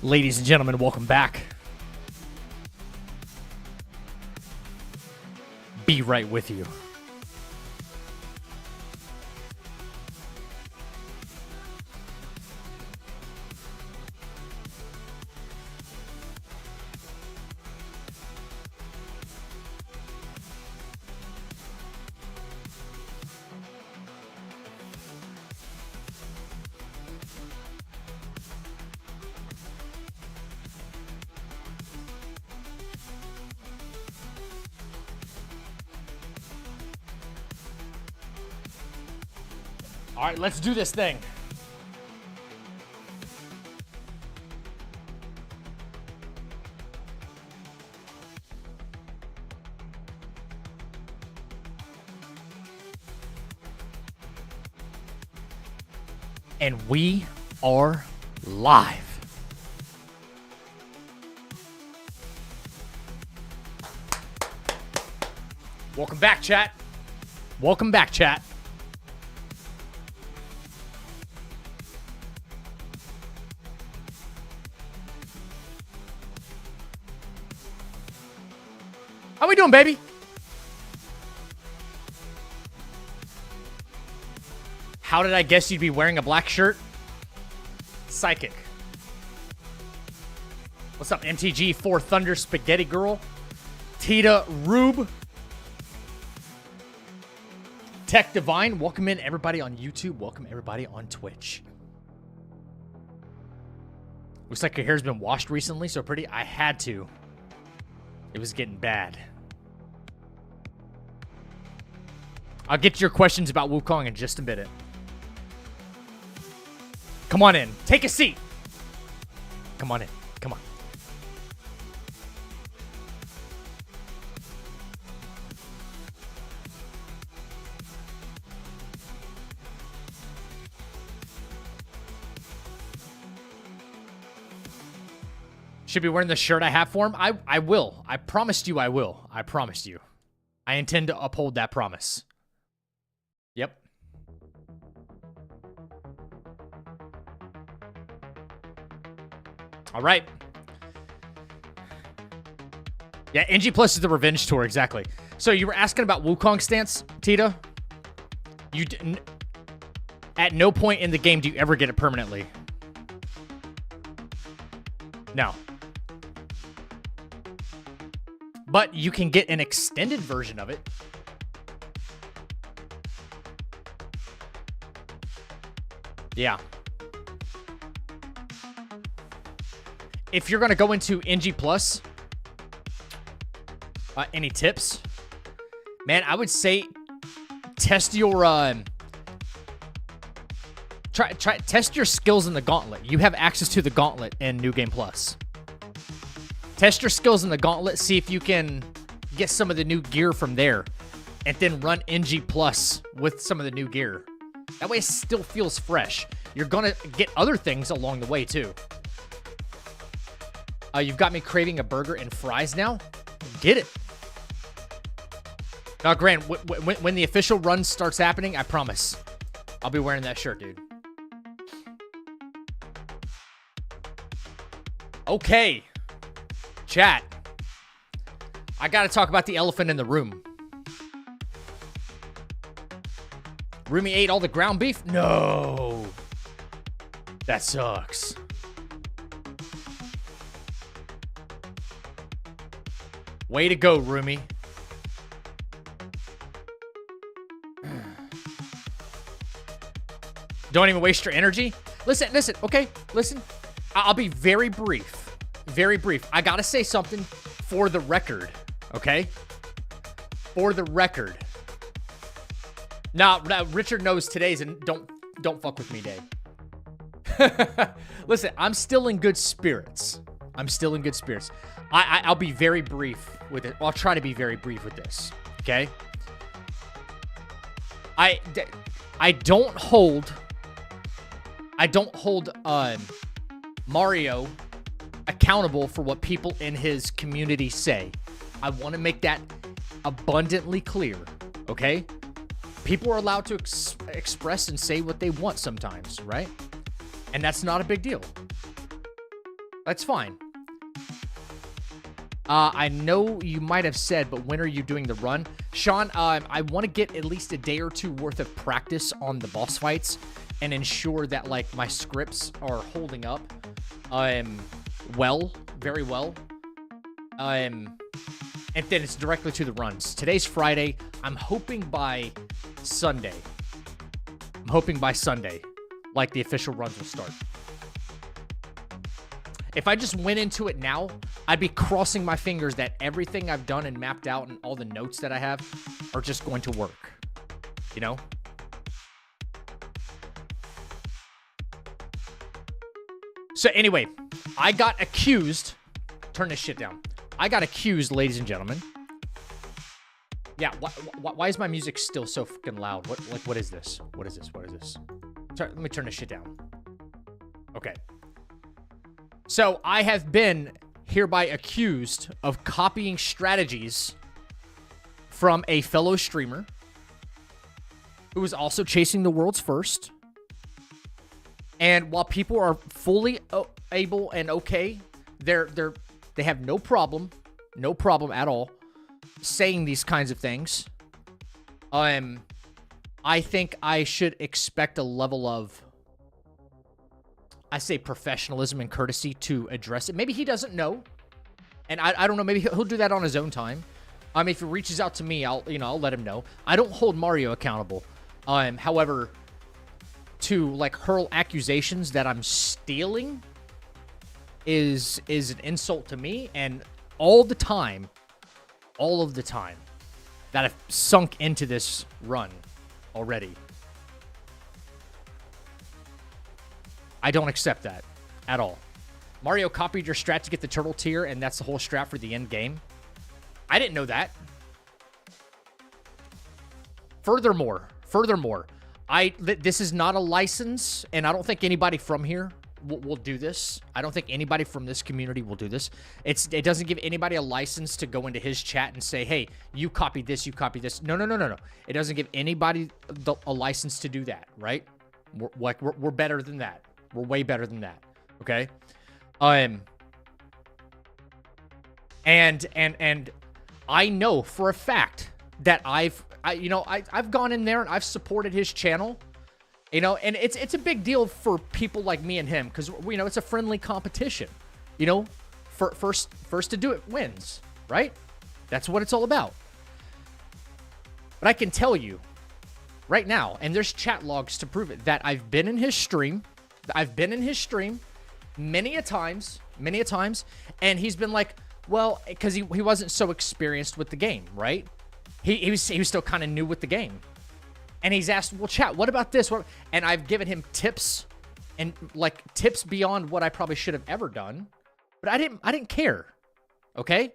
Ladies and gentlemen, welcome back. Be right with you. All right, let's do this thing. And we are live. Welcome back, chat. Welcome back, chat. How we doing, baby? How did I guess you'd be wearing a black shirt? Psychic. What's up, MTG 4 Thunder Spaghetti Girl? Tita Rube. Tech Divine. Welcome in everybody on YouTube. Welcome everybody on Twitch. Looks like your hair's been washed recently, so pretty. I had to. It was getting bad. I'll get to your questions about Wukong in just a minute. Come on in. Take a seat. Come on in. Come on. Should be wearing the shirt I have for him. I will. I promised you I will. I promised you. I intend to uphold that promise. Yep. All right. Yeah, NG Plus is the revenge tour, exactly. So you were asking about Wukong stance, Tita? You didn't. At no point in the game do you ever get it permanently. No. But you can get an extended version of it. Yeah. If you're going to go into NG Plus, any tips? Man, I would say test your test your skills in the gauntlet. You have access to the gauntlet in New Game Plus. Test your skills in the gauntlet, see if you can get some of the new gear from there, and then run NG Plus with some of the new gear. That way it still feels fresh. You're going to get other things along the way, too. You've got me craving a burger and fries now. Get it. Now, Grant, when the official run starts happening, I promise, I'll be wearing that shirt, dude. Okay. Chat. I got to talk about the elephant in the room. Rumi ate all the ground beef? No. That sucks. Way to go, Rumi. Don't even waste your energy. Listen, okay? Listen. I'll be very brief. Very brief. I gotta say something for the record, okay? For the record. Now, Richard knows today's and don't fuck with me day. Listen, I'm still in good spirits. I'm still in good spirits. I'll be very brief with it. I'll try to be very brief with this, okay? I don't hold Mario accountable for what people in his community say. I want to make that abundantly clear, okay? People are allowed to express and say what they want sometimes, right? And that's not a big deal. That's fine. I know you might have said, but when are you doing the run? Sean, I want to get at least a day or two worth of practice on the boss fights and ensure that, like, my scripts are holding up well, very well. And then it's directly to the runs. Today's Friday. I'm hoping by Sunday. Like, the official runs will start. If I just went into it now, I'd be crossing my fingers that everything I've done and mapped out and all the notes that I have are just going to work. You know? So anyway, I got accused. Turn this shit down. I got accused, ladies and gentlemen. Yeah, why is my music still so fucking loud? What is this? What is this? Let me turn this shit down. Okay. So I have been hereby accused of copying strategies from a fellow streamer who is also chasing the world's first. And while people are fully able and okay, they have no problem at all saying these kinds of things. I think I should expect a level of, I say, professionalism and courtesy to address it. Maybe he doesn't know, and I don't know. Maybe he'll do that on his own time. If he reaches out to me, I'll let him know. I don't hold Mario accountable. However, to, like, hurl accusations that I'm stealing is an insult to me, and all of the time that I've sunk into this run already, I don't accept that at all. Mario copied your strat to get the turtle tier, and that's the whole strat for the end game. I didn't know that. Furthermore, this is not a license, and I don't think anybody from here will do this. I don't think anybody from this community will do this. It doesn't give anybody a license to go into his chat and say, hey, you copied this, you copied this. No. It doesn't give anybody a license to do that, right? We're better than that. We're way better than that, okay? And I know for a fact that I've gone in there and I've supported his channel. And it's a big deal for people like me and him because, it's a friendly competition. First to do it wins, right? That's what it's all about. But I can tell you right now, and there's chat logs to prove it, that I've been in his stream. Many a times, and he's been like, well, because he wasn't so experienced with the game, right? He was still kind of new with the game. And he's asked, well, chat, what about this? And I've given him tips, and like tips beyond what I probably should have ever done. But I didn't care. Okay?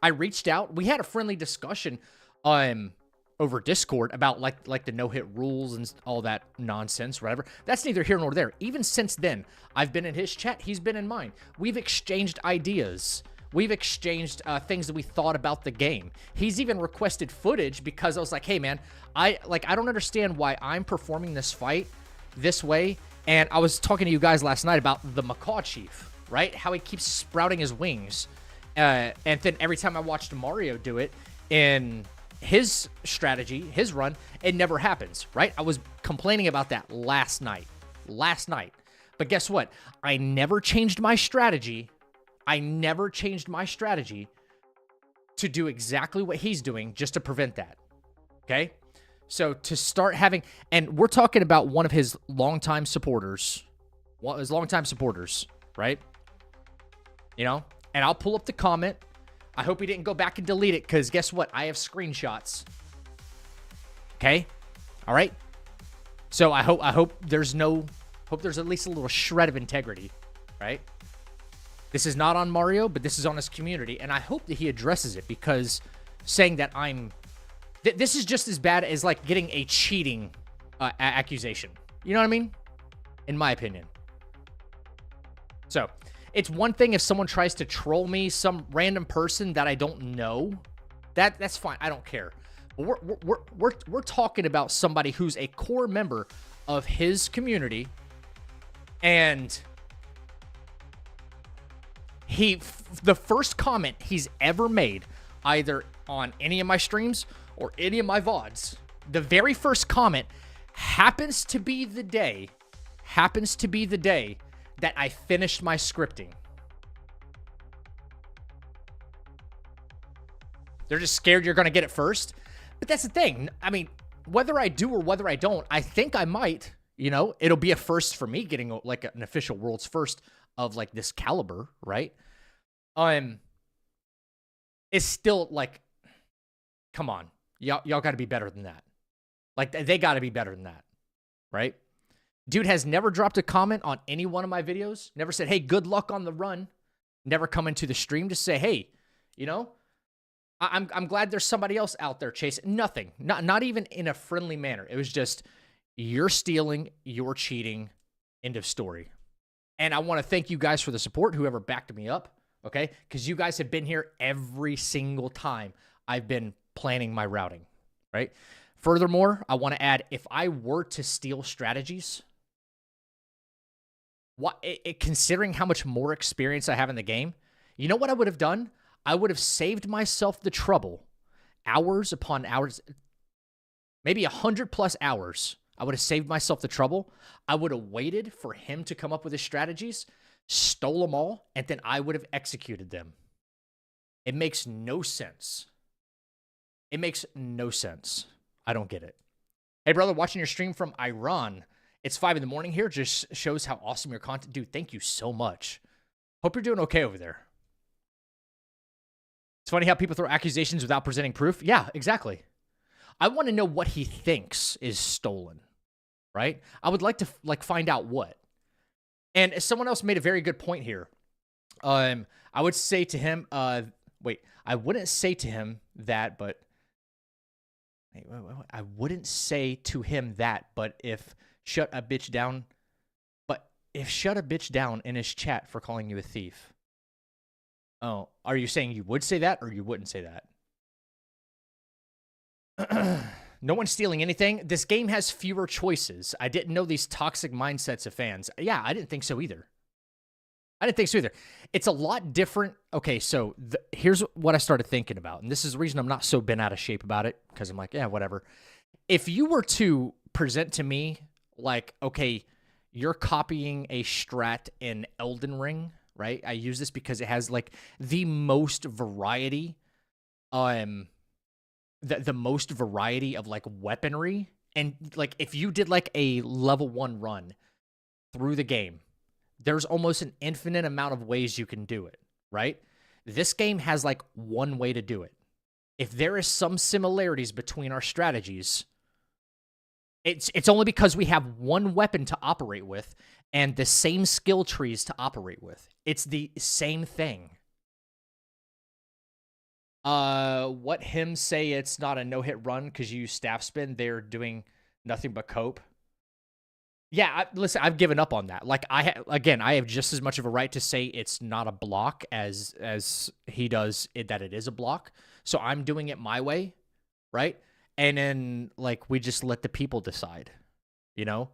I reached out. We had a friendly discussion over Discord about like the no-hit rules and all that nonsense, whatever. That's neither here nor there. Even since then, I've been in his chat. He's been in mine. We've exchanged ideas. We've exchanged things that we thought about the game. He's even requested footage because I was like, hey, man, I don't understand why I'm performing this fight this way. And I was talking to you guys last night about the Macau Chief, right? How he keeps sprouting his wings. And then every time I watched Mario do it in his strategy, his run, it never happens, right? I was complaining about that last night. But guess what? I never changed my strategy. To do exactly what he's doing just to prevent that. Okay? So to start having, and we're talking about one of his longtime supporters, right? And I'll pull up the comment. I hope he didn't go back and delete it, because guess what? I have screenshots. Okay? All right? So I hope there's at least a little shred of integrity, right? This is not on Mario, but this is on his community, and I hope that he addresses it, because saying that this is just as bad as, like, getting a cheating accusation. You know what I mean? In my opinion. So, it's one thing if someone tries to troll me, some random person that I don't know. That's fine. I don't care. But we're talking about somebody who's a core member of his community, and The first comment he's ever made, either on any of my streams or any of my VODs, the very first comment happens to be the day that I finished my scripting. They're just scared you're going to get it first. But that's the thing. I mean, whether I do or whether I don't, I think I might. You know, it'll be a first for me getting like an official world's first of like this caliber, right? It's still like, come on, y'all got to be better than that. Like they got to be better than that, right? Dude has never dropped a comment on any one of my videos. Never said, hey, good luck on the run. Never come into the stream to say, hey, you know, I'm glad there's somebody else out there chasing. Nothing. Not even in a friendly manner. It was just, you're stealing, you're cheating, end of story. And I want to thank you guys for the support, whoever backed me up, okay? Because you guys have been here every single time I've been planning my routing, right? Furthermore, I want to add, if I were to steal strategies, considering how much more experience I have in the game, you know what I would have done? I would have saved myself the trouble, hours upon hours, maybe 100+ hours. I would have saved myself the trouble. I would have waited for him to come up with his strategies, stole them all, and then I would have executed them. It makes no sense. It makes no sense. I don't get it. Hey, brother, watching your stream from Iran. It's 5 in the morning here. Just shows how awesome your content. Dude, thank you so much. Hope you're doing okay over there. It's funny how people throw accusations without presenting proof. Yeah, exactly. I want to know what he thinks is stolen, right? I would like to find out what. And someone else made a very good point here. I would say to him, wait, I wouldn't say to him that, but I wouldn't say to him that, but if shut a bitch down in his chat for calling you a thief. Oh, are you saying you would say that or you wouldn't say that? No one's stealing anything. This game has fewer choices. I didn't know these toxic mindsets of fans. Yeah, I didn't think so either. It's a lot different. Okay, so here's what I started thinking about. And this is the reason I'm not so bent out of shape about it, because I'm like, yeah, whatever. If you were to present to me like, okay, you're copying a strat in Elden Ring, right? I use this because it has like the most variety, the most variety of like weaponry. And like if you did like a level 1 run through the game, there's almost an infinite amount of ways you can do it, right? This game has like one way to do it. If there is some similarities between our strategies, it's only because we have one weapon to operate with and the same skill trees to operate with. It's the same thing. What him say it's not a no-hit run because you use staff spin. They're doing nothing but cope. Yeah, listen, I've given up on that. Like, I have just as much of a right to say it's not a block as he does that it is a block. So I'm doing it my way, right? And then, like, we just let the people decide, you know?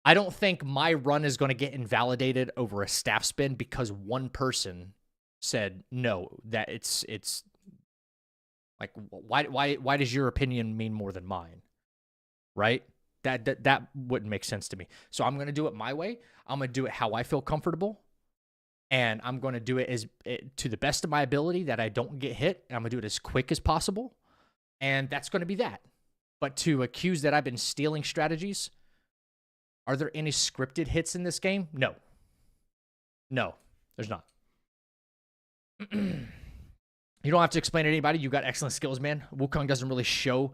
I don't think my run is going to get invalidated over a staff spin because one person said no, that it's like, why does your opinion mean more than mine, right? That wouldn't make sense to me. So I'm going to do it my way. I'm going to do it how I feel comfortable. And I'm going to do it to the best of my ability that I don't get hit. And I'm going to do it as quick as possible. And that's going to be that. But to accuse that I've been stealing strategies, are there any scripted hits in this game? No. No, there's not. You don't have to explain to anybody. You got excellent skills, man. Wukong doesn't really show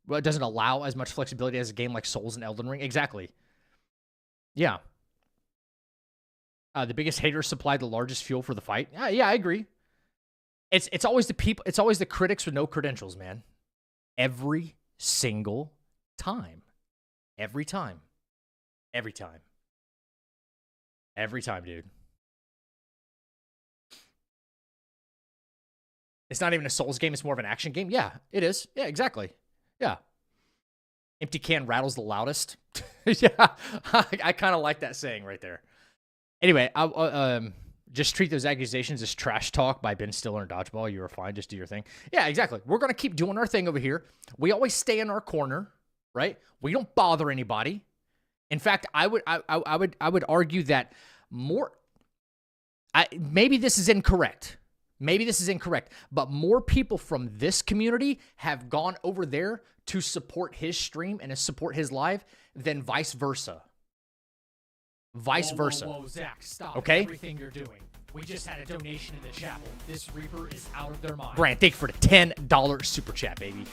well, it doesn't allow as much flexibility as a game like Souls and Elden Ring. Exactly. Yeah. The biggest haters supply the largest fuel for the fight. Yeah, I agree. It's always the people. It's always the critics with no credentials, man. Every single time. Every time. Every time. Every time, dude. It's not even a Souls game. It's more of an action game. Yeah, it is. Yeah, exactly. Yeah. Empty can rattles the loudest. Yeah, I kind of like that saying right there. Anyway, Just treat those accusations as trash talk by Ben Stiller and Dodgeball. You were fine. Just do your thing. Yeah, exactly. We're going to keep doing our thing over here. We always stay in our corner, right? We don't bother anybody. In fact, I would argue that maybe this is incorrect. Maybe this is incorrect, but more people from this community have gone over there to support his stream and to support his live than vice versa. Vice versa. Whoa, Zach, stop everything you're doing. We just had a donation in the chapel. This Reaper is out of their mind. Grant, thank you for the $10 super chat, baby.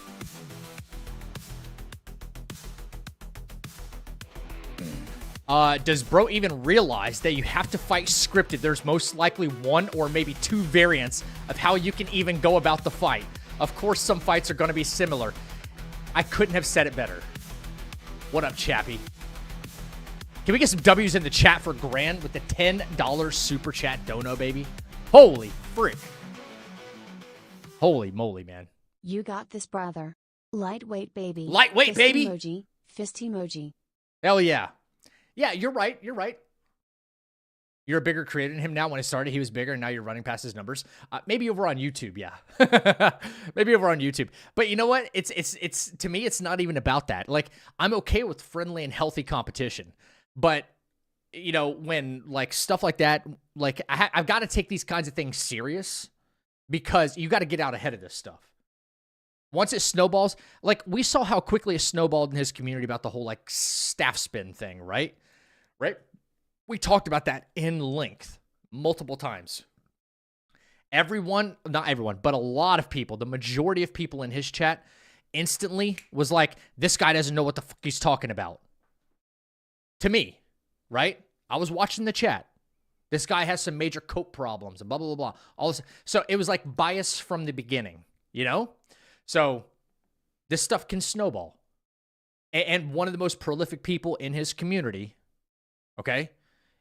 Does bro even realize that you have to fight scripted? There's most likely one or maybe two variants of how you can even go about the fight. Of course, some fights are going to be similar. I couldn't have said it better. What up, Chappie? Can we get some W's in the chat for Grand with the $10 super chat dono, baby? Holy frick. Holy moly, man. You got this, brother. Lightweight, baby. Lightweight, fist baby. Emoji. Fist emoji. Hell yeah. Yeah, you're right. You're right. You're a bigger creator than him now. When I started, he was bigger, and now you're running past his numbers. Maybe over on YouTube, yeah. Maybe over on YouTube. But you know what? It's to me, it's not even about that. Like, I'm okay with friendly and healthy competition. But, you know, when, like, stuff like that, like, I've got to take these kinds of things serious because you got to get out ahead of this stuff. Once it snowballs, like, we saw how quickly it snowballed in his community about the whole, like, staff spin thing, right? Right? We talked about that in length multiple times. Everyone, not everyone, but a lot of people, the majority of people in his chat instantly was like, this guy doesn't know what the fuck he's talking about. To me, right? I was watching the chat. This guy has some major cope problems and blah, blah, blah, blah. All this. So it was like bias from the beginning, you know? So this stuff can snowball. And one of the most prolific people in his community, okay,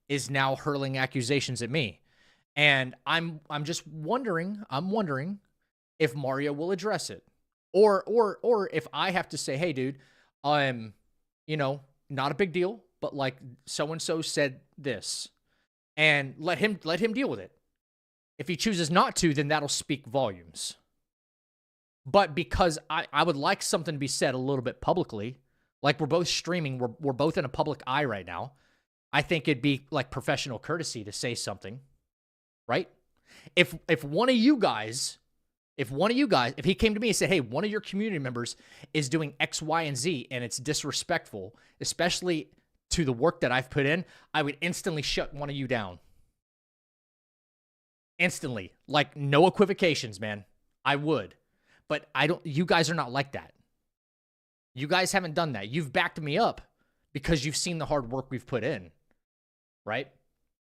is now hurling accusations at me. And I'm just wondering, if Mario will address it. Or if I have to say, hey, dude, you know, not a big deal, but like so-and-so said this. And let him deal with it. If he chooses not to, then that'll speak volumes. But because I would like something to be said a little bit publicly, like we're both streaming, we're both in a public eye right now, I think it'd be like professional courtesy to say something, right? If one of you guys, if he came to me and said, hey, one of your community members is doing X, Y, and Z, and it's disrespectful, especially to the work that I've put in, I would instantly shut one of you down. Instantly. Like, no equivocations, man. I would. But you guys are not like that. You guys haven't done that. You've backed me up because you've seen the hard work we've put in. Right?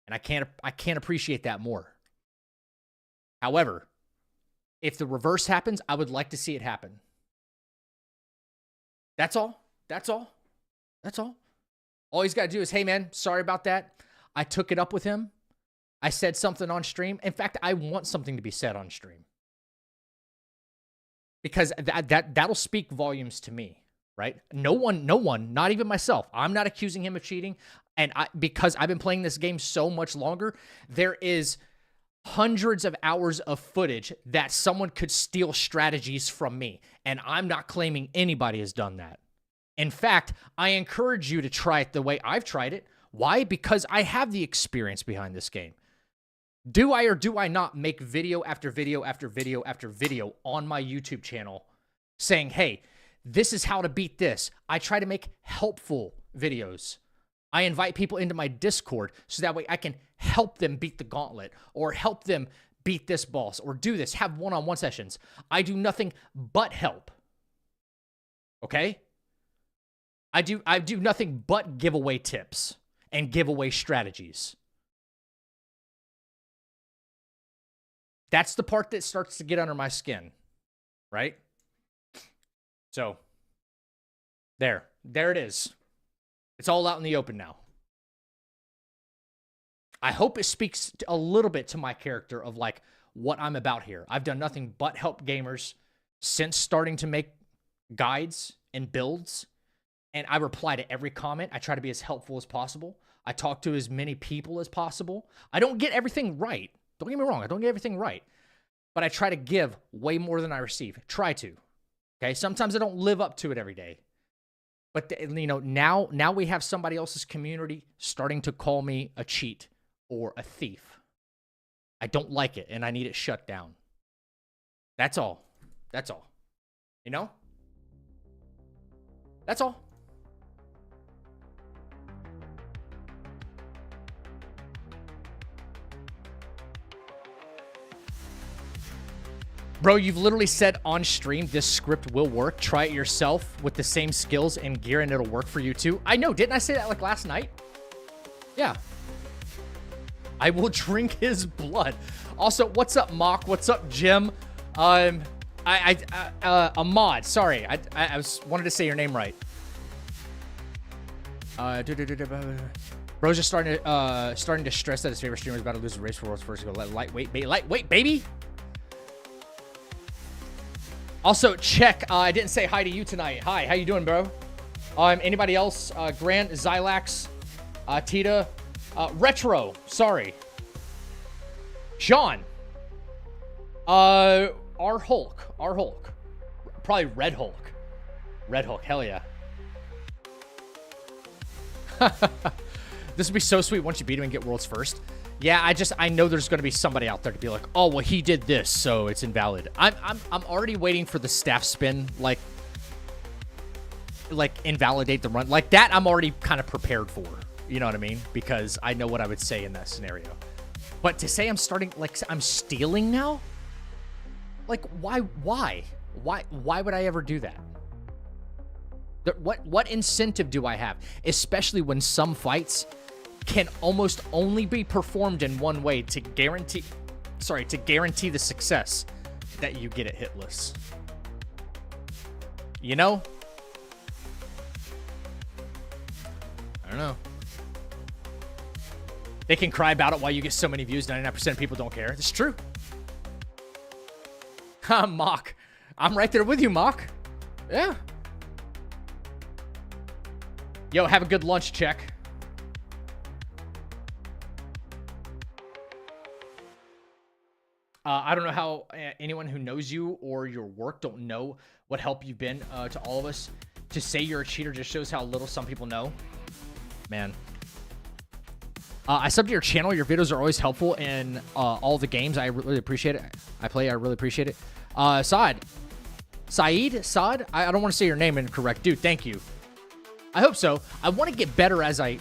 And I can't appreciate that more. However, if the reverse happens, I would like to see it happen. That's all. That's all. That's all. All he's got to do is, hey, man, sorry about that. I took it up with him. I said something on stream. In fact, I want something to be said on stream. Because that'll speak volumes to me, right? No one, not even myself. I'm not accusing him of cheating. And because I've been playing this game so much longer, there is hundreds of hours of footage that someone could steal strategies from me. And I'm not claiming anybody has done that. In fact, I encourage you to try it the way I've tried it. Why? Because I have the experience behind this game. Do I or do I not make video after video after video after video on my YouTube channel saying, hey, this is how to beat this? I try to make helpful videos. I invite people into my Discord so that way I can help them beat the gauntlet or help them beat this boss or do this, have one-on-one sessions. I do nothing but help. Okay? I do nothing but give away tips and give away strategies. That's the part that starts to get under my skin, right? So, there it is. It's all out in the open now. I hope it speaks a little bit to my character of like what I'm about here. I've done nothing but help gamers since starting to make guides and builds, and I reply to every comment. I try to be as helpful as possible. I talk to as many people as possible. I don't get everything right. Don't get me wrong. I don't get everything right. But I try to give way more than I receive. Try to. Okay? Sometimes I don't live up to it every day. But, you know, now we have somebody else's community starting to call me a cheat or a thief. I don't like it, and I need it shut down. That's all. That's all. You know? That's all. Bro, you've literally said on stream this script will work. Try it yourself with the same skills and gear and it'll work for you too. I know. Didn't I say that like last night? Yeah. I will drink his blood. Also, what's up, Mock? What's up, Jim? Ahmad. Sorry. I wanted to say your name right. Bro's just starting to stress that his favorite streamer is about to lose the race for world's first go. Lightweight, baby. Also, check. I didn't say hi to you tonight. Hi, how you doing, bro? Anybody else? Grant, Xylax, Tita, Retro. Sorry. Sean. Our Hulk. Probably Red Hulk. Red Hulk. Hell yeah. This would be so sweet once you beat him and get world's first. Yeah, I know there's going to be somebody out there to be like, oh, well, he did this, so it's invalid. I'm already waiting for the staff spin, like invalidate the run. Like that, I'm already kind of prepared for. You know what I mean? Because I know what I would say in that scenario. But to say I'm stealing now? Like, why would I ever do that? What incentive do I have? Especially when some fights can almost only be performed in one way to guarantee the success that you get at hitless. You know? I don't know. They can cry about it while you get so many views. 99% of people don't care. It's true. Mock. I'm right there with you, Mock. Yeah. Yo, have a good lunch, check. I don't know how anyone who knows you or your work don't know what help you've been to all of us. To say you're a cheater just shows how little some people know. Man. I subbed to your channel. Your videos are always helpful in all the games. I really appreciate it. I really appreciate it. Saad. I don't want to say your name incorrect. Dude, thank you. I hope so. I want to get better as I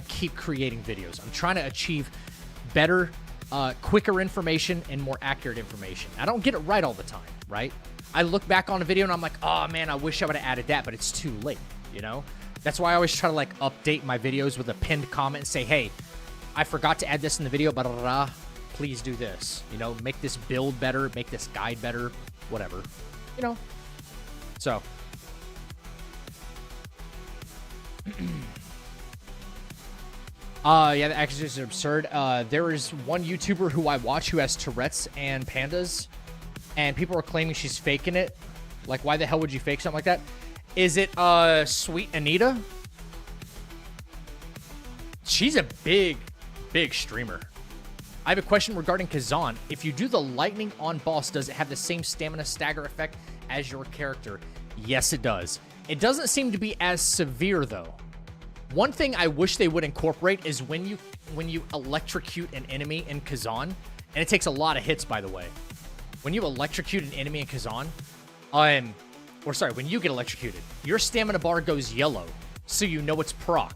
keep creating videos. I'm trying to achieve better, quicker information and more accurate information. I don't get it right all the time, right? I look back on a video and I'm like, oh man, I wish I would have added that, but it's too late, you know? That's why I always try to like update my videos with a pinned comment and say, hey, I forgot to add this in the video, but please do this. You know, make this build better, make this guide better, whatever. You know? So. Yeah, the accusations are absurd. There is one YouTuber who I watch who has Tourette's and pandas, and people are claiming she's faking it. Like, why the hell would you fake something like that? Is it, Sweet Anita? She's a big streamer. I have a question regarding Kazan. If you do the lightning on boss, does it have the same stamina stagger effect as your character? Yes, it does. It doesn't seem to be as severe, though. One thing I wish they would incorporate is when you electrocute an enemy in Kazan, and it takes a lot of hits, by the way. When you electrocute an enemy in Kazan, when you get electrocuted, your stamina bar goes yellow, so you know it's procced.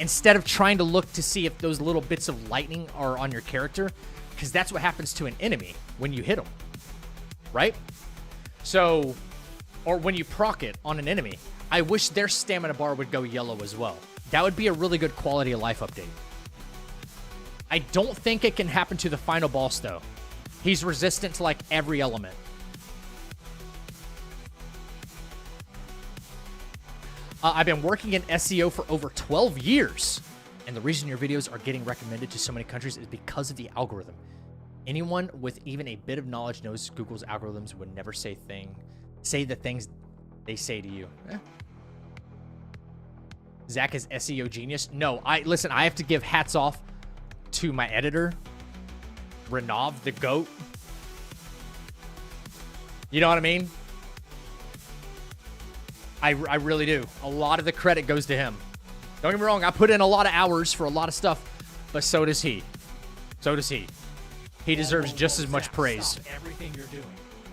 Instead of trying to look to see if those little bits of lightning are on your character, because that's what happens to an enemy when you hit them, right? So, or when you proc it on an enemy, I wish their stamina bar would go yellow as well. That would be a really good quality of life update. I don't think it can happen to the final boss, though. He's resistant to, like, every element. I've been working in SEO for over 12 years, and the reason your videos are getting recommended to so many countries is because of the algorithm. Anyone with even a bit of knowledge knows Google's algorithms would never say the things they say to you. Zach is SEO genius. No, listen, I have to give hats off to my editor, Renav, the GOAT. You know what I mean? I really do. A lot of the credit goes to him. Don't get me wrong, I put in a lot of hours for a lot of stuff, but so does he. So does he. He deserves just as much praise. Everything you're doing.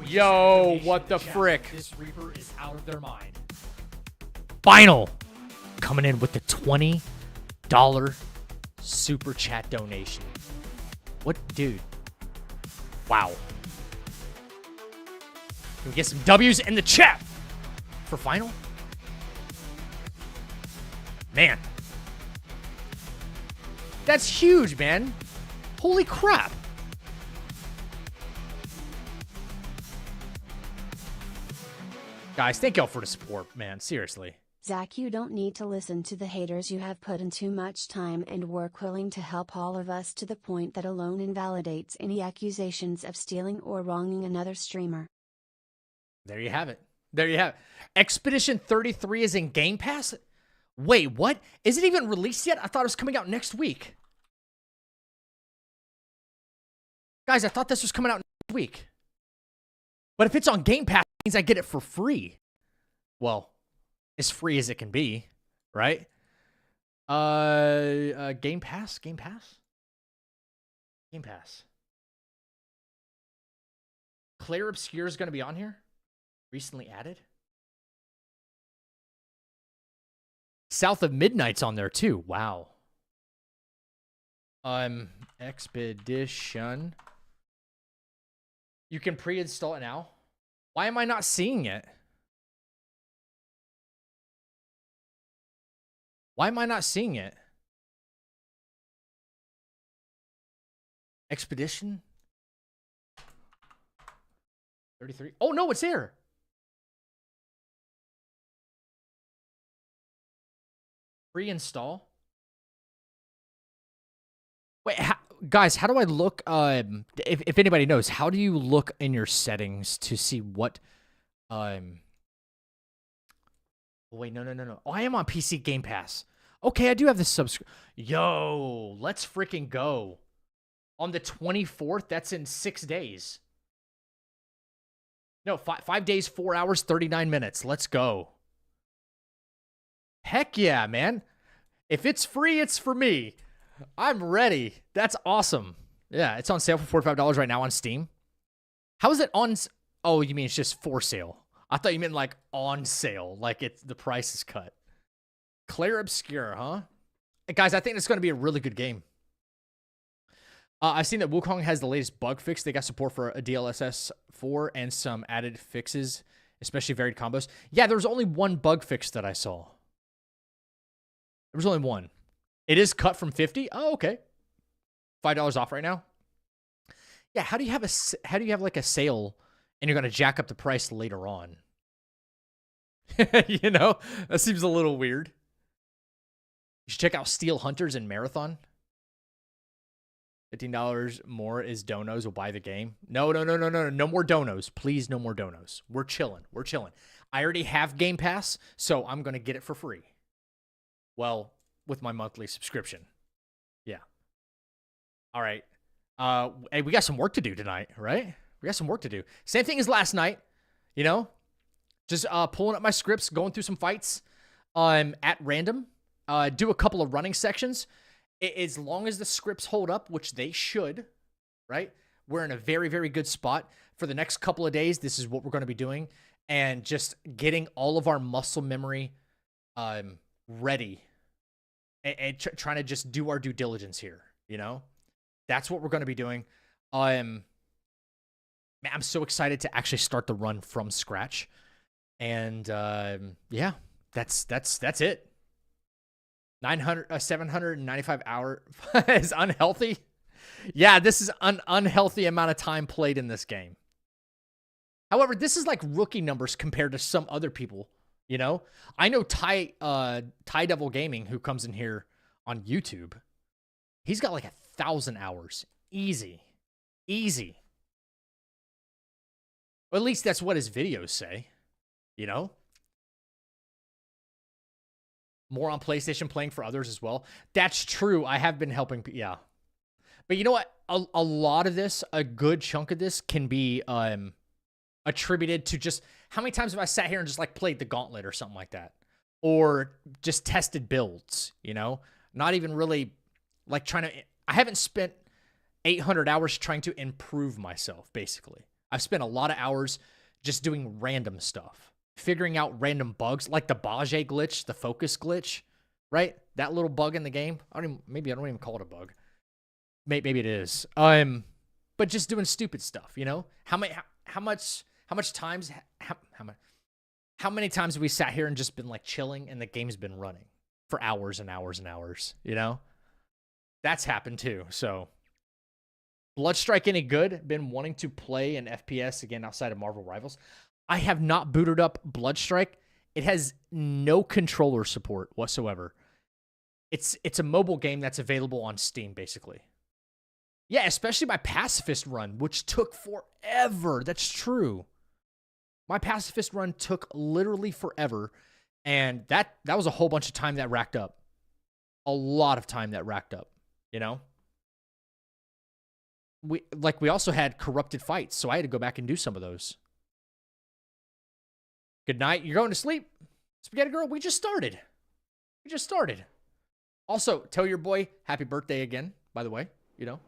Yo, what the frick? This Reaper is out of their mind. Final. Coming in with the $20 super chat donation. What, dude? Wow. Can we get some W's in the chat for final? Man. That's huge, man. Holy crap. Guys, thank y'all for the support, man. Seriously. Zach, you don't need to listen to the haters. You have put in too much time and work willing to help all of us to the point that alone invalidates any accusations of stealing or wronging another streamer. There you have it. There you have it. Expedition 33 is in Game Pass? Wait, what? Is it even released yet? I thought it was coming out next week. Guys, I thought this was coming out next week. But if it's on Game Pass, it means I get it for free. Well, as free as it can be, right? Game Pass? Game Pass? Game Pass. Claire Obscure is going to be on here? Recently added? South of Midnight's on there too. Wow. Expedition. You can pre-install it now. Why am I not seeing it? Why am I not seeing it? Expedition 33. Oh no, it's here. Pre-install. Wait, guys, how do I look? If anybody knows, how do you look in your settings to see what? Wait, no. Oh, I am on PC Game Pass. Okay, I do have the subscribe. Yo, let's freaking go. On the 24th, that's in 6 days. No, 5 days, 4 hours, 39 minutes. Let's go. Heck yeah, man. If it's free, it's for me. I'm ready. That's awesome. Yeah, it's on sale for $45 right now on Steam. How is it on? Oh, you mean it's just for sale? I thought you meant like on sale, like the price is cut. Claire Obscure, huh? Hey, guys, I think it's going to be a really good game. I've seen that Wukong has the latest bug fix. They got support for a DLSS 4 and some added fixes, especially varied combos. Yeah, there was only one bug fix that I saw. There was only one. It is cut from 50. Oh, okay. $5 off right now. Yeah, how do you have like a sale and you're going to jack up the price later on? You know, that seems a little weird. You should check out Steel Hunters and Marathon. $15 more is donos will buy the game. No more donos. Please, no more donos. We're chilling. We're chilling. I already have Game Pass, so I'm going to get it for free. Well, with my monthly subscription. Yeah. All right. Hey, we got some work to do tonight, right? We got some work to do. Same thing as last night, you know? Just pulling up my scripts, going through some fights at random. Do a couple of running sections. As long as the scripts hold up, which they should, right? We're in a very, very good spot. For the next couple of days, this is what we're going to be doing. And just getting all of our muscle memory ready. And trying to just do our due diligence here, you know? That's what we're going to be doing. Man, I'm so excited to actually start the run from scratch. And yeah, that's it. 795 hours is unhealthy. Yeah, this is an unhealthy amount of time played in this game. However, this is like rookie numbers compared to some other people, you know? I know Ty Devil Gaming, who comes in here on YouTube. He's got like 1,000 hours. Easy. Easy. Or at least that's what his videos say, you know? more on PlayStation, playing for others as well. That's true. I have been helping. Yeah. But you know what? A lot of this, a good chunk of this can be attributed to just how many times have I sat here and just like played the gauntlet or something like that, or just tested builds, you know, not even really like trying to, I haven't spent 800 hours trying to improve myself. Basically, I've spent a lot of hours just doing random stuff, figuring out random bugs like the Bajé glitch, the focus glitch, right? That little bug in the game. Maybe I don't even call it a bug. Maybe it is. But just doing stupid stuff, you know? How many times have we sat here and just been like chilling and the game's been running for hours and hours and hours, you know? That's happened too. So Bloodstrike any good? Been wanting to play an FPS again outside of Marvel Rivals. I have not booted up Bloodstrike. It has no controller support whatsoever. It's a mobile game that's available on Steam, basically. Yeah, especially my pacifist run, which took forever. That's true. My pacifist run took literally forever, and that was a whole bunch of time that racked up. A lot of time that racked up, you know? We also had corrupted fights, so I had to go back and do some of those. Good night. You're going to sleep? Spaghetti Girl, we just started. Also, tell your boy happy birthday again, by the way, you know?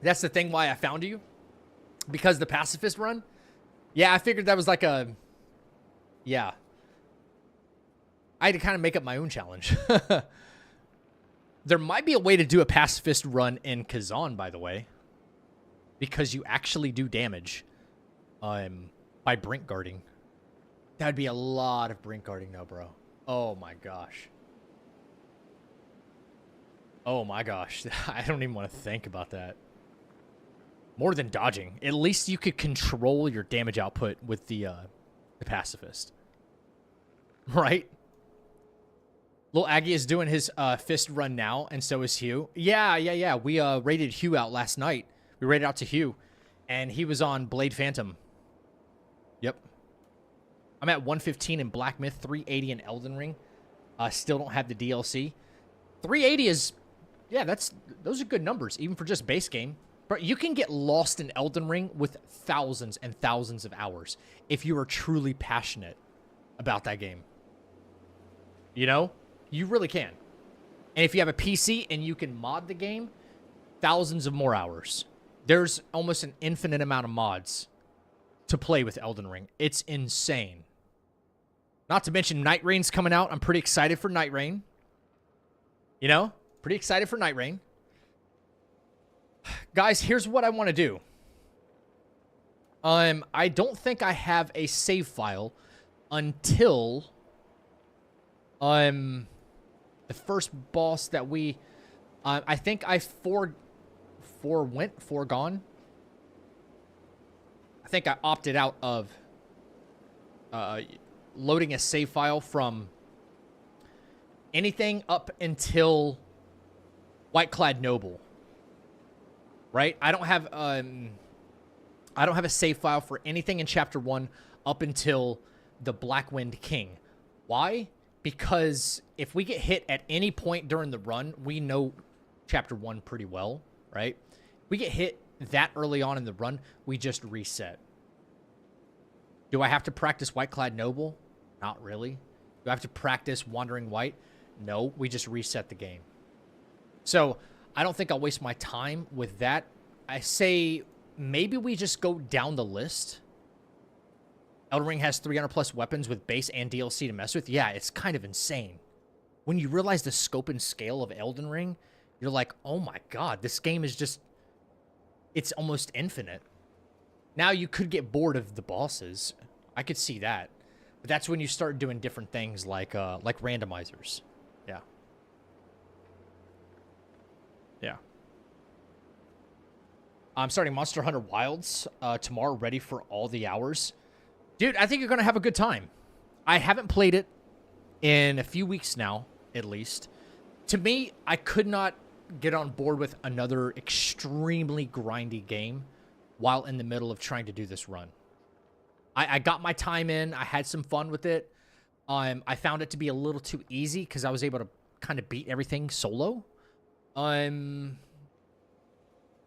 That's the thing why I found you. Because the pacifist run. Yeah, I figured that was like a... Yeah. I had to kind of make up my own challenge. There might be a way to do a pacifist run in Kazan, by the way. Because you actually do damage by brink guarding. That'd be a lot of brink guarding though, bro. Oh my gosh. Oh my gosh. I don't even want to think about that. More than dodging. At least you could control your damage output with the pacifist. Right? Lil Aggie is doing his fist run now, and so is Hugh. Yeah. We raided Hugh out last night. We raided out to Hugh, and he was on Blade Phantom. Yep. I'm at 115 in Black Myth, 380 in Elden Ring. Still don't have the DLC. 380 is... Yeah, those are good numbers, even for just base game. But you can get lost in Elden Ring with thousands and thousands of hours if you are truly passionate about that game. You know? You really can. And if you have a PC and you can mod the game, thousands of more hours. There's almost an infinite amount of mods to play with Elden Ring. It's insane. Not to mention Night Rain's coming out. I'm pretty excited for Night Rain. You know? Pretty excited for Night Rain. Guys, here's what I want to do. I don't think I have a save file until the first boss that we I think I foregone. I think I opted out of loading a save file from anything up until Whiteclad Noble. Right? I don't have a save file for anything in Chapter 1 up until the Blackwind King. Why? Because if we get hit at any point during the run, we know Chapter 1 pretty well, right? If we get hit that early on in the run, we just reset. Do I have to practice Whiteclad Noble? Not really. Do I have to practice Wandering White? No, we just reset the game. So, I don't think I'll waste my time with that. I say maybe we just go down the list. Elden Ring has 300 plus weapons with base and DLC to mess with. Yeah, it's kind of insane. When you realize the scope and scale of Elden Ring, you're like, oh my god, this game is just... It's almost infinite. Now you could get bored of the bosses. I could see that. But that's when you start doing different things like randomizers. Yeah. Yeah. I'm starting Monster Hunter Wilds tomorrow, ready for all the hours. Dude, I think you're going to have a good time. I haven't played it in a few weeks now, at least. To me, I could not get on board with another extremely grindy game while in the middle of trying to do this run. I got my time in. I had some fun with it. I found it to be a little too easy because I was able to kind of beat everything solo. And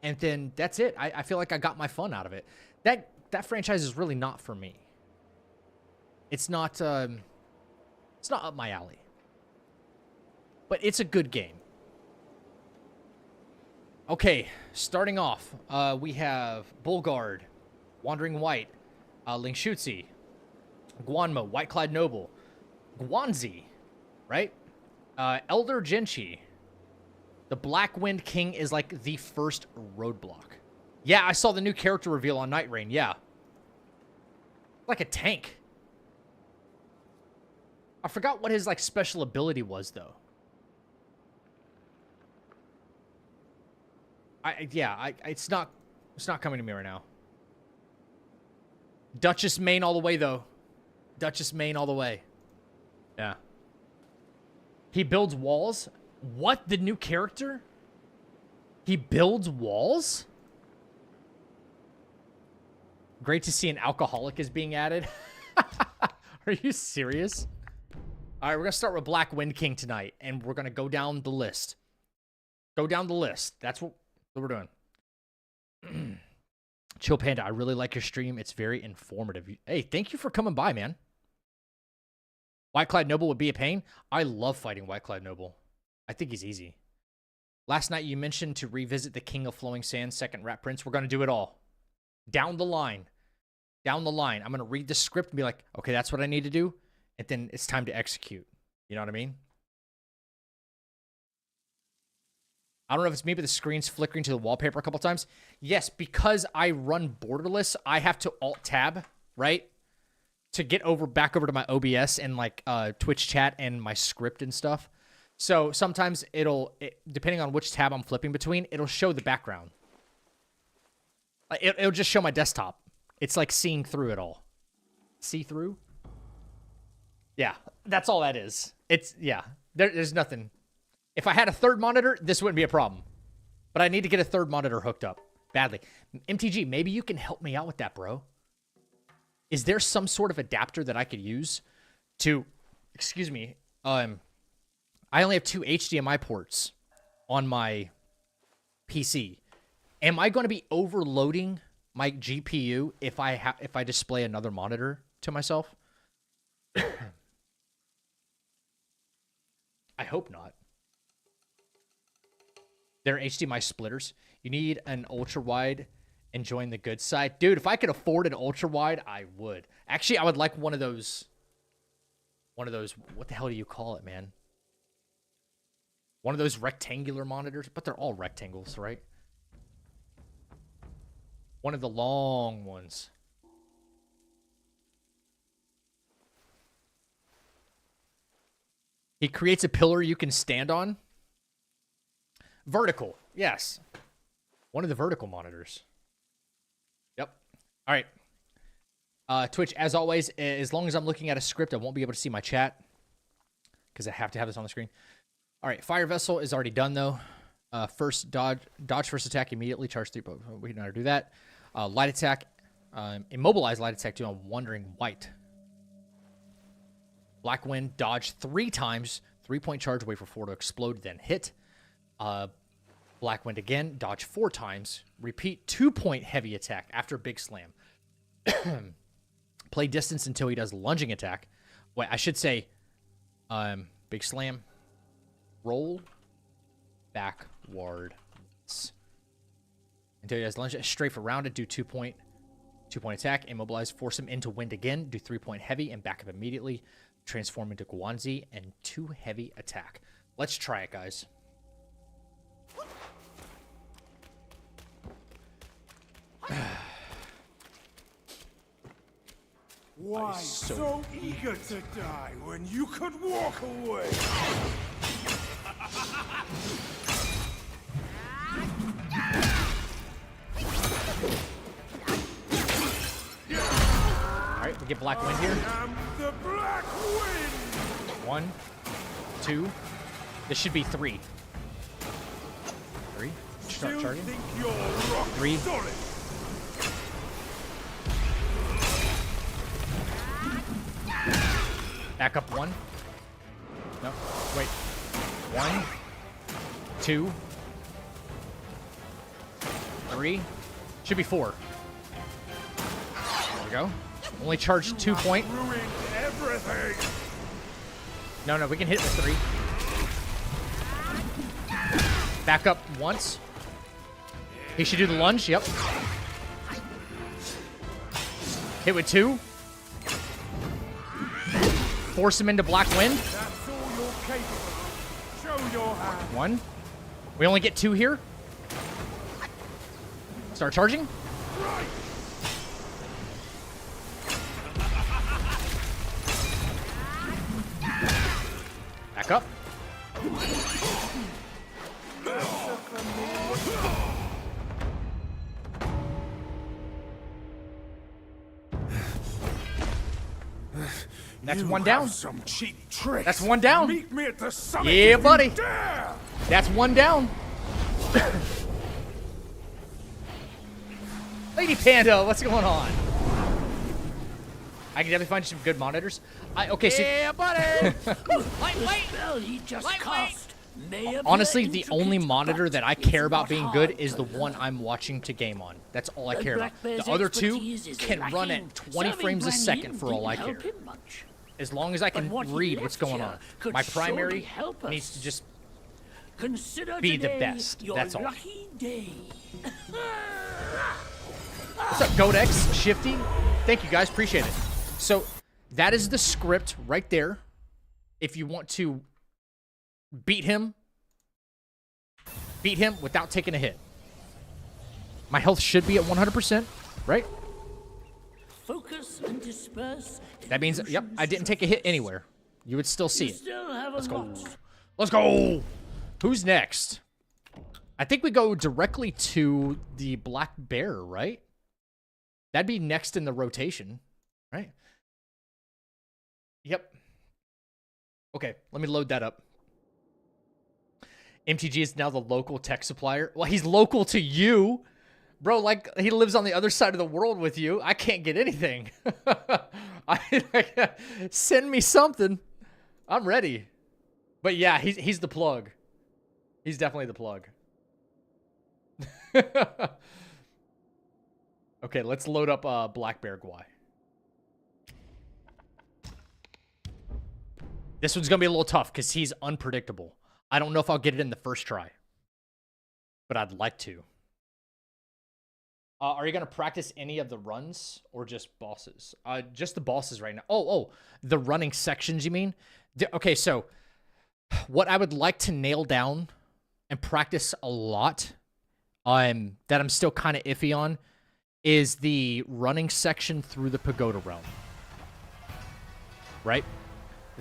then that's it. I feel like I got my fun out of it. That franchise is really not for me. It's not up my alley. But it's a good game. Okay, starting off, we have Bullguard, Wandering White, Lingshutzi, Guanmo, White-Clad Noble, Guanzi, right? Elder Genchi. The Black Wind King is like the first roadblock. Yeah, I saw the new character reveal on Night Rain, yeah. Like a tank. I forgot what his like special ability was though. It's not coming to me right now. Duchess main all the way though. Duchess main all the way. Yeah. He builds walls? What? The new character? He builds walls? Great to see an alcoholic is being added. Are you serious? All right, we're going to start with Black Wind King tonight, and we're going to go down the list. Go down the list. That's what we're doing. Chill Panda, I really like your stream. It's very informative. Hey, thank you for coming by, man. White-Clad Noble would be a pain. I love fighting White-Clad Noble. I think he's easy. Last night you mentioned to revisit the King of Flowing Sands, second Rat Prince. We're going to do it all. Down the line. Down the line. I'm going to read the script and be like, okay, that's what I need to do. And then it's time to execute. You know what I mean? I don't know if it's me, but the screen's flickering to the wallpaper a couple times. Yes, because I run borderless, I have to Alt-Tab, right? To get back over to my OBS and like Twitch chat and my script and stuff. So sometimes depending on which tab I'm flipping between, it'll show the background. It'll just show my desktop. It's like seeing through it all. See through? Yeah, that's all that is. There's nothing. If I had a third monitor, this wouldn't be a problem. But I need to get a third monitor hooked up badly. MTG, maybe you can help me out with that, bro. Is there some sort of adapter that I could use to, excuse me, I only have 2 HDMI ports on my PC. Am I going to be overloading my GPU if I display another monitor to myself? I hope not. They're HDMI splitters. You need an ultra-wide and join the good side. Dude, if I could afford an ultra-wide, I would. Actually, I would like one of those, what the hell do you call it, man? One of those rectangular monitors, but they're all rectangles, right? One of the long ones. He creates a pillar you can stand on. Vertical, yes. One of the vertical monitors. Yep. All right. Twitch, as always, as long as I'm looking at a script, I won't be able to see my chat because I have to have this on the screen. All right, Fire Vessel is already done, though. First, dodge first attack immediately. Charge 3, but we know how to do that. Light attack. Immobilize light attack 2 on Wandering White. Black Wind, dodge 3 times. 3-point charge, wait for 4 to explode, then hit. Black Wind again, dodge 4 times. Repeat 2-point heavy attack after Big Slam. Play distance until he does lunging attack. Wait, I should say Big Slam. Roll backward until he does lunge. Strafe around it, do 2-point attack. Immobilize, force him into wind again. Do 3-point heavy and back up immediately. Transform into Guanzi and 2 heavy attack. Let's try it, guys. Why so eager to die when you could walk away? Alright, we get Black Wind here. I am the Black Wind! 1, 2. This should be 3. 3. Still Charging. think you're rock 3. solid? Back up 1. No, wait. 1, 2, 3. Should be 4. There we go. Only charged 2 point. Ruined everything. No, we can hit with 3. Back up once. He should do the lunge. Yep. Hit with 2. Force him into Black Wind. That's all you're capable of. Show your hand. 1. We only get 2 here. Start charging. Right. Back up. That's You one have down. Some cheap tricks. That's 1 down. Meet me at the summit. Yeah, if you buddy. dare. That's 1 down. Lady Panda, what's going on? I can definitely find you some good monitors. Okay, so Yeah, buddy. honestly, the only monitor that I care about being good is the one I'm watching to game on. That's all I care about. The other 2 can run at 20 frames a second for all I care. As long as I can read what's going on. My primary needs to just be the best. That's all. What's up, Godex? Shifty? Thank you, guys. Appreciate it. So, that is the script right there. If you want to beat him without taking a hit. My health should be at 100%, right? Focus and disperse. That means, yep, I didn't take a hit anywhere. You would still see it. Still have Let's a go. lot. Let's go. Who's next? I think we go directly to the Black Bear, right? That'd be next in the rotation, right? Yep. Okay, let me load that up. MTG is now the local tech supplier. Well, he's local to you. Bro, like, he lives on the other side of the world with you. I can't get anything. Send me something. I'm ready. But yeah, he's the plug. He's definitely the plug. Okay, let's load up Black Bear Guai. This one's going to be a little tough because he's unpredictable. I don't know if I'll get it in the first try. But I'd like to. Are you going to practice any of the runs or just bosses? Just the bosses right now. Oh, the running sections, you mean? Okay, so what I would like to nail down and practice a lot that I'm still kind of iffy on is the running section through the Pagoda Realm. Right?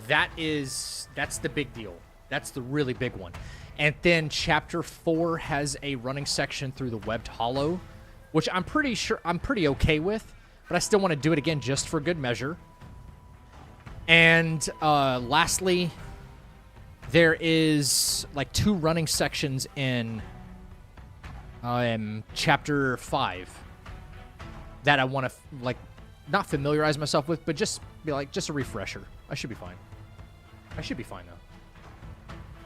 That's the big deal. That's the really big one. And then Chapter 4 has a running section through the Webbed Hollow, which I'm pretty okay with, but I still want to do it again just for good measure. And lastly, there is like 2 running sections in Chapter 5 that I want to like not familiarize myself with, but just be like just a refresher. I should be fine. I should be fine though.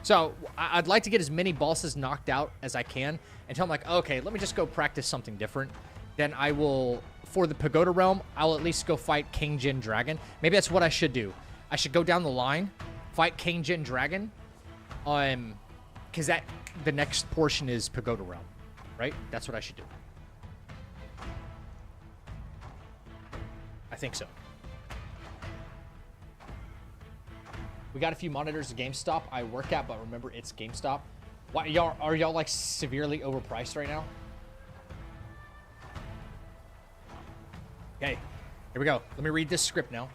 So I'd like to get as many bosses knocked out as I can until I'm like, okay, let me just go practice something different. Then I will, for the Pagoda Realm, I'll at least go fight King Jin Dragon. Maybe that's what I should do. I should go down the line, fight King Jin Dragon, because the next portion is Pagoda Realm, right? That's what I should do. I think so. We got a few monitors at GameStop I work at, but remember, it's GameStop. Why, are y'all like severely overpriced right now? Okay, here we go. Let me read this script now.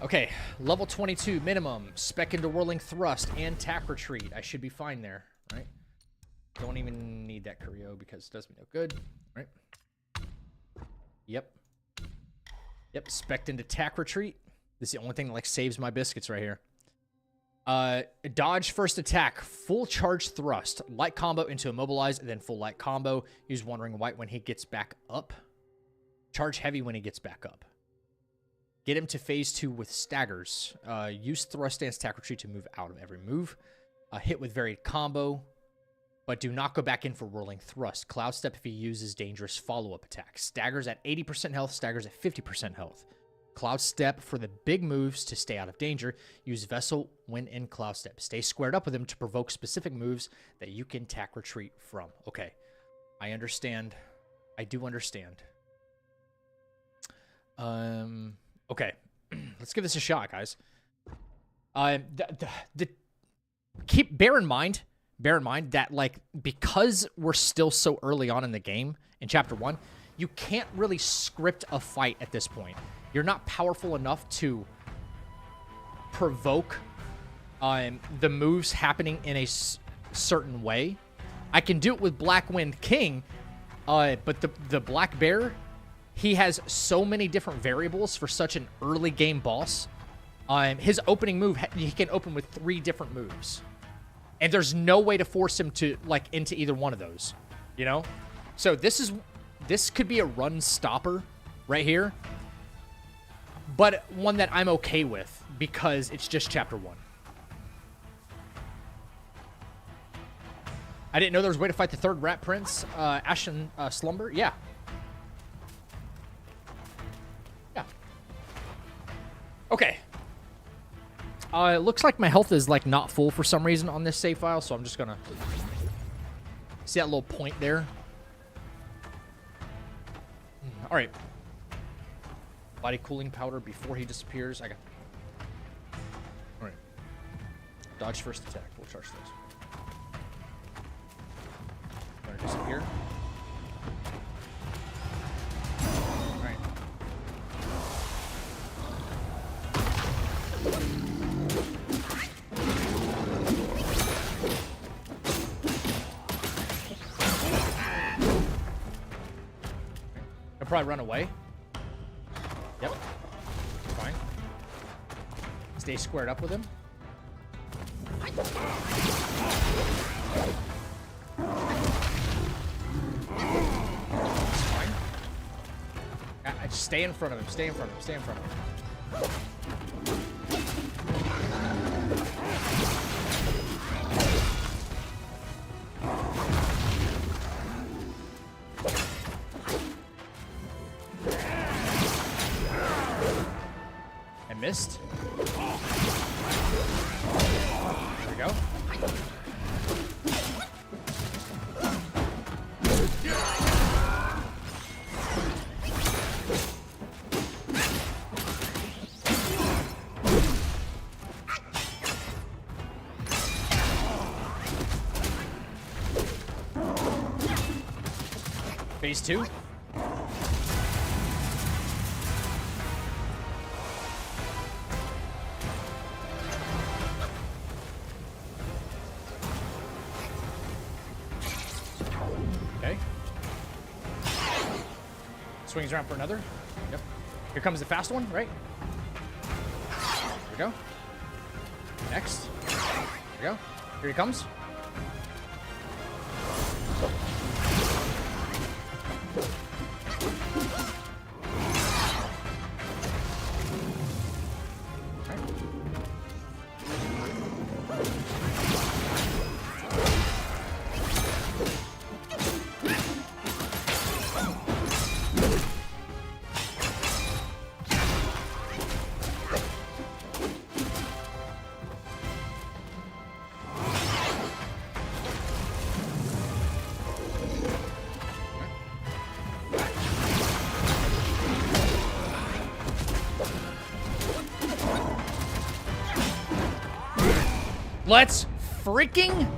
Okay, level 22 minimum, spec into whirling thrust and tack retreat. I should be fine there, right? Don't even need that Curio because it does me no good, right? Yep. Yep, spec into tack retreat. This is the only thing that like saves my biscuits right here. Dodge first attack, full charge thrust, light combo into immobilize, and then full light combo. Use Wandering White when he gets back up. Charge heavy when he gets back up. Get him to phase 2 with staggers. Use thrust stance, attack, retreat to move out of every move. Hit with varied combo, but do not go back in for whirling thrust. Cloud step if he uses dangerous follow-up attack. Staggers at 80% health, staggers at 50% health. Cloud step for the big moves to stay out of danger. Use vessel when in cloud step. Stay squared up with him to provoke specific moves that you can attack retreat from. Okay, I understand. I do understand. Okay, let's give this a shot, guys. Bear in mind that, like, because we're still so early on in the game in chapter 1, you can't really script a fight at this point. You're not powerful enough to provoke the moves happening in a certain way. I can do it with Black Wind King, but the Black Bear, he has so many different variables for such an early game boss. His opening move, he can open with 3 different moves. And there's no way to force him to, like, into either one of those, you know? So this could be a run stopper right here, but one that I'm okay with because it's just chapter 1. I didn't know there was a way to fight the 3rd Rat Prince, Ashen Slumber. Yeah. Yeah. Okay. It looks like my health is, like, not full for some reason on this save file, so I'm just gonna... See that little point there? Alright. Body cooling powder before he disappears. I got... Alright. Dodge first attack. We'll charge those. Gonna disappear. Alright. I'll probably run away. Yep. Fine. Stay squared up with him. Fine. Just stay in front of him. Stay in front of him. Stay in front of him. Missed. There we go. Phase 2. Swings around for another. Yep. Here comes the fast one, right? Here we go. Next. Here we go. Here he comes. Let's freaking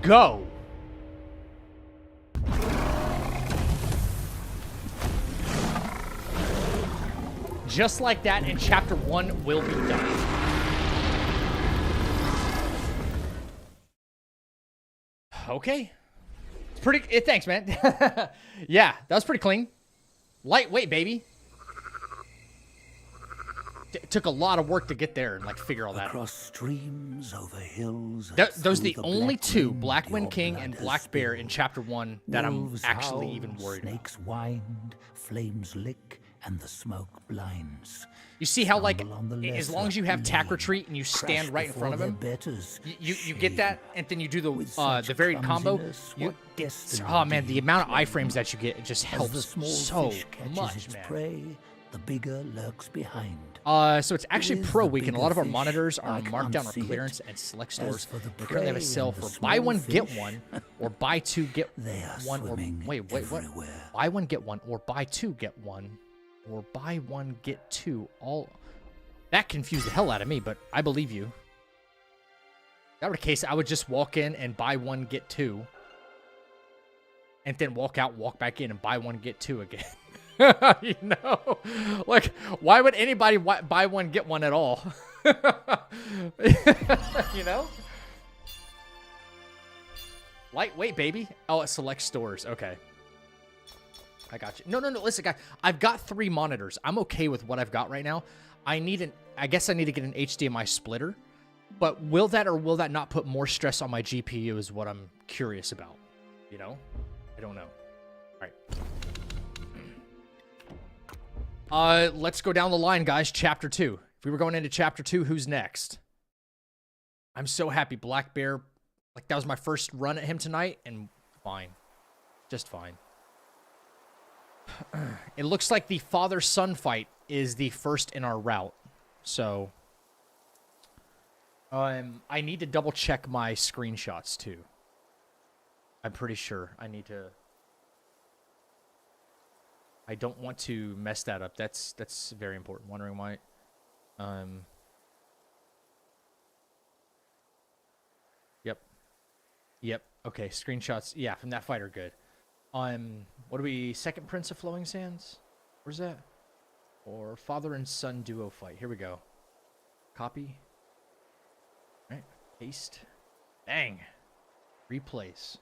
go. Just like that, and chapter 1 will be done. Okay. It's pretty... thanks, man. Yeah, that was pretty clean. Lightweight, baby. It took a lot of work to get there and, like, figure all that out. Across streams, over hills. Those are the only 2, Black Wind King and Black Bear in chapter 1 that I'm actually even worried about. Snakes wind, flames lick, and the smoke blinds. You see how, like, Stumble on the as long as you lesser have tack lane, retreat and you stand crash right in front of before him, their betters. you get that, and then you do With the such varied combo. clumsiness, You, what destiny oh do man, the you amount of claim? iframes that you get, it just As helps the small so fish catches much, its man. prey, the bigger lurks behind. So it's actually is pro the week, and a bigger lot of our fish. monitors are I on can't markdown or see it. clearance at select As stores. for the We currently have a prey sale and the for buy one get small one, fish, or buy two get they are one, or swimming wait, what? everywhere. Buy one get one, or buy two get one, or buy one get two. All that confused the hell out of me, but I believe you. If that were the case, I would just walk in and buy one get two, and then walk out, walk back in, and buy one get two again. You know, like, why would anybody buy one get one at all? You know, lightweight, baby. Oh, it selects stores. Okay, I got you. No. Listen, guys, I've got 3 monitors. I'm okay with what I've got right now. I guess I need to get an HDMI splitter. But will that or will that not put more stress on my GPU is what I'm curious about. You know, I don't know. All right. Let's go down the line, guys. Chapter 2. If we were going into Chapter 2, who's next? I'm so happy. Black Bear, like, that was my first run at him tonight, and fine. Just fine. It looks like the father-son fight is the first in our route. So, I need to double-check my screenshots, too. I'm pretty sure I need to... I don't want to mess that up. That's very important. Wondering why. Yep. Okay, screenshots. Yeah, from that fight are good. What are we? Second Prince of Flowing Sands? Where's that? Or father and son duo fight. Here we go. Copy. All right. Paste. Bang. Replace.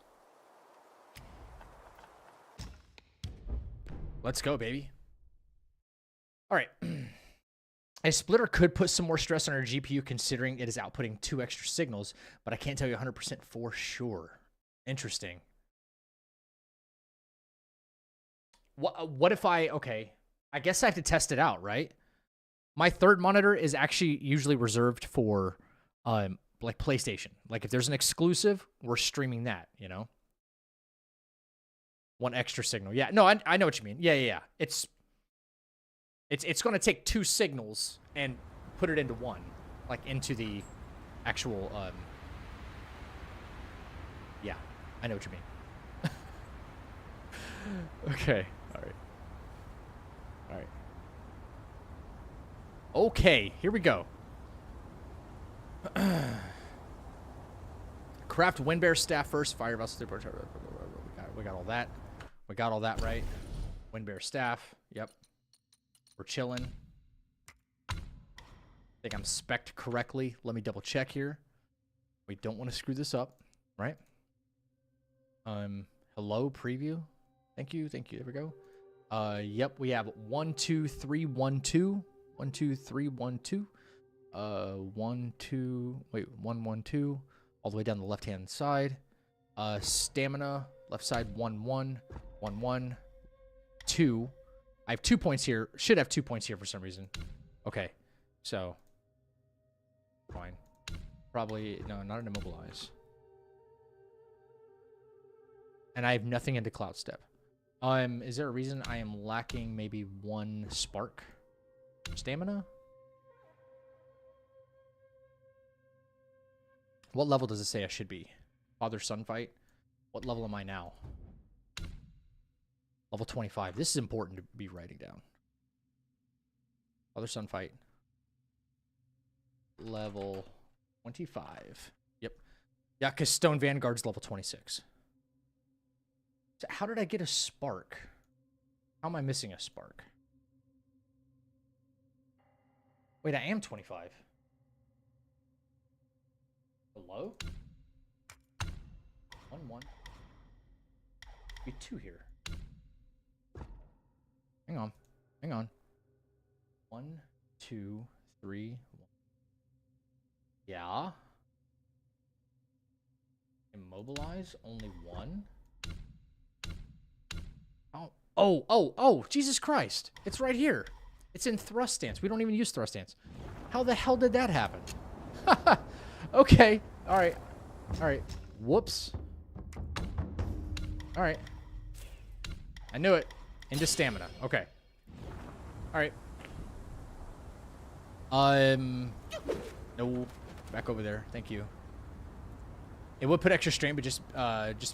Let's go, baby. All right. A splitter could put some more stress on our GPU considering it is outputting 2 extra signals, but I can't tell you 100% for sure. Interesting. What if okay, I guess I have to test it out, right? My third monitor is actually usually reserved for, like, PlayStation. Like, if there's an exclusive, we're streaming that, you know? 1 extra signal. Yeah, no, I know what you mean. Yeah. It's going to take 2 signals and put it into 1, like, into the actual, yeah, I know what you mean. Okay, all right. Okay, here we go. Craft Wind Bear staff first. Fire vessel. We got all that. We got all that right. Wind Bear staff. Yep. We're chilling. I think I'm spec'd correctly. Let me double check here. We don't want to screw this up, right? Hello, preview. Thank you. There we go. Yep, we have 1 2 3 1 2. 1 2 3 1 2. 1 2. Wait, 1 1 2. All the way down the left-hand side. Stamina, left side 1 1 1 1 2. I have 2 points here. Should have 2 points here for some reason. Okay, so fine. Probably no, not an immobilize. And I have nothing into Cloud Step. Is there a reason I am lacking maybe 1 spark? Stamina? What level does it say I should be? Father-son fight? What level am I now? Level 25. This is important to be writing down. Father-son fight. Level 25. Yep. Yeah, because Stone Vanguard's level 26. So how did I get a spark? How am I missing a spark? Wait, I am 25. Hello? 1 1. Be 2 here. Hang on. 1 2 3 1. Yeah. Immobilize only 1. Oh, Jesus Christ. It's right here. It's in thrust stance. We don't even use thrust stance. How the hell did that happen? Okay. All right. Whoops. All right. I knew it. Into stamina. Okay. All right. No. Back over there. Thank you. It would put extra strain, but just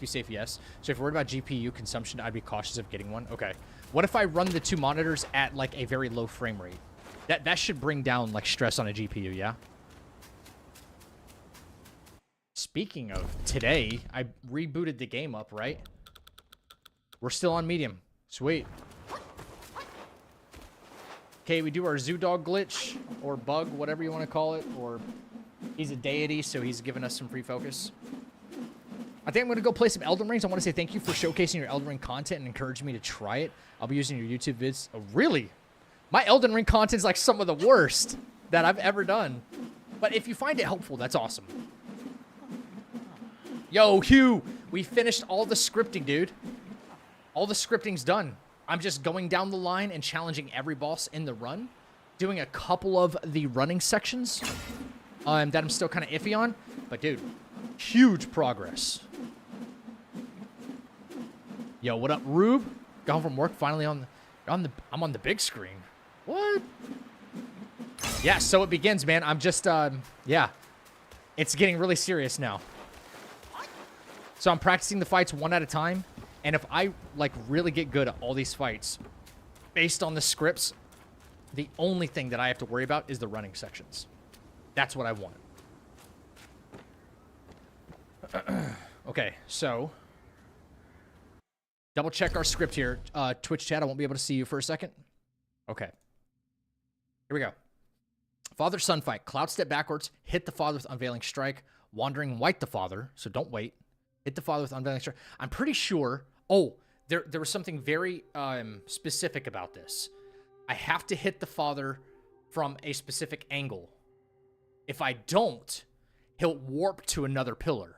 be safe, yes. So if you're worried about GPU consumption, I'd be cautious of getting one. Okay. What if I run the 2 monitors at, like, a very low frame rate? That should bring down, like, stress on a GPU, yeah? Speaking of today, I rebooted the game up, right? We're still on medium. Sweet. Okay, we do our zoo dog glitch, or bug, whatever you want to call it, or he's a deity, so he's giving us some free focus. I think I'm going to go play some Elden Rings. I want to say thank you for showcasing your Elden Ring content and encouraging me to try it. I'll be using your YouTube vids. Oh, really? My Elden Ring content is like some of the worst that I've ever done. But if you find it helpful, that's awesome. Yo, Hugh, we finished all the scripting, dude. All the scripting's done. I'm just going down the line and challenging every boss in the run. Doing a couple of the running sections that I'm still kind of iffy on. But, dude, huge progress. Yo, what up, Rube? Got home from work, finally I'm on the big screen. What? Yeah, so it begins, man. I'm just, yeah. It's getting really serious now. So I'm practicing the fights one at a time. And if I, like, really get good at all these fights, based on the scripts, the only thing that I have to worry about is the running sections. That's what I want. Okay, so double check our script here. Twitch chat, I won't be able to see you for a second. Okay. Here we go. Father-son fight. Cloud step backwards. Hit the father with unveiling strike. Wandering white the father. So don't wait. Hit the father with unveiling strike. I'm pretty sure... Oh, there was something very specific about this. I have to hit the father from a specific angle. If I don't, he'll warp to another pillar.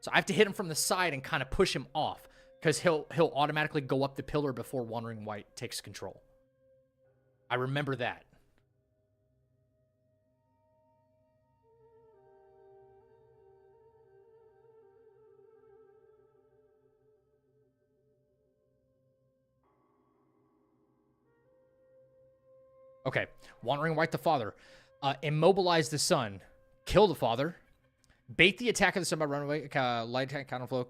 So I have to hit him from the side and kind of push him off, because he'll automatically go up the pillar before Wandering White takes control. I remember that. Okay, Wandering White the father. Immobilize the son. Kill the father. Bait the attack of the sun by running away. Light attack, counterflow.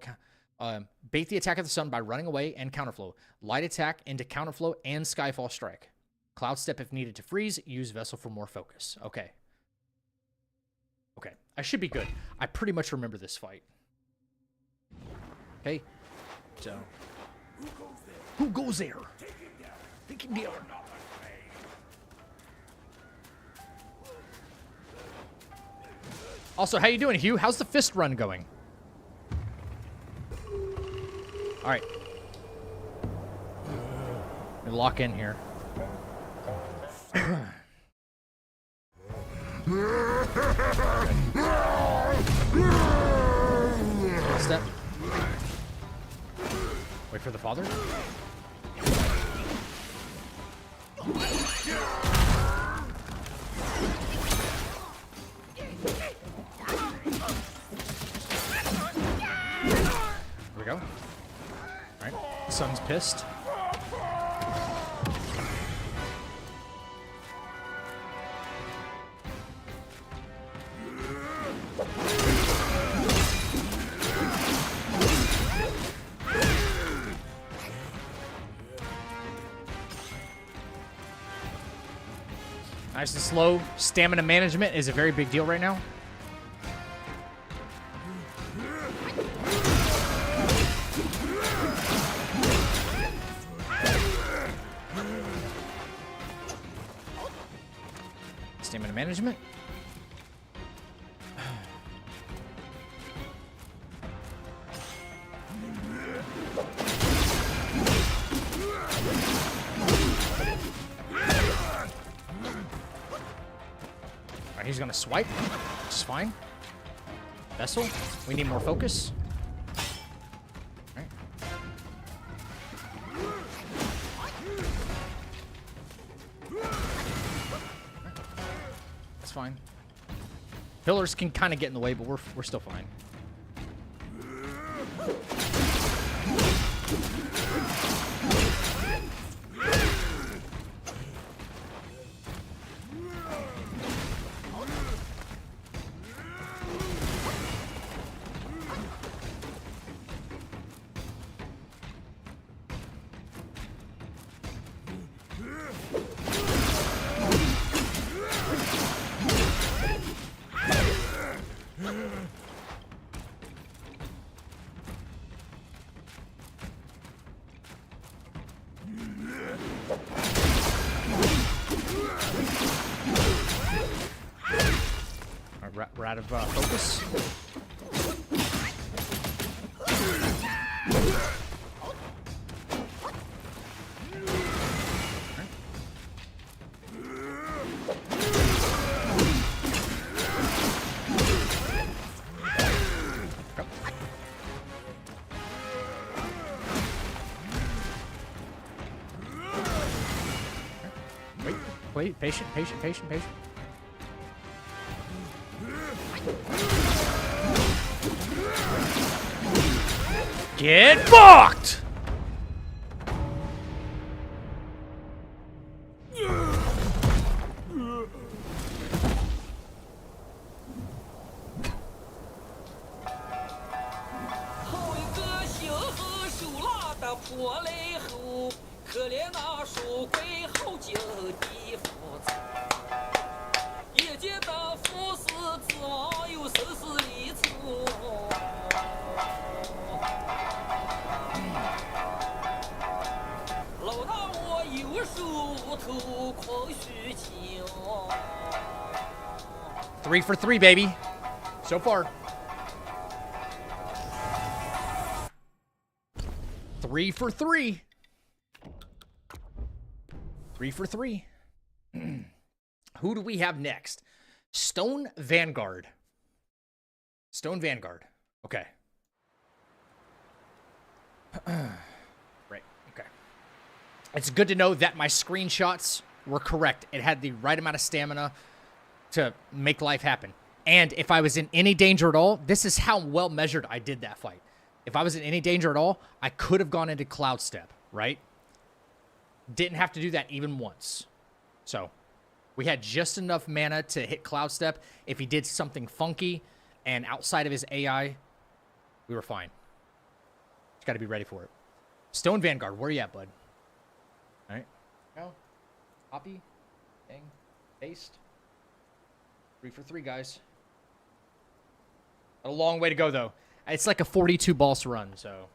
Bait the attack of the sun by running away and counterflow. Light attack into counterflow and Skyfall strike. Cloud step if needed to freeze. Use vessel for more focus. Okay. Okay, I should be good. I pretty much remember this fight. Okay, so who goes there? Take him down. Also, how you doing, Hugh? How's the fist run going? All right. Let me lock in here. Step. Wait for the father. Here we go. Alright. Son's pissed. Nice and slow. Stamina management is a very big deal right now. Stamina management. Alright, he's gonna swipe, which is fine. Vessel, we need more focus. Alright. That's fine. Pillars can kind of get in the way, but we're still fine. We're out of focus. Wait, patient. Get fucked! Three for three, baby. So far. 3 for 3. 3 for 3. Who do we have next? Stone Vanguard. Stone Vanguard. Okay. Right. Okay. It's good to know that my screenshots were correct. It had the right amount of stamina to make life happen. And if I was in any danger at all, this is how well measured I did that fight. If I was in any danger at all, I could have gone into Cloud Step, right? Didn't have to do that even once. So we had just enough mana to hit Cloud Step. If he did something funky and outside of his AI, we were fine. Just got to be ready for it. Stone Vanguard, where you at, bud? All right. Go. Copy. Dang. Paste. 3 for 3, guys. A long way to go, though. It's like a 42 boss run, so.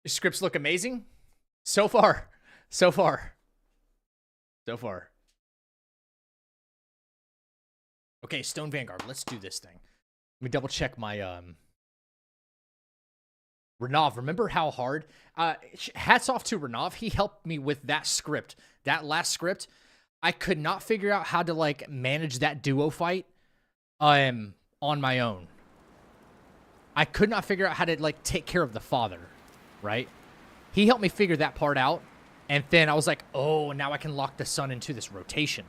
Your scripts look amazing. So far. So far. So far. Okay, Stone Vanguard. Let's do this thing. Let me double check my Renav. Remember how hard? Hats off to Renav. He helped me with that script. That last script. I could not figure out how to, like, manage that duo fight on my own. I could not figure out how to, like, take care of the father, right? He helped me figure that part out, and then I was like, oh, now I can lock the son into this rotation.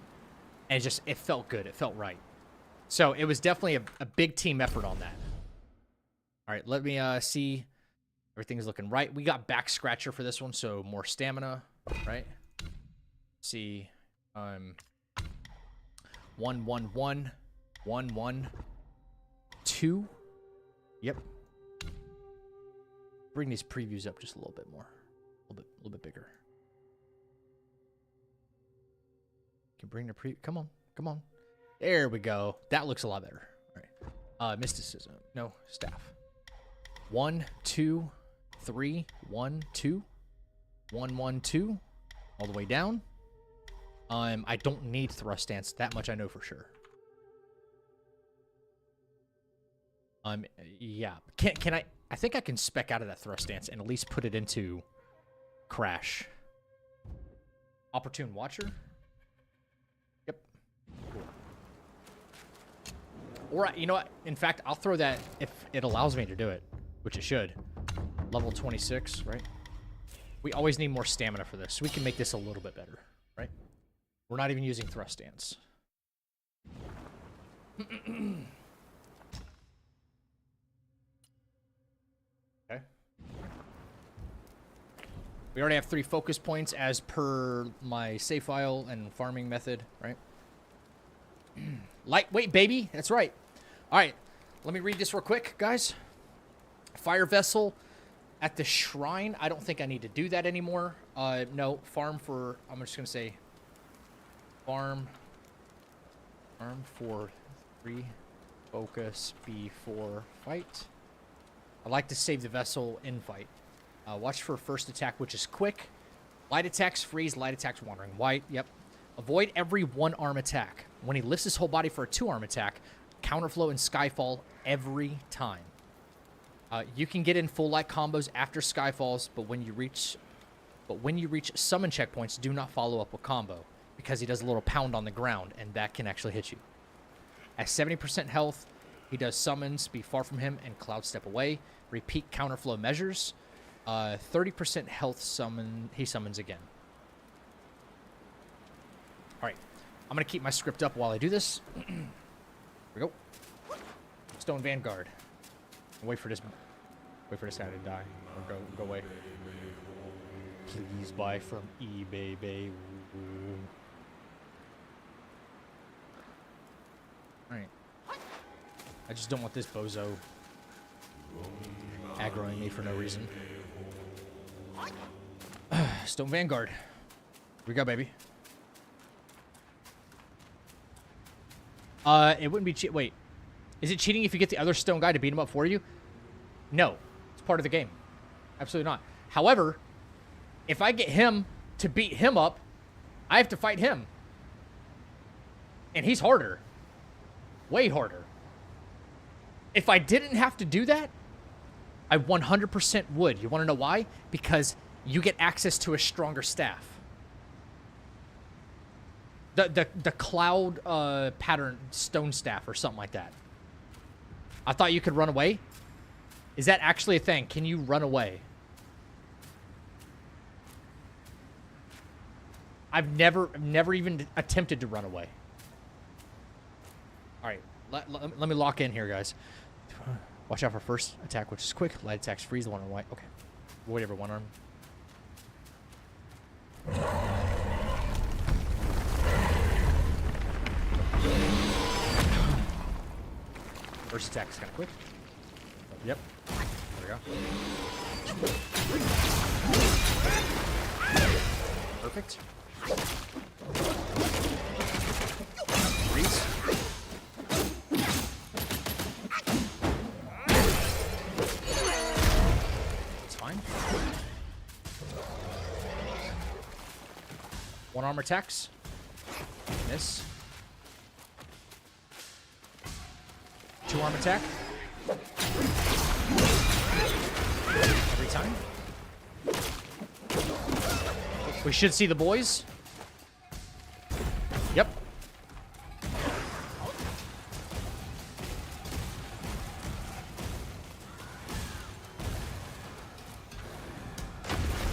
And it felt good. It felt right. So it was definitely a big team effort on that. All right, let me see. Everything's looking right. We got back scratcher for this one, so more stamina, right? See... 1 1 1 1 1 2. Yep. Bring these previews up just a little bit more, a little bit bigger. Can bring the come on. There we go. That looks a lot better. All right. Mysticism. No, staff. 1 2 3 1 2 1 1 2 all the way down. I don't need thrust stance. That much I know for sure. Yeah. Can I think I can spec out of that thrust stance and at least put it into crash. Opportune Watcher. Yep. Cool. Or, you know what? In fact, I'll throw that if it allows me to do it, which it should. Level 26, right? We always need more stamina for this, so we can make this a little bit better, right? We're not even using thrust stance. Okay. We already have 3 focus points as per my save file and farming method, right? Lightweight, baby. That's right. All right. Let me read this real quick, guys. Fire vessel at the shrine. I don't think I need to do that anymore. No, farm for... I'm just going to say... Farm for 3. Focus before fight. I like to save the vessel in fight. Watch for first attack, which is quick. Light attacks freeze, light attacks wandering. White, yep. Avoid every 1-arm attack. When he lifts his whole body for a 2-arm attack, counterflow and skyfall every time. You can get in full light combos after skyfalls, but when you reach summon checkpoints, do not follow up with combo, because he does a little pound on the ground, and that can actually hit you. At 70% health, he does summons, be far from him, and cloud step away. Repeat counterflow measures. 30% health summon, he summons again. Alright, I'm going to keep my script up while I do this. Here we go. Stone Vanguard. Wait for this guy to die. Or go away. Please buy from eBay, baby. Alright. I just don't want this bozo aggroing me for no reason. Stone Vanguard. Here we go, baby. It wouldn't be wait. Is it cheating if you get the other stone guy to beat him up for you? No. It's part of the game. Absolutely not. However, if I get him to beat him up, I have to fight him. And he's harder. Way harder. If I didn't have to do that, I 100% would. You want to know why? Because you get access to a stronger staff. The cloud pattern stone staff or something like that. I thought you could run away. Is that actually a thing? Can you run away? I've never even attempted to run away. All right, let me lock in here, guys. Watch out for first attack, which is quick. Light attacks freeze, the 1-arm white. Okay, whatever, 1-arm. First attack is kind of quick. Yep. There we go. Perfect. Freeze. It's fine. 1-arm attacks. Miss. 2-arm attack. Every time. We should see the boys. Yep.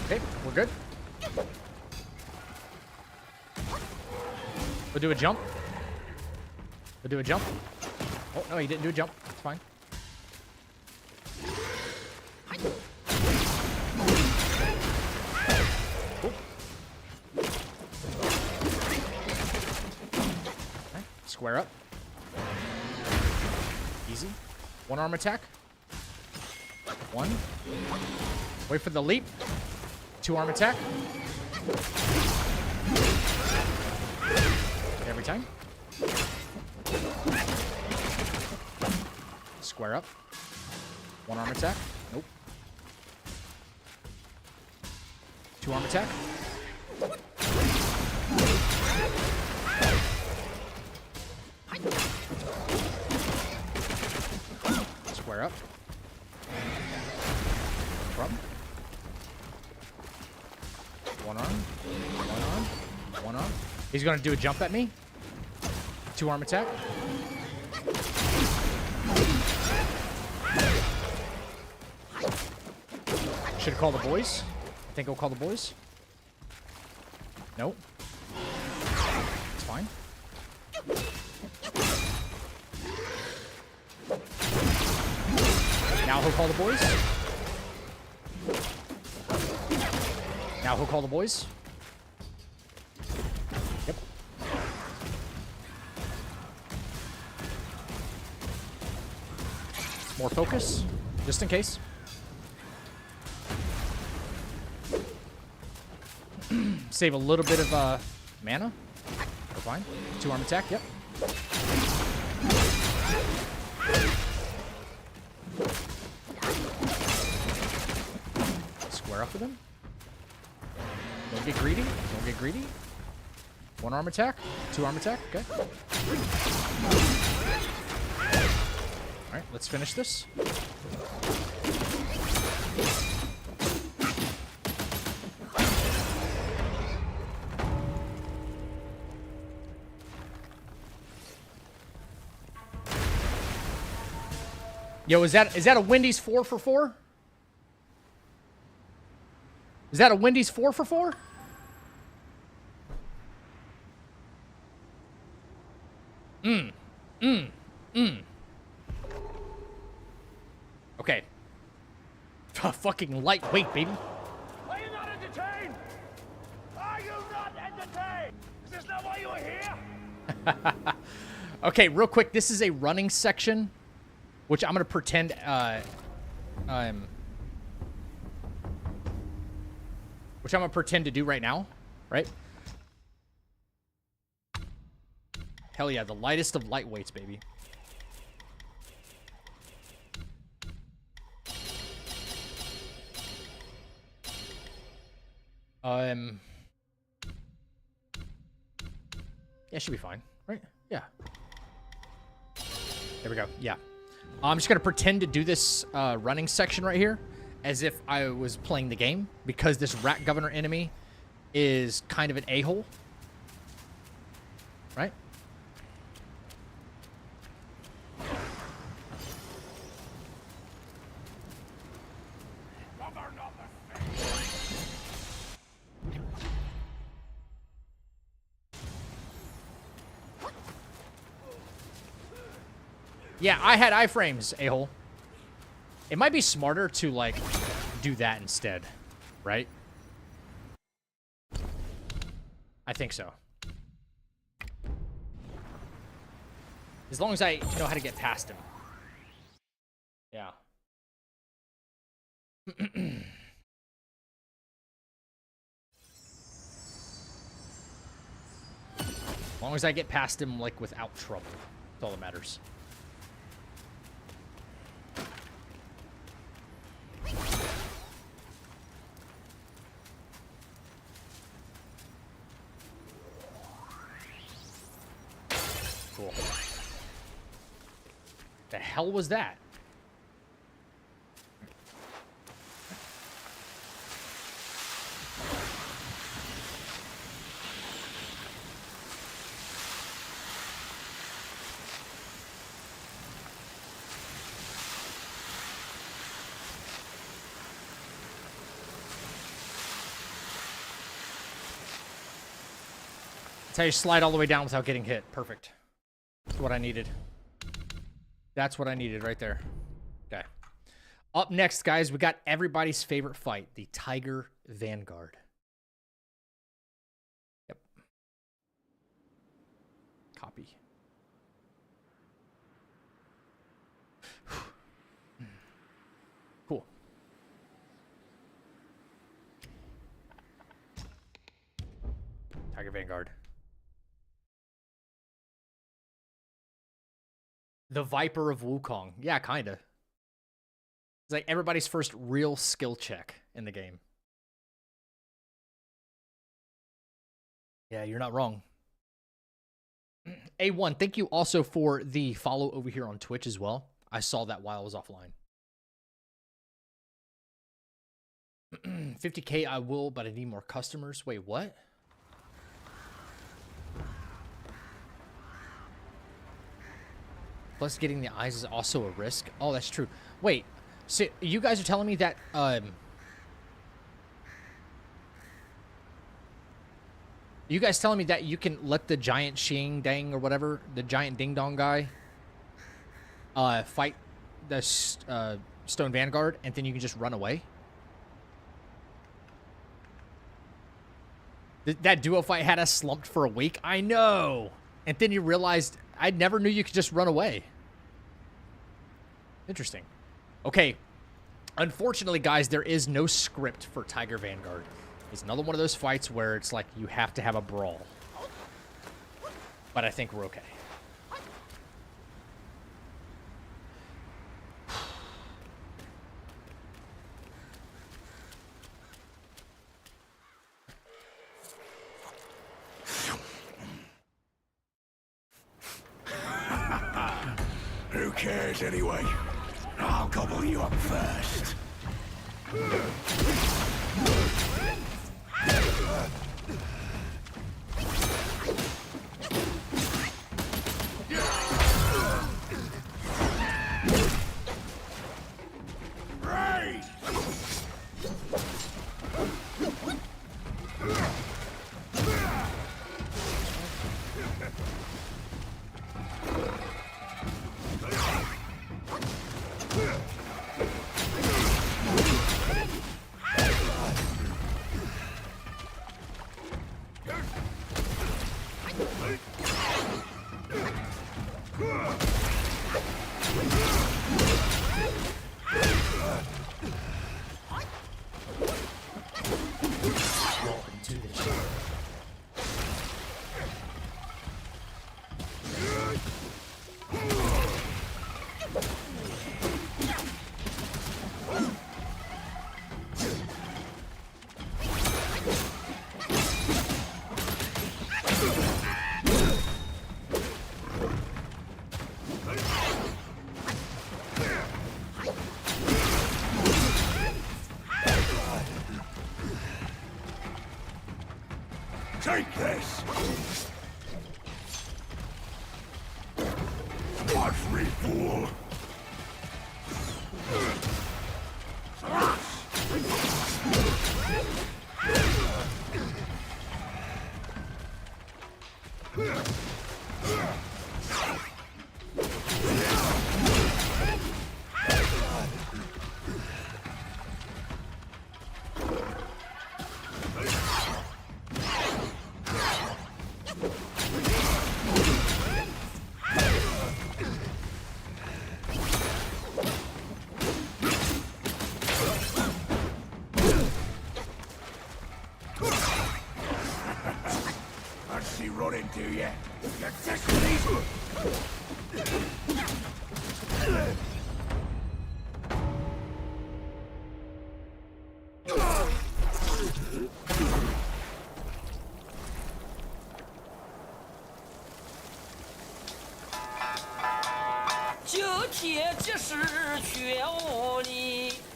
Okay, we're good. We'll do a jump. We'll do a jump. Oh, no, he didn't do a jump. It's fine. Cool. Okay, square up. Easy. 1-arm attack. 1. Wait for the leap. 2-arm attack. Every time. Square up. 1-arm attack. Nope. 2-arm attack. Square up. Rub. 1-arm. 1-arm. 1-arm. He's gonna do a jump at me. 2-arm attack. Should call the boys. I think I'll call the boys. Nope. Now he'll call the boys. Now he'll call the boys. Yep. More focus, just in case. Save a little bit of mana. We're fine. 2 arm attack, yep. Square up with him. Don't get greedy. Don't get greedy. 1 arm attack. 2 arm attack. Okay. Alright, let's finish this. Yo, is that a Wendy's 4 for 4? Is that a Wendy's 4 for 4? Okay. Fucking lightweight, baby. Are you not entertained? Are you not entertained? Is this not why you are here? Okay, real quick. This is a running section, which I'm gonna pretend which I'm gonna pretend to do right now, right? Hell yeah, the lightest of lightweights, baby. Yeah, should be fine, right? Yeah. There we go. Yeah. I'm just gonna pretend to do this running section right here as if I was playing the game, because this rat governor enemy is kind of an a-hole, right? Yeah, I had iframes, a-hole. It might be smarter to, like, do that instead, right? I think so. As long as I know how to get past him. Yeah. As long as I get past him, like, without trouble. That's all that matters. Cool. The hell was that? That's how you slide all the way down without getting hit. Perfect. That's what I needed. That's what I needed right there. Okay. Up next, guys, we got everybody's favorite fight, the Tiger Vanguard. Yep. Copy. Cool. Tiger Vanguard. The Viper of Wukong. Yeah, kind of. It's like everybody's first real skill check in the game. Yeah, you're not wrong. A1, thank you also for the follow over here on Twitch as well. I saw that while I was offline. 50K I will, but I need more customers. Wait, what? Plus, getting the eyes is also a risk. Oh, that's true. Wait, so you guys are telling me that, you guys telling me that you can let the giant Xing Dang or whatever, the giant Ding Dong guy, fight the Stone Vanguard, and then you can just run away. That duo fight had us slumped for a week. I know. And then you realized I never knew you could just run away. Interesting. Okay. Unfortunately, guys, there is no script for Tiger Vanguard. It's another one of those fights where it's like you have to have a brawl. But I think we're okay. Who cares anyway? I'll gobble you up first. Right! Take this! Watch me, fool!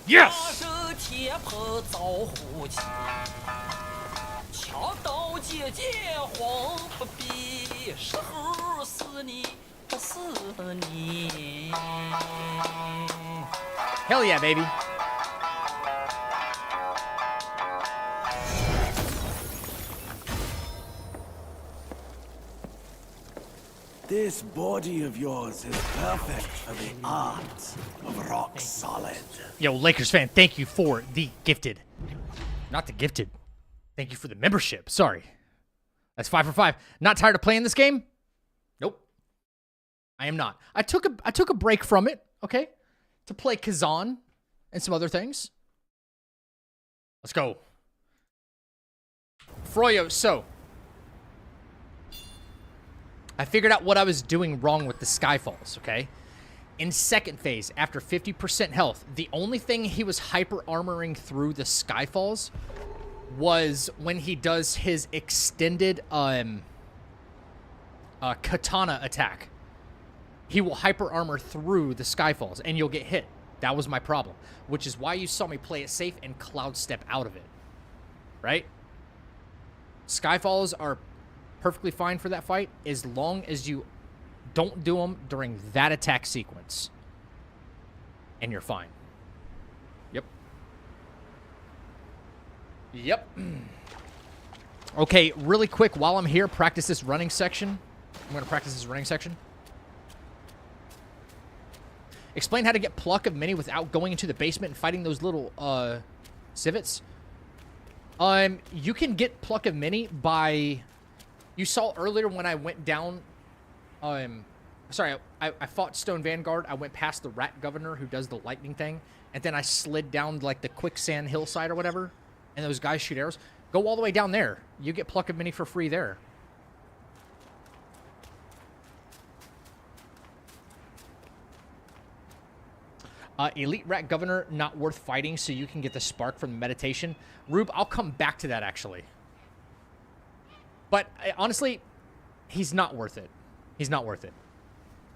Yes! 铁棚造虎旗，枪刀剑剑慌不比，时候死你不死你。Hell yeah, baby. This body of yours is perfect for the art of rock solid. Yo, Lakers fan, thank you for the gifted. Not the gifted. Thank you for the membership. Sorry. That's 5 for 5. Not tired of playing this game? Nope. I am not. I took a break from it, okay? To play Kazan and some other things. Let's go. Froyo, so I figured out what I was doing wrong with the Skyfalls, okay? In second phase, after 50% health, the only thing he was hyper-armoring through the Skyfalls was when he does his extended katana attack. He will hyper-armor through the Skyfalls, and you'll get hit. That was my problem, which is why you saw me play it safe and cloud step out of it, right? Skyfalls are perfectly fine for that fight as long as you don't do them during that attack sequence. And you're fine. Yep. Yep. Okay, really quick, while I'm here, practice this running section. I'm going to practice this running section. Explain how to get pluck of many without going into the basement and fighting those little civets. You can get pluck of many by... You saw earlier when I went down... Sorry, I fought Stone Vanguard. I went past the rat governor who does the lightning thing. And then I slid down, like, the quicksand hillside or whatever. And those guys shoot arrows. Go all the way down there. You get pluck of many for free there. Elite Rat Governor, not worth fighting, so you can get the spark from the meditation. Rube, I'll come back to that, actually. But, honestly, he's not worth it. He's not worth it.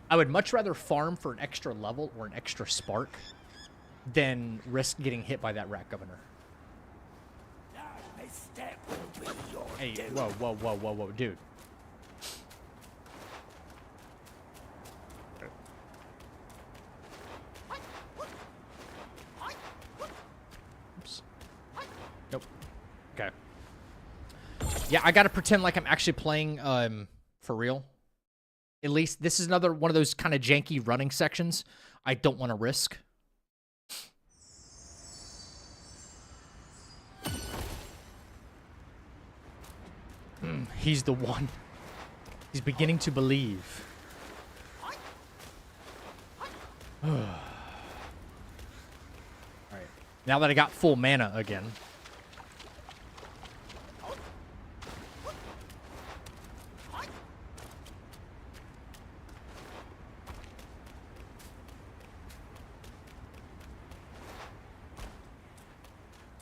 I would much rather farm for an extra level or an extra spark than risk getting hit by that Rat Governor. Hey, whoa, whoa, whoa, whoa, whoa, dude. Nope. Okay. Yeah, I gotta pretend like I'm actually playing for real. At least this is another one of those kind of janky running sections I don't want to risk. He's the one. He's beginning to believe. Alright. Now that I got full mana again.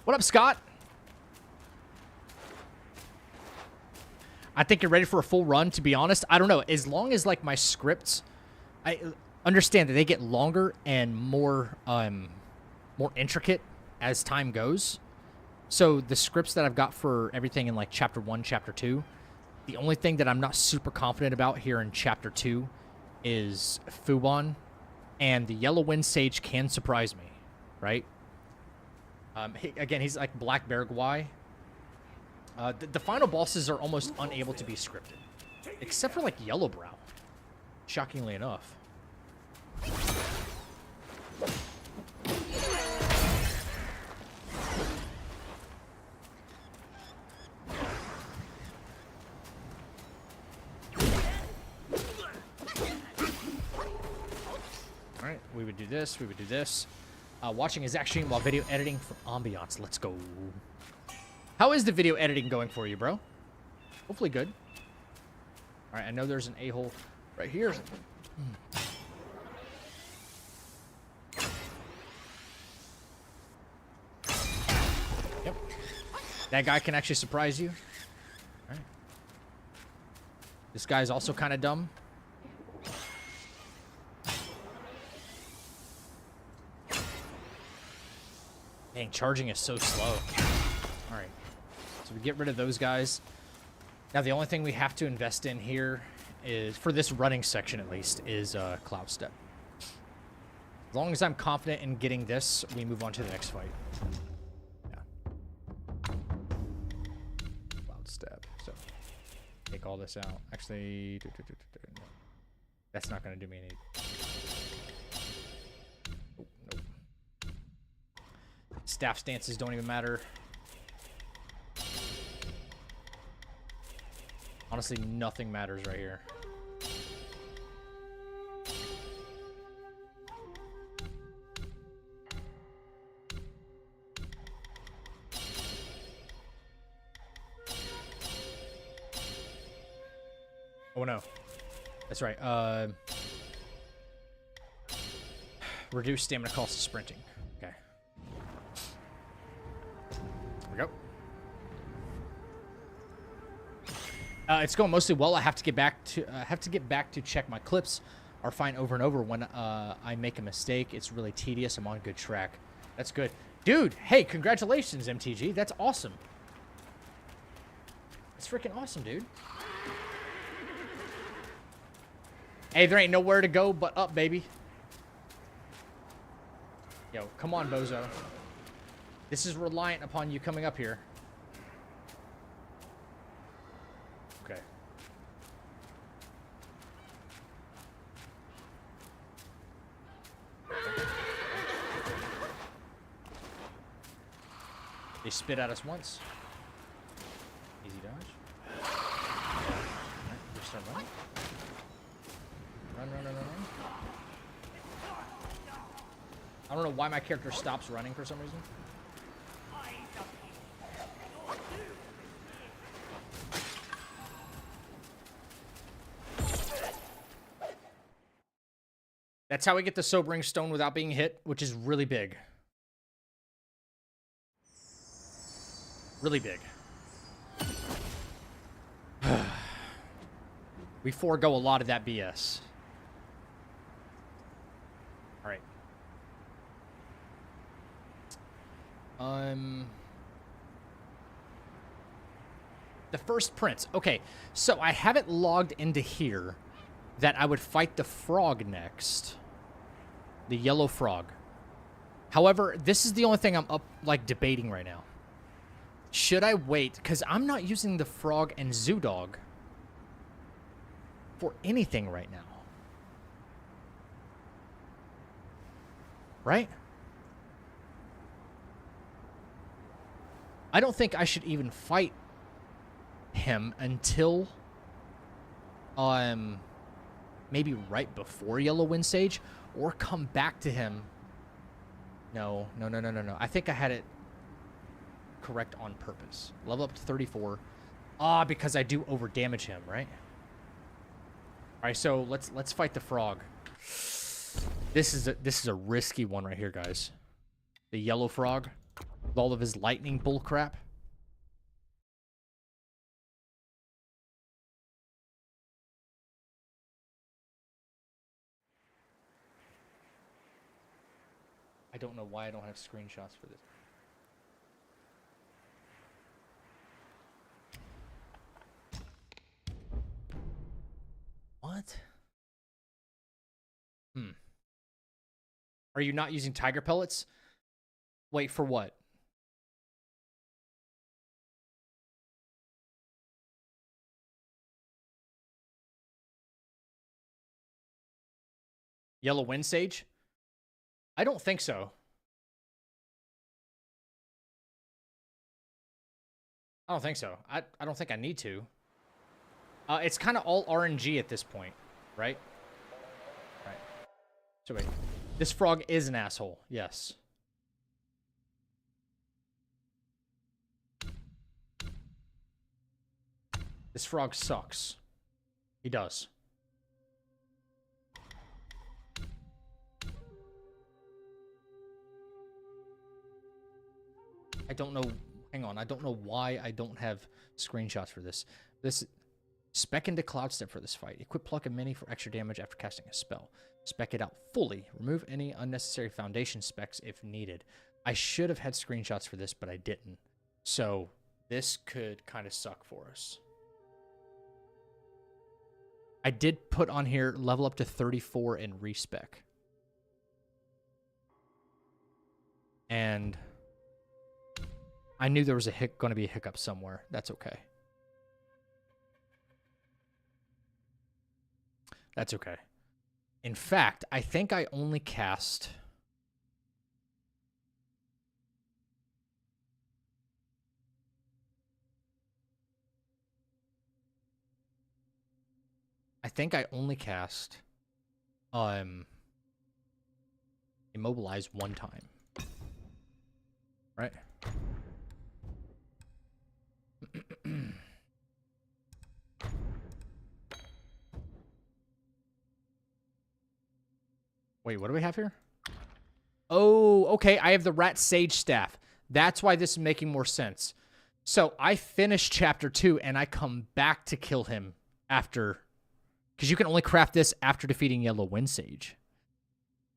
What up, Scott? I think you're ready for a full run, to be honest. I don't know. As long as, like, my scripts... I understand that they get longer and more intricate as time goes. So the scripts that I've got for everything in, like, Chapter 1, Chapter 2, the only thing that I'm not super confident about here in Chapter 2 is Fubon. And the Yellow Wind Sage can surprise me, right? Again, he's like Black Bear Guai. The final bosses are almost unable to be scripted. Except for, like, Yellowbrow. Shockingly enough. Alright, we would do this, we would do this. Watching his action while video editing for ambiance. Let's go. How is the video editing going for you, bro? Hopefully good. Alright, I know there's an a-hole right here. Yep. That guy can actually surprise you. Alright. This guy's also kind of dumb. Dang, charging is so slow. Alright. So we get rid of those guys. Now, the only thing we have to invest in here is, for this running section at least, is Cloud Step. As long as I'm confident in getting this, we move on to the next fight. Yeah. Cloud Step. So, take all this out. Actually, that's not going to do me any... Oh, nope. Staff stances don't even matter. Honestly, nothing matters right here. Oh no. That's right. Reduce stamina cost of sprinting. Okay. There we go. It's going mostly well. I have to get back to check my clips are fine over and over. When I make a mistake, it's really tedious. I'm on good track. That's good, dude. Hey, congratulations, MTG. That's awesome. That's freaking awesome, dude. Hey, there ain't nowhere to go but up, baby. Yo, come on, bozo. This is reliant upon you coming up here. Okay. They spit at us once. Easy dodge. Alright, just start running. Run, run, run, run, run. I don't know why my character stops running for some reason. That's how we get the Sobering Stone without being hit, which is really big. Really big. We forego a lot of that BS. All right. The first prince. Okay, so I have it logged into here that I would fight the frog next. The yellow frog. However, this is the only thing I'm up, like, debating right now. Should I wait? Because I'm not using the frog and zoo dog for anything right now. Right? I don't think I should even fight him until maybe right before Yellow Wind Sage, or come back to him. No. I think I had it correct on purpose. Level up to 34. Because I do over damage him, right? All right, so let's fight the frog. This is a risky one right here, guys. The yellow frog with all of his lightning bullcrap. I don't know why I don't have screenshots for this. What? Are you not using tiger pellets? Wait, for what? Yellow Wind Sage? I don't think so. I don't think so. I don't think I need to. It's kind of all RNG at this point, right? Right. So wait. This frog is an asshole. Yes. This frog sucks. He does. I don't know. Hang on. I don't know why I don't have screenshots for this. Spec into Cloud Step for this fight. Equip Pluck and Mini for extra damage after casting a spell. Spec it out fully. Remove any unnecessary foundation specs if needed. I should have had screenshots for this, but I didn't. So this could kind of suck for us. I did put on here level up to 34 in respec. And I knew there was going to be a hiccup somewhere. That's okay. That's okay. In fact, I think I only cast... Immobilize one time. Right? Wait, what do we have here? Oh, okay. I have the Rat Sage Staff. That's why this is making more sense. So I finish Chapter 2, and I come back to kill him after... Because you can only craft this after defeating Yellow Wind Sage.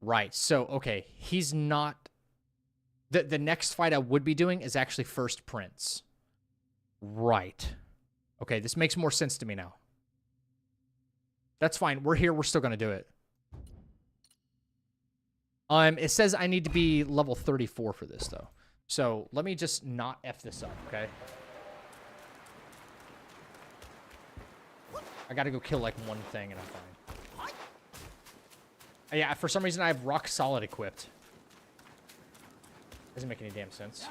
Right. So, okay. He's not... The next fight I would be doing is actually First Prince. Right. Okay, this makes more sense to me now. That's fine. We're here. We're still going to do it. It says I need to be level 34 for this, though. So let me just not F this up, okay? I gotta go kill, like, one thing, and I'm fine. Yeah, for some reason I have Rock Solid equipped. Doesn't make any damn sense.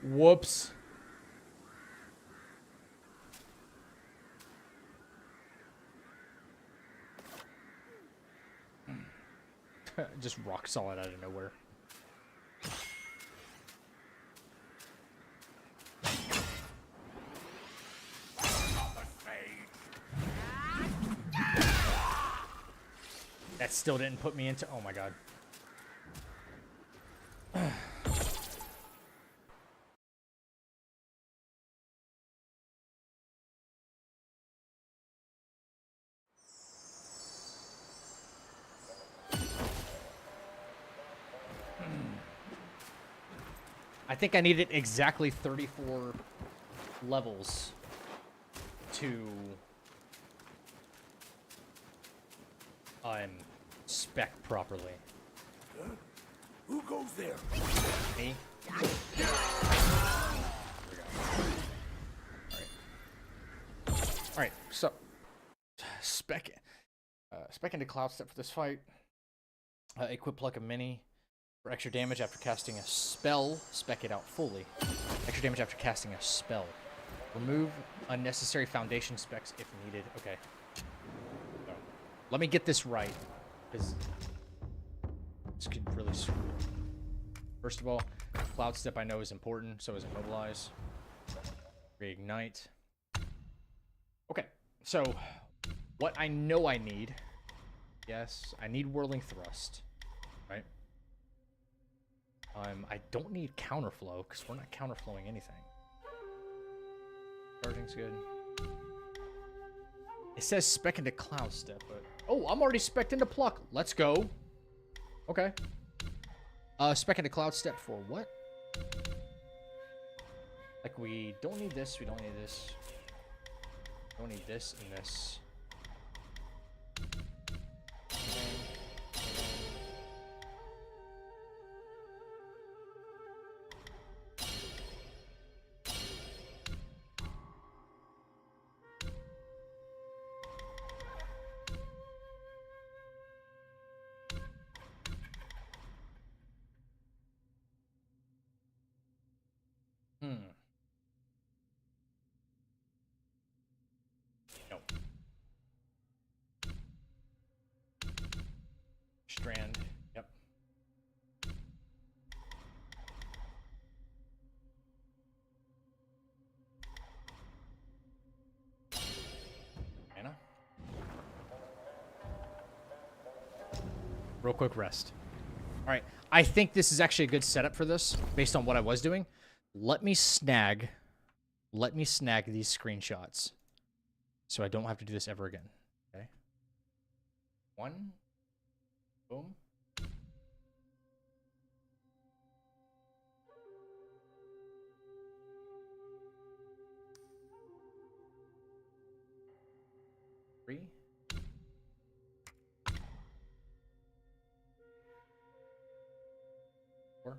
Whoops. Just rock solid out of nowhere. That still didn't put me into... Oh my god. I think I needed exactly 34 levels to spec properly. Who goes there? Me? Here we go. Alright, so spec into Cloud Step for this fight. Equip Pluck a Mini. For extra damage after casting a spell, spec it out fully. Extra damage after casting a spell. Remove unnecessary foundation specs if needed. Okay. So, let me get this right, because this could really screw it. First of all, Cloud Step I know is important, so is Immobilize. Reignite. Okay, so what I know I need. Yes, I need Whirling Thrust, right? I don't need counterflow, because we're not counterflowing anything. Charging's good. It says spec into Cloud Step, but... Oh, I'm already spec'd into Pluck. Let's go. Okay. Spec into Cloud Step for what? Like, we don't need this, we don't need this. Don't need this and this. No. Strand. Yep. Mana. Real quick rest. All right. I think this is actually a good setup for this, based on what I was doing. Let me snag these screenshots, so I don't have to do this ever again. Okay. 1. Boom. 3. 4.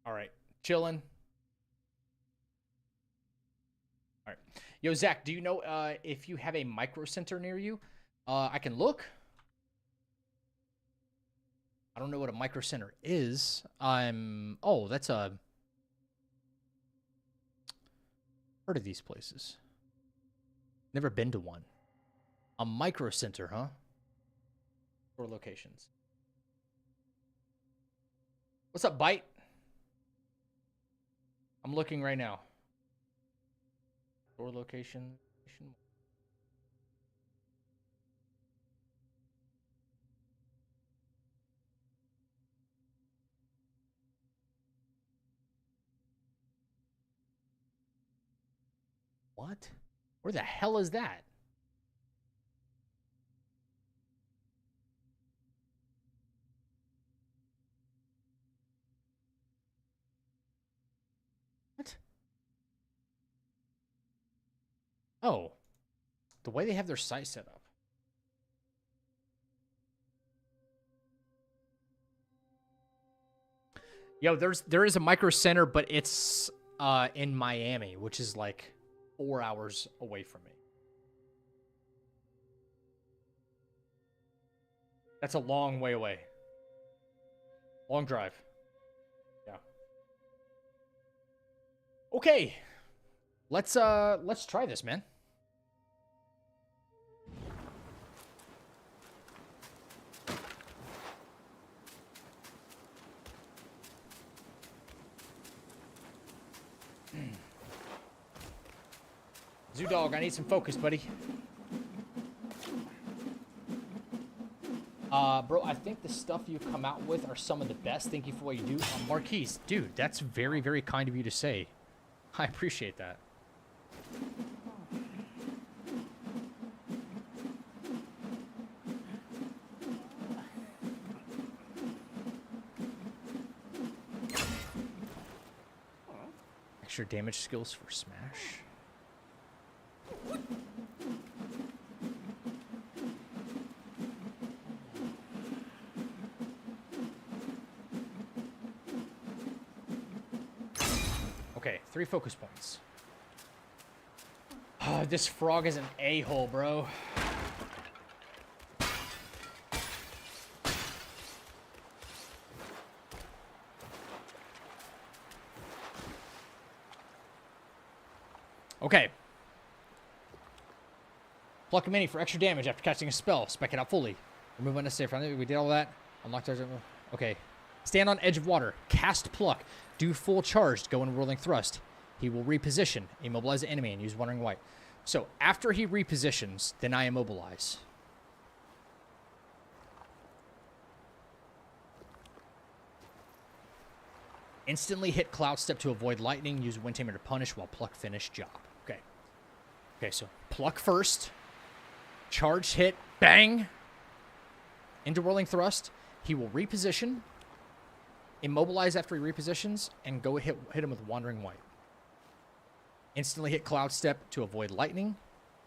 All right, chilling. All right, yo, Zach, do you know if you have a micro center near you? I can look. I don't know what a micro center is. Oh, that's a. Heard of these places? Never been to one. A micro center, huh? Or locations. What's up, Bite? I'm looking right now. Store location. What? Where the hell is that? the way they have their site set up. Yo, there is a micro center, but it's in Miami, which is like 4 hours away from me. That's a long way away. Long drive. Yeah. Okay. Let's try this, man. Zoo Dog, I need some focus, buddy. Bro, I think the stuff you come out with are some of the best. Thank you for what you do. Marquise, dude, that's very, very kind of you to say. I appreciate that. Extra damage skills for Smash. Okay, 3 focus points. This frog is an a-hole, bro. Okay. Pluck a mini for extra damage after casting a spell. Spec it out fully. Remove unnecessary friendly. We did all that. Unlock those. Okay. Stand on edge of water. Cast pluck. Do full charge. Go in whirling thrust. He will reposition. Immobilize the enemy and use Wandering White. So after he repositions, then I immobilize. Instantly hit Cloud Step to avoid lightning. Use Wind Tamer to punish while pluck finish job. Okay. Okay, so pluck first. Charge hit. Bang. Into whirling thrust. He will reposition. Immobilize after he repositions. And go hit him with Wandering White. Instantly hit Cloud Step to avoid lightning.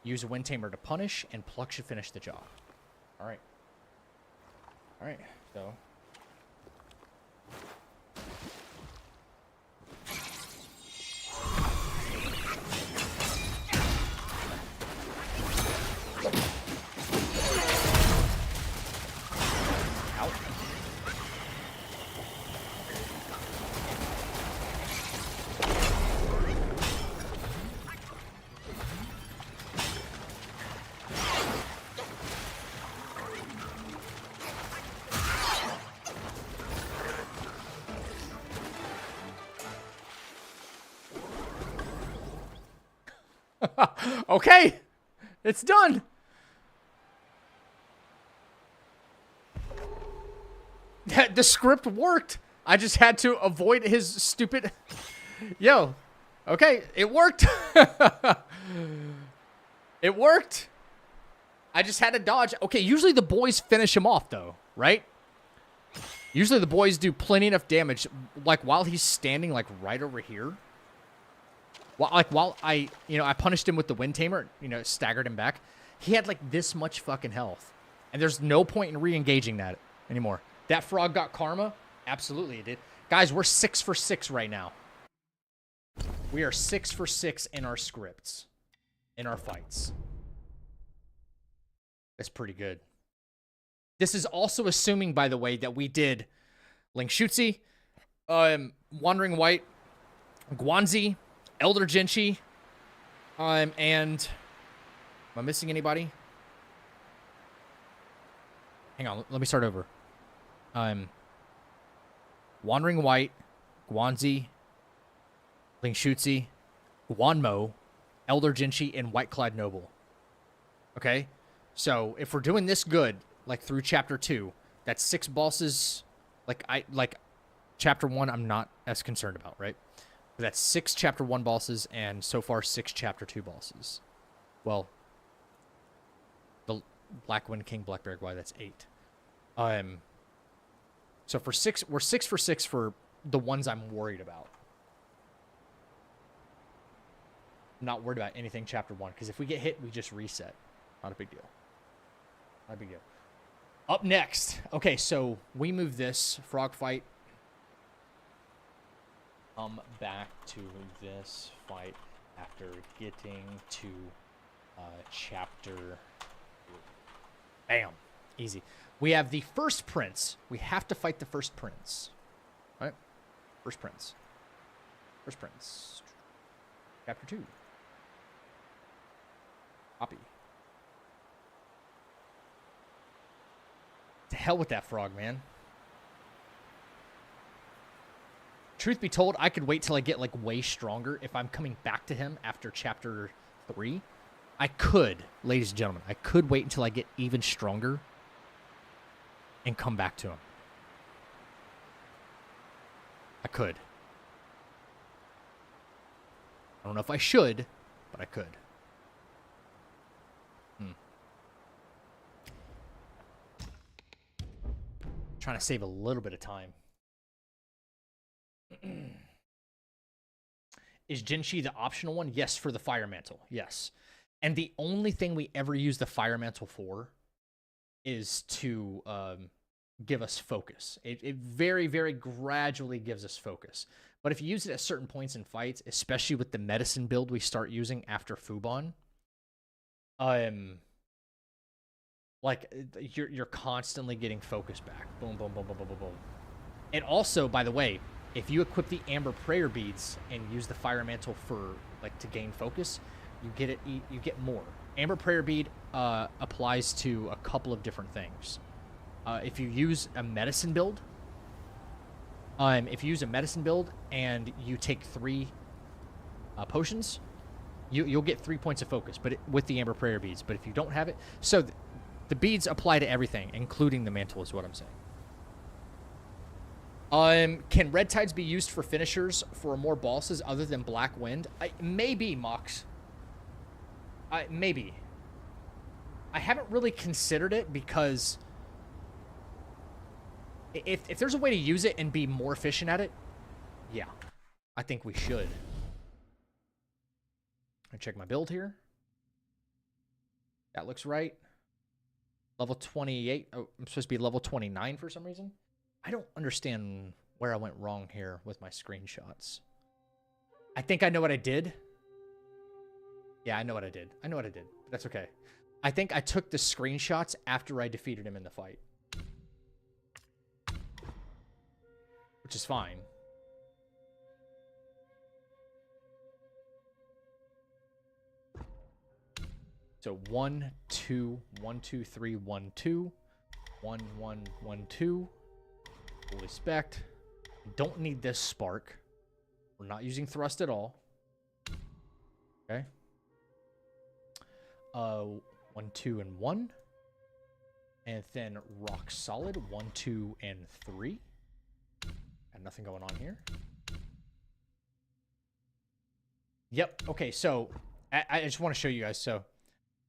Use a Wind Tamer to punish. And pluck should finish the job. Alright. Alright, so... Okay, it's done. The script worked. I just had to avoid his stupid... Yo, okay, it worked. It worked. I just had to dodge. Okay, usually the boys finish him off, though, right? Usually the boys do plenty enough damage, like, while he's standing, like, right over here. While I punished him with the Wind Tamer, staggered him back. He had, like, this much fucking health. And there's no point in re-engaging that anymore. That frog got karma? Absolutely it did. Guys, we're 6 for 6 right now. We are 6 for 6 in our scripts. In our fights. That's pretty good. This is also assuming, by the way, that we did Ling Shutzi, Wandering White, Guanzi, Elder Genchi, and... Am I missing anybody? Hang on, let me start over. Wandering White, Guanzi, Ling Shutzi, Guanmo, Elder Genchi, and White Clyde Noble. Okay? So, if we're doing this good, like through Chapter 2, that's 6 bosses. Like Chapter 1, I'm not as concerned about, right? But that's 6 Chapter 1 bosses, and so far 6 Chapter 2 bosses. Well, the Black Wind King, Black Bear Guai, that's 8. So for 6, we're 6 for 6 for the ones I'm worried about. I'm not worried about anything Chapter 1, because if we get hit, we just reset. Not a big deal. Not a big deal. Up next. Okay, so we move this frog fight. Come back to this fight after getting to chapter. Bam. Easy. We have the first prince. We have to fight the first prince. All right? First prince. First prince. Chapter 2. Copy. To hell with that frog, man. Truth be told, I could wait till I get, like, way stronger. If I'm coming back to him after chapter 3, I could, ladies and gentlemen, I could wait until I get even stronger and come back to him. I could. I don't know if I should, but I could. Trying to save a little bit of time. Is Jinshi the optional one? Yes, for the Fire Mantle. Yes. And the only thing we ever use the Fire Mantle for is to give us focus. It very, very gradually gives us focus. But if you use it at certain points in fights, especially with the medicine build we start using after Fubon, like, you're constantly getting focus back. Boom, boom, boom, boom, boom, boom, boom. And also, by the way, if you equip the Amber Prayer Beads and use the Fire Mantle for, like, to gain focus, you get more. Amber Prayer Bead applies to a couple of different things. If you use a medicine build, and you take 3 potions, you'll get 3 points of focus, but with the Amber Prayer Beads. But if you don't have it, so the beads apply to everything, including the mantle, is what I'm saying. Can red tides be used for finishers for more bosses other than Black Wind? Maybe, Mox. Maybe. I haven't really considered it because if there's a way to use it and be more efficient at it, yeah, I think we should. I check my build here. That looks right. Level 28. Oh, I'm supposed to be level 29 for some reason. I don't understand where I went wrong here with my screenshots. I think I know what I did. Yeah, I know what I did. But that's okay. I think I took the screenshots after I defeated him in the fight. Which is fine. So 1, 2, 1, 2, 3, 1, 2. 1, 1, 1, 2. Fully spec'd. Don't need this spark. We're not using thrust at all. Okay. 1, 2, and 1. And then rock solid. 1, 2, and 3. Got nothing going on here. Yep. Okay, so I just want to show you guys. So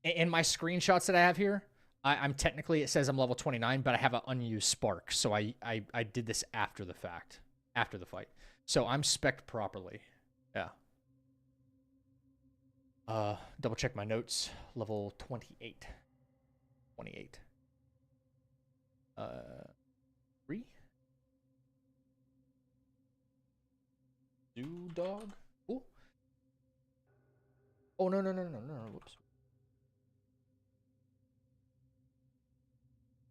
in my screenshots that I have here, I'm technically, it says I'm level 29, but I have an unused spark. So I did this after the fact, after the fight. So I'm spec'd properly. Yeah. Double check my notes. Level 28. 28. 3. Dog. Cool. Oh, no. Whoops.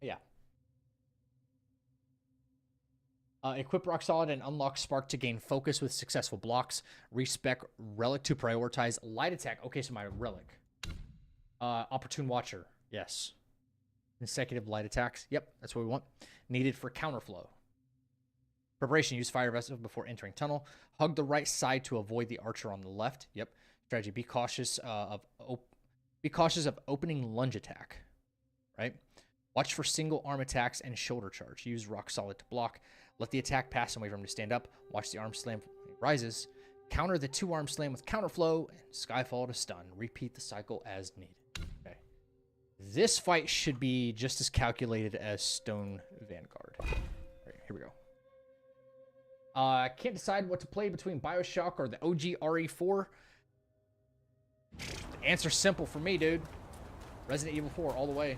Yeah. Equip Rock Solid and unlock Spark to gain focus with successful blocks. Respec Relic to prioritize light attack. Okay, so my Relic. Opportune Watcher. Yes. Consecutive light attacks. Yep, that's what we want. Needed for counterflow. Preparation. Use Fire Vessel before entering tunnel. Hug the right side to avoid the archer on the left. Yep. Strategy. Be cautious of opening lunge attack. Right? Watch for single arm attacks and shoulder charge. Use Rock Solid to block. Let the attack pass and wait for him to stand up. Watch the arm slam when he rises. Counter the 2-arm slam with counterflow and Skyfall to stun. Repeat the cycle as needed. Okay. This fight should be just as calculated as Stone Vanguard. All right, here we go. I can't decide what to play between Bioshock or the OG RE4. The answer's simple for me, dude. Resident Evil 4 all the way.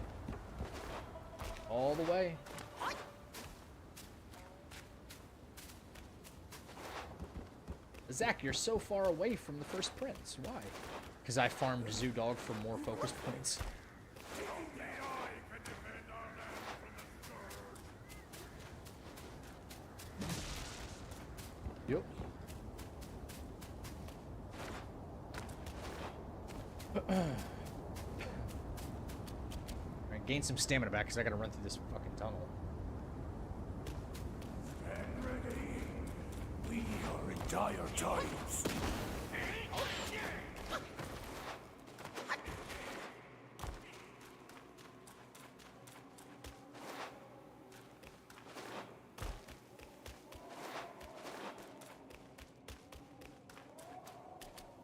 All the way. Zach, you're so far away from the first prince. Why? Because I farmed Zoo Dog for more focus points. Yep. Alright, gain some stamina back because I gotta run through this fucking tunnel. Stand ready. We are in dire times.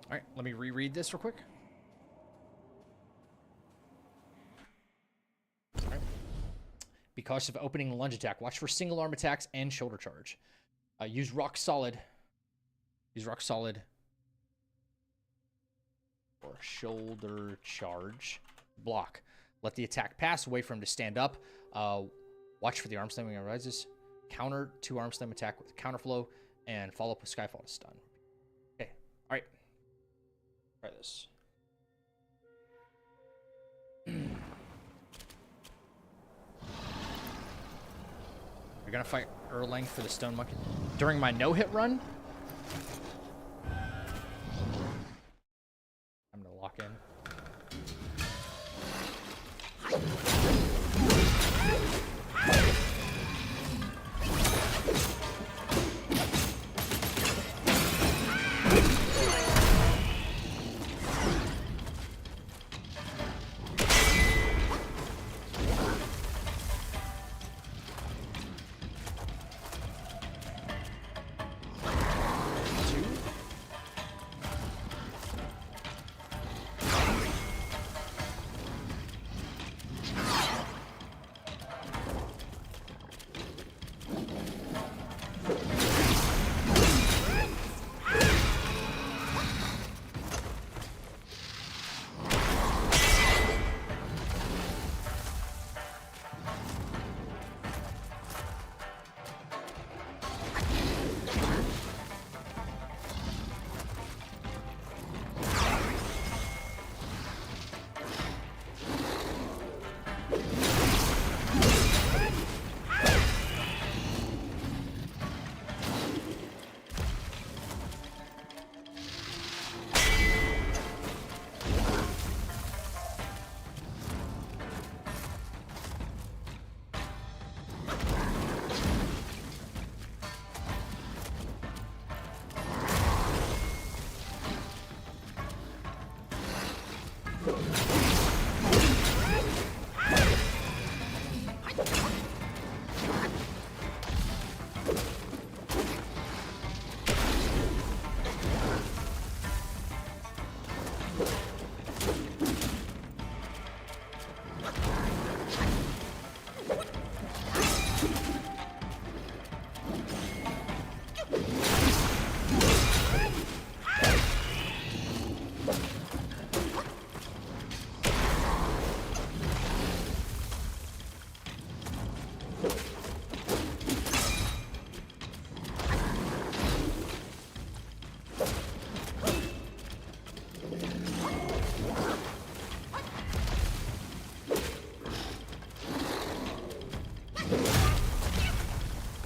Alright, let me reread this real quick. Alright. Be cautious of opening and lunge attack. Watch for single arm attacks and shoulder charge. Use rock solid. Use rock solid or shoulder charge. Block. Let the attack pass. Wait for him to stand up. Watch for the arm slam when he rises. Counter 2 arm slam attack with counterflow and follow up with Skyfall to stun. Okay. Alright. Try this. You're gonna fight Erlang for the Stone Monkey during my no-hit run. I'm gonna lock in.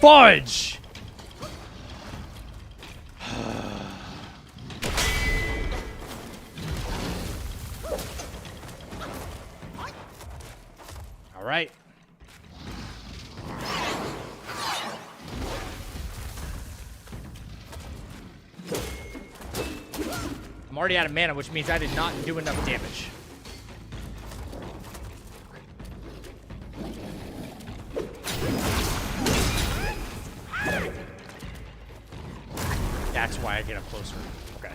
Fudge! All right. I'm already out of mana, which means I did not do enough damage. That's why I get up closer. Okay.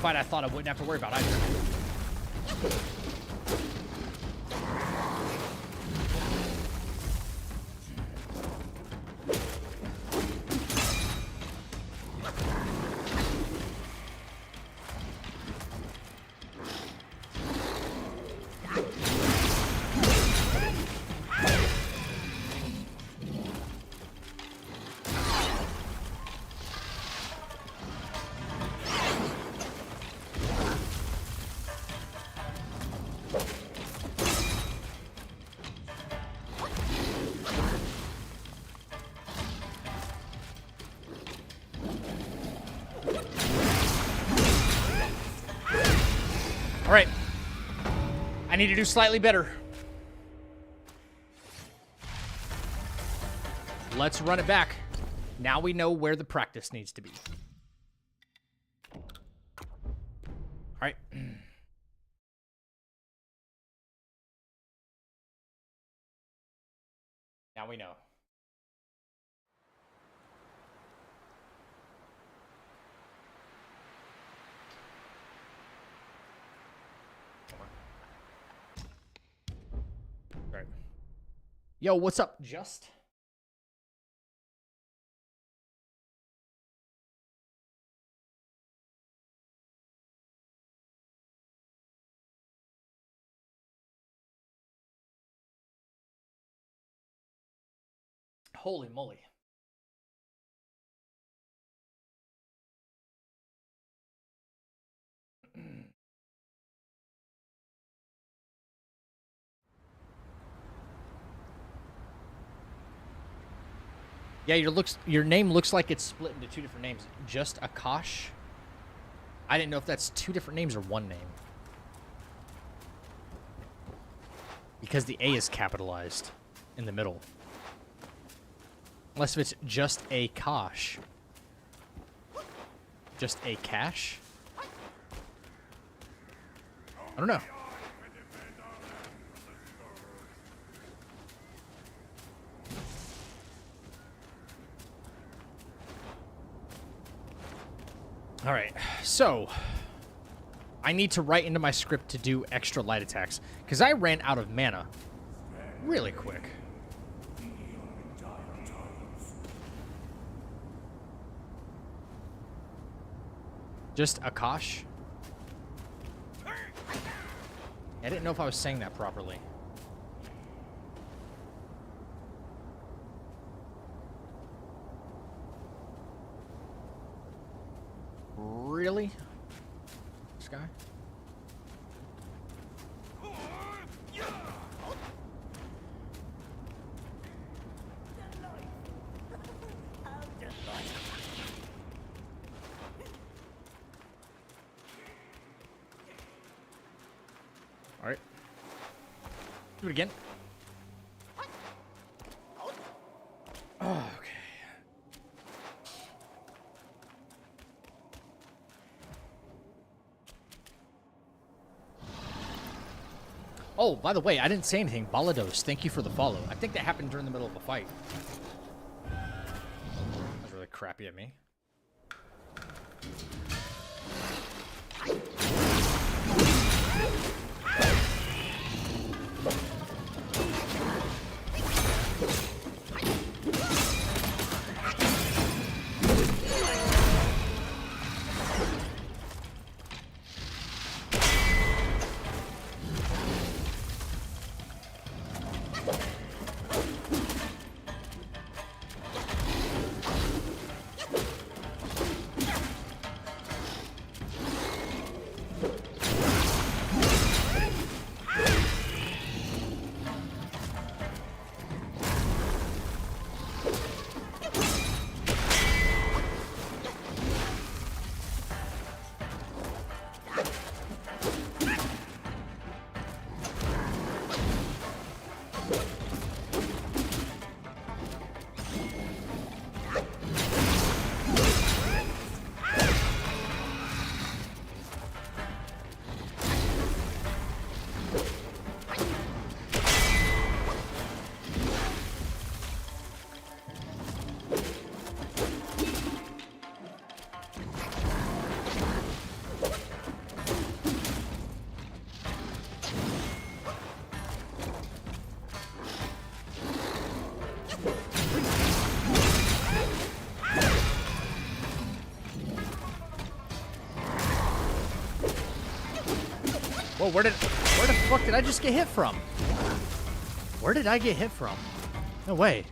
fight I thought I wouldn't have to worry about either. All right. I need to do slightly better. Let's run it back. Now we know where the practice needs to be. All right. Now we know. Right. Yo, what's up, Just? Holy moly. Yeah, your name looks like it's split into two different names. Just Akash. I didn't know if that's two different names or one name. Because the A is capitalized in the middle. Unless if it's just a Kosh. Just a cash? I don't know. All right, so I need to write into my script to do extra light attacks because I ran out of mana really quick. Just Akash? I didn't know if I was saying that properly. Really? This guy? All right. Do it again. Oh, okay. Oh, by the way, I didn't say anything. Balados, thank you for the follow. I think that happened during the middle of a fight. That was really crappy at me. where the fuck did I just get hit from? Where did I get hit from? No way.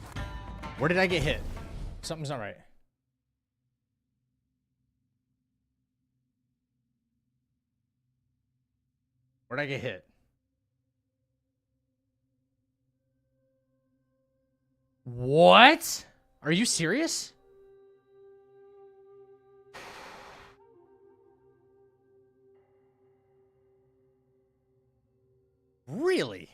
Where did I get hit? Something's not right. Where'd I get hit? What? Are you serious? Really?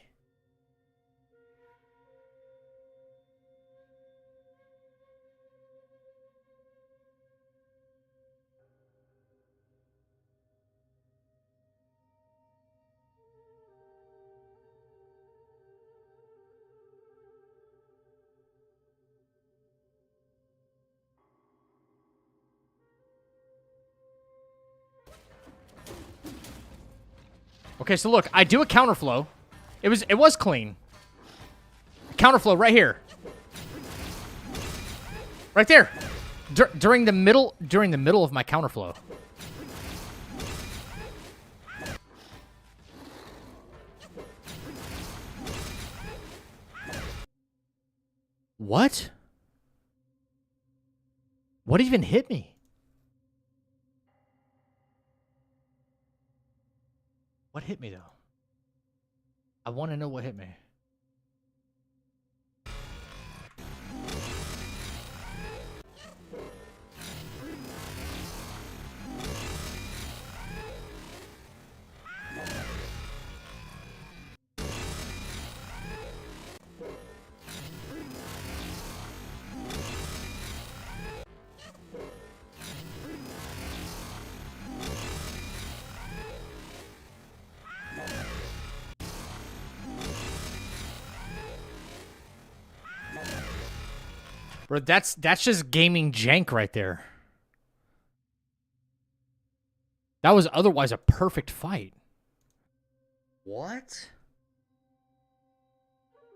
Okay, so look, I do a counterflow. It was clean. Counterflow right here. Right there. During the middle of my counterflow. What? What even hit me? What hit me, though? I want to know what hit me. Bro, that's just gaming jank right there. That was otherwise a perfect fight. What?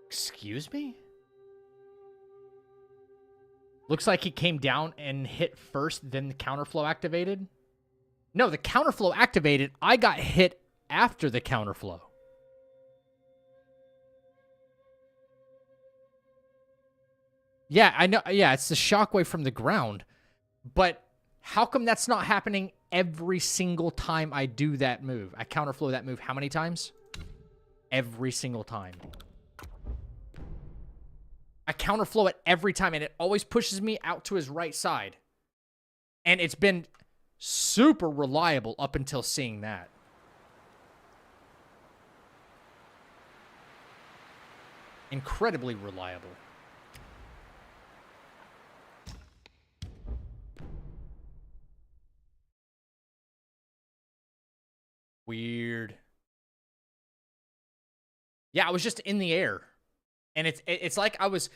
Excuse me? Looks like he came down and hit first, then the counterflow activated. No, the counterflow activated. I got hit after the counterflow. Yeah, I know. Yeah, it's the shockwave from the ground. But how come that's not happening every single time I do that move? I counterflow that move how many times? Every single time. I counterflow it every time, and it always pushes me out to his right side. And it's been super reliable up until seeing that. Incredibly reliable. Weird. Yeah, I was just in the air. And it's like I was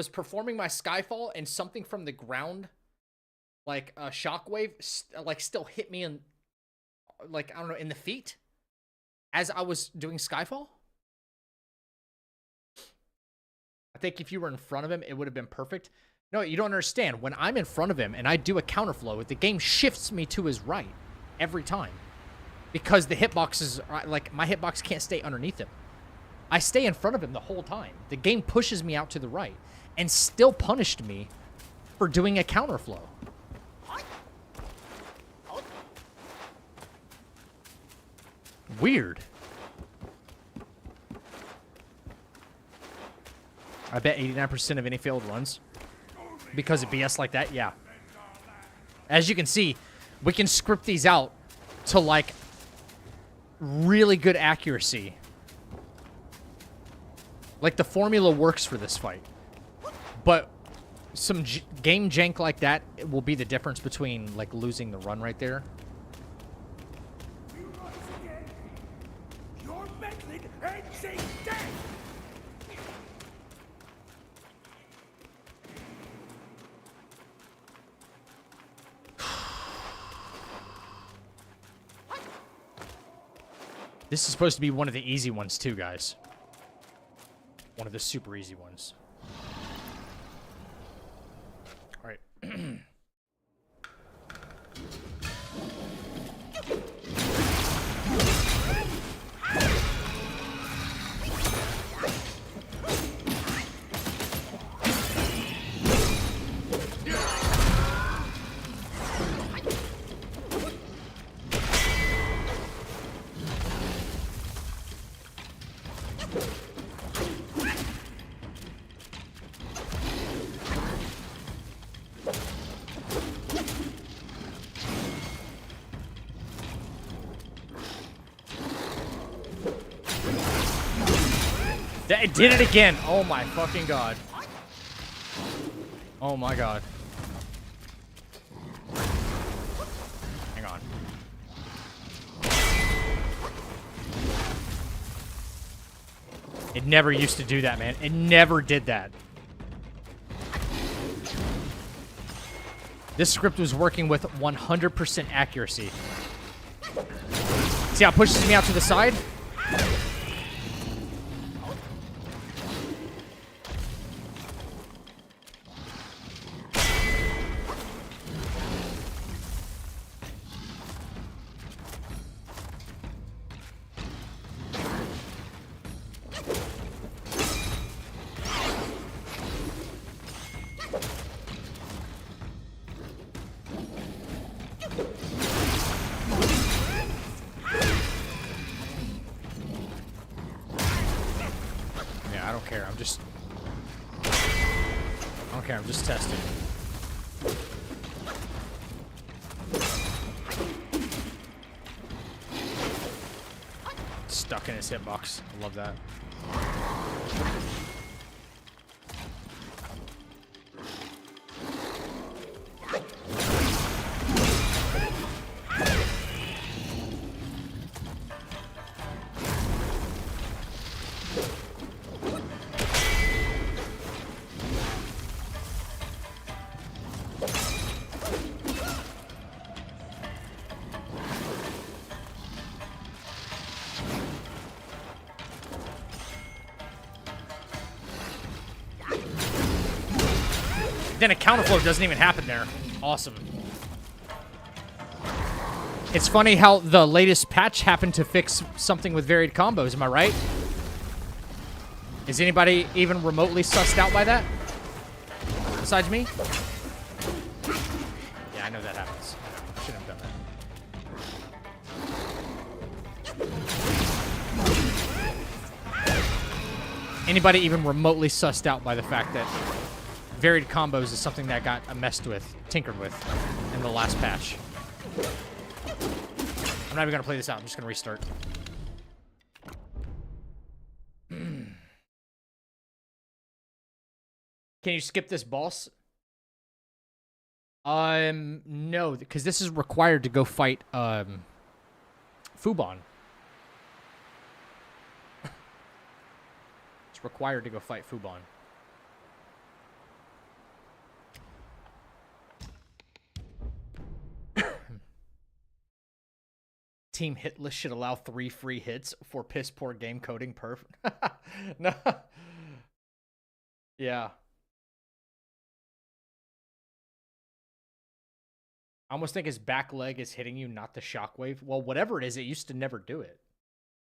performing my Skyfall and something from the ground, like a shockwave, like still hit me in, like, I don't know, in the feet as I was doing Skyfall. I think if you were in front of him, it would have been perfect. No, you don't understand. When I'm in front of him and I do a counterflow, the game shifts me to his right every time. Because the hitboxes, like, my hitbox can't stay underneath him. I stay in front of him the whole time. The game pushes me out to the right and still punished me for doing a counterflow. Weird. I bet 89% of any failed runs because of BS like that, yeah. As you can see, we can script these out to, like, really good accuracy. Like, the formula works for this fight. But some game jank like that will be the difference between, like, losing the run right there. Your method ends in death! This is supposed to be one of the easy ones too, guys. One of the super easy ones. All right. It did it again. Oh my fucking god. Oh my god. Hang on. It never used to do that, man. It never did that. This script was working with 100% accuracy. See how it pushes me out to the side? I'm just testing. Stuck in his hitbox. I love that. Then a counterflow doesn't even happen there. Awesome. It's funny how the latest patch happened to fix something with varied combos, am I right? Is anybody even remotely sussed out by that? Besides me? Yeah, I know that happens. I shouldn't have done that. Anybody even remotely sussed out by the fact that varied combos is something that got messed with, tinkered with in the last patch? I'm not even going to play this out. I'm just going to restart. Can you skip this boss? No, because this is required to go fight, Fubon. It's required to go fight Fubon. Team Hitless should allow 3 free hits for piss poor game coding. Perfect. No. Yeah. I almost think his back leg is hitting you, not the shockwave. Well, whatever it is, it used to never do it.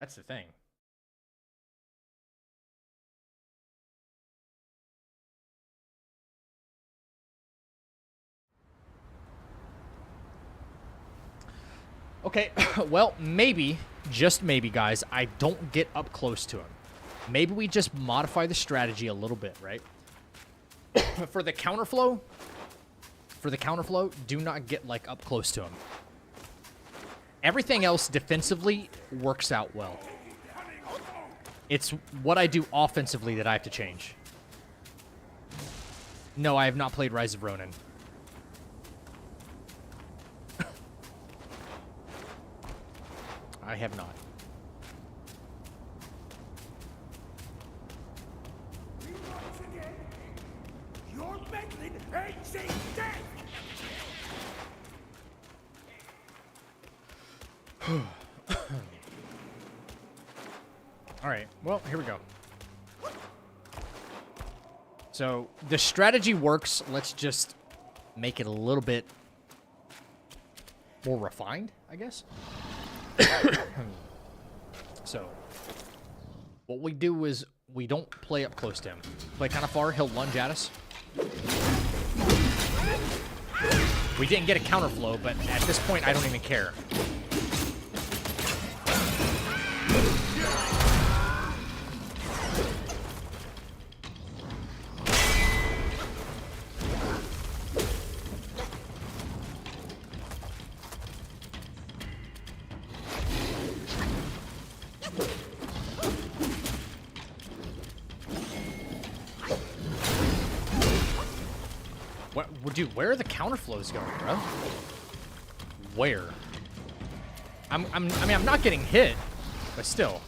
That's the thing. Okay, well, maybe, just maybe, guys, I don't get up close to him. Maybe we just modify the strategy a little bit, right? For the counterflow, do not get, like, up close to him. Everything else defensively works out well. It's what I do offensively that I have to change. No, I have not played Rise of Ronin. I have not. Your meddling hates it death! All right, well, here we go. So the strategy works. Let's just make it a little bit more refined, I guess. So what we do is we don't play up close to him. Play kind of far, he'll lunge at us. We didn't get a counterflow, but at this point I don't even care. What, dude, where are the counterflows going, bro? Where? I mean, I'm not getting hit, but still.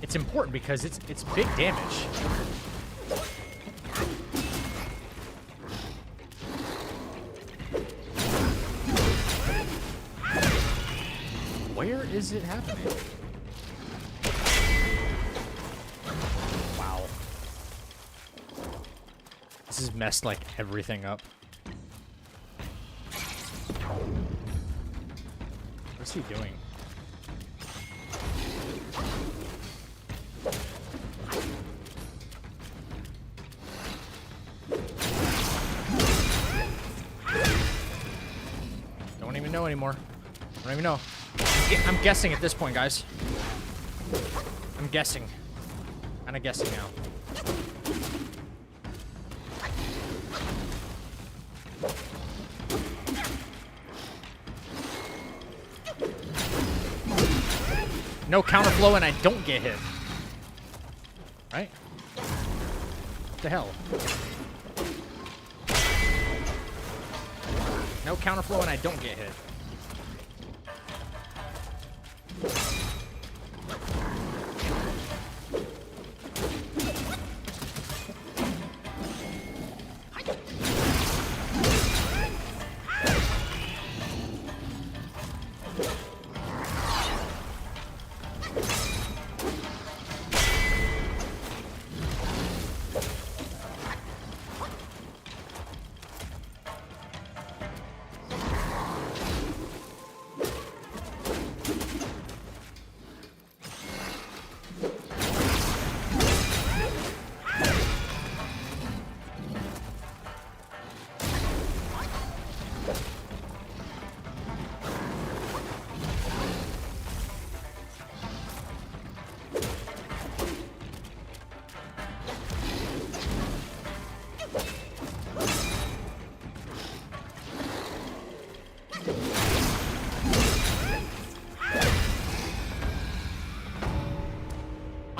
It's important because it's big damage. Where is it happening? Wow. This has messed like everything up. What's he doing? Don't even know anymore. I don't even know. I'm guessing at this point, guys. I'm guessing. Kind of guessing now. No counterflow and I don't get hit. Right? What the hell? No counterflow and I don't get hit.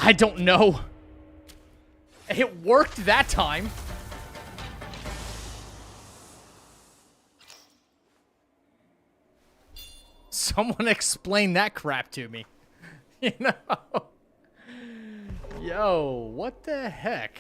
I don't know. It worked that time. Someone explain that crap to me. You know? Yo, what the heck?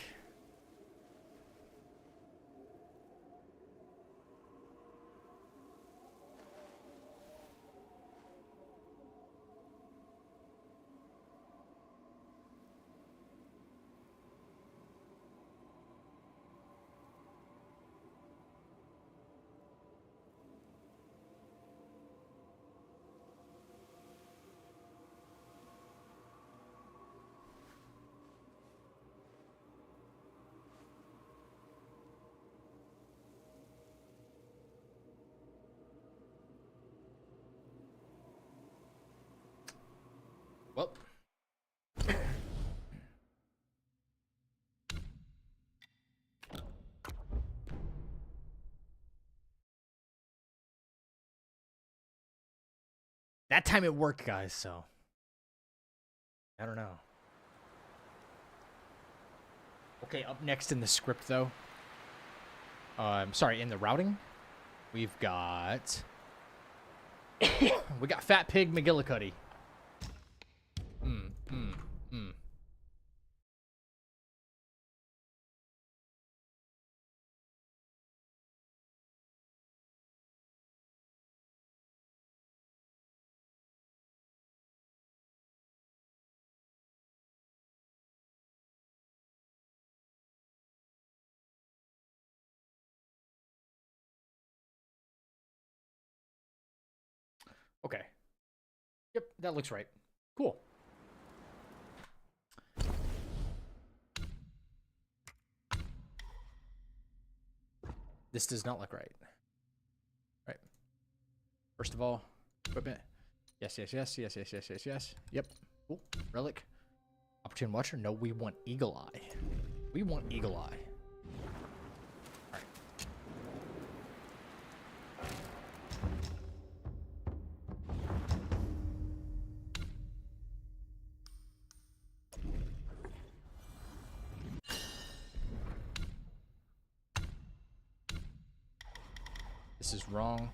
Well. That time it worked, guys, so. I don't know. Okay, up next in the script, though. Sorry, in the routing, we've got... we got Fat Pig McGillicuddy. Okay. Yep, that looks right. Cool. This does not look right. Right. First of all, equipment. Yes, yes, yes, yes, yes, yes, yes, yes. Yep. Cool. Relic. Opportune Watcher. No, we want Eagle Eye. We want Eagle Eye. All right. This is wrong.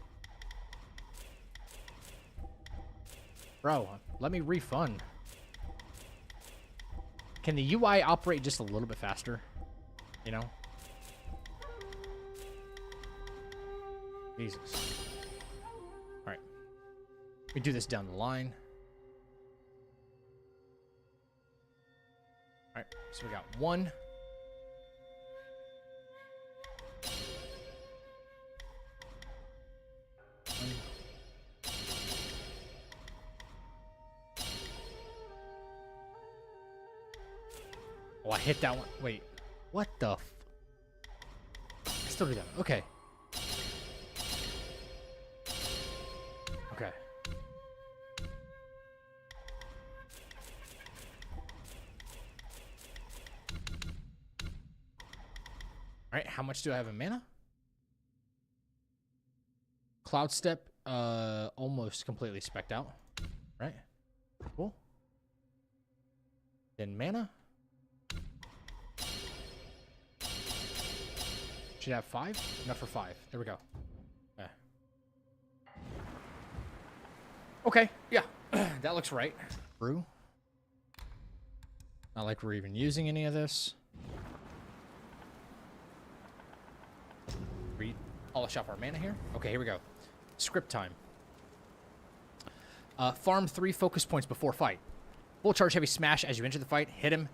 Bro, let me refund. Can the UI operate just a little bit faster? You know? Jesus. Alright. We do this down the line. Alright, so we got one. Oh, I hit that one. Wait. What the f... I still do that. Okay. Okay. Alright, how much do I have in mana? Cloud Step, almost completely spec'd out. Right? Cool. Then mana. Should have 5? Enough for 5. There we go. Yeah. Okay, yeah. That looks right. Brew. Not like we're even using any of this. Polish off our mana here. Okay, here we go. Script time. Farm 3 focus points before fight. Full charge heavy smash as you enter the fight. Hit him.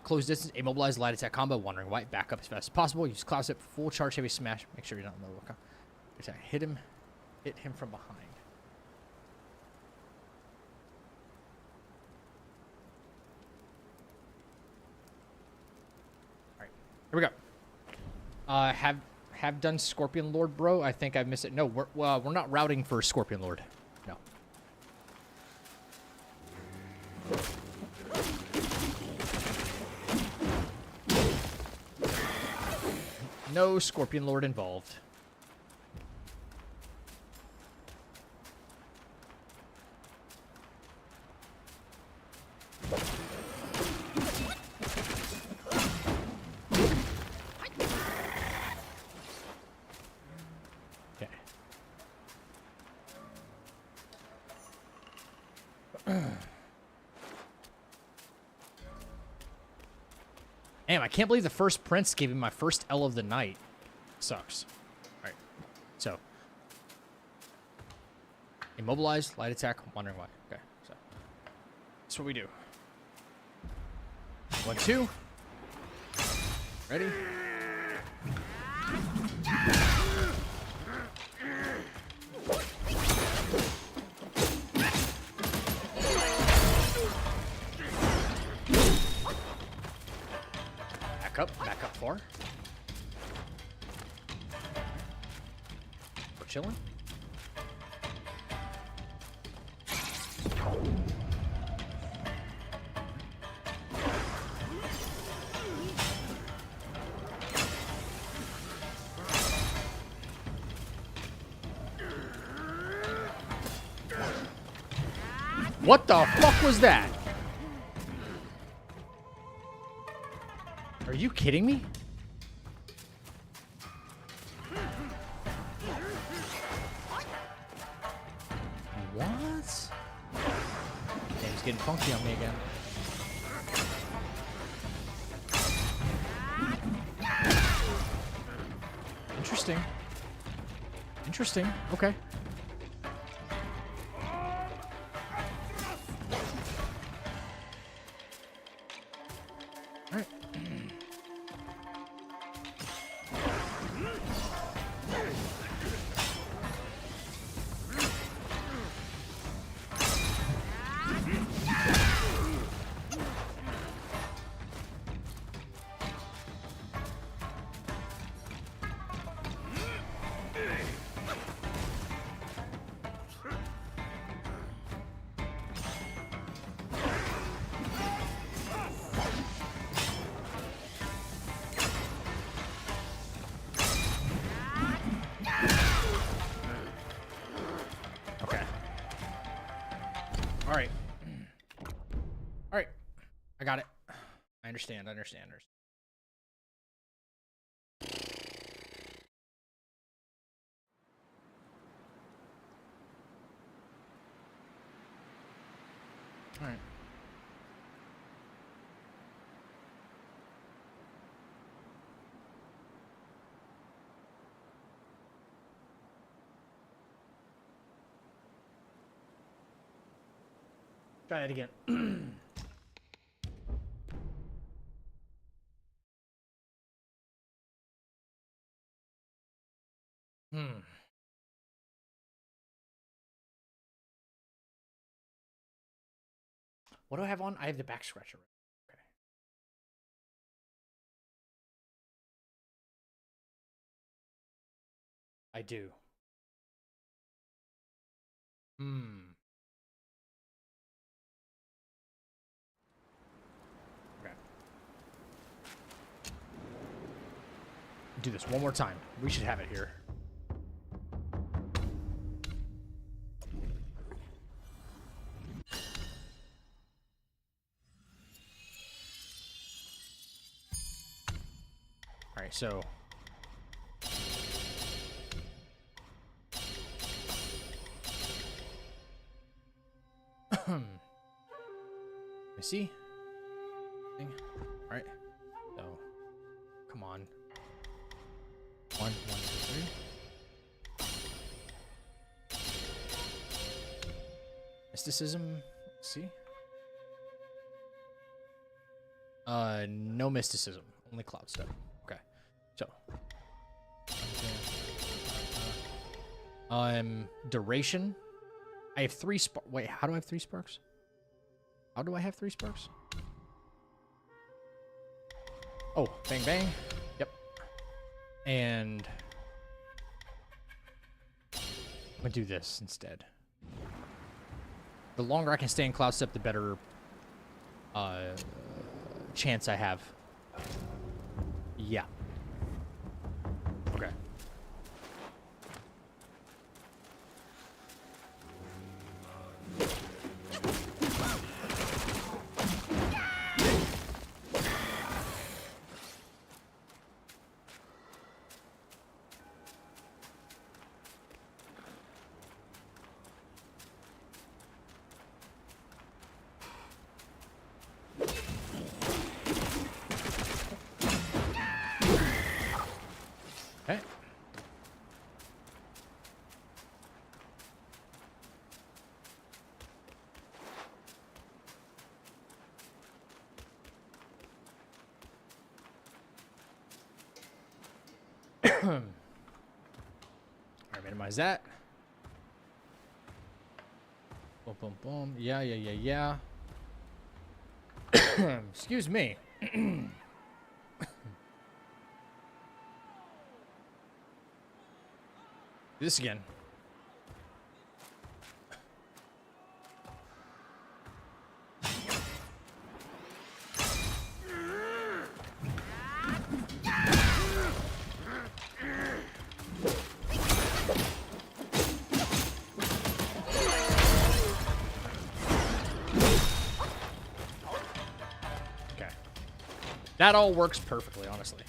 Close distance, immobilize, light attack combo, wandering white, back up as fast as possible. Use cloud step, full charge heavy smash. Make sure you're not in the low attack. Hit him from behind. All right, here we go. Have done Scorpion Lord, bro. I think I missed it. No, we're not routing for Scorpion Lord. No. No Scorpion Lord involved. Okay. Damn, I can't believe the first prince gave me my first L of the night. Sucks. Alright. So. Immobilize, light attack, wandering white. Okay, so. That's what we do. 1, 2. Ready? Back up 4. We're chilling. What the fuck was that? Are you kidding me? What? Game's getting funky on me again. Interesting. Interesting. Okay. Alright. I got it. I understand. All right. Try that again. What do I have on? I have the back scratcher. Okay. I do. Okay. Do this one more time. We should have it here. All right, so let me see. All right. So, come on. 1, 2, 3. Mysticism. Let's see. No mysticism. Only cloud stuff. Okay. So. Duration. I have 3 sparks. Wait, how do I have 3 sparks? How do I have 3 sparks? Oh, bang, bang. Yep. And I'm gonna do this instead. The longer I can stay in Cloud Step, the better chance I have. Yeah. Okay. Alright, minimize that. Boom, boom, boom. Yeah. Excuse me. This again. That all works perfectly, honestly.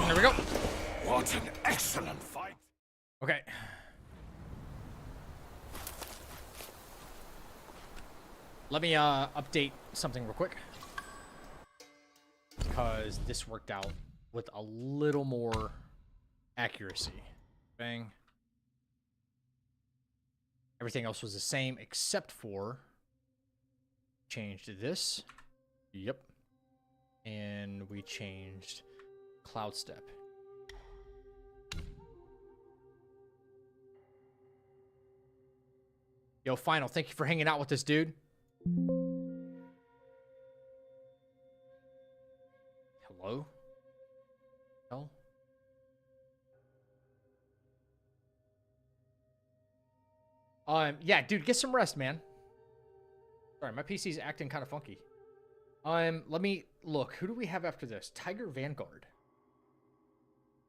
There we go. What an excellent fight! Okay. Let me update something real quick. Because this worked out with a little more accuracy. Bang. Everything else was the same except for changed this. Yep. And we changed Cloud Step. Yo, Final, thank you for hanging out with us, dude. Hello? Hell? Yeah, dude, get some rest, man. Sorry, my PC's acting kind of funky. Let me look. Who do we have after this? Tiger Vanguard.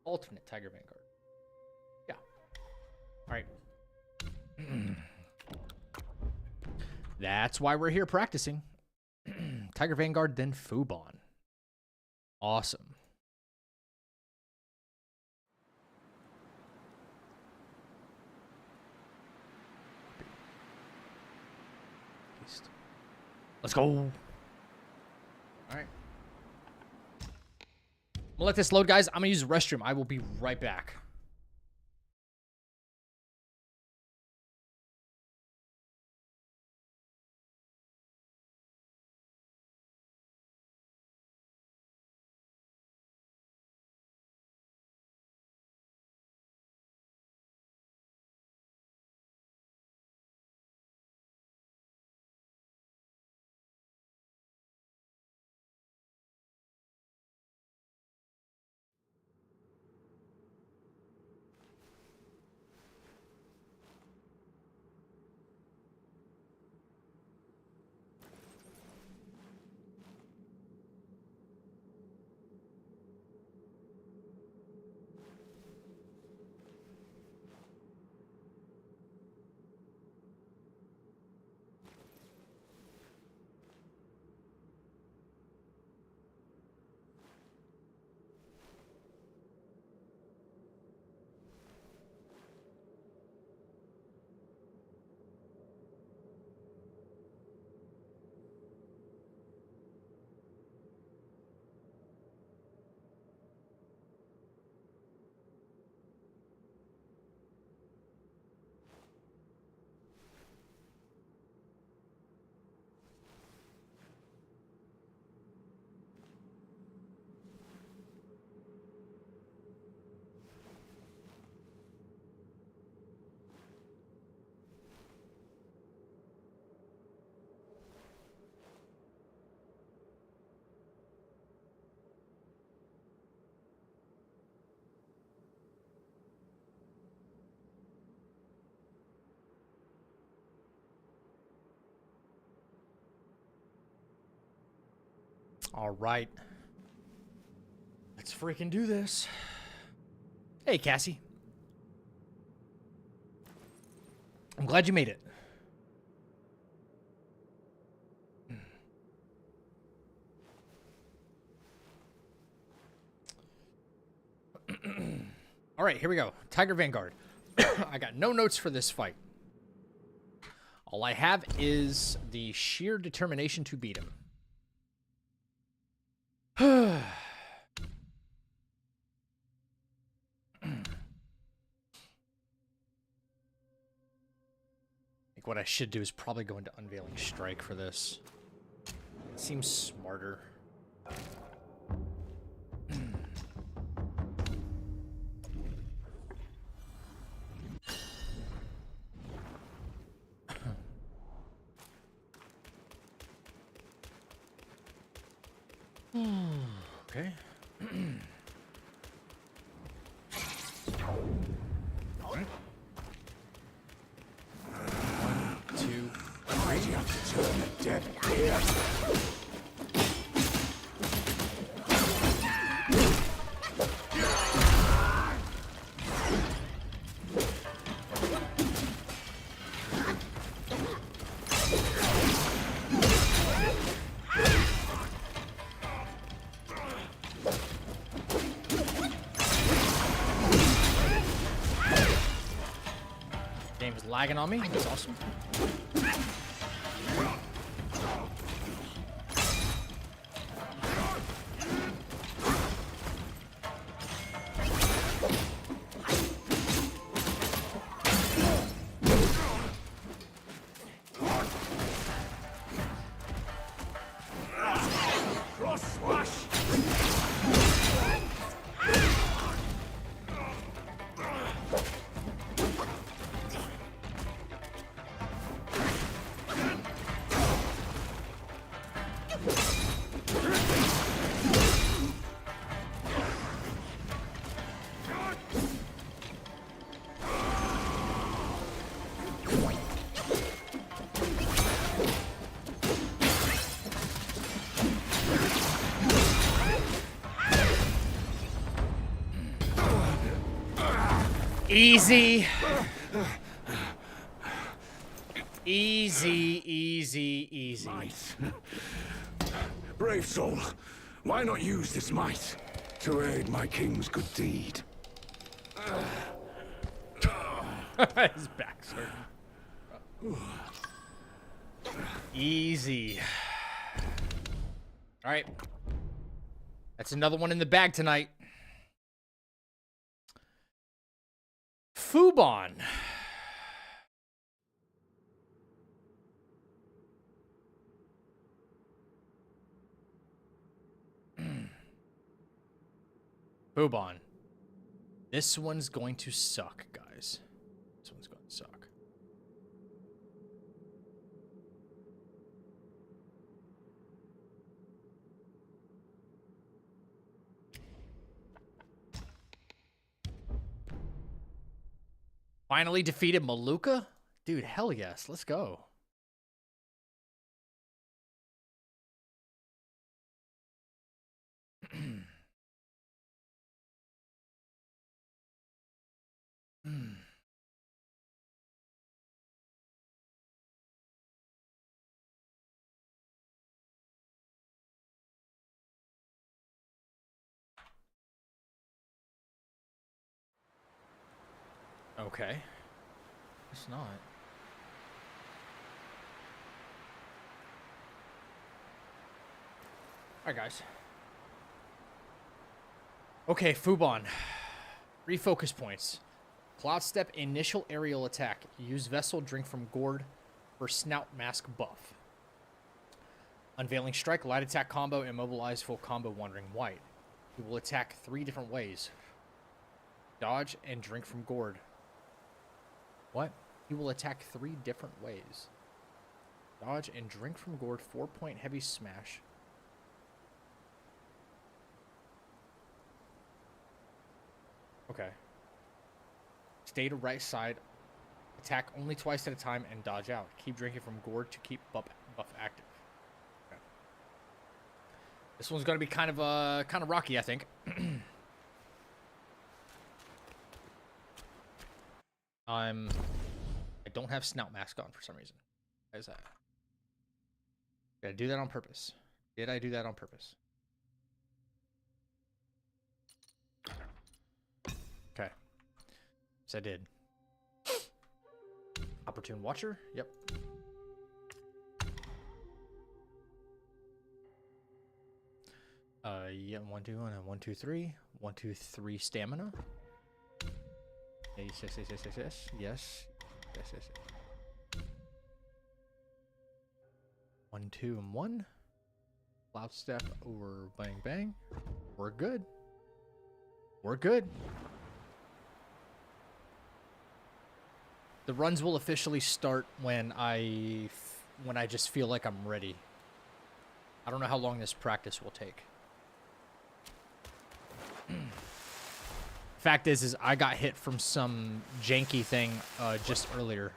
Alternate Tiger Vanguard. Yeah. All right. That's why we're here practicing. Tiger Vanguard, then Fubon. Awesome. Let's go. All right. I'm gonna let this load, guys. I'm gonna use the restroom. I will be right back. All right. Let's freaking do this. Hey, Cassie. I'm glad you made it. All right, here we go. Tiger Vanguard. I got no notes for this fight. All I have is the sheer determination to beat him. Like what I should do is probably go into Unveiling Strike for this. It seems smarter. Okay. 1, 2, 3. lagging on me. That's awesome. Easy. Easy, easy, easy. Might. Brave soul, why not use this might to aid my king's good deed? His back's hurting. Easy. All right. That's another one in the bag tonight. Fubon. Fubon. This one's going to suck, guys. This one's going to suck. Finally defeated Maluka? Dude, hell yes. Let's go. Okay. It's not. Alright, guys. Okay, Fubon. Refocus points. Cloud Step initial aerial attack. Use Vessel, drink from gourd for Snout Mask buff. Unveiling Strike, light attack combo, immobilize full combo wandering white. He will attack 3 different ways. Dodge and drink from gourd. What? He will attack 3 different ways. Dodge and drink from gourd, 4-point heavy smash. Okay. Stay to right side. Attack only twice at a time and dodge out. Keep drinking from gourd to keep buff active. Okay. This one's gonna be kind of rocky, I think. I don't have Snout Mask on for some reason. Why is that? Did I do that on purpose? Did I do that on purpose? Okay. Yes, I did. Opportune Watcher? Yep. Yeah, 1, 2, 1, 2, 3. 1, 2, 3 stamina. Yes, yes, yes, yes, yes, yes, yes, yes, yes. 1, 2, and 1. Cloud Step over Bang Bang. We're good. We're good. The runs will officially start when I just feel like I'm ready. I don't know how long this practice will take. Fact is I got hit from some janky thing just earlier.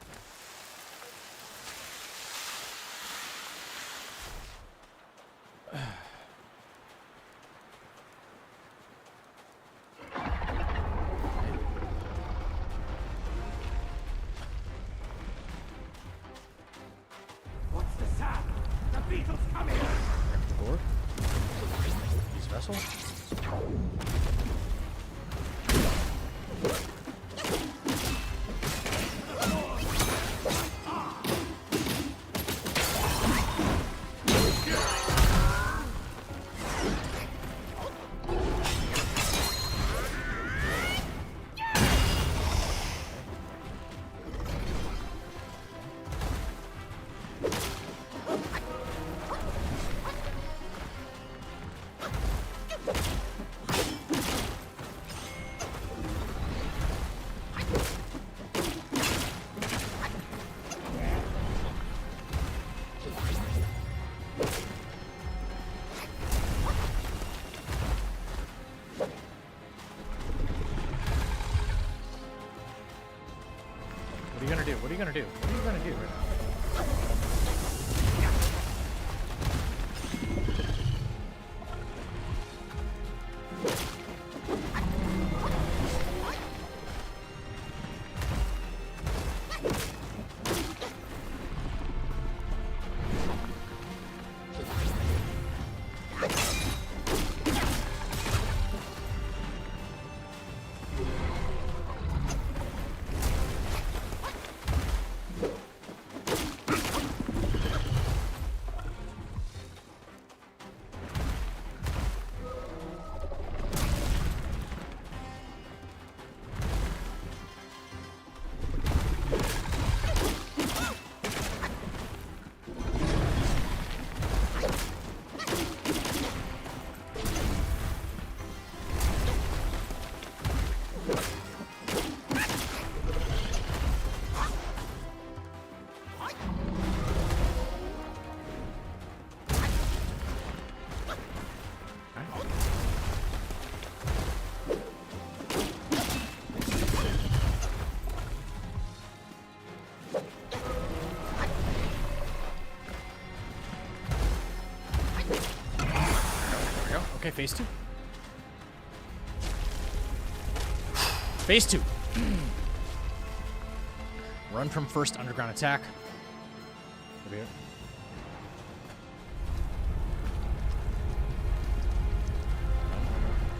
What's the sound? The beetle's coming! Door. Use Vessel. do? What are you gonna do? What are you gonna do right now? Okay, phase 2. Phase 2. Run from first underground attack. Over here.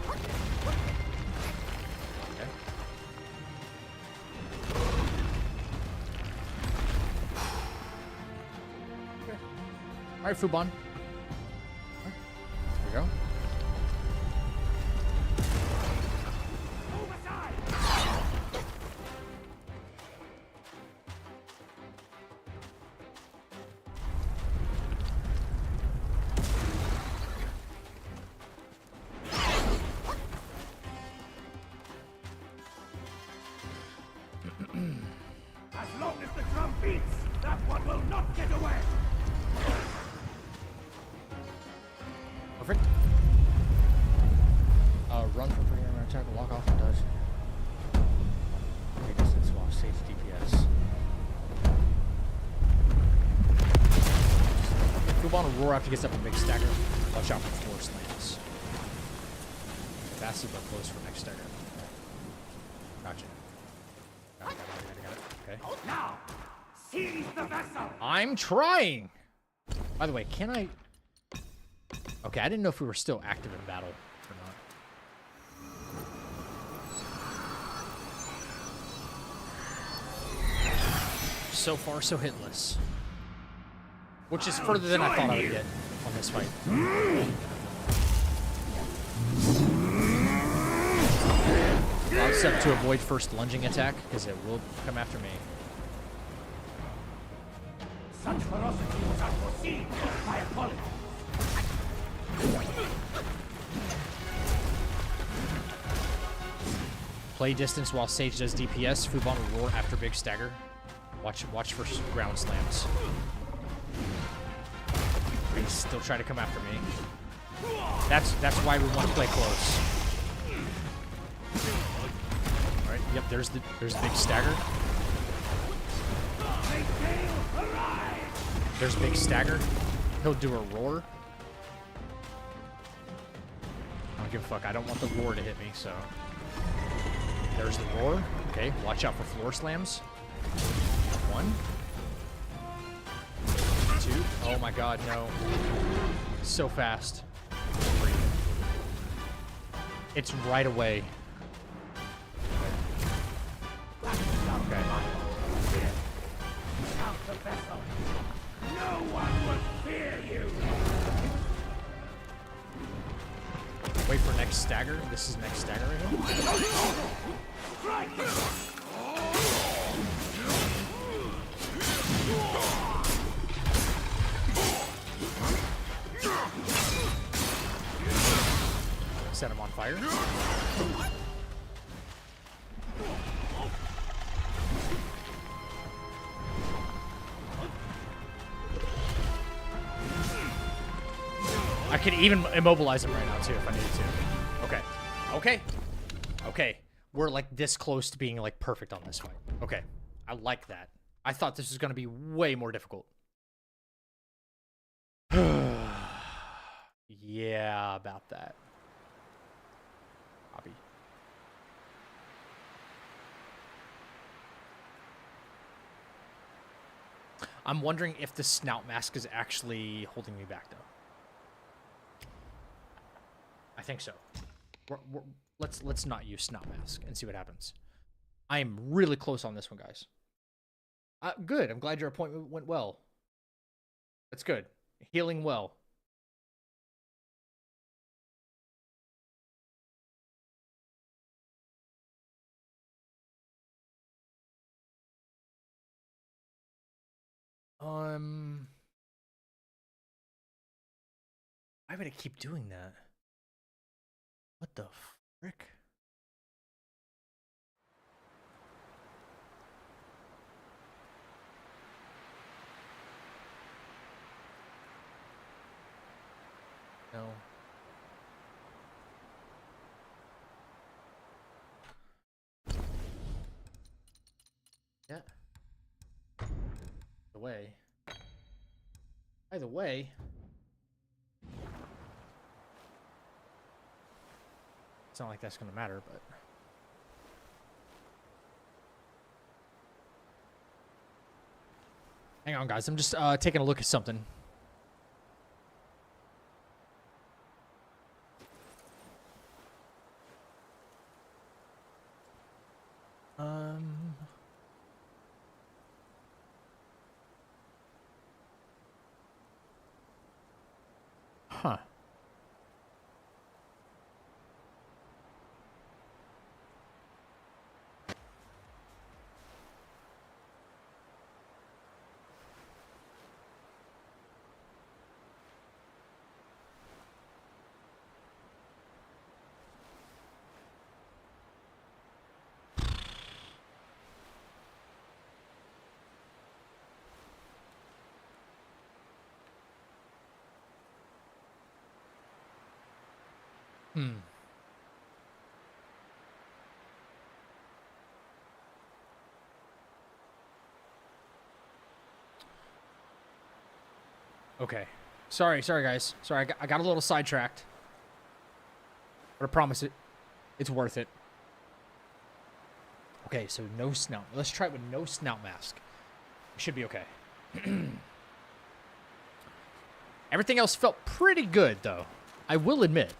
Okay. Okay. All right, Fubon. There we go. As long as the drum beats, that one will not get away. Perfect. Run from pretty armor attack, walk off and dodge. Okay, distance while safe DPS. Fubon will roar after he gets up a big stagger. Watch out for floor slams. Fast but close for next stagger. Gotcha. Got it. Okay. Now, seize the vessel. I'm trying! By the way, can I... Okay, I didn't know if we were still active in battle or not. So far, so hitless. Which is further than I thought I would get on this fight. I'll set to avoid first lunging attack, because it will come after me. Such ferocity was unforeseen. I apologize. Play distance while Sage does DPS. Fubon will roar after big stagger. Watch for ground slams. He's still trying to come after me. That's why we want to play close. All right. Yep. There's the big stagger. There's big stagger. He'll do a roar. I don't give a fuck. I don't want the roar to hit me, so. There's the roar. Okay, watch out for floor slams. 1. 2. Oh my god, no. So fast. 3. It's right away. Okay. Out the vessel. No one will fear you. Wait for next stagger. This is next stagger right here. Strike! Set him on fire. I could even immobilize him right now too if I needed to. Okay. Okay. Okay. We're like this close to being like perfect on this fight. Okay. I like that. I thought this was going to be way more difficult. Yeah, about that. Copy. I'm wondering if the snout mask is actually holding me back, though. I think so. Let's not use snout mask and see what happens. I am really close on this one, guys. Good. I'm glad your appointment went well. That's good. Healing well. Why would I keep doing that? What the frick? No. Yeah. Way. Either way, it's not like that's gonna matter, but hang on, guys. I'm just taking a look at something. Huh. Okay. Sorry, guys. Sorry, I got a little sidetracked. But I promise it's worth it. Okay, so no snout. Let's try it with no snout mask. It should be okay. Everything else felt pretty good, though. I will admit.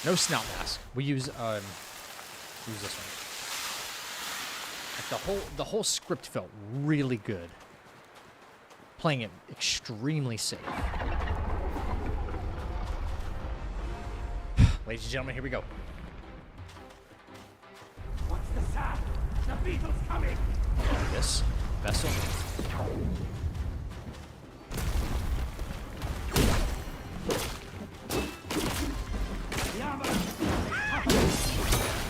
No snout mask. We use this one. Like the whole script felt really good. Playing it extremely safe. Ladies and gentlemen, here we go. What's the sound? The beetle's coming! This vessel. The armor!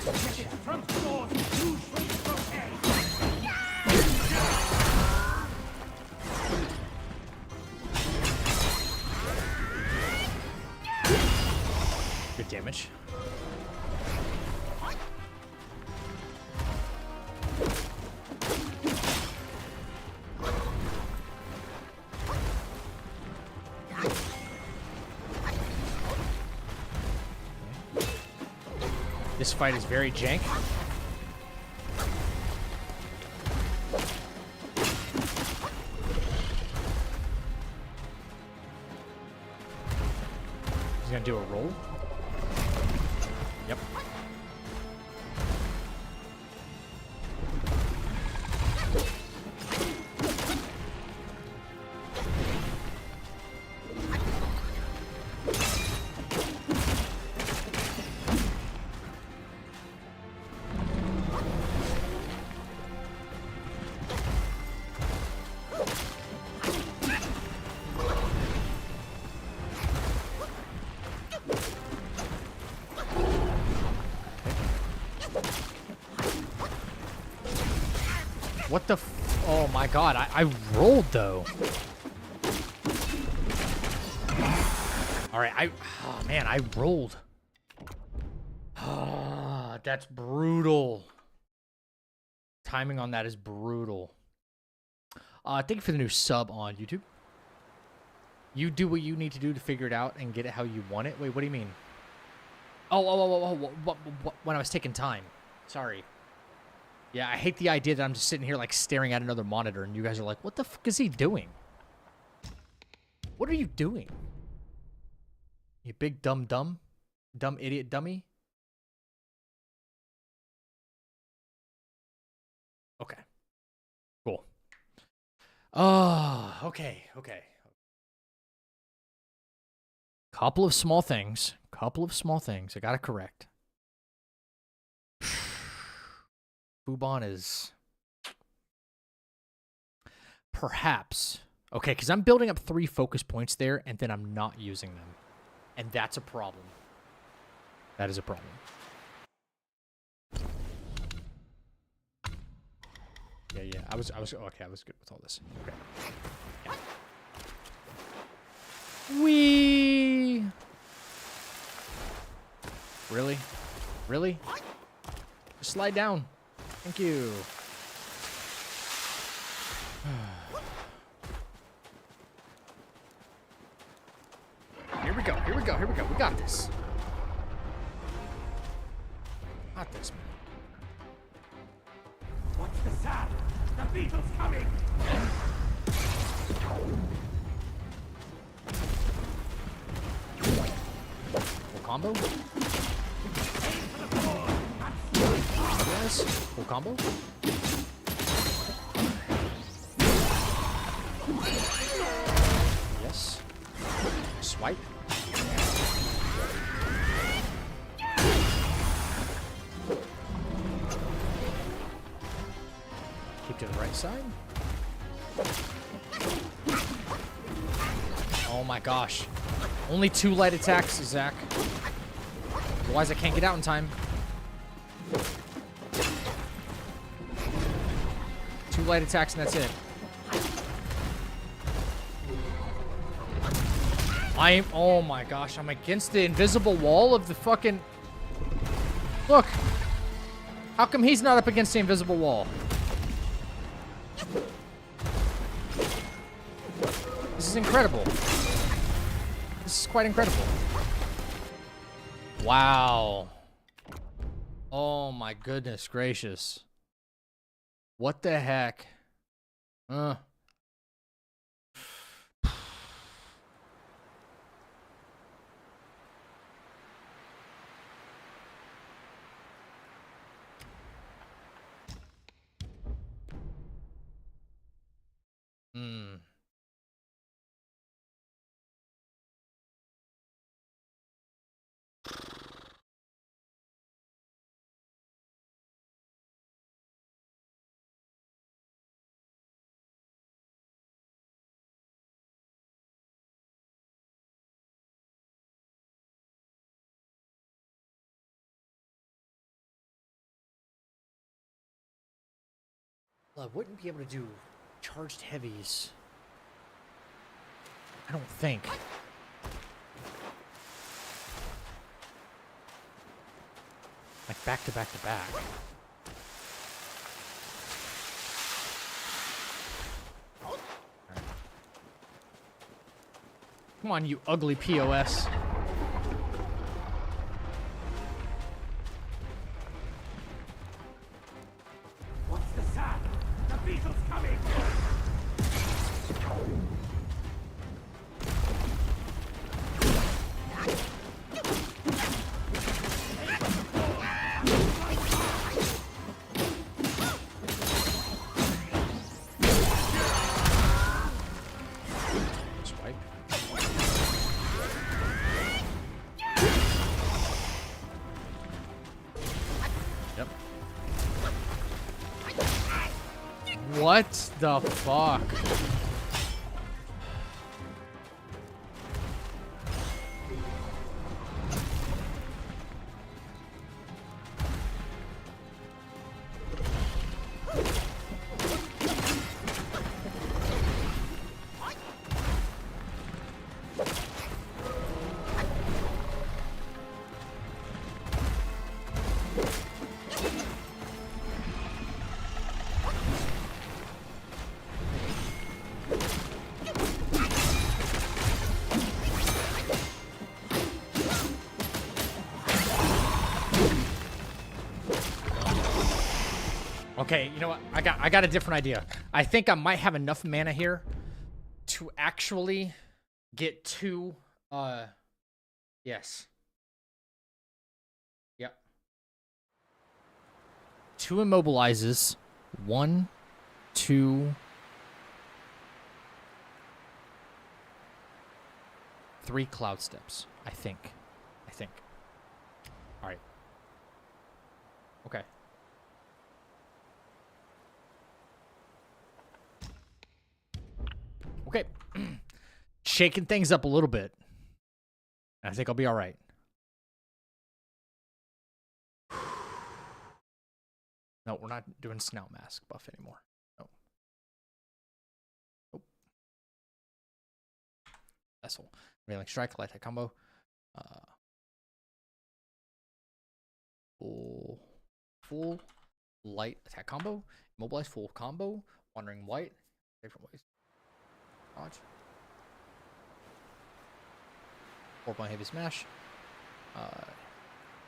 Get it from sword! Use from crochet! Good damage. This fight is very jank. He's gonna do a roll. Yep. What the oh my god, I rolled though. Alright, oh man, I rolled. That's brutal. Timing on that is brutal. Thank you for the new sub on YouTube. You do what you need to do to figure it out and get it how you want it. Wait, what do you mean? When I was taking time. Sorry. Yeah, I hate the idea that I'm just sitting here like staring at another monitor and you guys are like, what the fuck is he doing? What are you doing? You big dumb idiot dummy? Okay. Cool. Oh, okay. Couple of small things I gotta correct. Fubon is perhaps okay, because I'm building up 3 focus points there and then I'm not using them, and that's a problem. That is a problem. Yeah. I was okay. I was good with all this. Okay. Yeah. Wee. Really? Just slide down. Thank you. Here we go. We got this. Got this, man. What's the sound? The beetle's coming! Full combo? Yes. Full combo? Yes. Swipe. Keep to the right side. Oh my gosh. Only 2 light attacks, Zach. Otherwise I can't get out in time. 2 light attacks and that's it. Oh my gosh, I'm against the invisible wall of the fucking... Look! How come he's not up against the invisible wall? This is incredible. This is quite incredible. Wow. Oh my goodness gracious. What the heck? Well, I wouldn't be able to do charged heavies. I don't think. Like back to back to back. Right. Come on, you ugly POS. What's the sound? The beetle's coming! Swipe. Yep. What the fuck? Okay, you know what? I got a different idea. I think I might have enough mana here to actually get 2 yes. Yep. 2 immobilizes. 1, 2, 3 cloud steps, I think. All right. Okay. Okay. Shaking things up a little bit. I think I'll be all right. No, we're not doing snout mask buff anymore. No. Nope. Vessel. Railing strike, light attack combo. Full light attack combo. Immobilize full combo. Wandering white. Different ways. Dodge. 4-point heavy smash.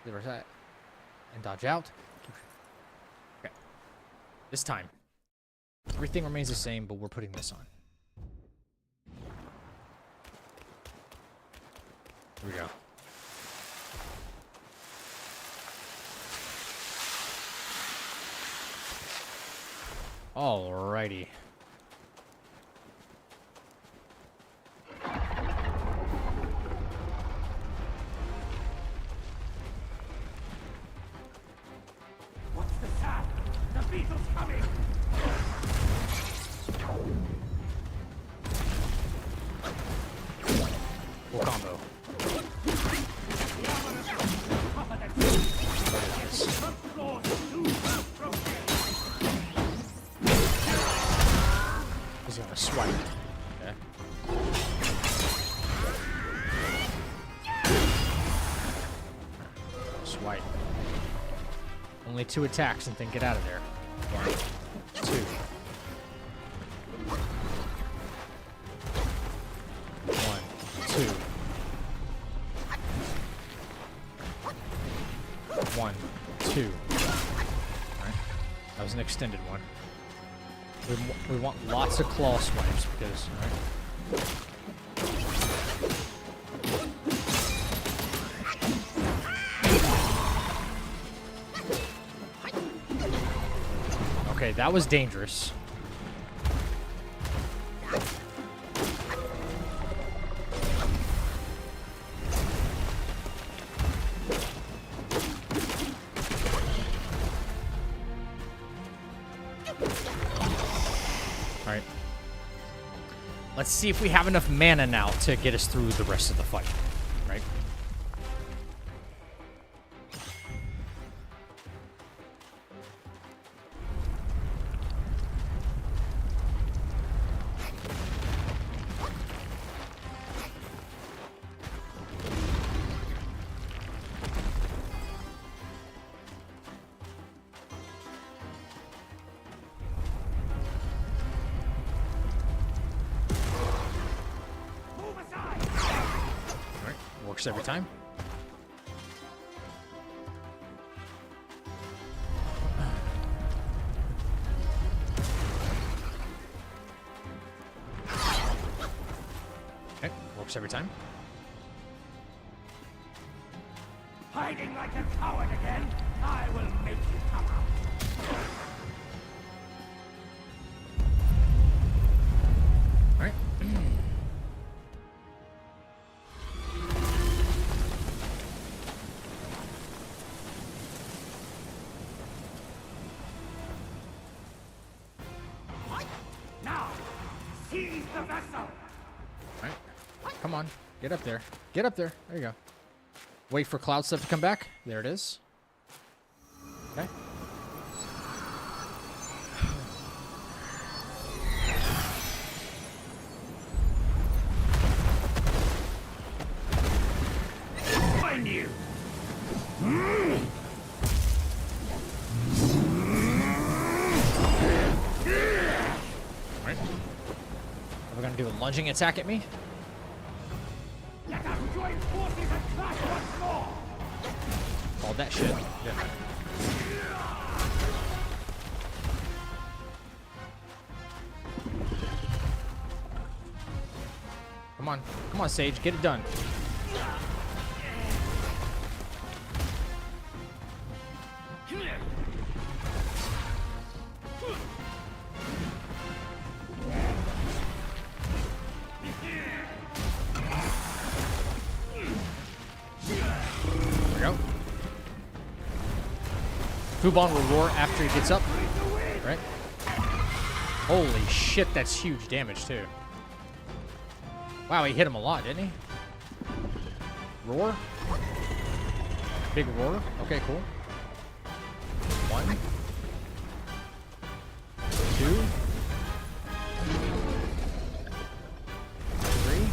Reverse that. And dodge out. Okay. This time, everything remains the same, but we're putting this on. Here we go. Alrighty. What's the sound? The beetle's coming! Full combo. He's gonna swipe. Okay. Swipe. Only 2 attacks and then get out of there. 1, 2. 1, 2. 1, 2. Alright. That was an extended one. We want lots of claw swipes because, alright. Okay, that was dangerous. Alright. Let's see if we have enough mana now to get us through the rest of the fight. Right? Works every time. Okay, works every time. Hiding like a coward again? I will make you come out. All right. Seize the vessel! Alright. Come on. Get up there. Get up there. There you go. Wait for cloud stuff to come back. There it is. Okay. Find you! Alright. Are we gonna do a lunging attack at me? Let us join forces and clash once more! Called that shit. Yeah. Come on, Sage, get it done. Fubon will roar after he gets up, right? Holy shit, that's huge damage, too. Wow, he hit him a lot, didn't he? Roar? Big roar? Okay, cool. 1. 2. 3.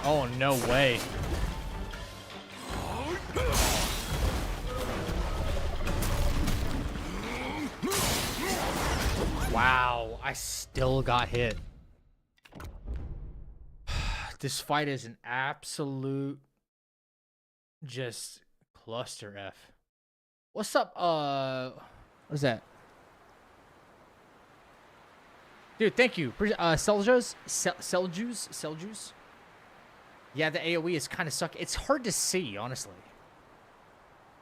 Oh, no way. Wow, I still got hit. This fight is an absolute just cluster F. What's up? What is that? Dude, thank you. Seljus? Seljus? Yeah, the AoE is kind of sucky. It's hard to see, honestly.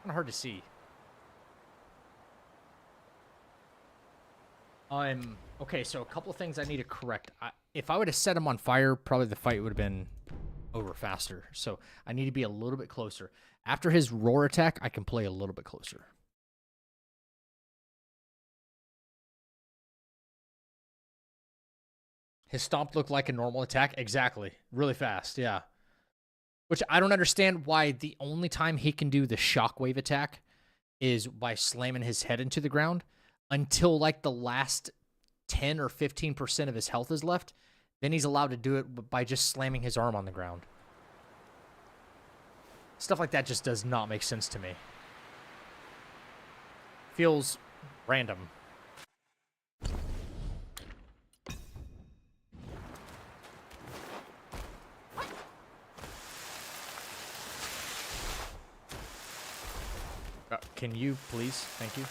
Kind of hard to see. Okay, so a couple of things I need to correct. If I would have set him on fire, probably the fight would have been over faster. So I need to be a little bit closer. After his roar attack, I can play a little bit closer. His stomp looked like a normal attack. Exactly. Really fast, yeah. Which I don't understand why the only time he can do the shockwave attack is by slamming his head into the ground until like the last 10 or 15% of his health is left. Then he's allowed to do it by just slamming his arm on the ground. Stuff like that just does not make sense to me. Feels random. Can you please? Thank you.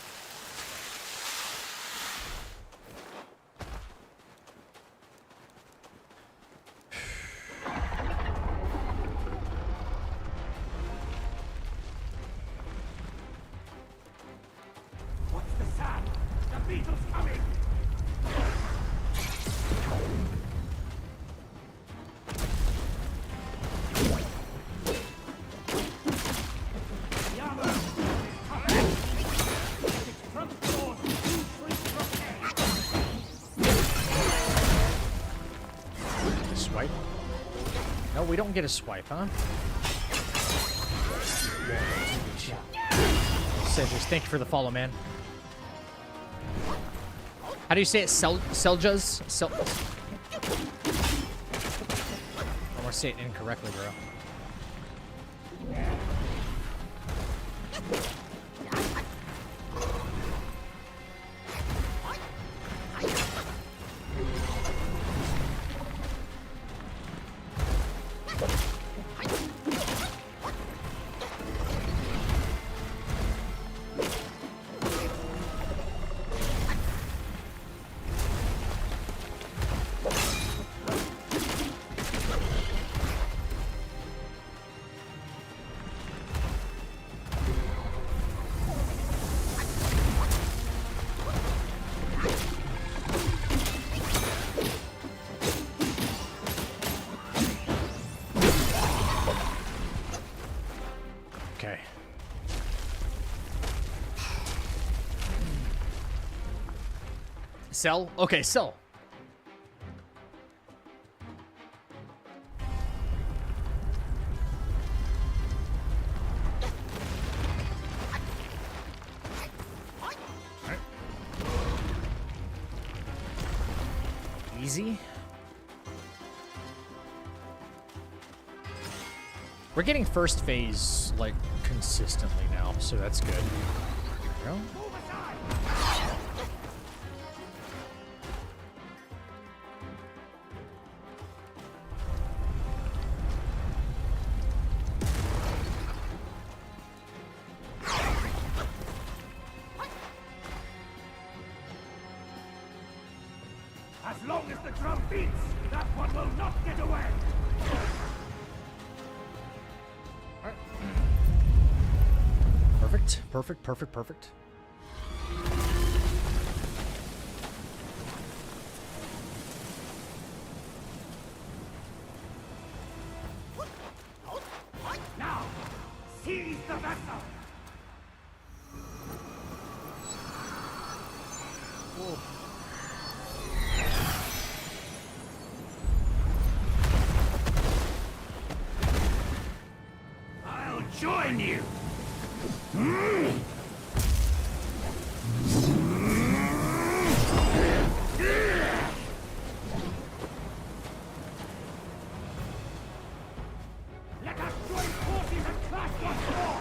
What's the sound? The beetle's coming! Swipe? No, we don't get a swipe, huh? Sedges, thank you for the follow, man. How do you say it? Seljas? I want to say it incorrectly, bro. Okay. Sell? Okay, sell. Easy. We're getting first phase, like, consistently now, so that's good. There we go. As long as the drum beats, that one will not get away. Perfect, perfect, perfect, perfect. Now, seize the vessel. I'll join you. Let us join forces and clash once more.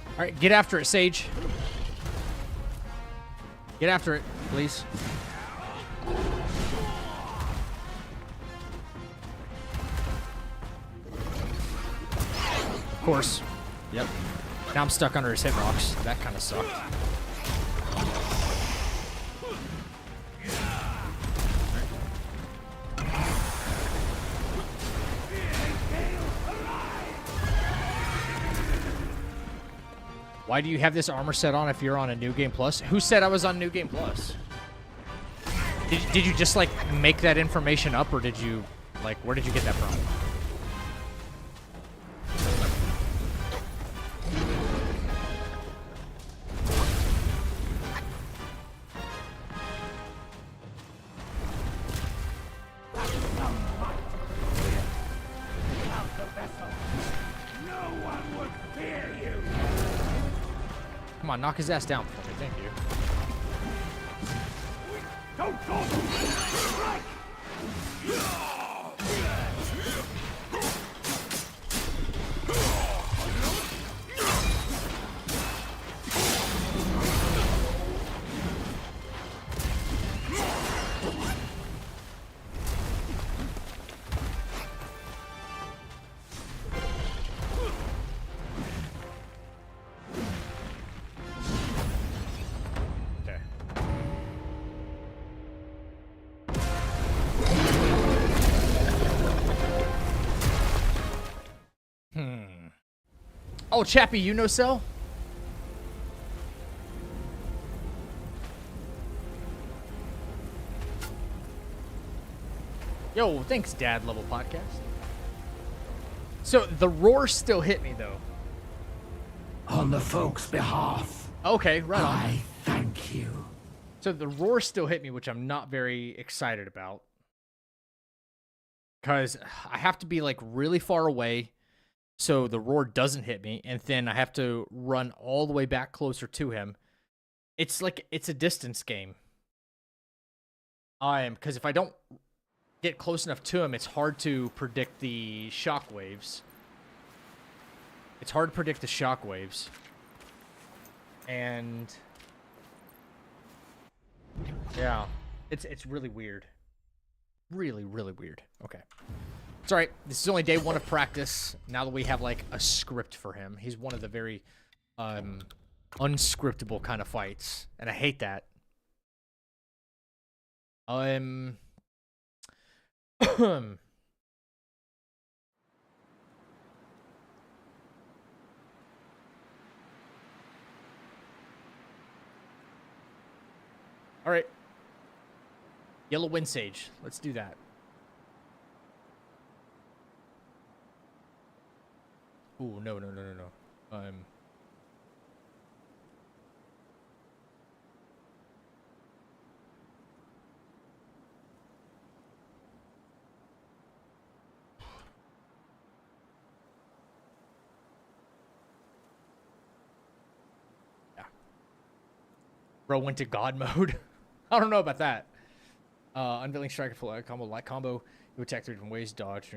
All right, get after it, Sage. Get after it, please. Of course. Yep. Now I'm stuck under his hitbox. That kind of sucked. Why do you have this armor set on if you're on a New Game Plus? Who said I was on New Game Plus? Did you just, like, make that information up, or did you, like, where did you get that from? Come on, knock his ass down for me. Thank you. Don't go! Strike! Okay. Oh, Chappie, you know Cell? Yo, thanks, Dad Level Podcast. So, the roar still hit me, though. On the folks' behalf, Okay, right on. I thank you. So, the roar still hit me, which I'm not very excited about. Because I have to be, like, really far away so the roar doesn't hit me, and then I have to run all the way back closer to him. It's like, it's a distance game. Because if I don't get close enough to him, it's hard to predict the shockwaves. It's hard to predict the shockwaves. And yeah, it's really weird. Really, really weird. Okay. It's alright. This is only day 1 of practice. Now that we have, like, a script for him. He's one of the very unscriptable kind of fights. And I hate that. Alright. Yellow Wind Sage. Let's do that. Ooh, no. Yeah. Bro went to God mode. I don't know about that. Unveiling strike, full combo, light combo. You attack 3 different ways. Dodge.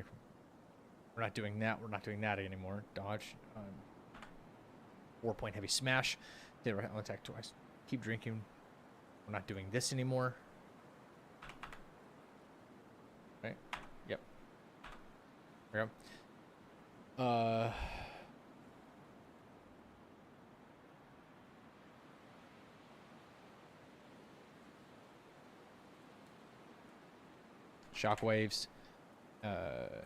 We're not doing that. We're not doing that anymore. Dodge. 4-point heavy smash. Did right on attack twice. Keep drinking. We're not doing this anymore. Right. Yep. There we go. Shockwaves. Eyes.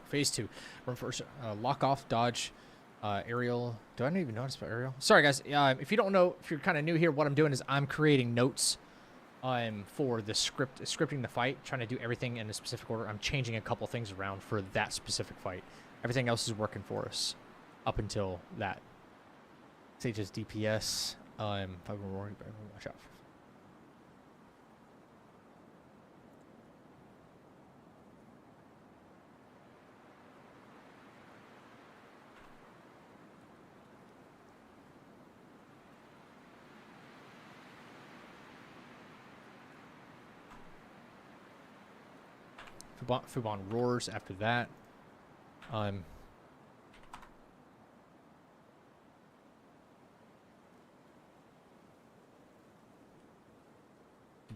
Phase 2. Run first. Lock off, dodge, aerial. Do I not even notice about aerial? Sorry, guys. If you don't know, if you're kind of new here, what I'm doing is I'm creating notes for the scripting the fight, trying to do everything in a specific order. I'm changing a couple things around for that specific fight. Everything else is working for us up until that. Sage's DPS. If I were worried, watch out. Fubon roars after that.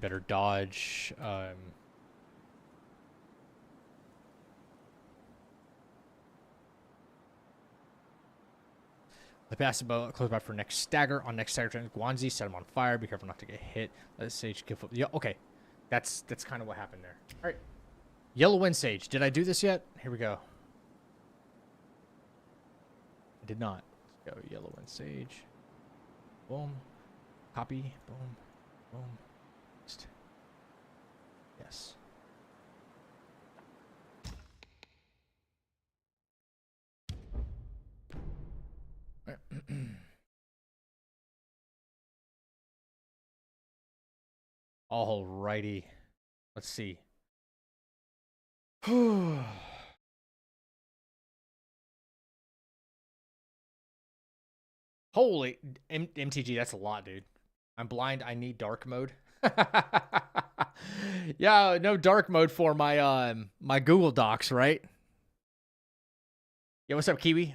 Better dodge. The passive bow, close by for next stagger. On next stagger, Guanzi, set him on fire. Be careful not to get hit. Let Sage give up. Yeah, okay. That's kind of what happened there. All right. Yellow Wind Sage. Did I do this yet? Here we go. I did not. Let's go Yellow Wind Sage. Boom. Copy. Boom. Boom. Next. Yes. All right. Alrighty. Let's see. Holy MTG, that's a lot, dude. I'm blind. I need dark mode. Yeah, no dark mode for my my Google Docs, right? Yeah, what's up, Kiwi?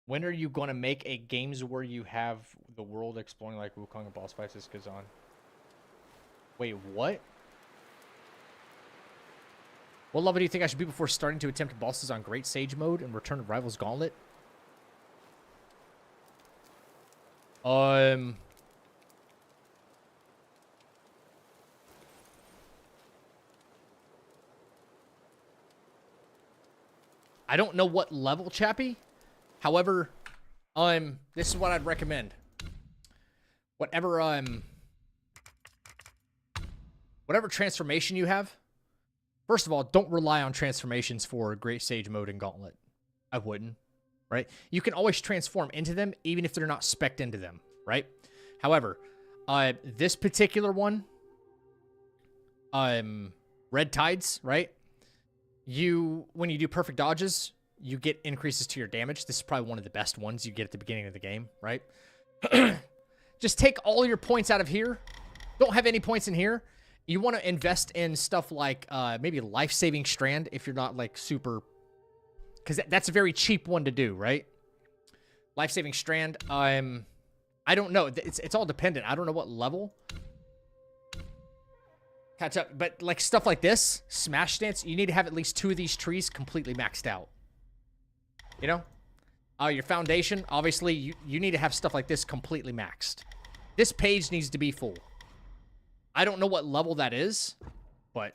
When are you gonna make a games where you have the world exploring like Wukong and boss fights? This goes on. Wait, what? What level do you think I should be before starting to attempt bosses on Great Sage mode and Return of Rivals Gauntlet? I don't know what level, Chappie. However, this is what I'd recommend. Whatever transformation you have, first of all, don't rely on transformations for Great Sage mode and Gauntlet. I wouldn't, right? You can always transform into them, even if they're not spec'd into them, right? However, this particular one, Red Tides, right? When you do perfect dodges, you get increases to your damage. This is probably one of the best ones you get at the beginning of the game, right? Just take all your points out of here. Don't have any points in here. You want to invest in stuff like maybe life-saving strand if you're not like super, because that's a very cheap one to do, right? Life-saving strand. I don't know. It's all dependent. I don't know what level. Catch up, but like stuff like this, Smash Stance, you need to have at least 2 of these trees completely maxed out. You know, your foundation, obviously, you need to have stuff like this completely maxed. This page needs to be full. I don't know what level that is, but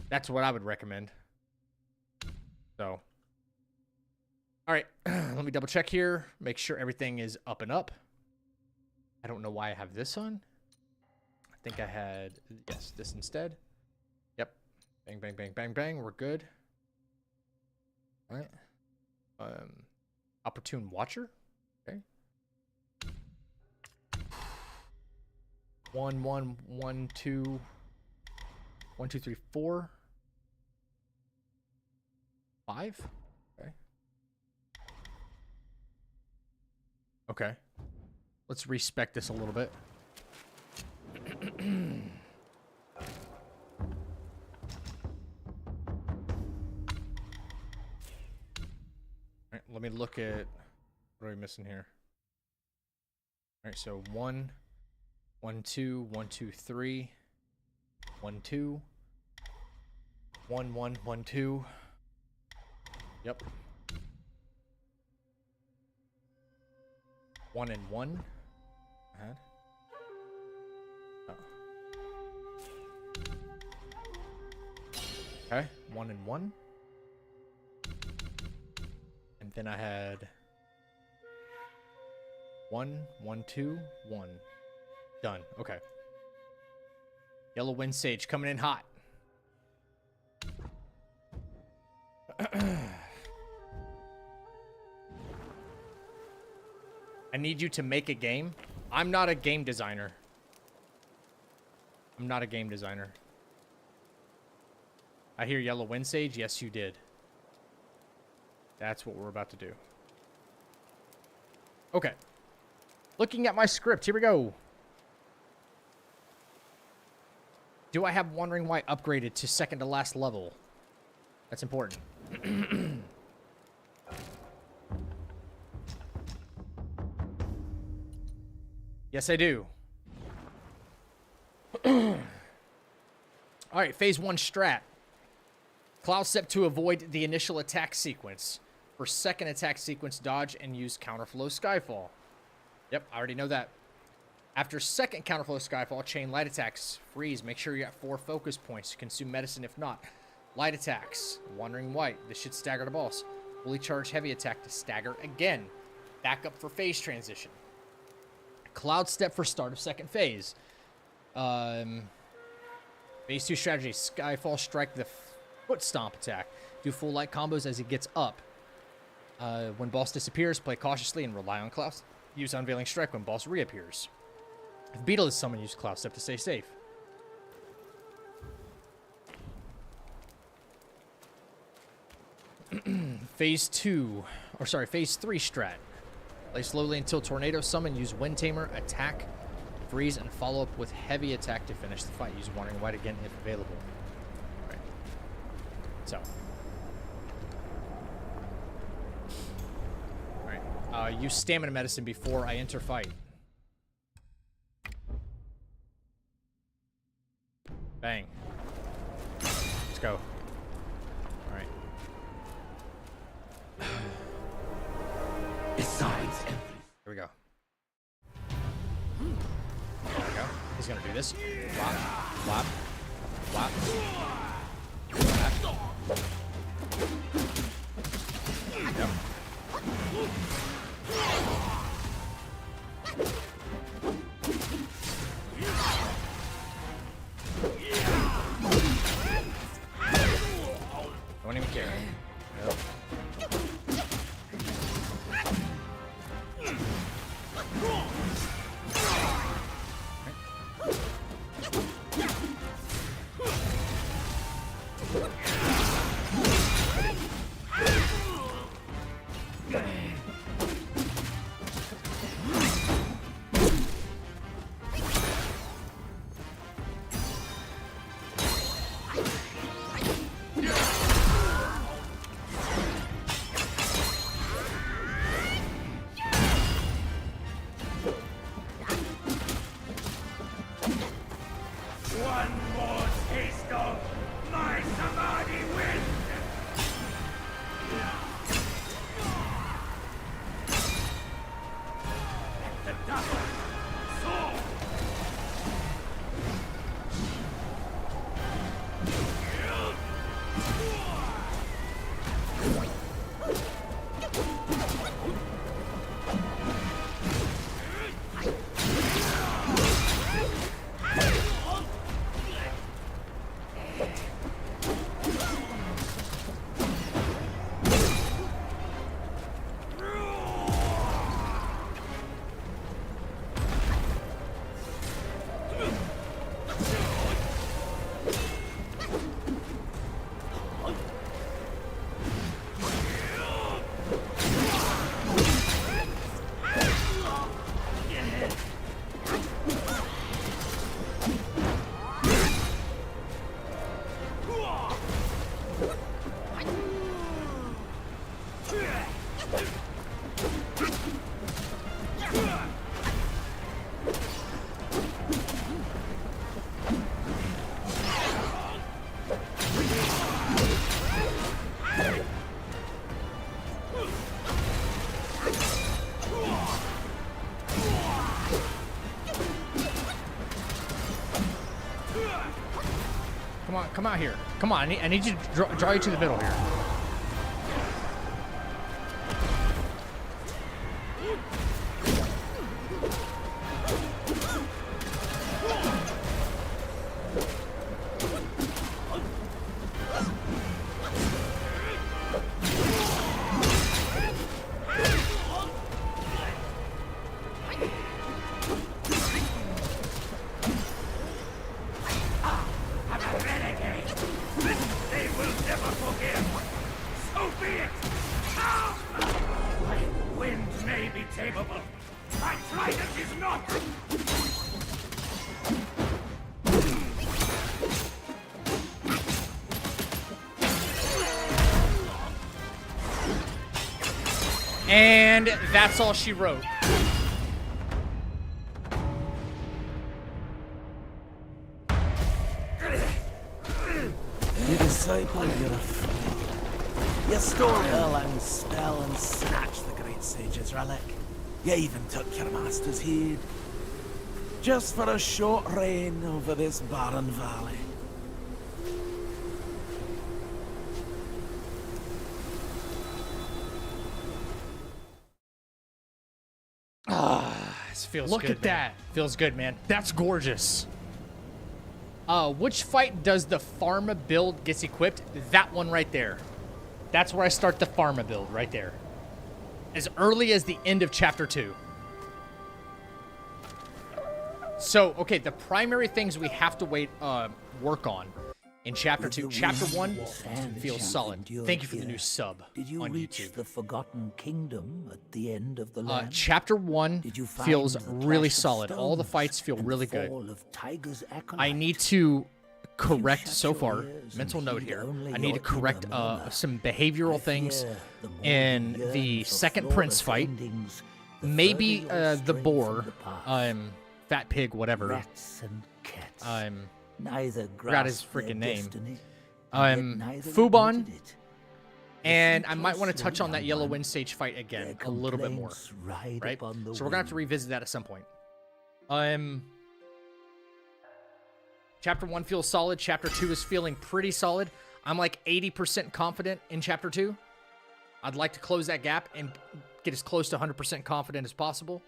that's what I would recommend. So, all right, let me double check here. Make sure everything is up and up. I don't know why I have this on. I think I had, yes, this instead. Yep. Bang, bang, bang, bang, bang. We're good. All right. Opportune Watcher. Okay. 1, 1, 1, 2, 1, 2, 3, 4, 5. Okay. Okay. Let's respec this a little bit. Alright, let me look at what are we missing here. Alright, so 1, 1, 2, 1, 2, 3, 1, 2, 1, 1, 1, 2. Yep. 1 and 1. Ahead. Oh. Okay, 1 and 1. And then I had 1, 1, 2, 1. Done. Okay. Yellow Wind Sage coming in hot. I need you to make a game. I'm not a game designer. I'm not a game designer. I hear Yellow Wind Sage. Yes, you did. That's what we're about to do. Okay. Looking at my script. Here we go. Do I have Wandering White upgraded to second to last level? That's important. Yes, I do. Alright, phase 1 strat. Cloud step to avoid the initial attack sequence. For second attack sequence, dodge and use counterflow Skyfall. Yep, I already know that. After second counterflow Skyfall, chain light attacks. Freeze, make sure you got 4 focus points. Consume medicine if not. Light attacks. Wandering White. This should stagger the boss. Fully charged heavy attack to stagger again. Back up for phase transition. Cloud step for start of second phase. Phase 2 strategy. Skyfall strike the foot stomp attack. Do full light combos as he gets up. When boss disappears, play cautiously and rely on Cloud. Use unveiling strike when boss reappears. If Beetle is summoned, use Cloud step to stay safe. Phase 3 strat. Play slowly until Tornado summon, use Wind Tamer, attack, freeze, and follow up with heavy attack to finish the fight. Use Wandering White again if available. Alright. So. Alright. Use Stamina Medicine before I enter fight. Bang. Let's go. Alright. Besides everything. Here we go. There we go. He's gonna do this. Flop, flop, flop, flop. Yep. Don't even care. Yep. Come on, come out here. Come on, I need you to draw you to the middle here. And that's all she wrote. You disciple, you're a fool. You stole Erlang's spell and snatched the great sage's relic. You even took your master's heed. Just for a short reign over this barren valley. This feels Look good, at man. that. Feels good, man. That's gorgeous. Which fight does the pharma build gets equipped? That one right there. That's where I start the pharma build, right there. As early as the end of chapter 2. So, okay, the primary things we have to work on in chapter 2. Chapter 1 feels solid. Thank you for the new sub Did you on reach YouTube. the Forgotten Kingdom at the end of the land? Chapter 1 Did you find feels the really clash of solid. All the stones fights feel and really the good. fall of Tiger's I acolyte? need to correct shut so your far, ears mental and note heed here. only I need to your correct inner murmur. some behavioral I things fear the more in you yearn the for second Prince flawless fight. endings, the Maybe further you'll the stray boar, from the path. fat pig, whatever. Rats and cats. Neither forgot his grasped their freaking name. destiny, and yet neither Fubon, admitted it. and I Think might want to closely, touch on that young Yellow one. Wind Sage fight again Their a little bit more, complaints ride right? upon the So we're gonna have to wind. revisit that at some point. Chapter 1 feels solid. Chapter 2 is feeling pretty solid. I'm like 80% confident in Chapter 2. I'd like to close that gap and get as close to 100% confident as possible.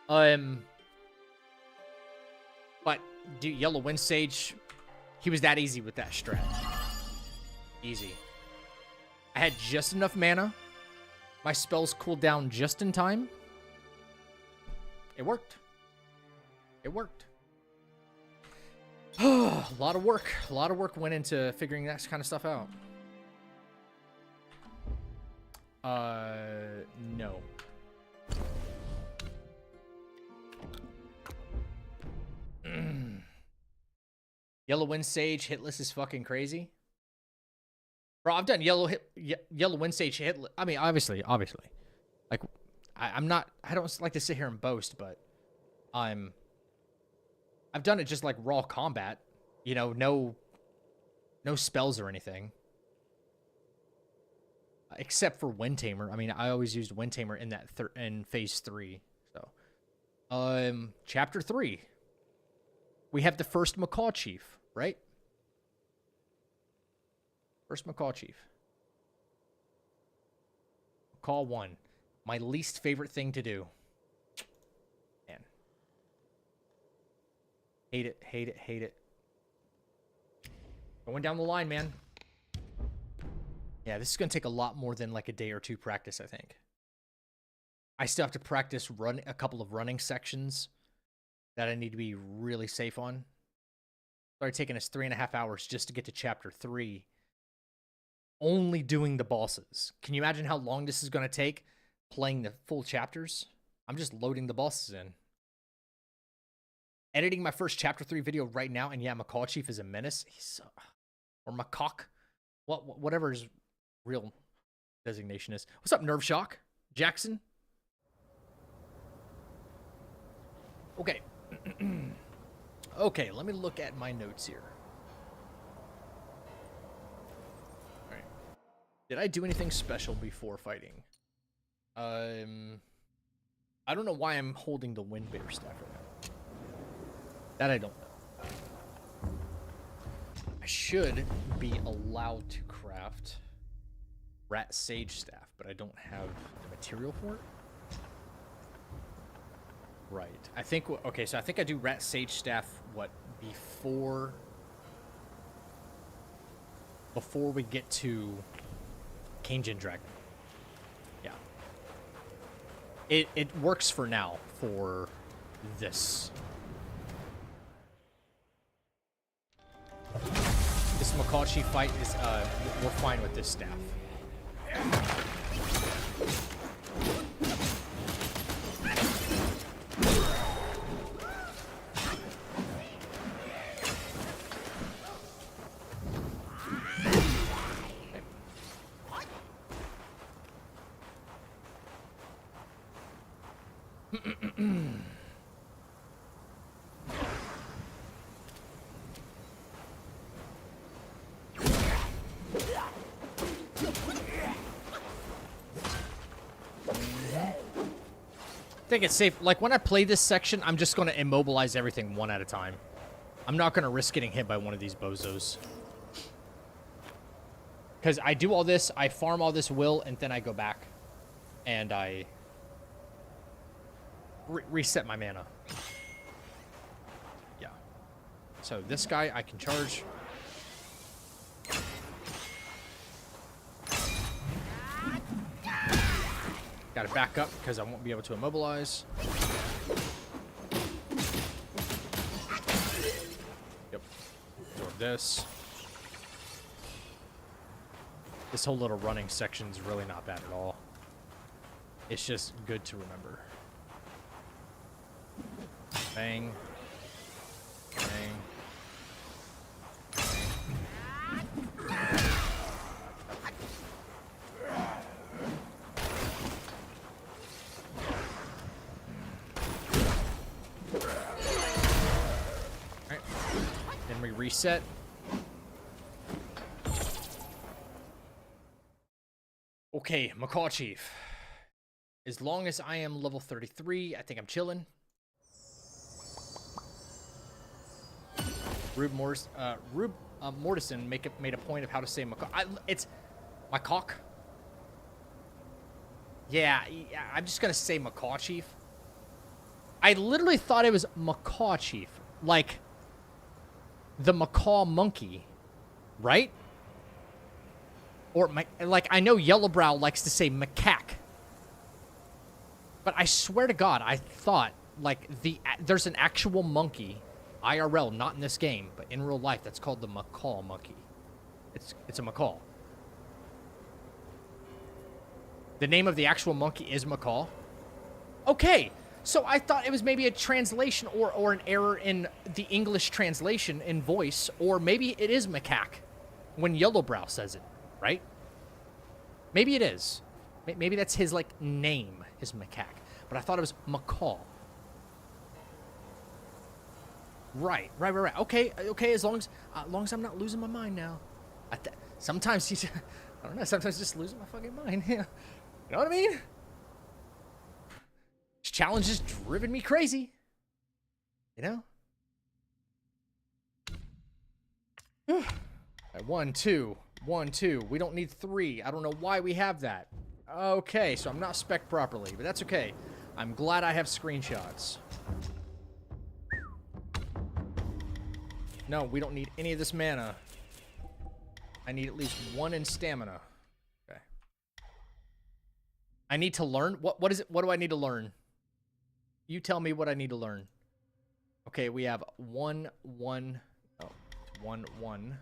But dude, Yellow Wind Sage, he was that easy with that strat. Easy. I had just enough mana. My spells cooled down just in time. It worked. It worked. A lot of work. A lot of work went into figuring that kind of stuff out. No. Yellow Wind Sage hitless is fucking crazy. Bro, I've done Yellow Wind Sage hitless. I mean, obviously. Like, I don't like to sit here and boast, but I've done it just like raw combat. You know, no spells or anything. Except for Wind Tamer. I mean, I always used Wind Tamer in that in phase 3. So, chapter 3. We have the first Macau Chief, right? First Macau Chief. Macau 1. My least favorite thing to do. Man. Hate it, hate it, hate it. Going down the line, man. Yeah, this is going to take a lot more than like a day or two practice, I think. I still have to practice a couple of running sections that I need to be really safe on. Started taking us 3.5 hours just to get to chapter 3. Only doing the bosses. Can you imagine how long this is going to take playing the full chapters? I'm just loading the bosses in. Editing my first chapter 3 video right now, and yeah, Macau Chief is a menace. He's or Macaque. Whatever his real designation is. What's up, Nerve Shock? Jackson? Okay. Okay, let me look at my notes here. All right. Did I do anything special before fighting? I don't know why I'm holding the Wind Bear staff right now. That I don't know. should be allowed to craft rat sage staff, but I don't have the material for it. Right. I think, okay, so I think I do rat sage staff, what, before we get to Cajun Dragon. Yeah. It works for now for this. This Macau Chief fight is, we're fine with this staff. I think it's safe. Like, when I play this section, I'm just going to immobilize everything one at a time. I'm not going to risk getting hit by one of these bozos. Because I do all this, I farm all this will, and then I go back. And I reset my mana. Yeah. So this guy, I can charge. Got to back up because I won't be able to immobilize. Yep. Absorb this. This whole little running section is really not bad at all. It's just good to remember. Bang. Bang. Reset. Okay, Macau Chief. As long as I am level 33, I think I'm chilling. Rube Mortison made a point of how to say Macau. It's Macaw. Yeah, I'm just gonna say Macau Chief. I literally thought it was Macau Chief, like the macaw monkey, right? Or, like, I know Yellowbrow likes to say macaque. But I swear to God, I thought, like, there's an actual monkey, IRL, not in this game, but in real life, that's called the macaw monkey. It's a macaw. The name of the actual monkey is macaw. Okay. So I thought it was maybe a translation or an error in the English translation in voice, or maybe it is macaque when Yellowbrow says it, right? Maybe it is. Maybe that's his, like, name, his macaque. But I thought it was macaw. Right. Okay, as long as I'm not losing my mind now. Sometimes he's, I don't know, sometimes just losing my fucking mind. You know what I mean? This challenge has driven me crazy. You know? Right, 1, 2. 1, 2. We don't need 3. I don't know why we have that. Okay, so I'm not spec'd properly, but that's okay. I'm glad I have screenshots. No, we don't need any of this mana. I need at least 1 in stamina. Okay. I need to learn? What is it? What do I need to learn? You tell me what I need to learn. Okay, we have 1, 1. Oh, 1, 1.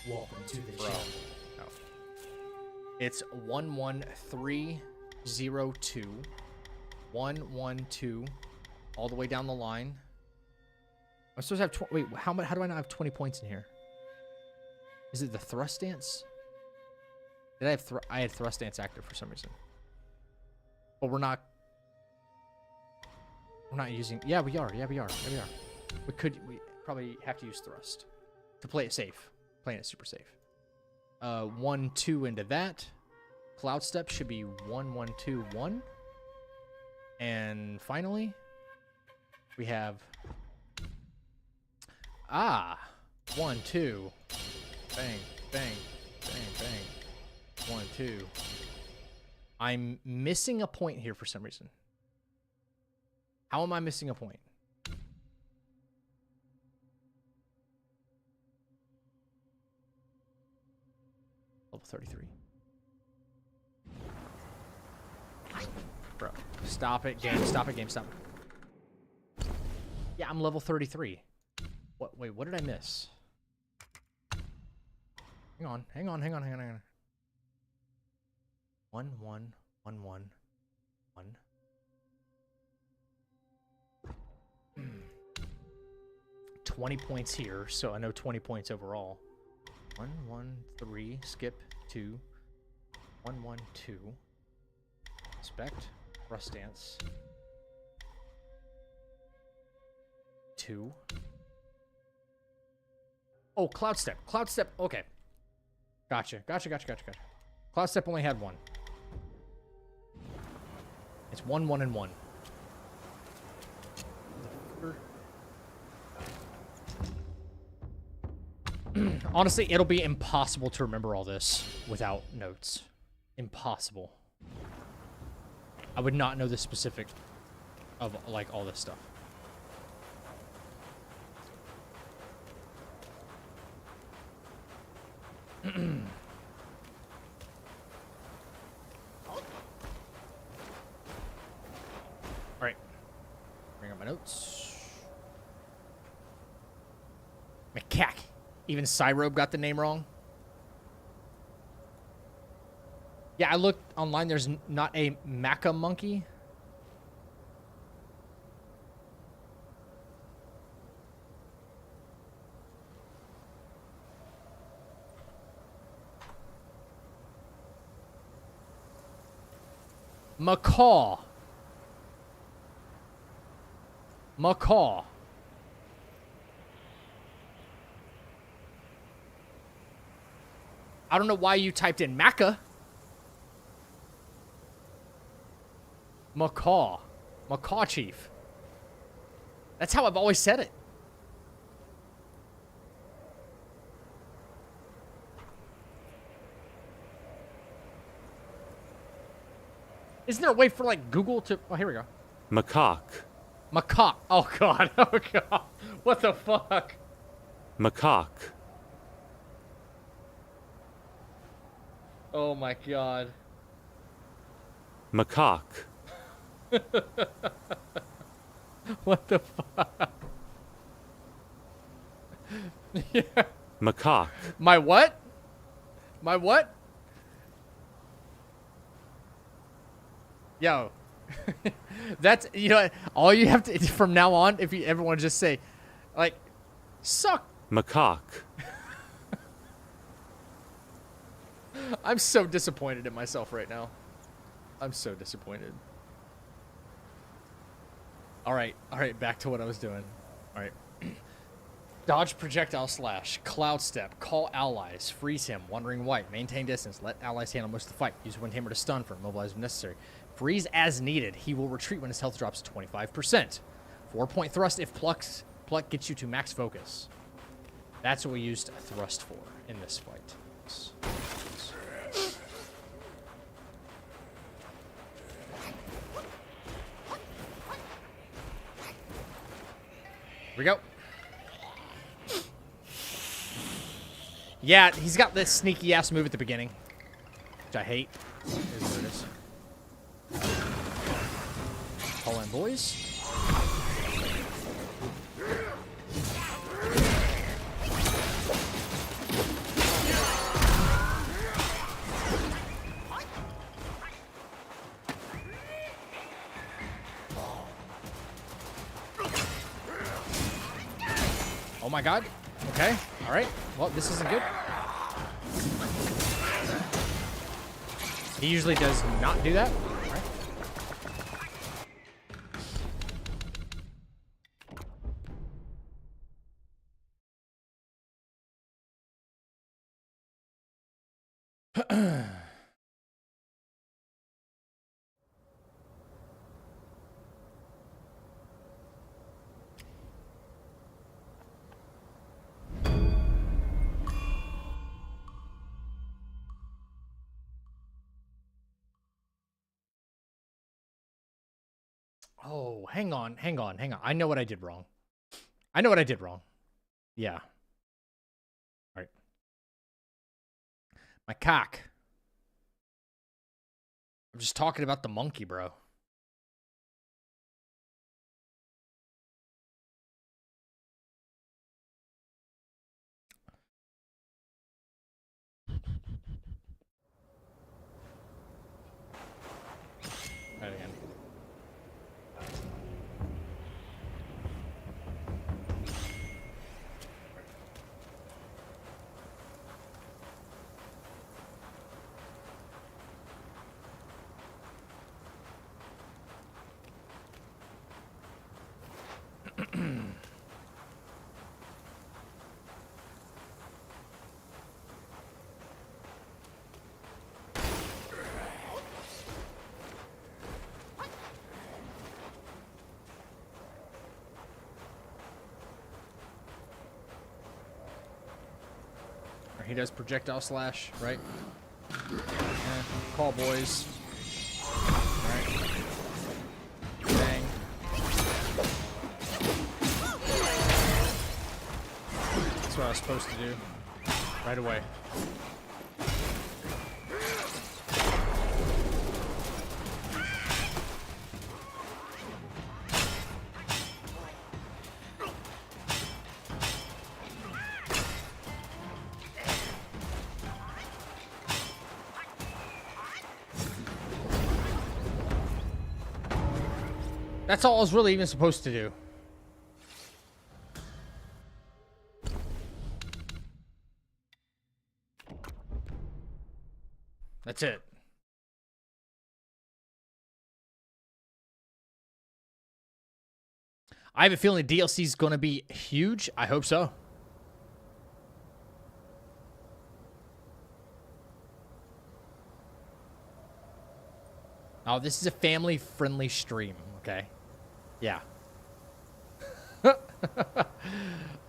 Welcome to the Bro. channel. No. It's 1, 1, 3, 0, 2. 1, 1, 2. All the way down the line. I'm supposed to have wait, how do I not have 20 points in here? Is it the thrust dance? Did I have I had thrust dance active for some reason. But we're not using. Yeah, we are. Yeah, we are. We probably have to use thrust to play it safe. Playing it super safe. 1, 2 into that. Cloud step should be 1, 1, 2, 1. And finally, we have 1, 2. Bang, bang, bang, bang. 1, 2. I'm missing a point here for some reason. How am I missing a point? Level 33. Bro, stop it, game. Stop it, game. Stop it. Yeah, I'm level 33. What? Wait, what did I miss? Hang on. 1, 1, 1, 1, 1. 20 points here, so I know 20 points overall. 1, 1, 3, skip 2. 1, 1, 2. Inspect, rust dance. 2. Oh, cloud step. Cloud step. Okay. Gotcha. Cloud step only had 1. It's 1, 1, and 1. Honestly, it'll be impossible to remember all this without notes. Impossible. I would not know the specific of, like, all this stuff. Alright. Bring up my notes. Macaque. Even Cyrobe got the name wrong. Yeah, I looked online. There's not a Maca monkey. Macaw. Macaw. I don't know why you typed in Maca. Macau. Macau Chief. That's how I've always said it. Isn't there a way for, like, Google to... Oh, here we go. Macaque. Macaque. Oh, God. Oh, God. What the fuck? Macaque. Oh, my God. Macaque. What the fuck? Yeah. Macaque. My what? My what? Yo. That's, you know, all you have to, from now on, if you ever want to just say, like, suck. Macaque. I'm so disappointed in myself right now. I'm so disappointed. All right, back to what I was doing. All right. Dodge projectile slash, cloud step, call allies, freeze him, wandering white, maintain distance, let allies handle most of the fight, use wind hammer to stun for mobilize when necessary. Freeze as needed. He will retreat when his health drops 25%. 4-point thrust if pluck gets you to max focus. That's what we used thrust for in this fight. Here we go. Yeah, he's got this sneaky ass move at the beginning, which I hate. Here's what it is. Call in, boys. Oh my god. Okay. All right. Well, this isn't good. He usually does not do that. All right. hang on. I know what I did wrong. Yeah. All right. My cock. I'm just talking about the monkey, bro. Right again. He does projectile slash, right? Yeah. Call boys. Alright. Bang. That's what I was supposed to do. Right away. That's all I was really even supposed to do. That's it. I have a feeling DLC is going to be huge. I hope so. Oh, this is a family-friendly stream, okay? Yeah.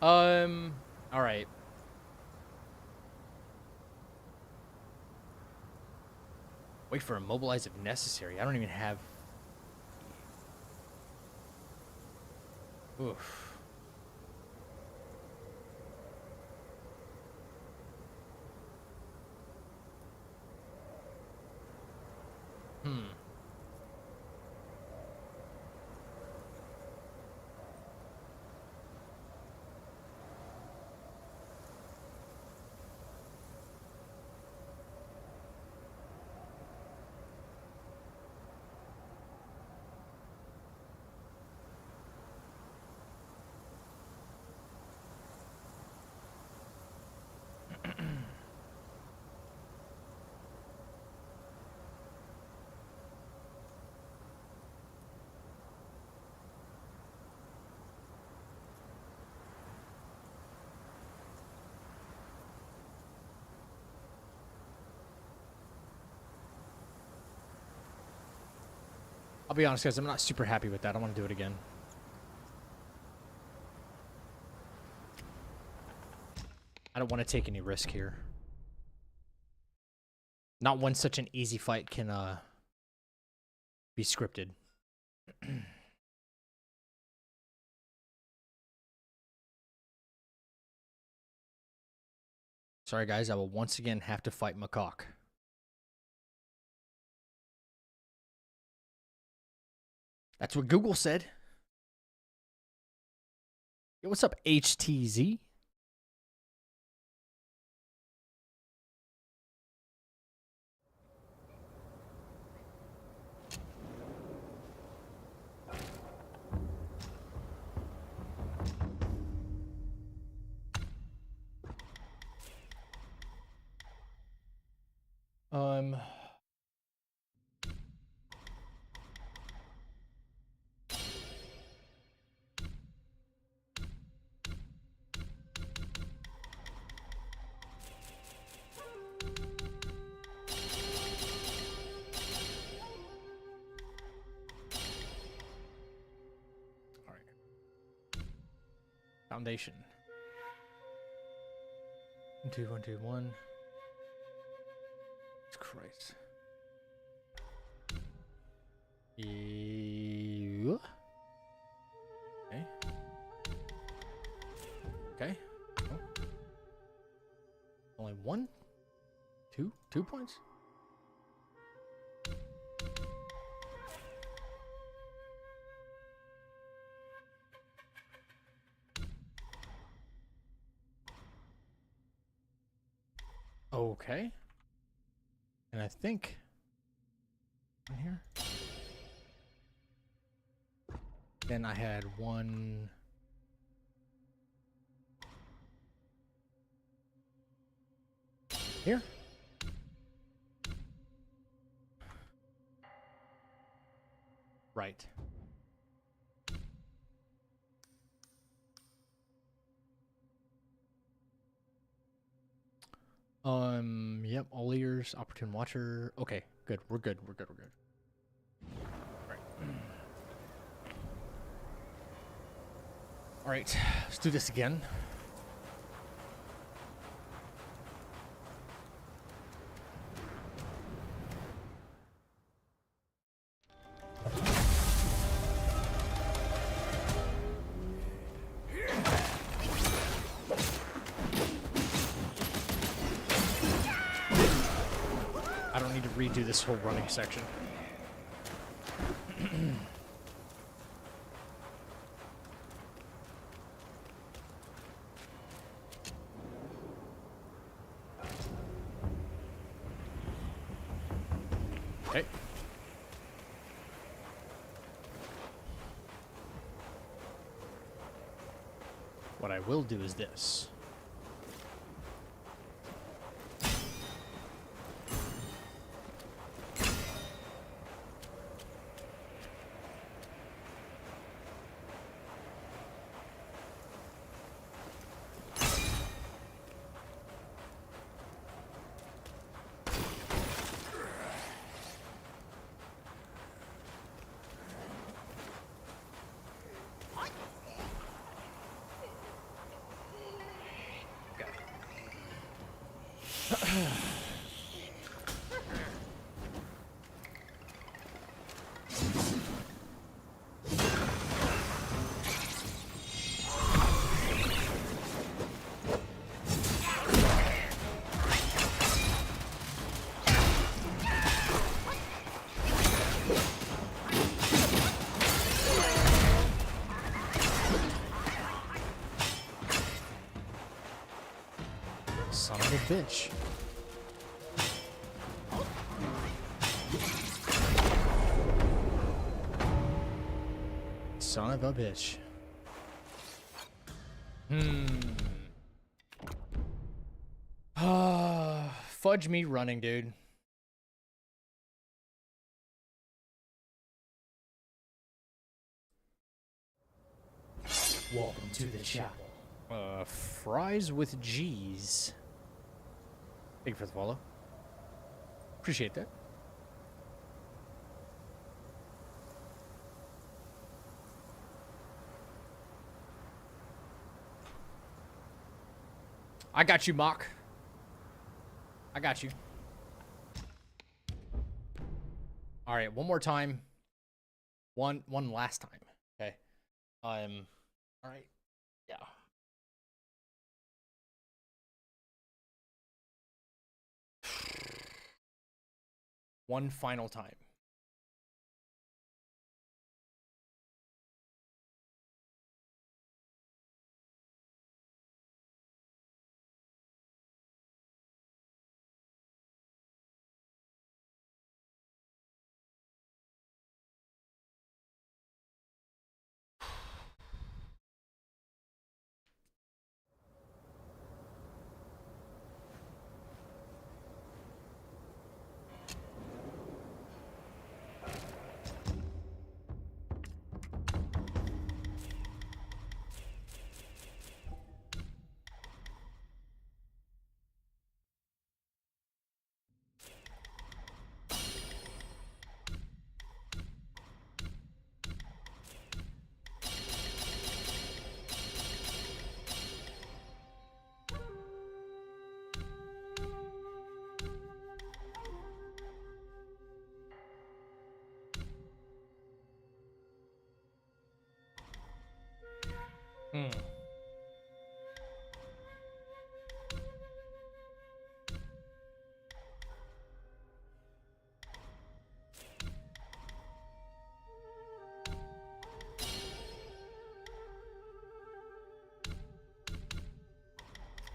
All right. Wait for immobilize if necessary. I don't even have... Oof. I'll be honest, guys. I'm not super happy with that. I want to do it again. I don't want to take any risk here. Not when such an easy fight can be scripted. Sorry, guys. I will once again have to fight Macau. That's what Google said. Yo, what's up, HTZ? Foundation. 1, 2, 1, 2, 1. Christ. Okay. Oh. Only one? Two? 2 points? Okay. And I think in here. Then I had one. Here. Right. Yep, all ears, opportune watcher. Okay, good. We're good. We're good. We're good. All right, let's do this again. I don't need to redo this whole running section. Okay. What I will do is this. Son of a bitch. Son of a bitch. Fudge me running, dude. Welcome to the chapel. Fries with G's. Thank you for the follow. Appreciate that. I got you, Mock. I got you. All right, one more time. One last time. Okay. All right. Yeah. One final time.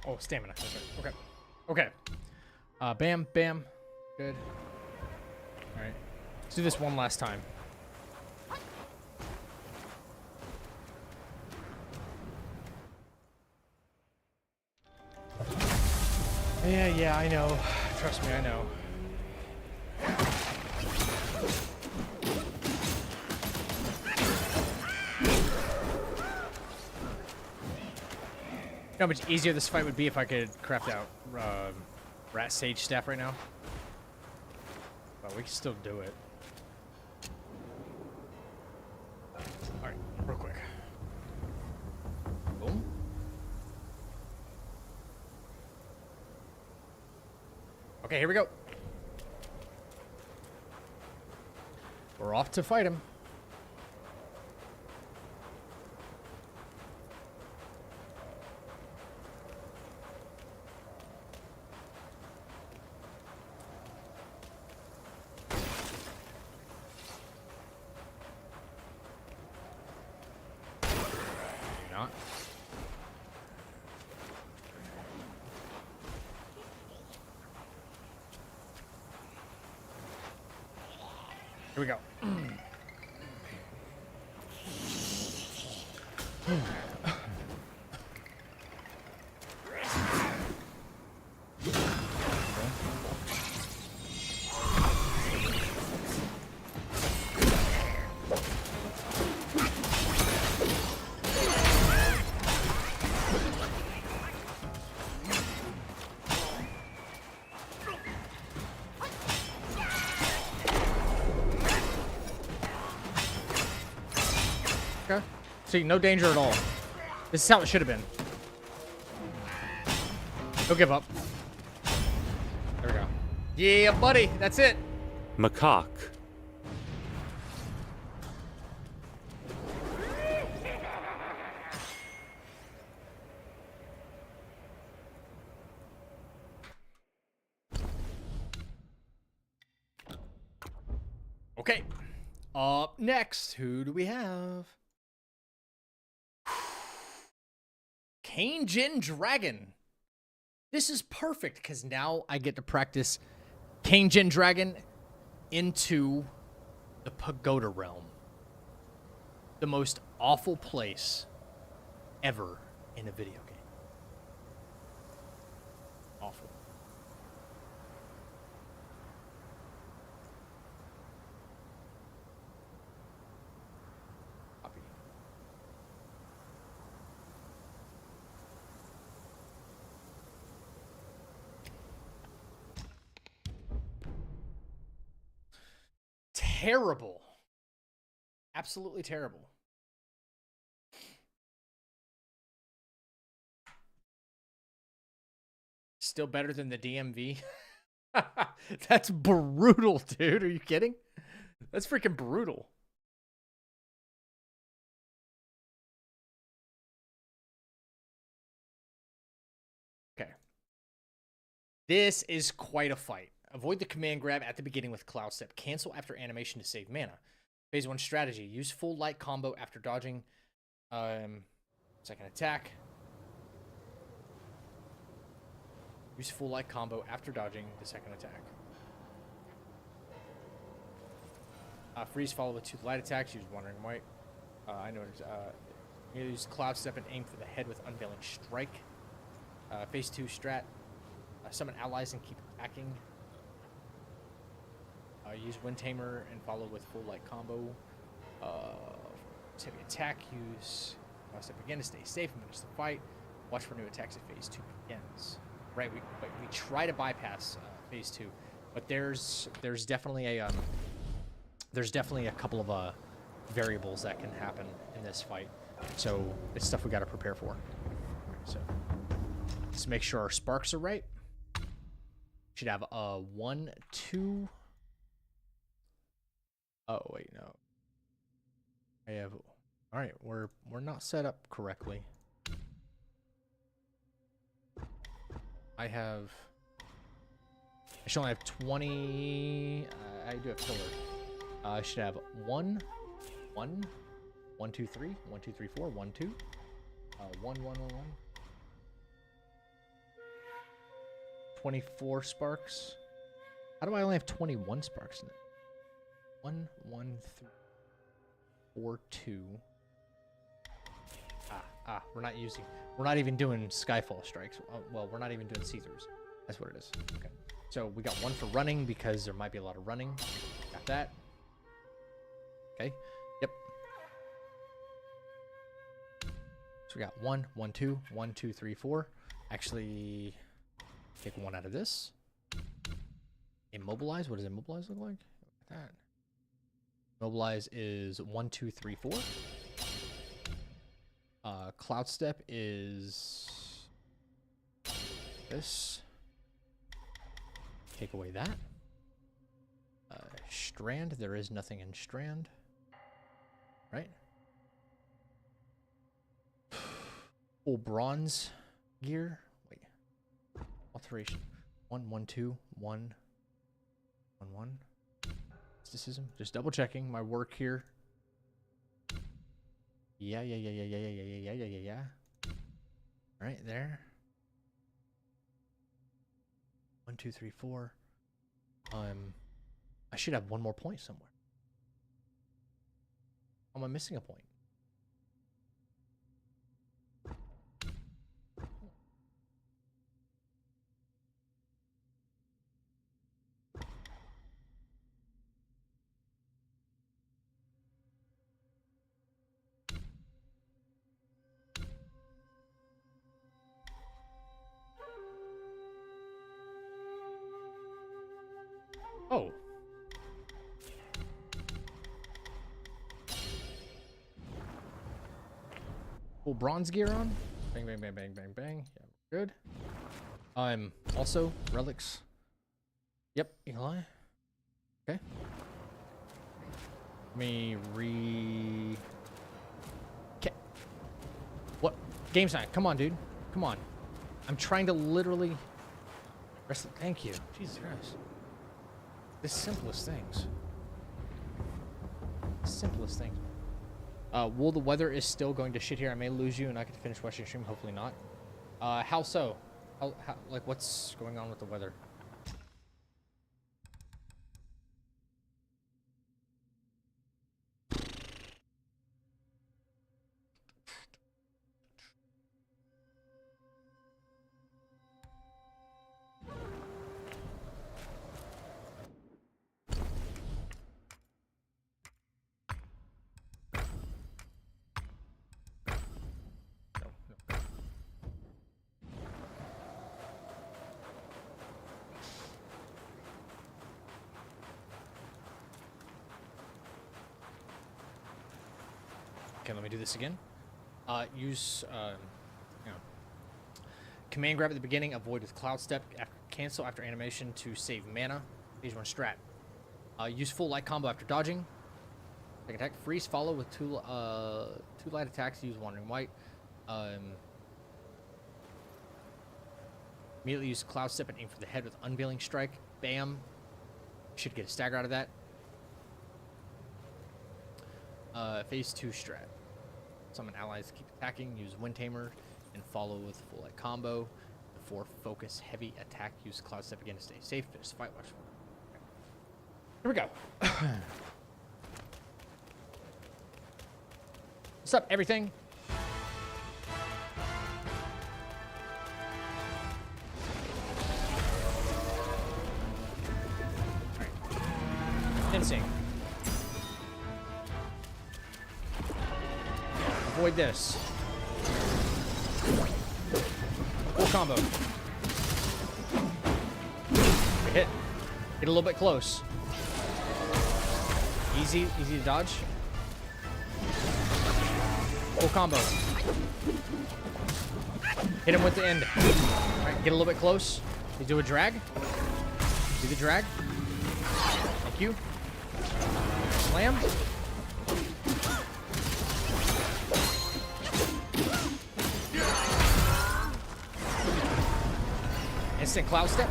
Oh, stamina. That's right. Okay. Okay. Bam, bam. Good. All right. Let's do this one last time. Yeah, I know. Trust me, I know. You know how much easier this fight would be if I could craft out Rat Sage Staff right now? But we can still do it. Alright, real quick. Boom. Okay, here we go. We're off to fight him. Not. Here we go. Okay. See, no danger at all. This is how it should have been. Don't give up. There we go. Yeah, buddy. That's it. Macaque. Okay. Up next, who do we have? Cane Jin Dragon. This is perfect because now I get to practice Cane Jin Dragon into the Pagoda Realm. The most awful place ever in a video game. Awful. Copy. Terrible. Absolutely terrible. Still better than the DMV. That's brutal, dude. Are you kidding? That's freaking brutal. Okay. This is quite a fight. Avoid the command grab at the beginning with Cloud Step. Cancel after animation to save mana. Phase 1 strategy. Use full light combo after dodging second attack. Use full light combo after dodging the second attack. Freeze follow with 2 light attacks. Use Wandering White. I know use Cloud Step and aim for the head with Unveiling Strike. Phase 2 strat. Summon allies and keep attacking. Use Wind Tamer and follow with full light combo. Heavy attack. Use Step again to stay safe and finish the fight. Watch for new attacks as phase 2 begins. Right, we try to bypass phase 2, but there's definitely a couple of variables that can happen in this fight. So it's stuff we got to prepare for. So let's make sure our sparks are right. Should have a 1, 2. Oh wait, no. I have. All right, we're not set up correctly. I should only have 20. I do have pillar. I should have 1, 1, 1, 2, 3, 1, 2, 3, 4, 1, 2, 1, 1, 1, 1. 24 sparks. How do I only have 21 sparks in it? 1, 1, 3, 4, 2. We're not even doing Skyfall strikes. Well, we're not even doing see-throughs. That's what it is. Okay. So we got 1 for running because there might be a lot of running. Got that. Okay. Yep. So we got 1, 1, 2, 1, 2, 3, 4. Actually, take 1 out of this. Immobilize. What does immobilize look like? Look at that. Immobilize is 1, 2, 3, 4. Cloud step is this. Take away that. Strand. There is nothing in strand. Right? Full bronze gear. Wait. Alteration. 1, 1, 2, 1, 1, 1. Mysticism. Just double checking my work here. Yeah. Right there. 1, 2, 3, 4. I should have 1 more point somewhere. Am I missing a point? Oh. Full bronze gear on. Bang, bang, bang, bang, bang, bang. Yeah, we're good. Also relics. Yep, Eli. Okay. Let me Okay. What? Game time. Come on, dude. Come on. I'm trying to literally. Thank you. Jesus Christ. The simplest things. Simplest things. Wool, the weather is still going to shit here. I may lose you and I can finish watching stream. Hopefully not. How so? How, like, what's going on with the weather? Okay, let me do this again. Use, command grab at the beginning, avoid with cloud step, cancel after animation to save mana. Phase 1 strat. Use full light combo after dodging. Second attack, freeze, follow with two light attacks, use wandering white. Immediately use cloud step and aim for the head with unveiling strike. Bam. Should get a stagger out of that. Phase 2 strat. Summon allies, keep attacking, use Wind Tamer, and follow with full light combo. Before focus heavy attack, use cloud step again to stay safe. Just fight watch. Okay. Here we go. What's up, everything? Insane. Avoid this. Full combo. Hit. Get a little bit close. Easy to dodge. Full combo. Hit him with the end. All right, get a little bit close. You do a drag. Do the drag. Thank you. Slam. Instant cloud step.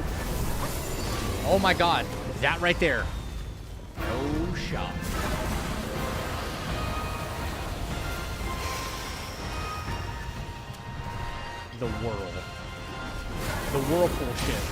Oh my god. That right there. No shot. The whirl. The whirlpool shit.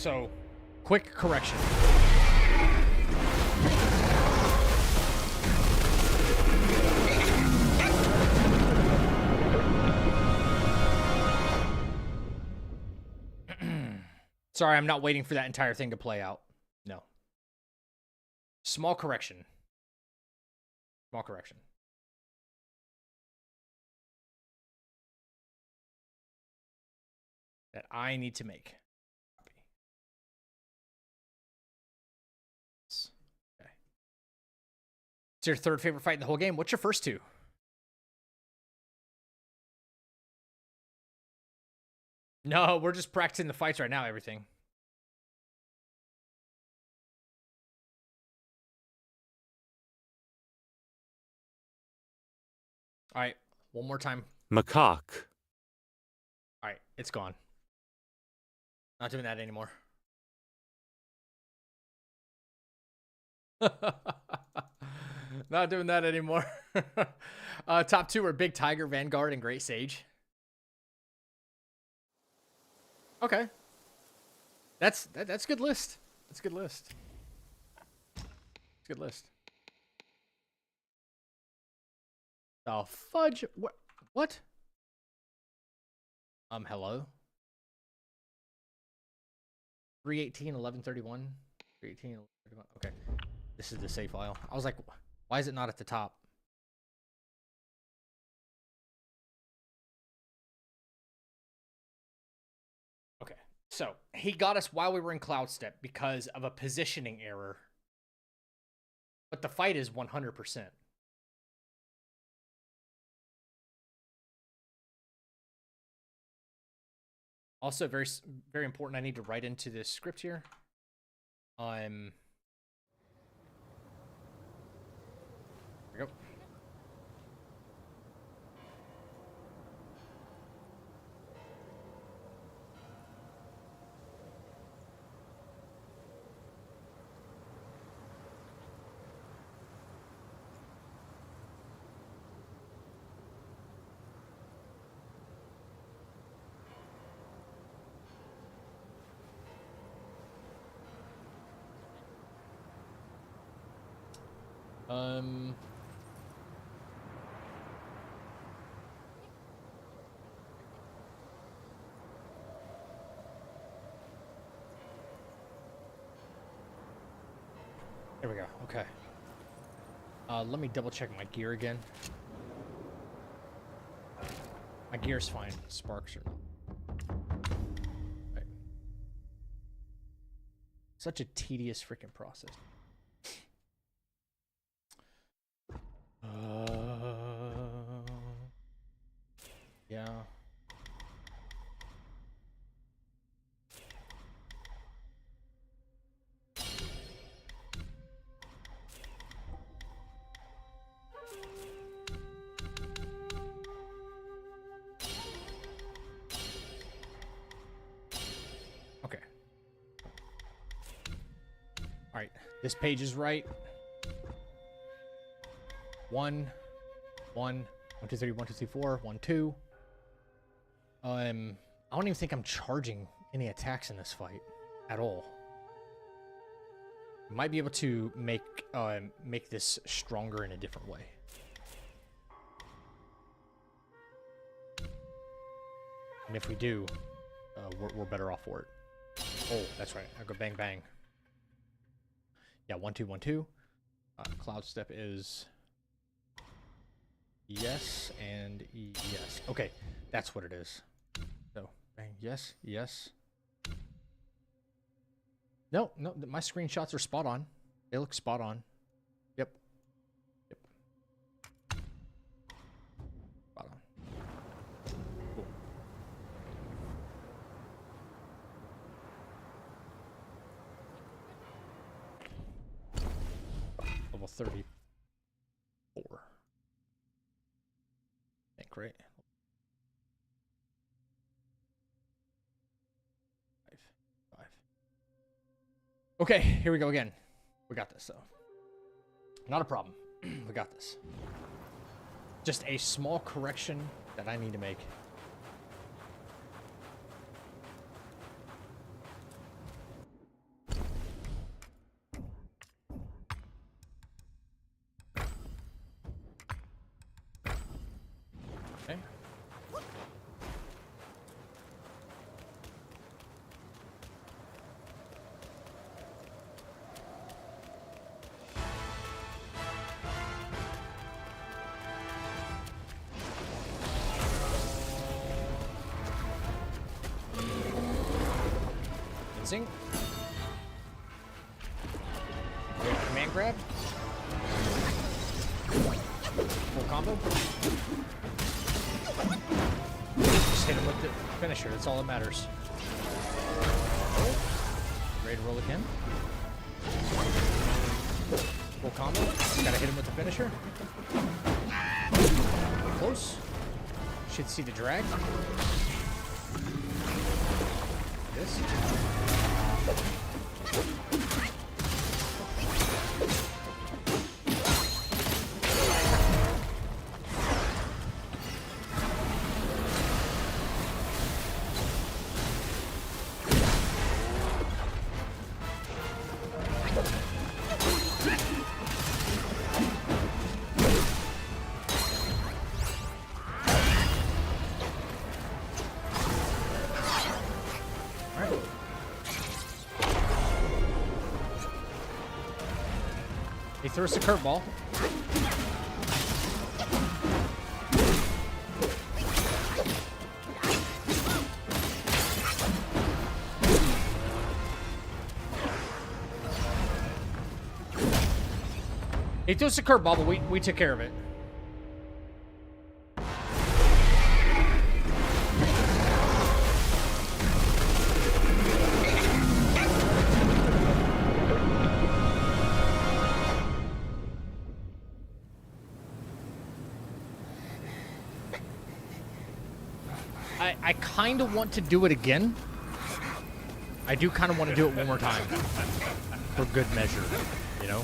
So, quick correction. Sorry, I'm not waiting for that entire thing to play out. No. Small correction. Small correction. That I need to make. Okay. It's your third favorite fight in the whole game. What's your first two? No, we're just practicing the fights right now, everything. All right, one more time. Macaque. All right, it's gone. Not doing that anymore. Not doing that anymore. Top two are Big Tiger, Vanguard, and Great Sage. Okay. That's a good list. That's a good list. It's a good list. Oh, fudge. What? Hello? 318, 1131. 318, 1131. Okay. This is the save file. I was like, why is it not at the top? Okay. So, he got us while we were in Cloud Step because of a positioning error. But the fight is 100%. Also, very, very important. I need to write into this script here. There we go. There we go. Okay. Let me double check my gear again. My gear's fine. Sparks are not. Right. Such a tedious freaking process. Yeah. Okay. All right. This page is right. 1, 1, 1, 2, 3, 1, 2, 3, 4, 1, 2. I don't even think I'm charging any attacks in this fight at all. Might be able to make this stronger in a different way. And if we do, we're better off for it. Oh, that's right. I go bang bang. Yeah, 1, 2, 1, 2. Cloud Step is yes and yes. Okay, that's what it is. So bang, yes, yes. No, no, my screenshots are spot on. They look spot on. Yep. Yep. Spot on. Cool. Level 34. I think, right? 5. Okay, here we go again. We got this, though. Not a problem. We got this. Just a small correction that I need to make. Zing. Command grab. Full combo. Just hit him with the finisher. That's all that matters. Ready to roll again. Full combo. Gotta hit him with the finisher. Close. Should see the drag. This. He threw us a curveball. He threw us a curveball, but we took care of it. I kind of want to do it again. I do kind of want to do it one more time. For good measure, you know?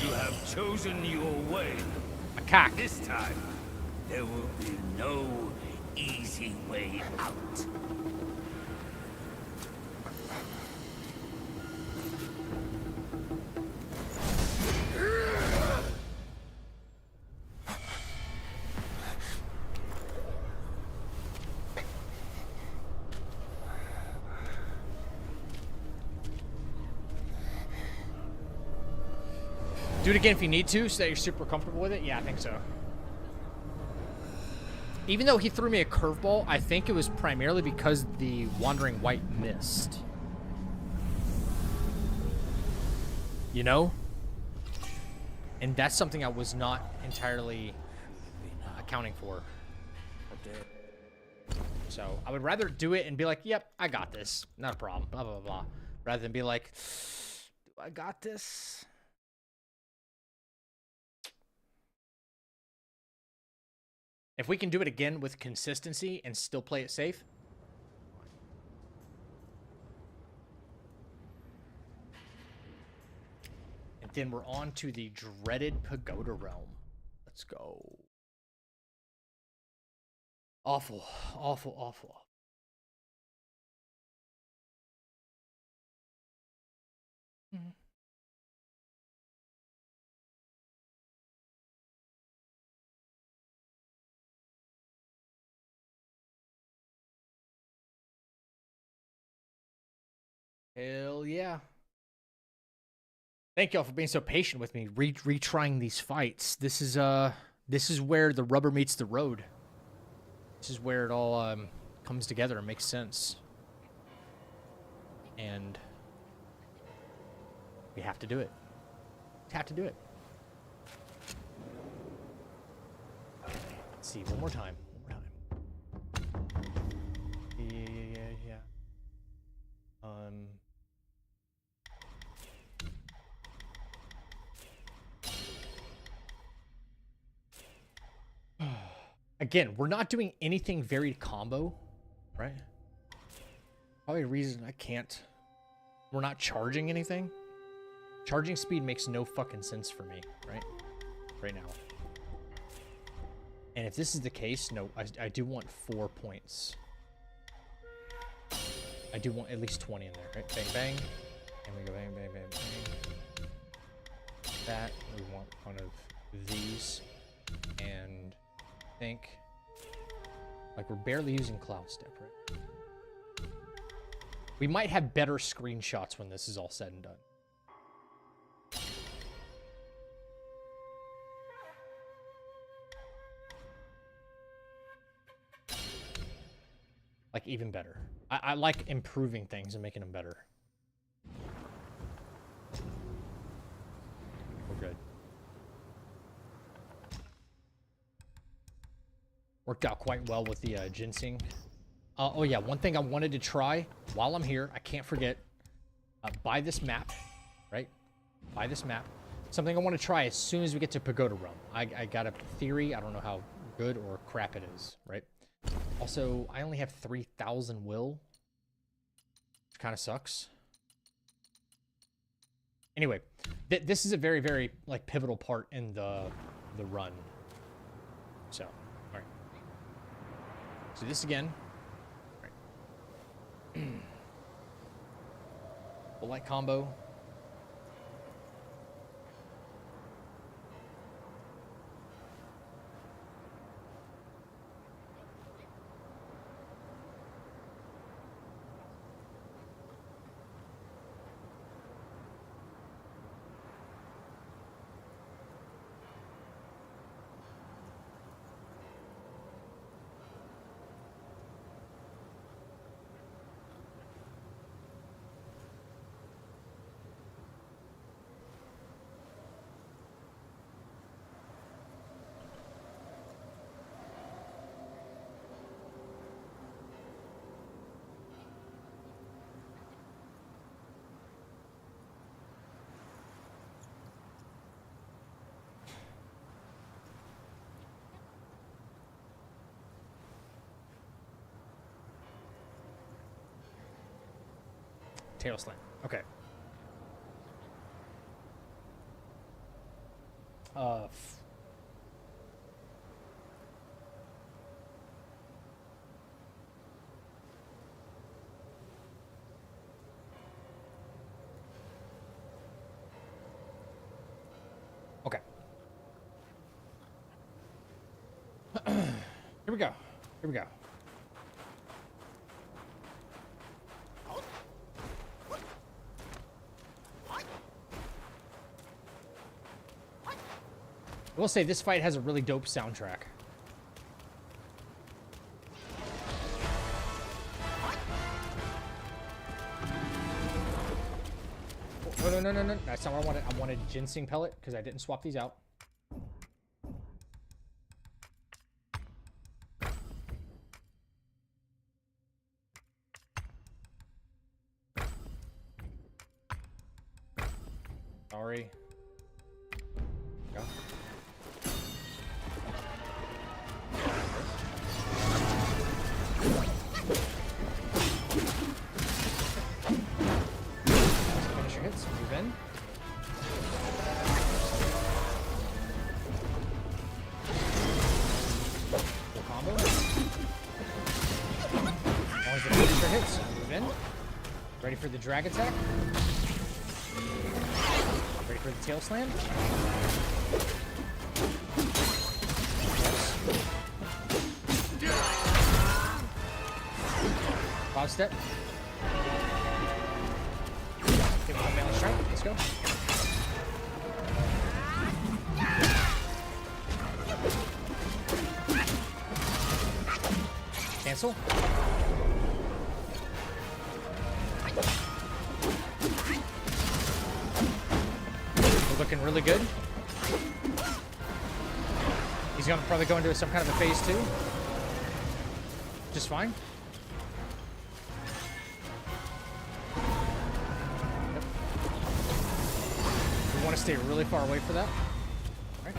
You have chosen your way. A cock. This time, there will be no easy way out. Do it again if you need to, so that you're super comfortable with it. Yeah, I think so. Even though he threw me a curveball, I think it was primarily because the Wandering White missed. You know? And that's something I was not entirely accounting for. So I would rather do it and be like, yep, I got this. Not a problem. Blah, blah, blah, blah. Rather than be like, do I got this? If we can do it again with consistency and still play it safe. And then we're on to the dreaded Pagoda Realm. Let's go. Awful, awful, awful. Mm-hmm. Hell yeah. Thank y'all for being so patient with me, retrying these fights. This is where the rubber meets the road. This is where it all comes together and makes sense. And we have to do it. We have to do it. Let's see, one more time. Yeah. Again, we're not doing anything very combo, right? Probably a reason I can't. We're not charging anything. Charging speed makes no fucking sense for me, right? Right now. And if this is the case, no, I do want 4 points. I do want at least 20 in there, right? Bang, bang. And we go bang, bang, bang, bang. That, we want one of these. And I think, like, we're barely using Cloud Step, right? We might have better screenshots when this is all said and done. like even better. I like improving things and making them better. We're good. Worked out quite well with the ginseng. Oh yeah, one thing I wanted to try while I'm here, I can't forget, buy this map, right? Buy this map. Something I want to try as soon as we get to Pagoda Realm. I got a theory, I don't know how good or crap it is, right? Also, I only have 3,000 will, which kind of sucks. Anyway, this is a very, very, like, pivotal part in the run. So, all right. So this again. All right. Full light combo. Tail slam. Okay. Okay. Here we go. Here we go. I will say this fight has a really dope soundtrack. Oh, no. That's not what I wanted. I wanted ginseng pellet because I didn't swap these out. Sorry. Go. Finish your hits. Move in. Full combo. Always the finish your hits. Move in. Ready for the drag attack. Ready for the tail slam. Pause step. Give him a melee strike. Let's go. Cancel. We're looking really good. He's gonna probably go into some kind of a phase 2. Just fine. Yep. We want to stay really far away for that. All right.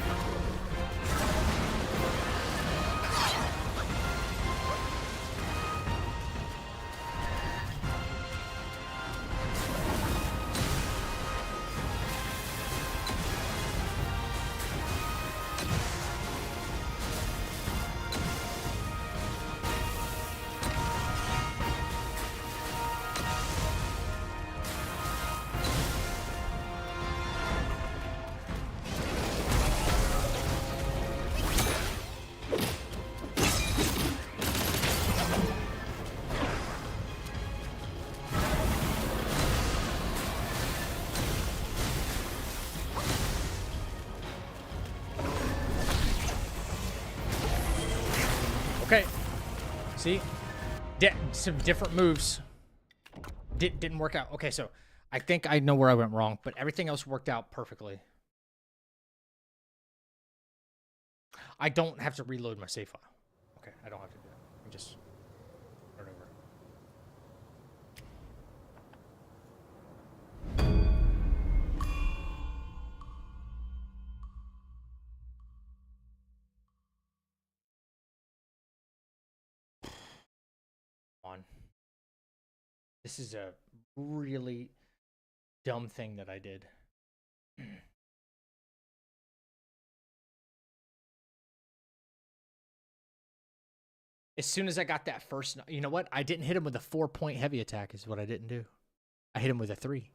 Okay. See? Some different moves. Didn't work out. Okay, so I think I know where I went wrong, but everything else worked out perfectly. I don't have to reload my save file. Okay, I don't have to do that. I just start over. On. This is a really dumb thing that I did. As soon as I got that first, you know what? I didn't hit him with a 4-point heavy attack is what I didn't do. I hit him with a 3.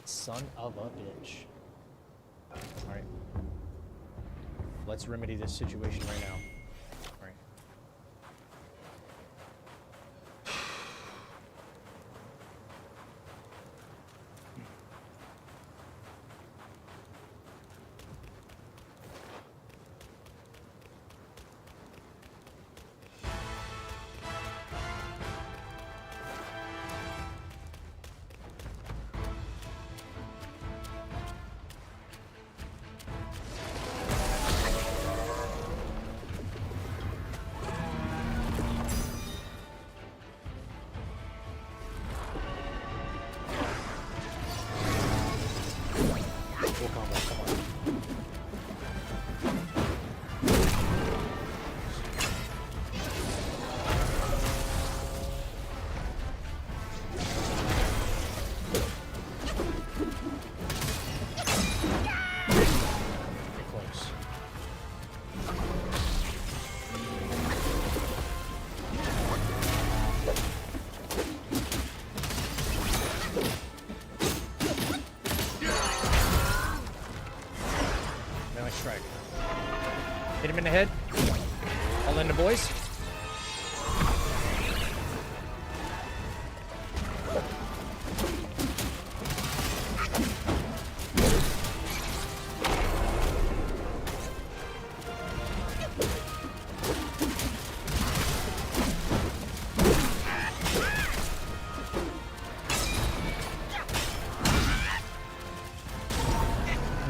Son of a bitch. All right. Let's remedy this situation right now. All right. Hit him in the head. All in the boys.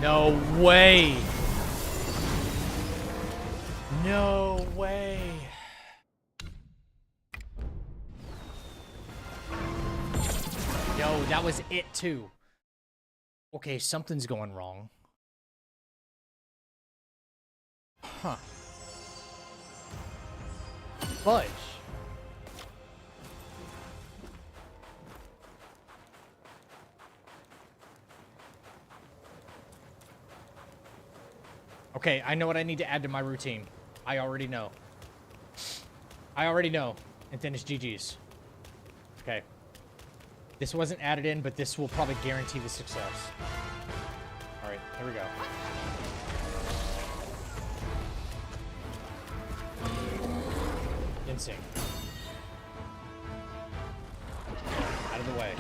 No way. No way. Yo, that was it too. Okay, something's going wrong. Huh. Fudge. Okay, I know what I need to add to my routine. I already know. I already know. And then it's GG's. Okay. This wasn't added in, but this will probably guarantee the success. Alright, here we go. In sync. Out of the way.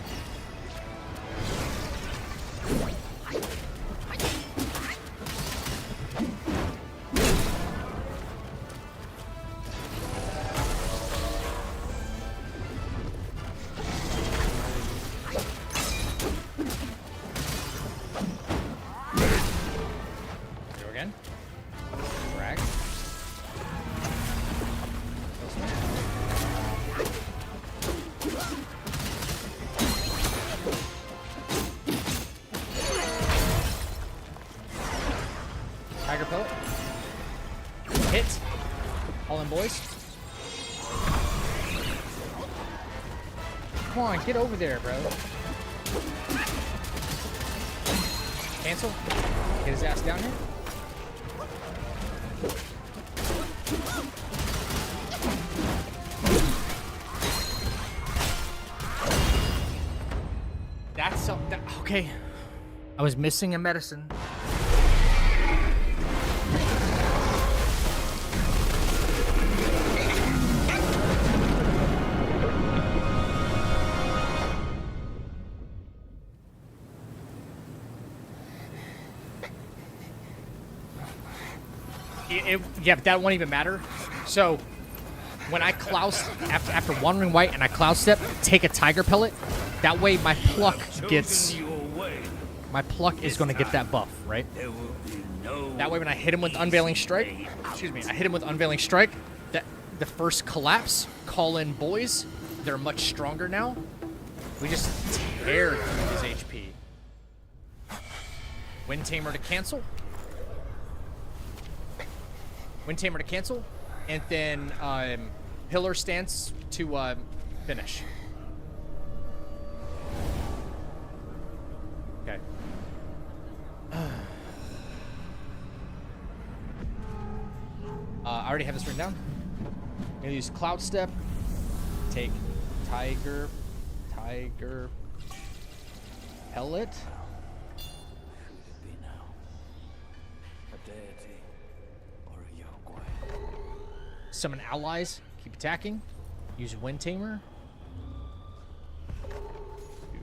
Come on, get over there, bro. Cancel. Get his ass down here. That's so... okay. I was missing a medicine. Yeah, but that won't even matter. So, when I cloud after wandering white and I cloud step, take a tiger pellet. That way my pluck gets is going to get that buff, right? That way when I hit him with unveiling strike, excuse me, I hit him with unveiling strike. That the first collapse, call in boys. They're much stronger now. We just tear through his HP. Wind Tamer to cancel. Wind Tamer to cancel. And then Pillar Stance to finish. Okay. I already have this written down. I'm gonna use Cloud Step. Take Tiger Pellet. Summon allies. Keep attacking. Use Wind Tamer.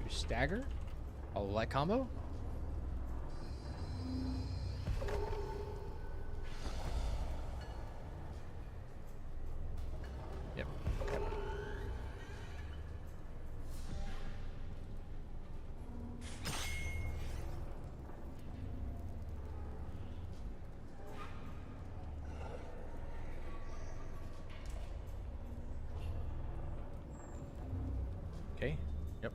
Use Stagger. Hollow Light combo. Yep. Okay. Yep.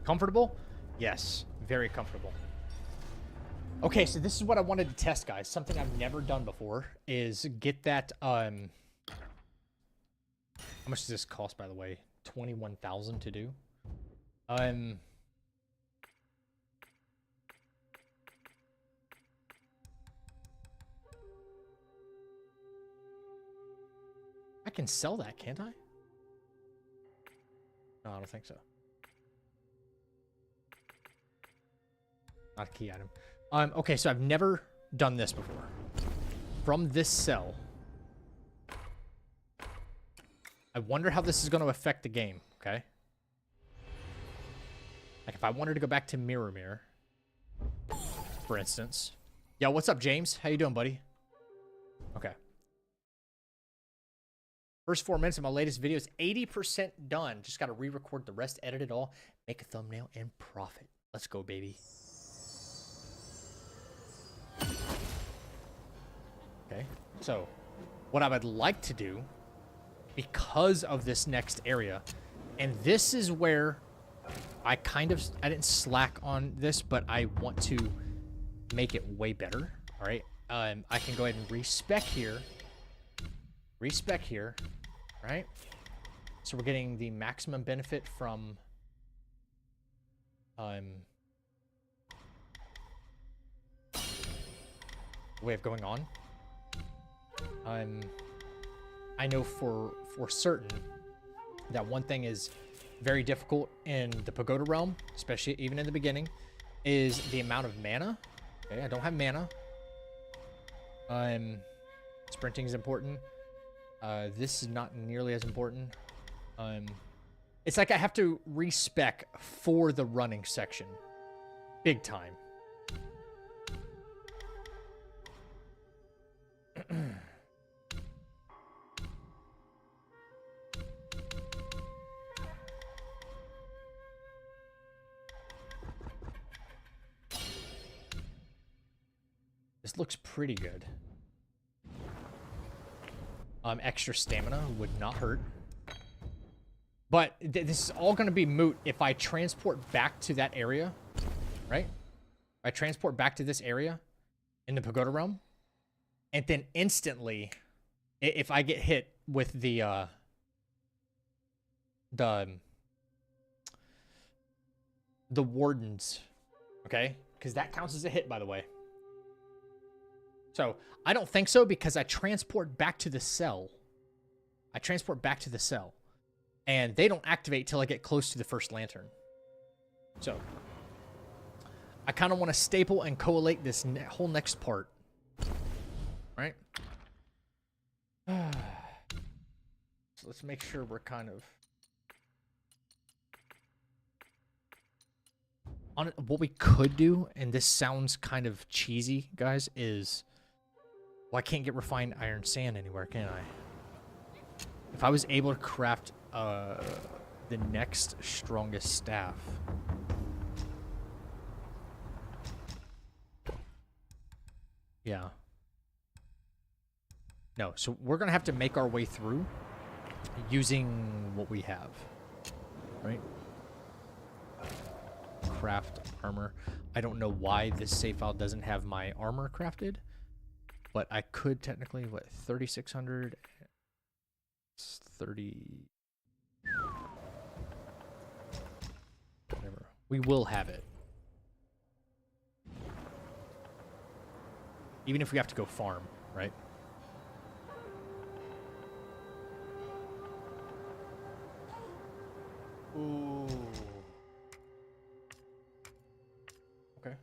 Comfortable? Yes. Very comfortable. Okay, so this is what I wanted to test, guys. Something I've never done before is get that, how much does this cost, by the way? 21,000 to do. I can sell that, can't I? No, I don't think so. Not a key item. Okay, so I've never done this before. From this cell, I wonder how this is going to affect the game, okay? Like, if I wanted to go back to Mirror, for instance. Yo, what's up, James? How you doing, buddy? Okay. First 4 minutes of my latest video is 80% done. Just got to re-record the rest, edit it all, make a thumbnail, and profit. Let's go, baby. Okay, so what I would like to do, because of this next area, and this is where I didn't slack on this, but I want to make it way better, all right? I can go ahead and respec here, right? So we're getting the maximum benefit from way of going on. I know for certain that one thing is very difficult in the Pagoda realm, especially even in the beginning, is the amount of mana. Okay, I don't have mana. Sprinting is important. This is not nearly as important. It's like I have to respec for the running section. Big time. This looks pretty good. Extra stamina would not hurt. But this is all going to be moot if I transport back to that area, right? If I transport back to this area in the Pagoda realm, and then instantly, if I get hit with the wardens, okay? Because that counts as a hit, by the way. So, I don't think so because I transport back to the cell. And they don't activate till I get close to the first lantern. So, I kind of want to staple and collate this whole next part. Right? So let's make sure we're kind of... on what we could do, and this sounds kind of cheesy, guys, is... well, I can't get refined iron sand anywhere, can I? If I was able to craft the next strongest staff. Yeah. No, so we're gonna have to make our way through using what we have, right? Craft armor. I don't know why this save file doesn't have my armor crafted, but I could technically, what, 3600? It's 30. Whatever. We will have it. Even if we have to go farm, right? Ooh. Okay.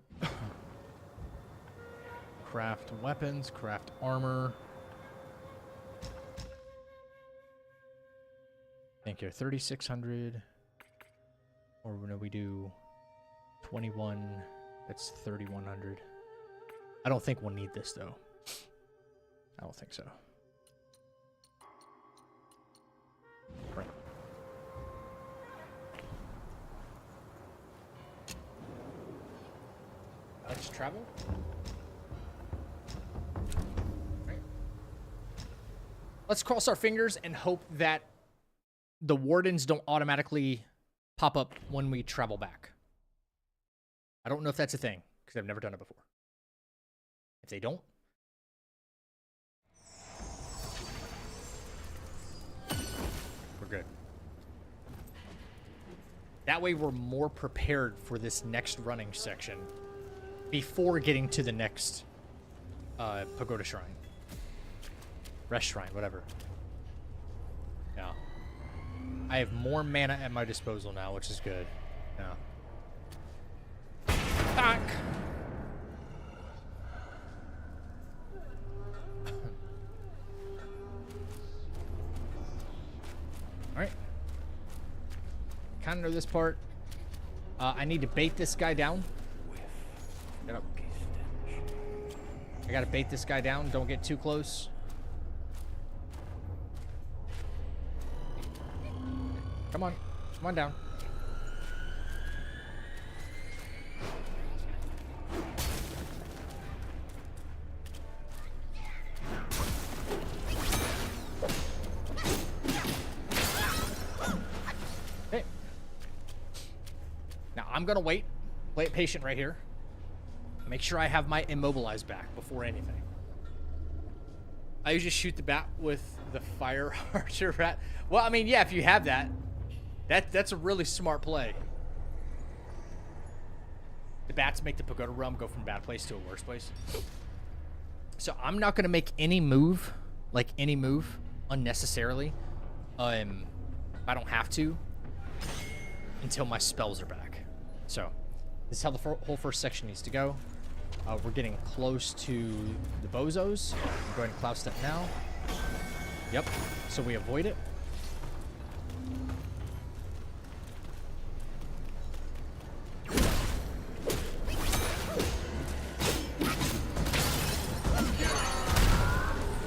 Craft weapons, craft armor. Thank you. 3600. Or when we do 21, that's 3100. I don't think we'll need this though. I don't think so. Right. Let's travel. Right. Let's cross our fingers and hope that the wardens don't automatically pop up when we travel back. I don't know if that's a thing, because I've never done it before. If they don't, we're good. That way we're more prepared for this next running section before getting to the next pagoda shrine. Rest shrine, whatever. Yeah. I have more mana at my disposal now, which is good. Yeah. Back! Alright. Kind of know this part. I need to bait this guy down. Get up. I gotta bait this guy down. Don't get too close. Come on. Come on down. Okay. Now I'm gonna wait. Play it patient right here. Make sure I have my immobilize back before anything. I usually shoot the bat with the fire archer rat. Well, I mean, yeah, if you have that. That's a really smart play. The bats make the pagoda realm go from a bad place to a worse place. So I'm not gonna make any move, like any move, unnecessarily. I don't have to until my spells are back. So this is how the whole first section needs to go. We're getting close to the bozos. I'm going to cloud step now. Yep. So we avoid it.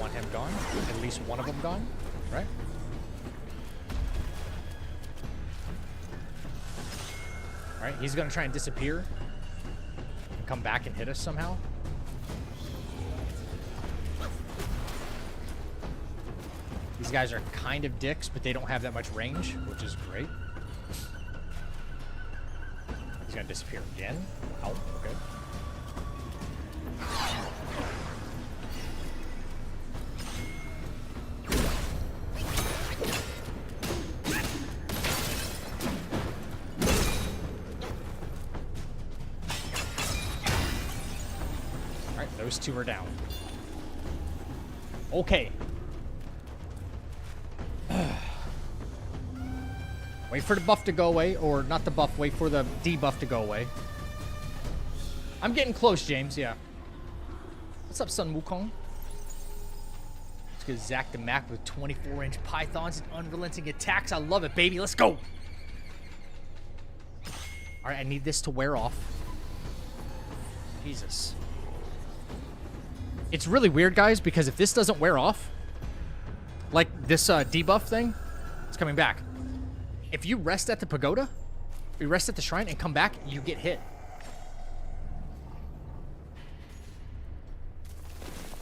Want him gone? At least one of them gone, right? All right, he's gonna try and disappear and come back and hit us somehow. These guys are kind of dicks, but they don't have that much range, which is great. He's gonna disappear again. Oh, okay. Those two are down. Okay. Wait for the buff to go away, or not the buff, wait for the debuff to go away. I'm getting close, James, yeah. What's up, son Wukong? Let's get Zack the Mac with 24-inch pythons and unrelenting attacks. I love it, baby. Let's go. All right, I need this to wear off. Jesus. It's really weird, guys, because if this doesn't wear off, Like this debuff thing, it's coming back. If you rest at the pagoda, you rest at the shrine and come back, you get hit.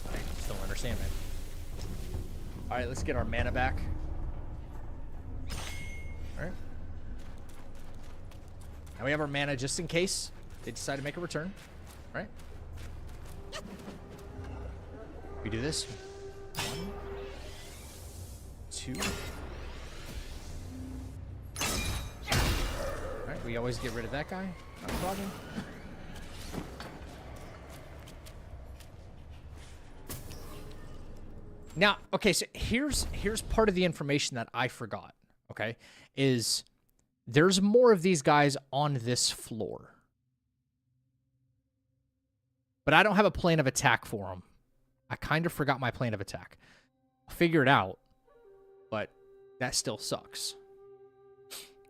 I just don't understand, man. All right, let's get our mana back. All right. Now we have our mana just in case they decide to make a return. All right. We do this. 1, 2. Alright, we always get rid of that guy. Not a problem. Now, okay, so here's part of the information that I forgot, okay? Is there's more of these guys on this floor. But I don't have a plan of attack for them. I kind of forgot my plan of attack. I'll figure it out, but that still sucks.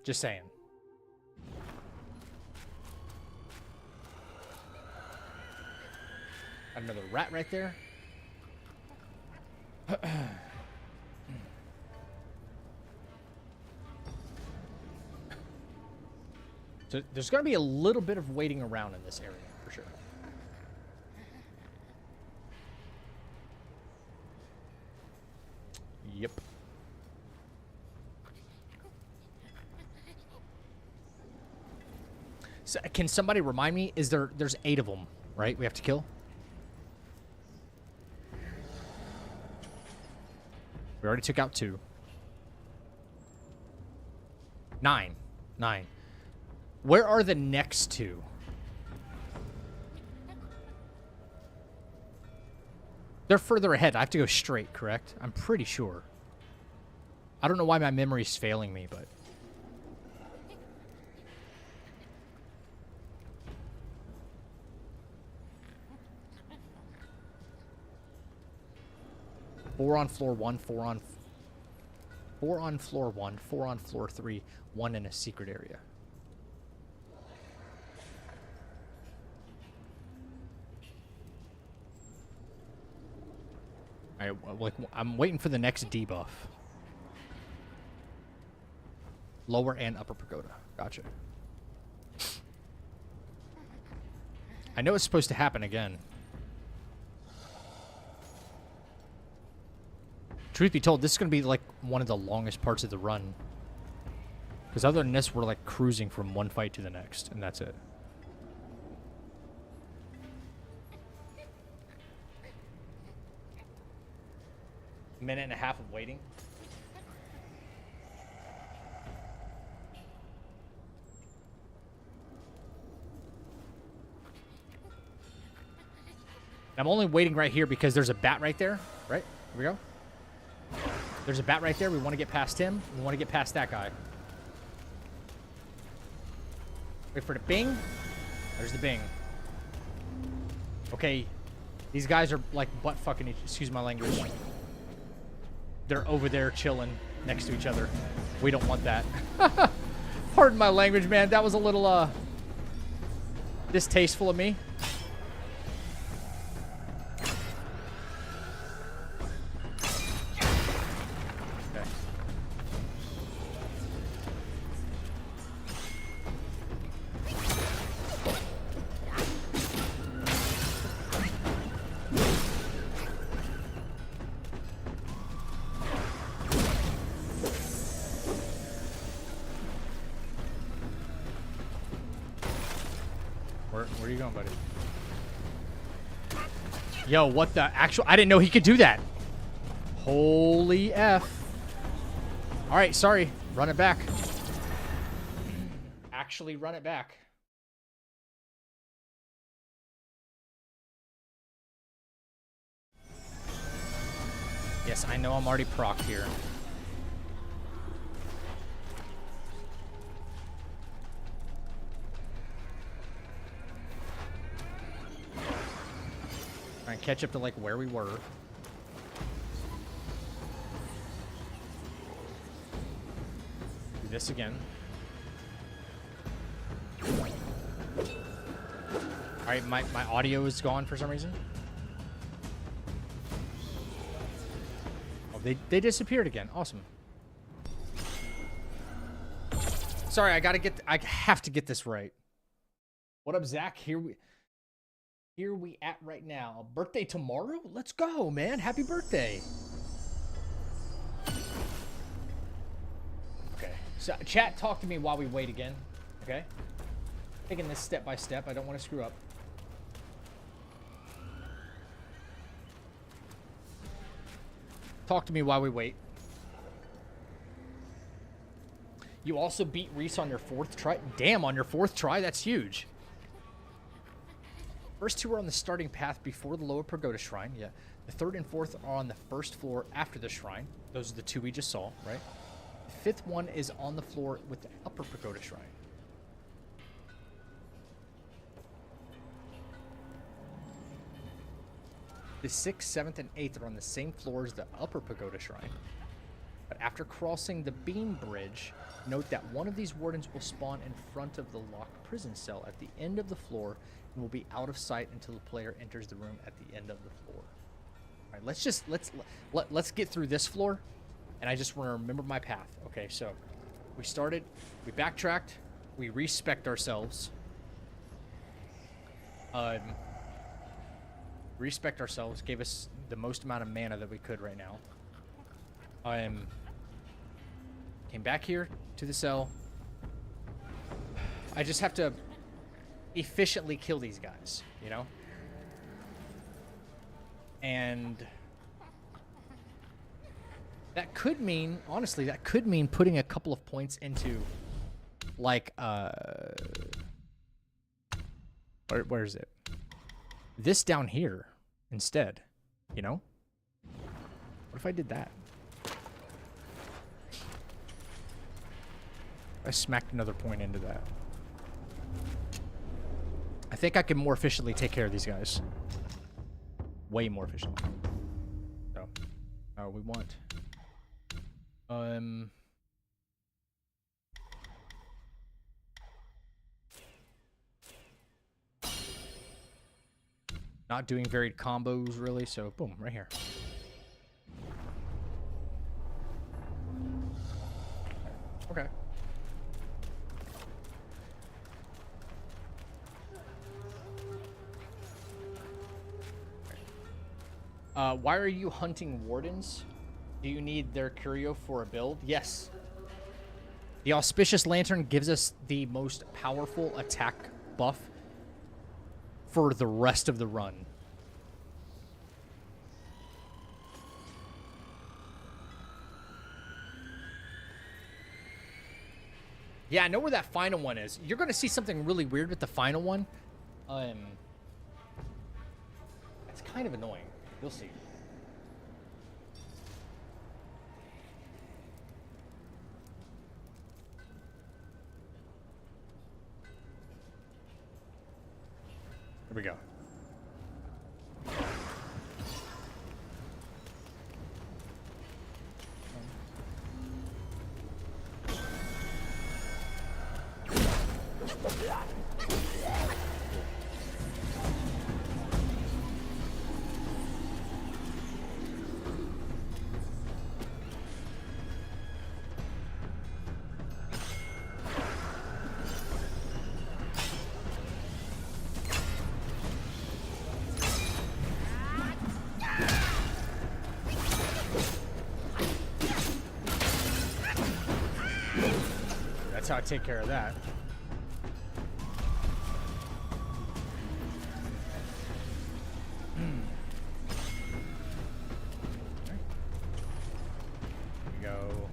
Just saying. Another rat right there. So there's going to be a little bit of waiting around in this area, for sure. Yep. So, can somebody remind me? There's 8 of them, right? We have to kill? We already took out 2. 9. Where are the next 2? They're further ahead. I have to go straight, correct? I'm pretty sure. I don't know why my memory's failing me, but... Four on floor 1, 4 on floor 1, 4 on floor 3, 1 in a secret area. I'm waiting for the next debuff. Lower and upper pagoda. Gotcha. I know it's supposed to happen again. Truth be told, this is going to be like one of the longest parts of the run. Because other than this, we're like cruising from one fight to the next, and that's it. A minute and a half of waiting. I'm only waiting right here because there's a bat right there. Right? Here we go. There's a bat right there. We want to get past him. We want to get past that guy. Wait for the bing. There's the bing. Okay. These guys are like butt fucking, excuse my language. They're over there chilling next to each other. We don't want that. Pardon my language, man. That was a little distasteful of me. Where are you going, buddy? Yo, what the actual... I didn't know he could do that. Holy F. Alright, sorry. Run it back. Actually run it back. Yes, I know I'm already procced here. Try and catch up to like where we were. Do this again. Alright, my audio is gone for some reason. I'll they disappeared again. Awesome. Sorry, I have to get this right. What up, Zach? Here we at right now. Birthday tomorrow? Let's go, man. Happy birthday. Okay. So chat, talk to me while we wait again. Okay? Taking this step by step. I don't want to screw up. Talk to me while we wait. You also beat Reese on your 4th try? Damn, on your 4th try? That's huge. First 2 are on the starting path before the lower pagoda shrine. Yeah. The 3rd and 4th are on the 1st floor after the shrine. Those are the 2 we just saw, right? The 5th one is on the floor with the upper pagoda shrine. The 6th, 7th, and 8th are on the same floor as the upper pagoda shrine. But after crossing the beam bridge, note that one of these wardens will spawn in front of the locked prison cell at the end of the floor and will be out of sight until the player enters the room at the end of the floor. All right, let's get through this floor, and I just want to remember my path. Okay, so we started, we backtracked, we respect ourselves. Respect ourselves, gave us the most amount of mana that we could right now. Came back here to the cell. I just have to efficiently kill these guys, you know? And that could mean, honestly, that could mean putting a couple of points into, like, where is it? This down here instead, you know? What if I did that? I smacked another point into that. I think I can more efficiently take care of these guys. Way more efficiently. So, we want... Not doing varied combos, really, so boom, right here. Okay. Why are you hunting wardens? Do you need their curio for a build? Yes. The Auspicious Lantern gives us the most powerful attack buff for the rest of the run. Yeah, I know where that final one is. You're going to see something really weird with the final one. It's kind of annoying. You'll see. Here we go. That's how I take care of that. Here we go.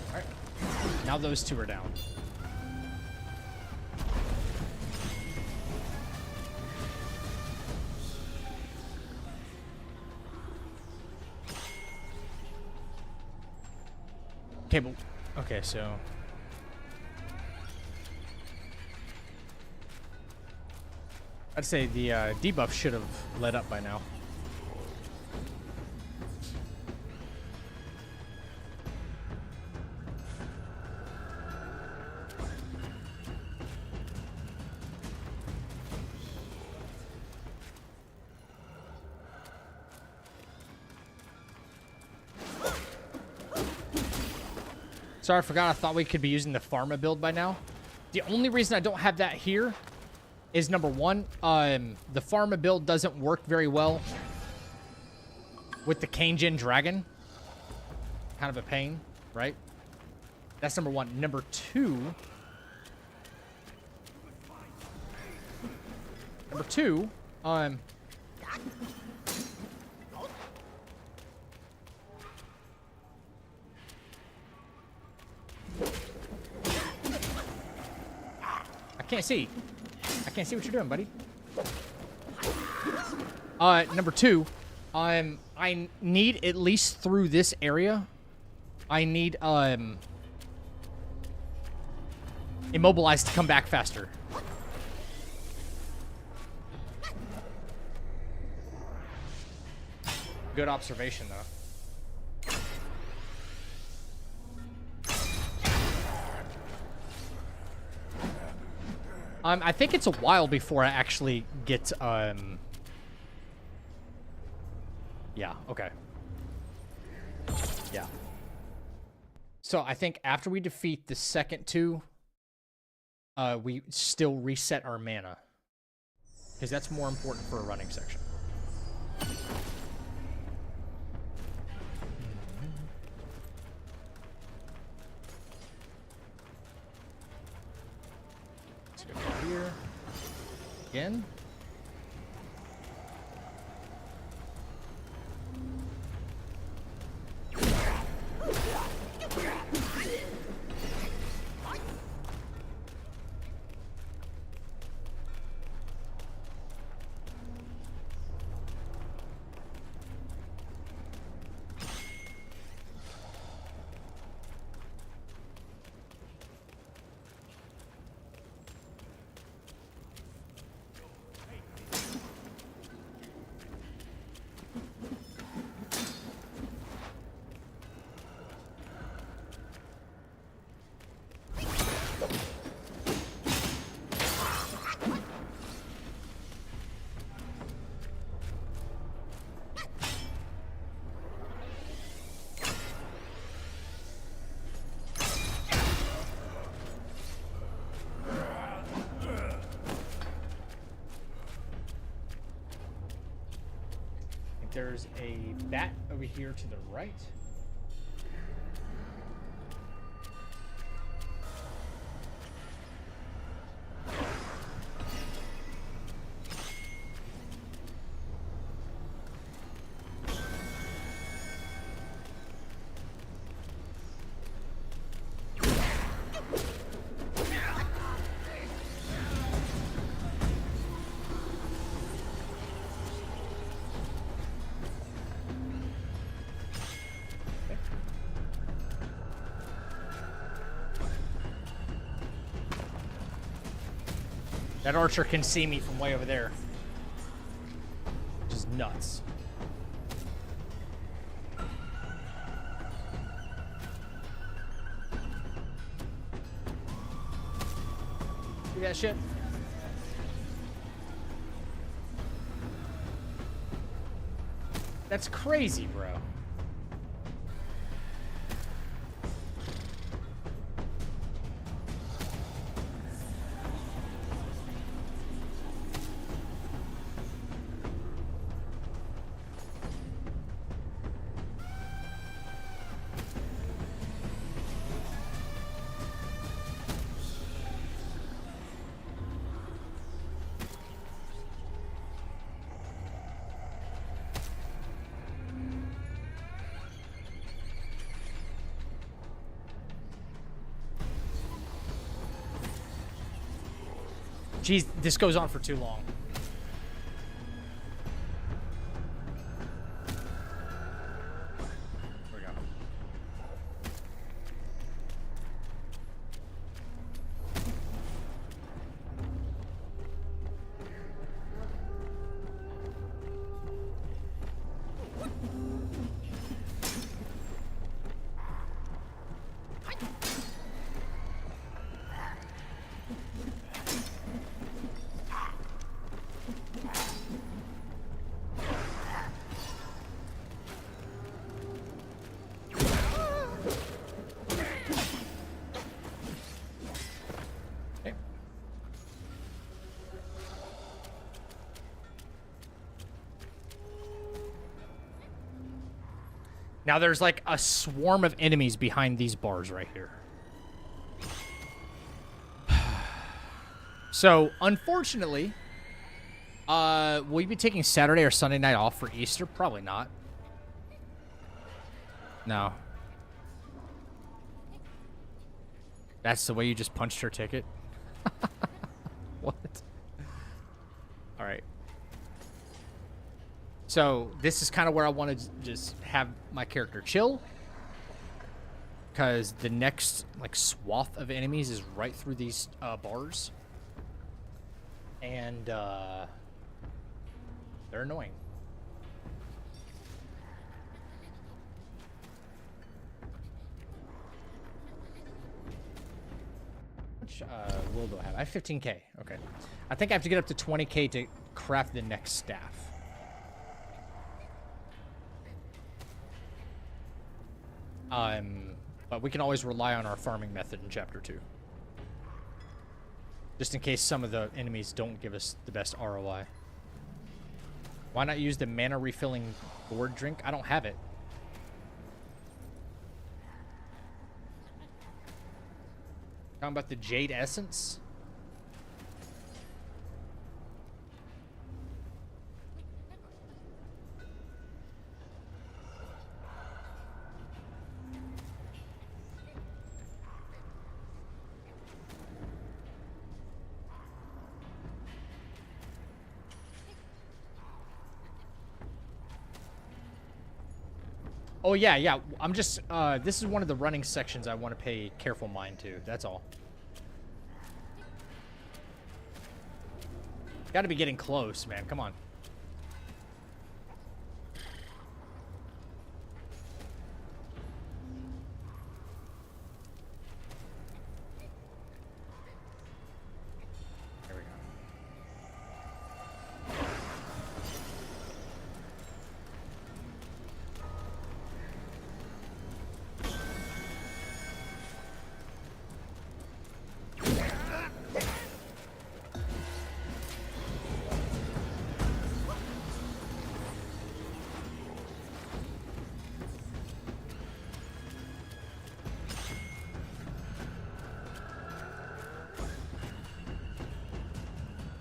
All right. Now those two are down. Okay, so I'd say the debuff should have let up by now. Sorry, I forgot. I thought we could be using the pharma build by now. The only reason I don't have that here is number one, the pharma build doesn't work very well with the Kanejin Dragon. Kind of a pain, right? That's number one. Number two, I can't see. I can't see what you're doing, buddy. Number two, I need at least through this area. I need immobilized to come back faster. Good observation, though. I think it's a while before I actually get, yeah, okay. Yeah. So I think after we defeat the second two, we still reset our mana. Because that's more important for a running section. Here again. There's a bat over here to the right. That archer can see me from way over there. Which is nuts. See that shit? That's crazy, bro. Jeez, this goes on for too long. Here we go. Now there's like a swarm of enemies behind these bars right here. So, unfortunately, will you be taking Saturday or Sunday night off for Easter? Probably not. No. That's the way you just punched her ticket? What? All right. So, this is kind of where I want to just have my character chill. Because the next, like, swath of enemies is right through these bars. And, they're annoying. How much will do I have? I have 15k. Okay. I think I have to get up to 20k to craft the next staff. But we can always rely on our farming method in Chapter 2. Just in case some of the enemies don't give us the best ROI. Why not use the mana refilling gourd drink? I don't have it. Talking about the Jade Essence? Oh, yeah, yeah. I'm just, this is one of the running sections I want to pay careful mind to. That's all. Gotta be getting close, man. Come on. There we go.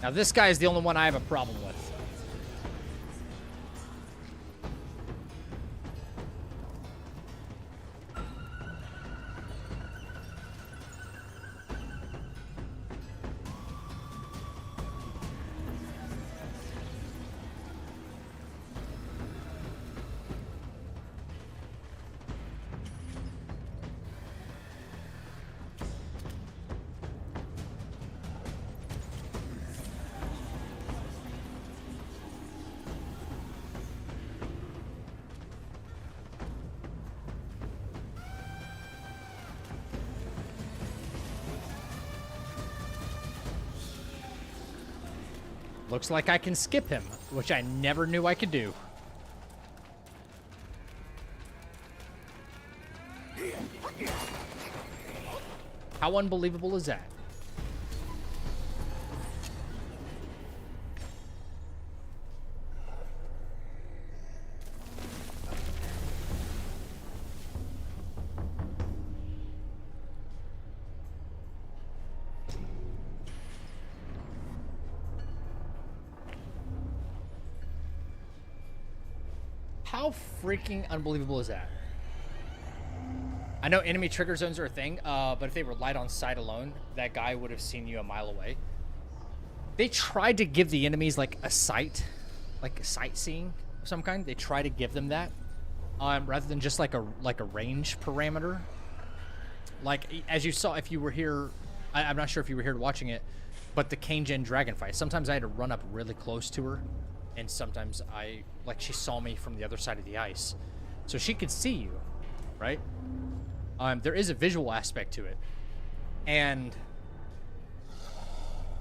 Now this guy is the only one I have a problem with. Looks like I can skip him, which I never knew I could do. How unbelievable is that? How freaking unbelievable is that? I know enemy trigger zones are a thing, but if they relied on sight alone, that guy would have seen you a mile away. They tried to give the enemies like a sight, like a sightseeing of some kind. They try to give them that, rather than just like a range parameter. Like as you saw, if you were here, I'm not sure if you were here watching it, but the Kane-Gen dragon fight. Sometimes I had to run up really close to her. And sometimes she saw me from the other side of the ice. So she could see you, right? There is a visual aspect to it. And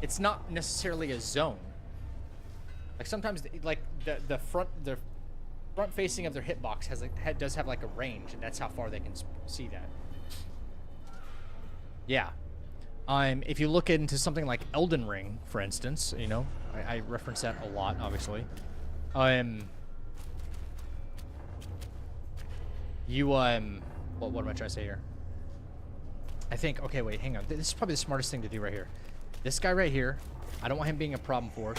it's not necessarily a zone. Like sometimes, the front facing of their hitbox does have like a range, and that's how far they can see that. Yeah. If you look into something like Elden Ring, for instance, you know, I reference that a lot, obviously. You, what am I trying to say here? I think, okay, wait, hang on. This is probably the smartest thing to do right here. This guy right here, I don't want him being a problem for us.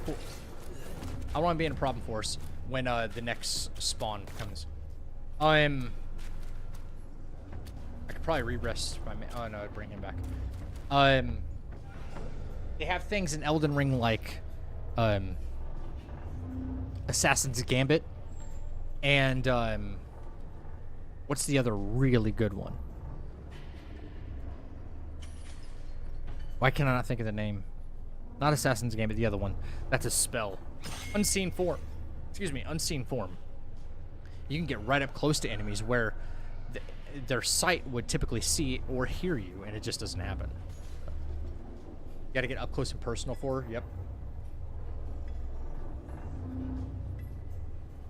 Cool. I don't want him being a problem for us when the next spawn comes. I could probably re-rest my oh no, I'd bring him back. They have things in Elden Ring like Assassin's Gambit and what's the other really good one? Why can I not think of the name? Not Assassin's Gambit, the other one. That's a spell. Unseen Form. Excuse me, Unseen Form. You can get right up close to enemies where their sight would typically see or hear you, and it just doesn't happen. You gotta get up close and personal for her. Yep.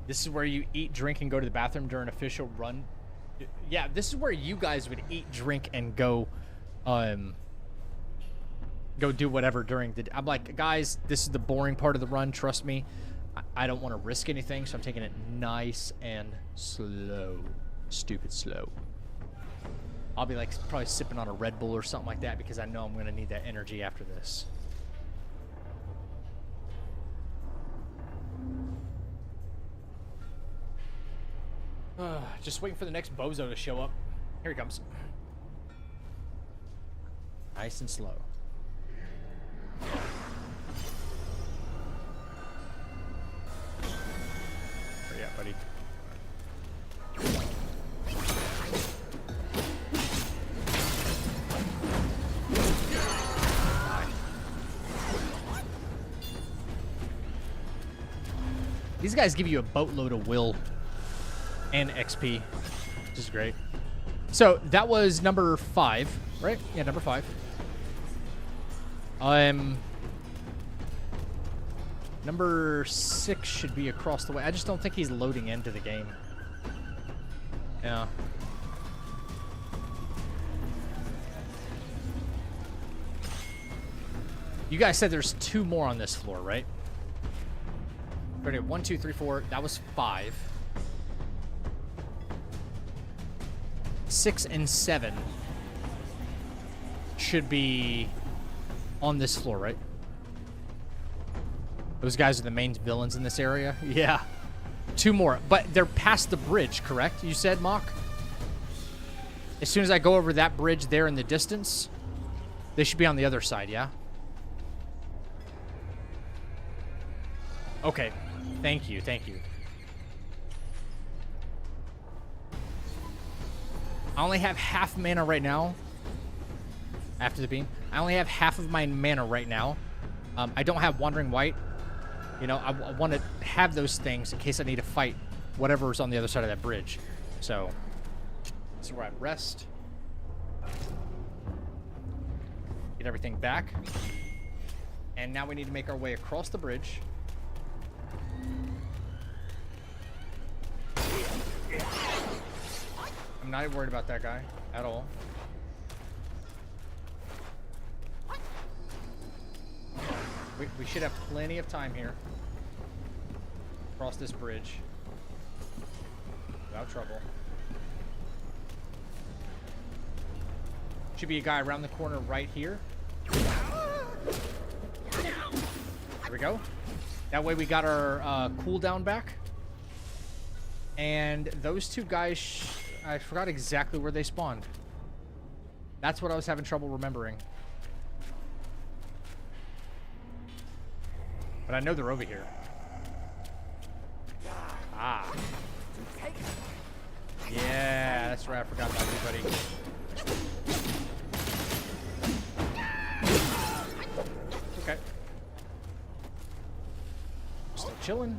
This is where you eat, drink, and go to the bathroom during official run. Yeah, this is where you guys would eat, drink, and go do whatever during the... I'm like, guys, this is the boring part of the run. Trust me. I don't want to risk anything, so I'm taking it nice and slow. Stupid slow. I'll be like probably sipping on a Red Bull or something like that because I know I'm going to need that energy after this. Just waiting for the next bozo to show up. Here he comes. Nice and slow. Where you at, buddy? These guys give you a boatload of will and XP, which is great. So that was number 5, right? Yeah, number 5. Number 6 should be across the way. I just don't think he's loading into the game. Yeah. You guys said there's 2 more on this floor, right? Ready? 1, 2, 3, 4. That was 5. 6 and 7 should be on this floor, right? Those guys are the main villains in this area? Yeah. 2 more. But they're past the bridge, correct? You said, Mock? As soon as I go over that bridge there in the distance, they should be on the other side, yeah? Okay. Thank you, thank you. I only have half mana right now. After the beam. I only have half of my mana right now. I don't have Wandering White. You know, I want to have those things in case I need to fight whatever's on the other side of that bridge. So, this is where I rest. Get everything back. And now we need to make our way across the bridge. I'm not worried about that guy at all. We should have plenty of time here. Cross this bridge. Without trouble. Should be a guy around the corner right here. There we go. That way we got our cooldown back. And those 2 guys, I forgot exactly where they spawned. That's what I was having trouble remembering. But I know they're over here. Ah. Yeah, that's right. I forgot about you, buddy. Okay. Still chilling.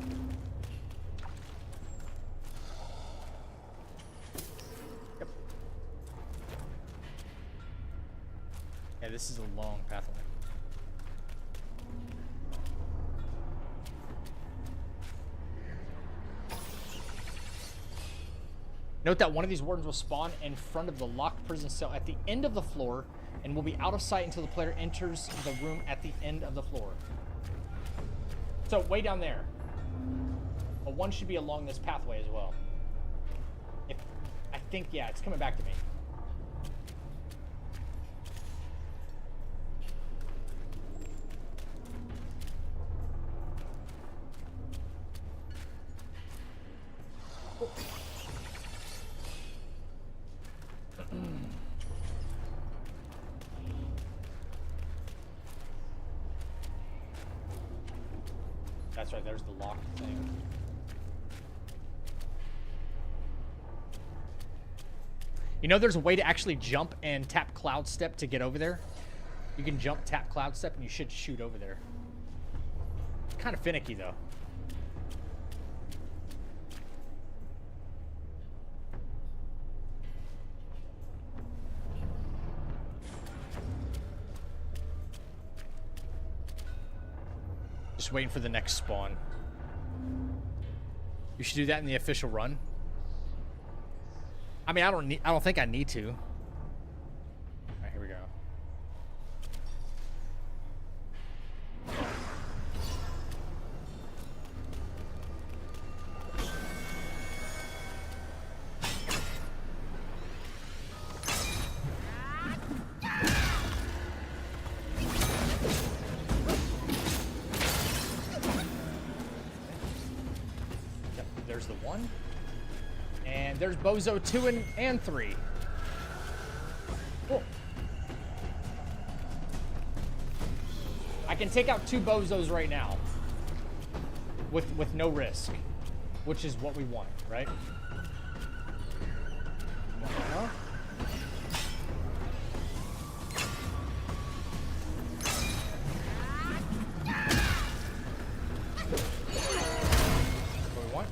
Yep. Yeah, this is a long pathway. Note that one of these wardens will spawn in front of the locked prison cell at the end of the floor and will be out of sight until the player enters the room at the end of the floor. So way down there. But one should be along this pathway as well. If I think, yeah, it's coming back to me. That's right, there's the locked thing. You know there's a way to actually jump and tap Cloud Step to get over there? You can jump, tap Cloud Step, and you should shoot over there. Kind of finicky, though. Just waiting for the next spawn. You should do that in the official run. I mean, I don't think I need to. All right, here we go. Yep, there's the one. And there's Bozo 2 and 3. Cool. I can take out 2 Bozos right now. With no risk. Which is what we want, right? Uh-huh. What we want.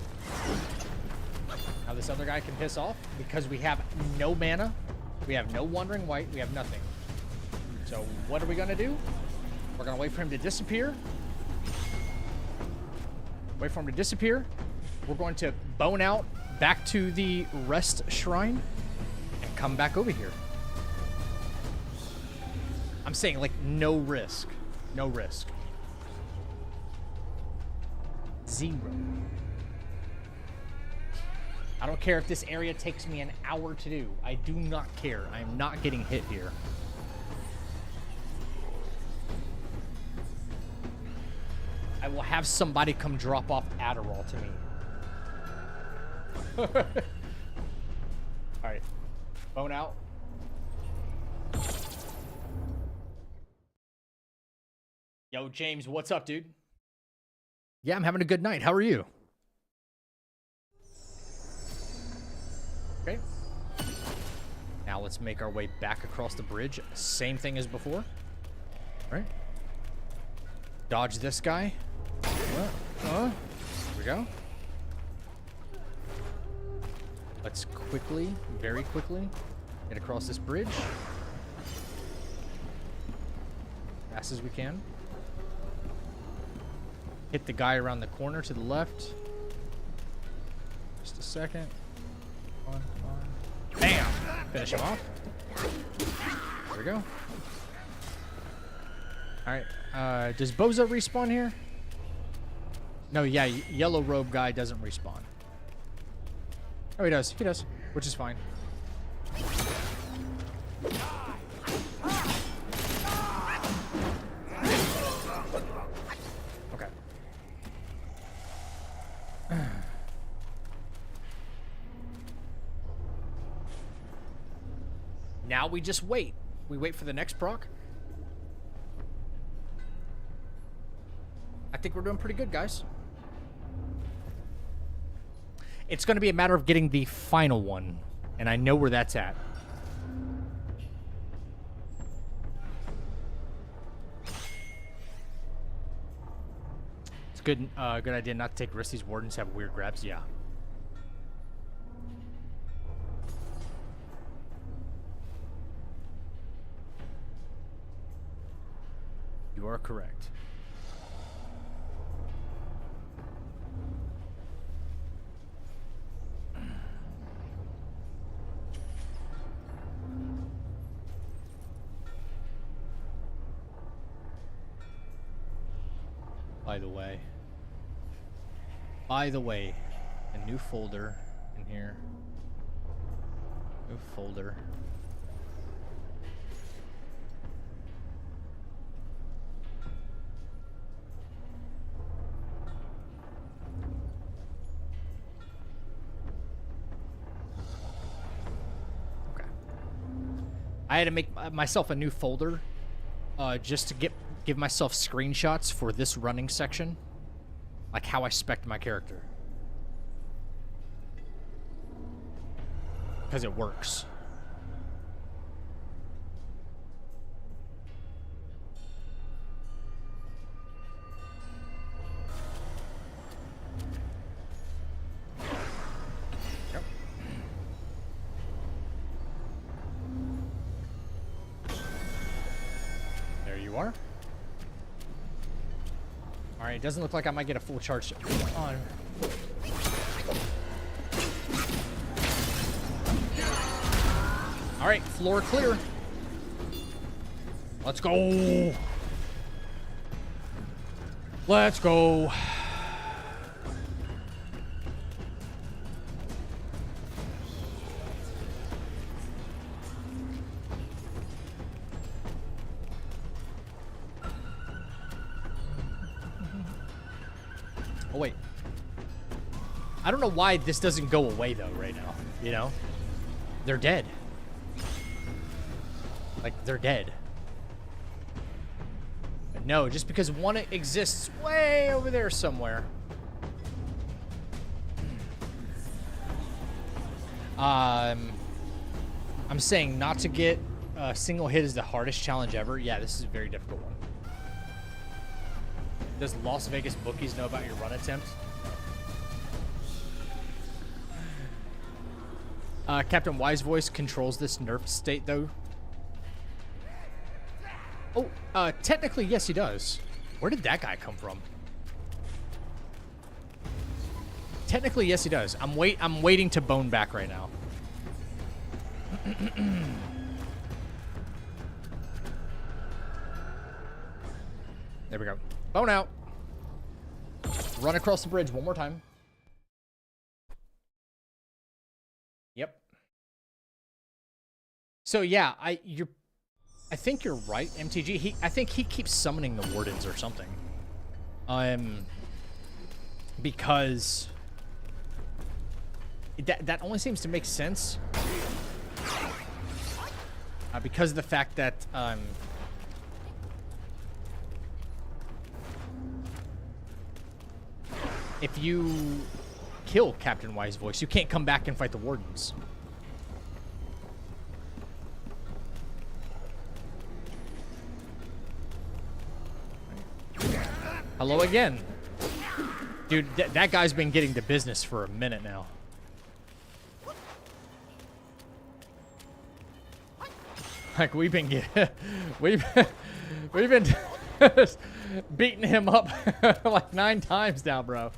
Now this other guy can piss off because we have no mana, we have no Wandering White, we have nothing. So what are we gonna do? We're gonna wait for him to disappear. Wait for him to disappear. We're going to bone out back to the rest shrine and come back over here. I'm saying like no risk. No risk. 0. I don't care if this area takes me an hour to do. I do not care. I am not getting hit here. I will have somebody come drop off Adderall to me. Alright. Bone out. Yo, James, what's up, dude? Yeah, I'm having a good night. How are you? Okay. Now let's make our way back across the bridge. Same thing as before. All right. Dodge this guy. Here we go. Let's quickly, very quickly, get across this bridge. Fast as we can. Hit the guy around the corner to the left. Just a second. On. Bam! Finish him off. There we go. Alright, does Bozo respawn here? No, yeah, yellow robe guy doesn't respawn. Oh, he does. He does, which is fine. Okay. Now we just wait. We wait for the next proc. I think we're doing pretty good, guys. It's going to be a matter of getting the final one, and I know where that's at. It's good. Good idea not to take risks. These wardens have weird grabs. Yeah. You are correct. By the way, By the way, a new folder in here. New folder. Okay. I had to make myself a new folder just to give myself screenshots for this running section. Like how I spec'd my character. Because it works. Yep. There you are. Alright, it doesn't look like I might get a full charge on. Alright, floor clear. Let's go. Let's go. Oh, wait. I don't know why this doesn't go away, though, right now. You know? They're dead. Like, they're dead. But no, just because one exists way over there somewhere. I'm saying not to get a single hit is the hardest challenge ever. Yeah, this is a very difficult one. Does Las Vegas bookies know about your run attempt? Captain Wise Voice controls this nerf state, though. Oh, technically, yes, he does. Where did that guy come from? Technically, yes, he does. I'm waiting to bone back right now. There we go. Bone out. Run across the bridge one more time. Yep. So yeah, I think you're right, MTG. I think he keeps summoning the wardens or something. Because that only seems to make sense. Because of the fact that if you kill Captain Wise Voice, you can't come back and fight the wardens. Hello again. Dude, that guy's been getting to business for a minute now. Like, we've been beating him up like 9 times now, bro.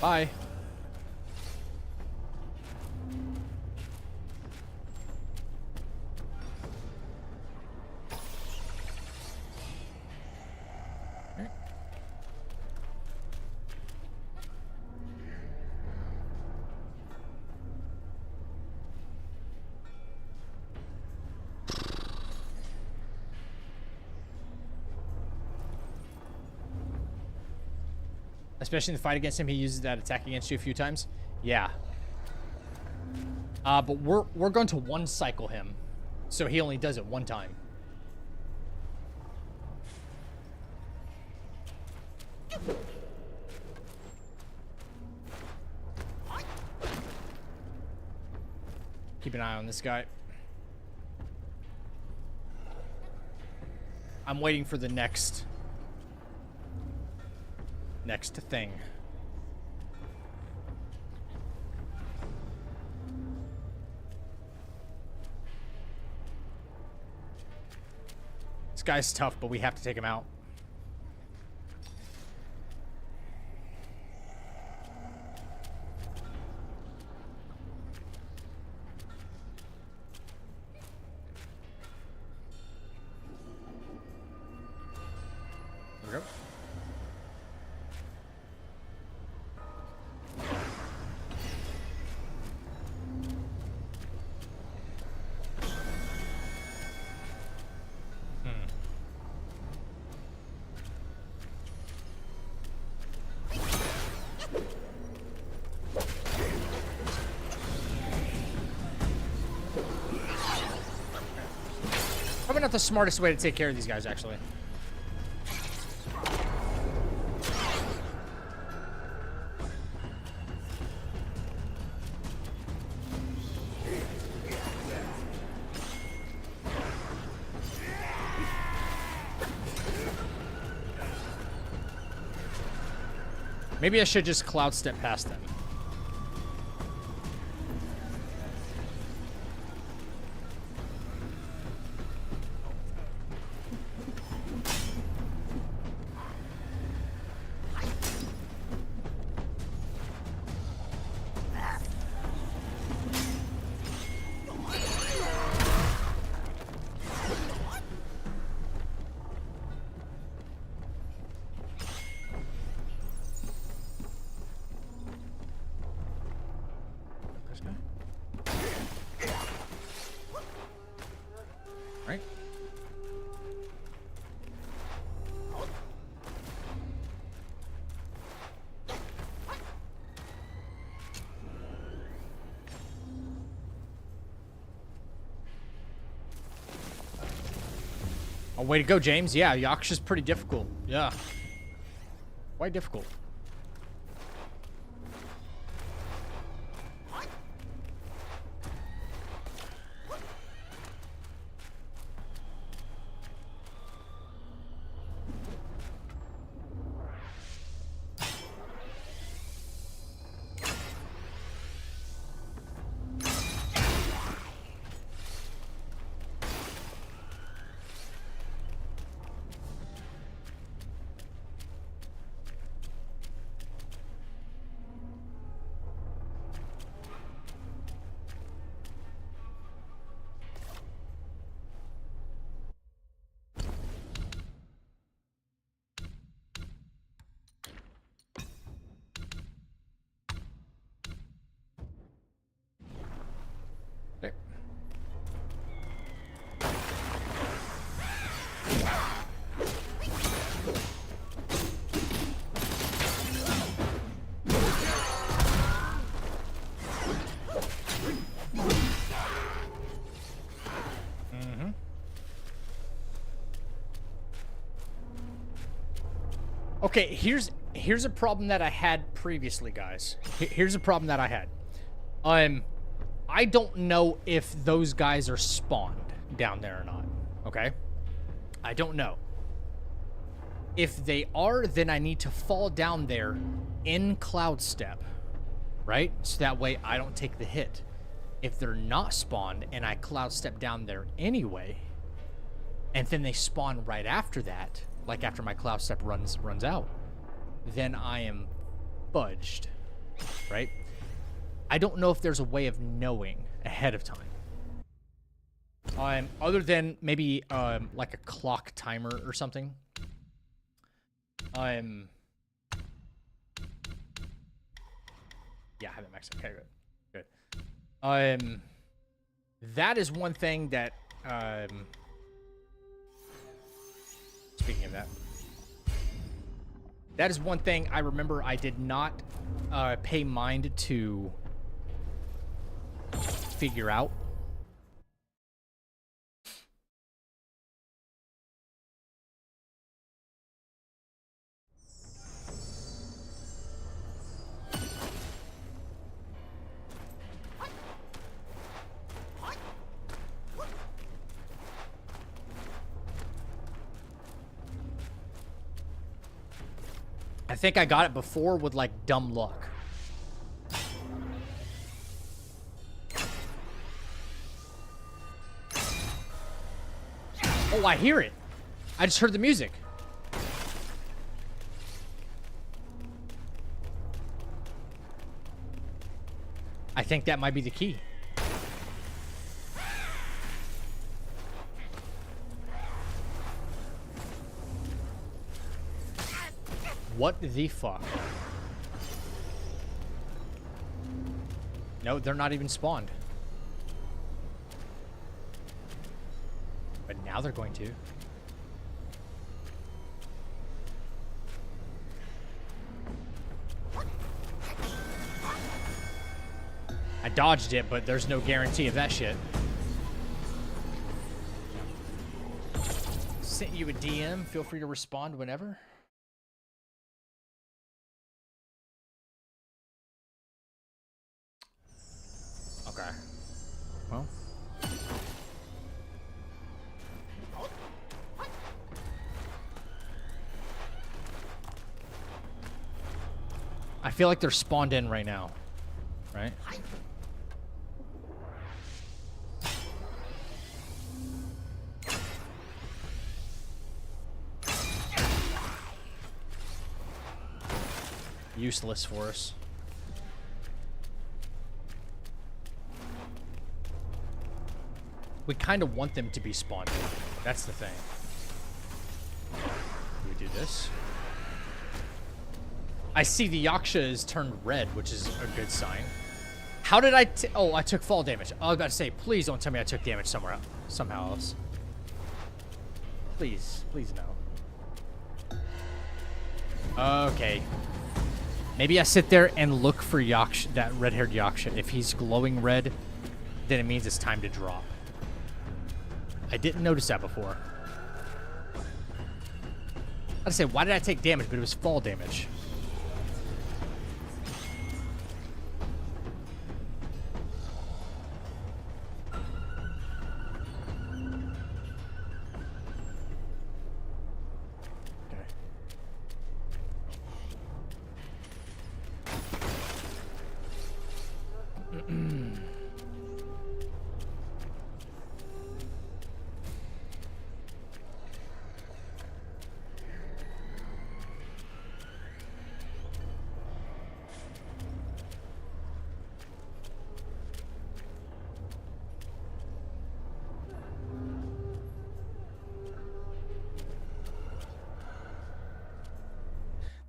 Bye. Especially in the fight against him, he uses that attack against you a few times. Yeah. But we're going to one cycle him, so he only does it one time. Keep an eye on this guy. I'm waiting for the next thing. This guy's tough, but we have to take him out. There we go. Probably not the smartest way to take care of these guys, actually. Maybe I should just cloud step past them. Right? Oh, way to go, James. Yeah, Yaksha's pretty difficult. Yeah. Quite difficult. There. Okay, here's a problem that I had previously, guys. Here's a problem that I had. I don't know if those guys are spawned down there or not. Okay? I don't know. If they are, then I need to fall down there in Cloud Step, right? So that way I don't take the hit. If they're not spawned and I Cloud Step down there anyway, and then they spawn right after that, like after my Cloud Step runs out, then I am fudged, right? I don't know if there's a way of knowing ahead of time. Other than maybe like a clock timer or something. Yeah, I have it maxed. Okay, good. Good. That is one thing that speaking of that, that is one thing I remember I did not pay mind to figure out. I think I got it before with like dumb luck. Oh, I hear it. I just heard the music. I think that might be the key. What the fuck? No, they're not even spawned. But now they're going to. I dodged it, but there's no guarantee of that shit. Sent you a DM. Feel free to respond whenever. Okay. Well. I feel like they're spawned in right now. Right? Useless for us. We kind of want them to be spawned in. That's the thing. Do we do this? I see the Yaksha is turned red, which is a good sign. How did I oh, I took fall damage. I was about to say, please don't tell me I took damage somewhere else. Somehow else. Please. Please no. Okay. Maybe I sit there and look for Yaksha, that red-haired Yaksha. If he's glowing red, then it means it's time to drop. I didn't notice that before. I'd say, why did I take damage? But it was fall damage.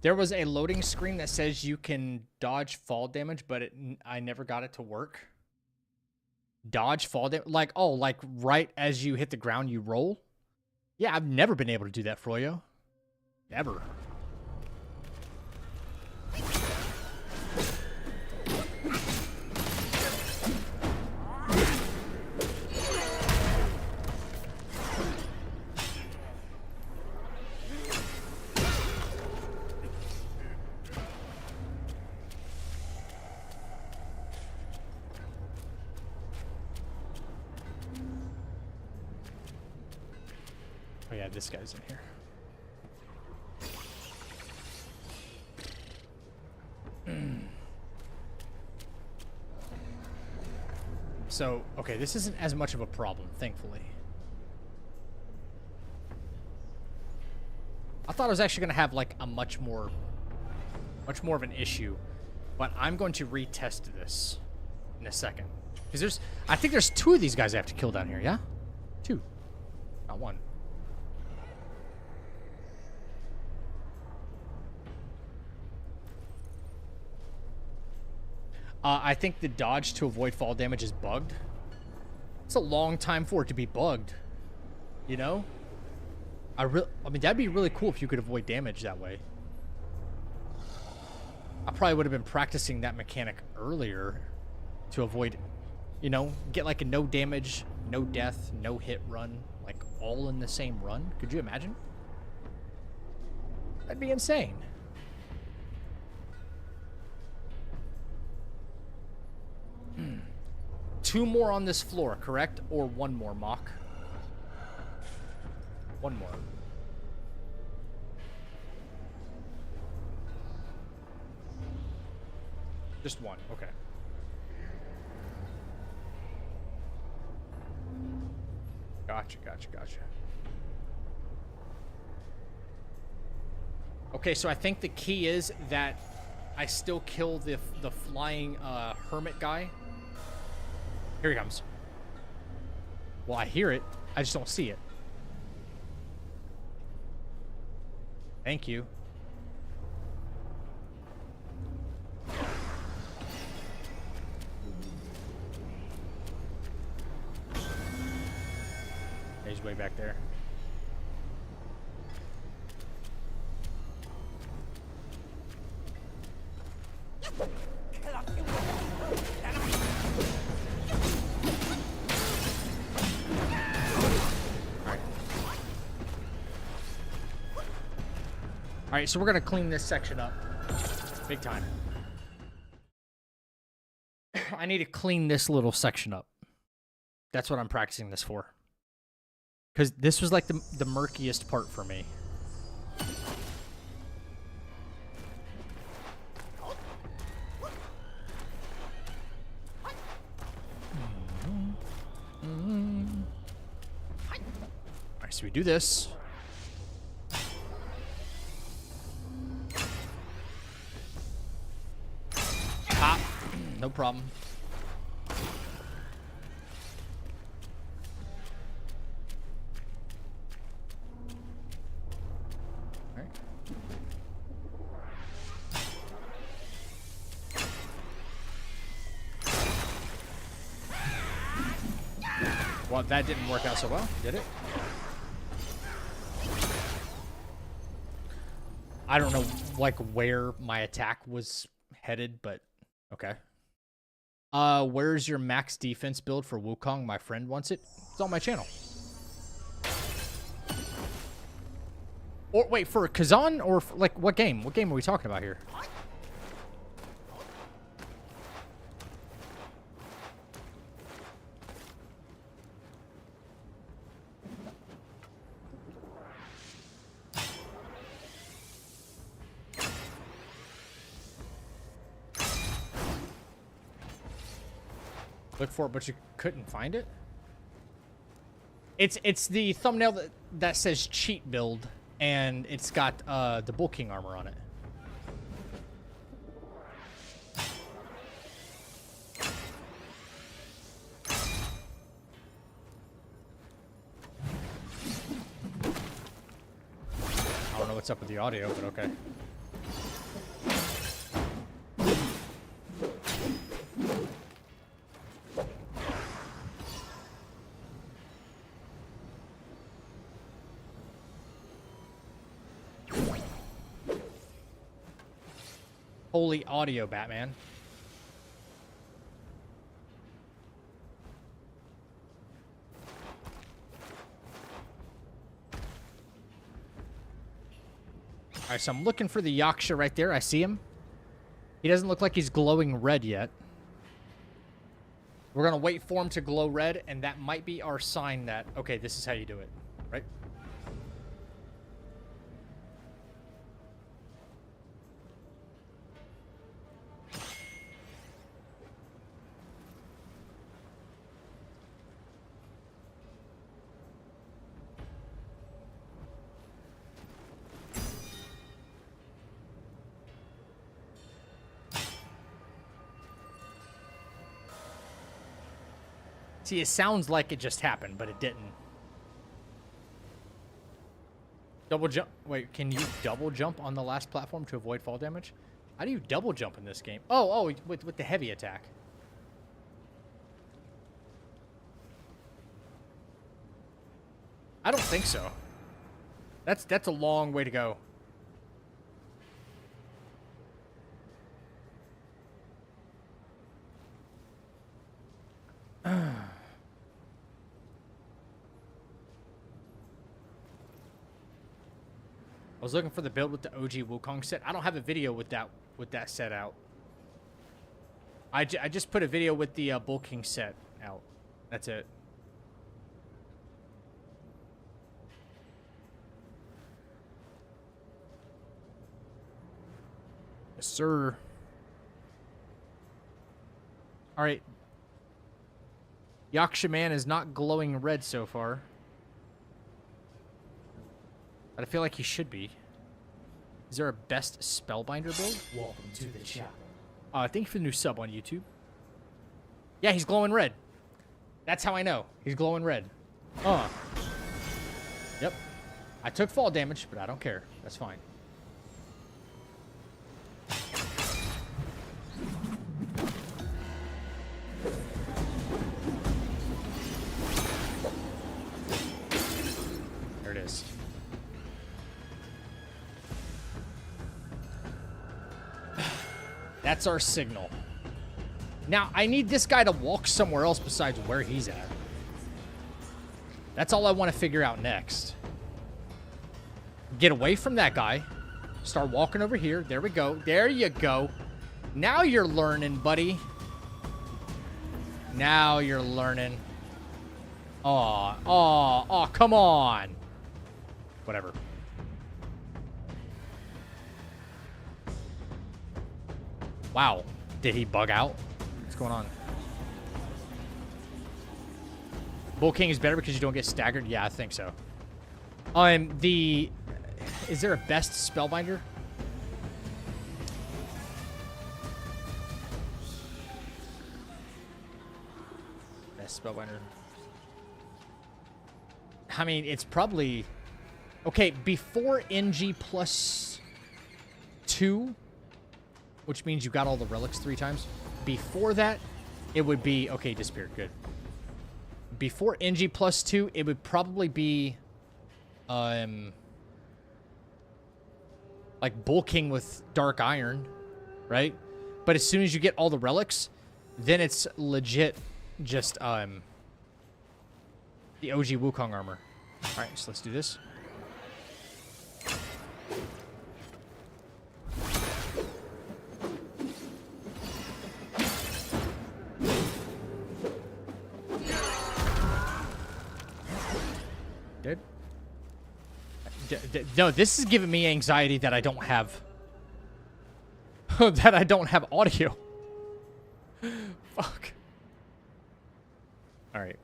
There was a loading screen that says you can dodge fall damage, but I never got it to work. Dodge fall damage? Like, oh, like right as you hit the ground, you roll? Yeah, I've never been able to do that, Froyo. Never. Oh yeah, this guy's in here. So, okay, this isn't as much of a problem, thankfully. I thought I was actually going to have, like, a much more of an issue. But I'm going to retest this in a second. Because I think there's 2 of these guys I have to kill down here, yeah? 2. Not 1. I think the dodge to avoid fall damage is bugged. It's a long time for it to be bugged. You know? I mean, that'd be really cool if you could avoid damage that way. I probably would have been practicing that mechanic earlier to avoid, you know, get like a no damage, no death, no hit run, like all in the same run. Could you imagine? That'd be insane. Two more on this floor, correct? Or 1 more, Mock? 1 more. Just 1, okay. Gotcha. Okay, so I think the key is that I still kill the flying hermit guy. Here he comes. Well, I hear it. I just don't see it. Thank you. He's way back there. All right, so we're gonna clean this section up, big time. I need to clean this little section up. That's what I'm practicing this for. Because this was like the murkiest part for me. Alright, so we do this. Ah, no problem. Well, that didn't work out so well, did it? I don't know, like, where my attack was headed, but okay. Where's your max defense build for Wukong? My friend wants it. It's on my channel. Or wait, for Kazan or for, like, what game? What game are we talking about here? Look for it, but you couldn't find it? It's the thumbnail that says cheat build, and it's got the Bull King armor on it. I don't know what's up with the audio, but okay. Holy audio, Batman. Alright, so I'm looking for the Yaksha right there. I see him. He doesn't look like he's glowing red yet. We're gonna wait for him to glow red, and that might be our sign that, okay, this is how you do it, right? See, it sounds like it just happened, but it didn't. Double jump. Wait, can you double jump on the last platform to avoid fall damage? How do you double jump in this game? Oh, with the heavy attack. I don't think so. That's a long way to go. I was looking for the build with the OG Wukong set. I don't have a video with that set out. I just put a video with the Bull King set out. That's it. Yes, sir. All right. Yaksha Man is not glowing red so far. But I feel like he should be. Is there a best spellbinder build? Welcome to the chapel. Thank you for the new sub on YouTube. Yeah, he's glowing red. That's how I know. He's glowing red. Yep. I took fall damage, but I don't care. That's fine. There it is. That's our signal. Now, I need this guy to walk somewhere else besides where he's at. That's all I want to figure out next. Get away from that guy. Start walking over here. There we go. There you go. Now you're learning, buddy. Now you're learning. Oh, come on. Whatever. Wow. Did he bug out? What's going on? Bull King is better because you don't get staggered? Yeah, I think so. Is there a best spellbinder? Best spellbinder. I mean, it's probably... Okay, before NG plus 2, which means you got all the relics 3 times. Before that, it would be... Okay, disappeared. Good. Before NG plus 2, it would probably be... like Bull King with Dark Iron, right? But as soon as you get all the relics, then it's legit just, the OG Wukong armor. Alright, so let's do this. Dead. No, this is giving me anxiety that I don't have... that I don't have audio. Fuck. Alright.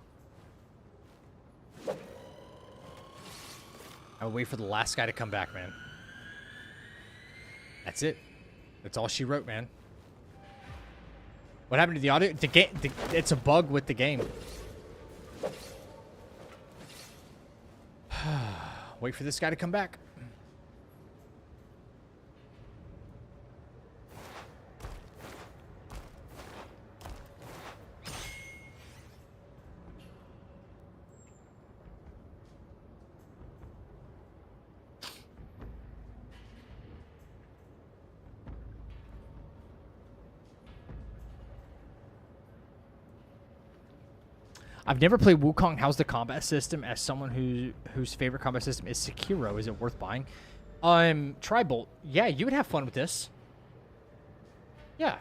I'll wait for the last guy to come back, man. That's it. That's all she wrote, man. What happened to the audio? It's a bug with the game. Wait for this guy to come back. I've never played Wukong. How's the combat system? As someone whose favorite combat system is Sekiro, is it worth buying? Tribolt. Yeah, you would have fun with this. Yeah.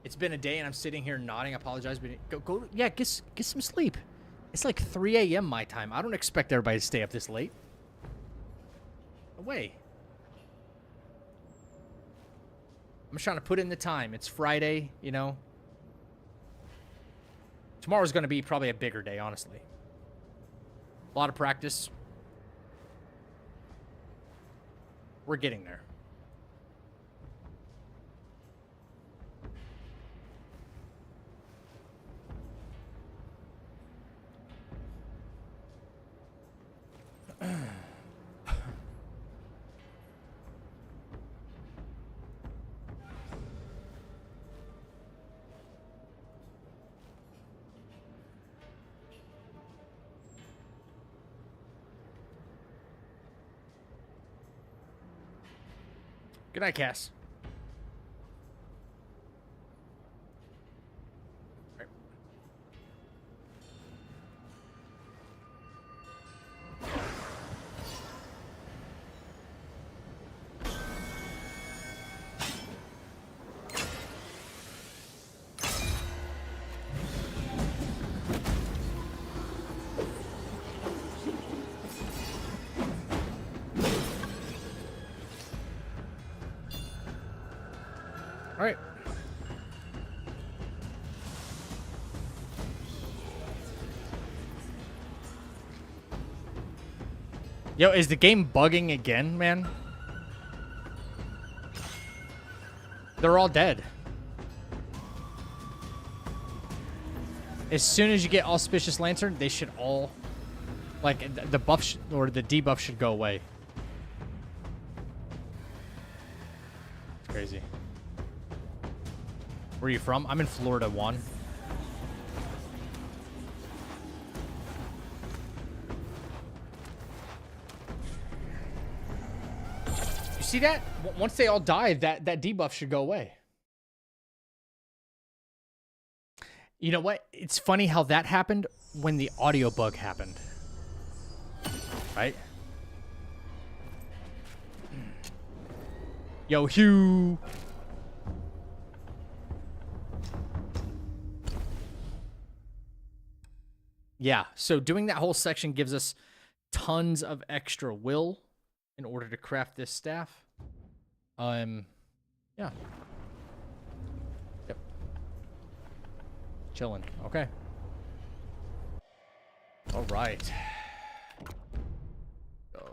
It's been a day and I'm sitting here nodding. I apologize, but go. Yeah, get some sleep. It's like 3 a.m. my time. I don't expect everybody to stay up this late. No way. I'm just trying to put in the time. It's Friday, you know. Tomorrow's going to be probably a bigger day, honestly. A lot of practice. We're getting there. Good night, Cass. Right. Yo, is the game bugging again, man? They're all dead. As soon as you get Auspicious Lantern, they should all... Like, the buff or the debuff should go away. It's crazy. Where are you from? I'm in Florida, Juan. You see that? Once they all die, that debuff should go away. You know what? It's funny how that happened when the audio bug happened. Right? Yo, Hugh. Yeah, so doing that whole section gives us tons of extra will in order to craft this staff. Yeah. Yep. Chilling. Okay. All right. Go.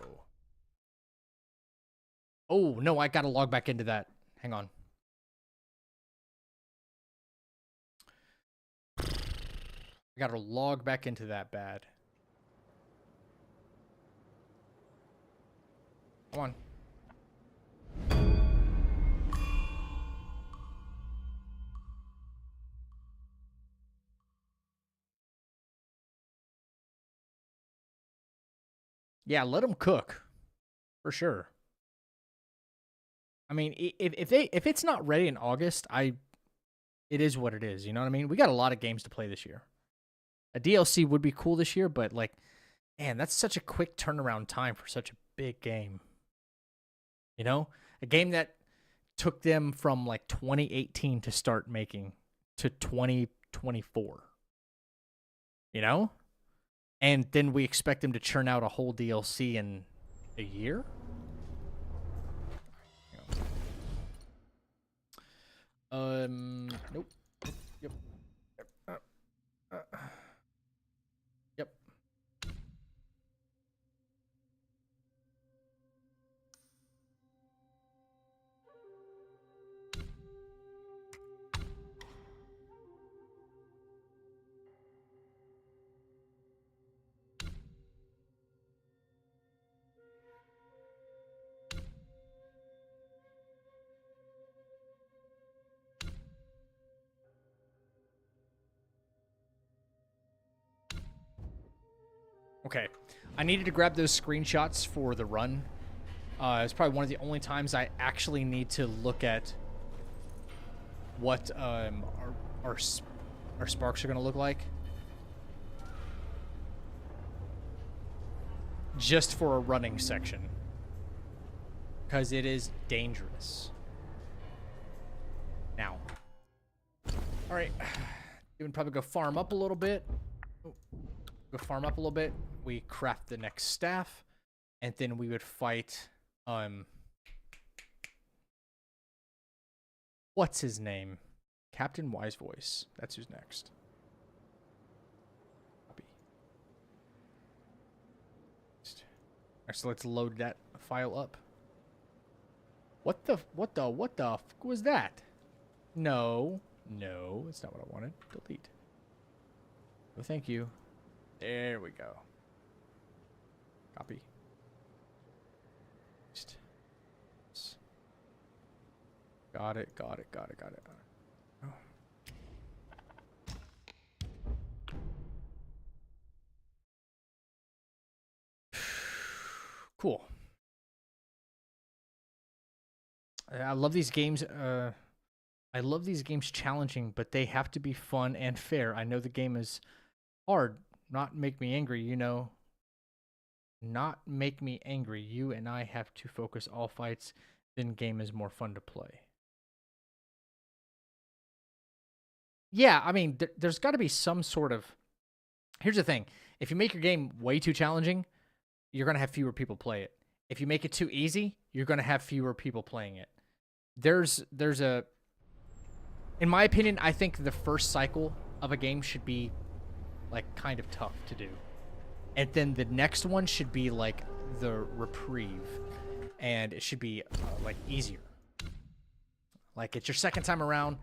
Oh, no, I gotta log back into that. Hang on. I gotta log back into that bad. Come on. Yeah, let them cook. For sure. I mean, if it's not ready in August, it is what it is, you know what I mean? We got a lot of games to play this year. A DLC would be cool this year, but like, man, that's such a quick turnaround time for such a big game. You know? A game that took them from like 2018 to start making to 2024. You know? And then we expect them to churn out a whole DLC in a year? Nope. Yep. Yep. Okay, I needed to grab those screenshots for the run. It's probably one of the only times I actually need to look at what our sparks are going to look like. Just for a running section. Because it is dangerous. Now. Alright. We can probably go farm up a little bit. Go farm up a little bit. We craft the next staff, and then we would fight what's his name? Captain Wise Voice. That's who's next. Copy. So let's load that file up. What the fuck was that? No, it's not what I wanted. Delete. Oh, thank you. There we go. Copy. Paste. Got it. Oh. Cool. I love these games. I love these games challenging, but they have to be fun and fair. I know the game is hard. Not make me angry, you know. Not make me angry. You and I have to focus all fights. Then game is more fun to play. Yeah, I mean, there's got to be some sort of... Here's the thing. If you make your game way too challenging, you're going to have fewer people play it. If you make it too easy, you're going to have fewer people playing it. There's a... In my opinion, I think the first cycle of a game should be like kind of tough to do. And then the next one should be like the reprieve, and it should be like easier. Like it's your second time around.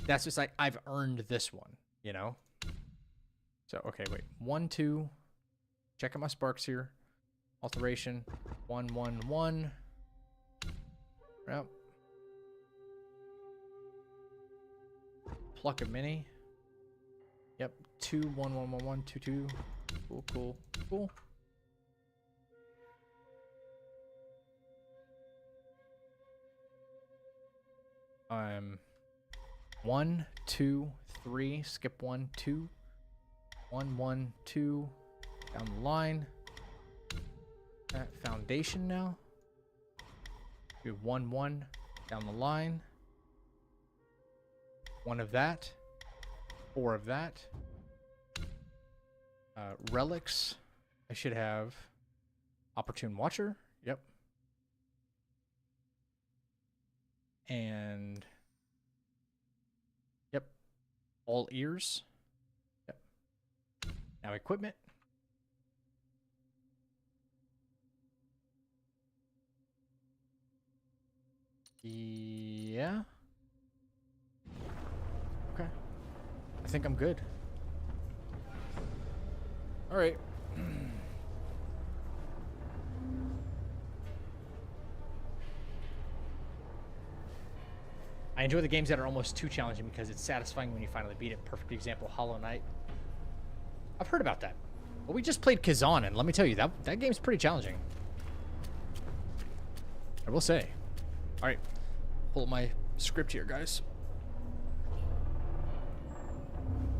That's just like I've earned this one, you know. So okay, wait, 1, 2. Check out my sparks here. Alteration 1, 1, 1. Yep. Pluck a mini. Yep. 2, 1, 1, 1, 1, 2, 2. Cool, cool, cool. I'm 1, 2, 3. Skip 1, 2. 1, 1, 2. Down the line. That foundation now. Do 1, 1. Down the line. 1 of that. 4 of that. Relics. I should have Opportune Watcher. Yep. And yep. All ears. Yep. Now equipment. Yeah. Okay. I think I'm good. All right. I enjoy the games that are almost too challenging because it's satisfying when you finally beat it. Perfect example, Hollow Knight. I've heard about that. But we just played Kazan, and let me tell you, that game's pretty challenging. I will say. All right. Pull up my script here, guys.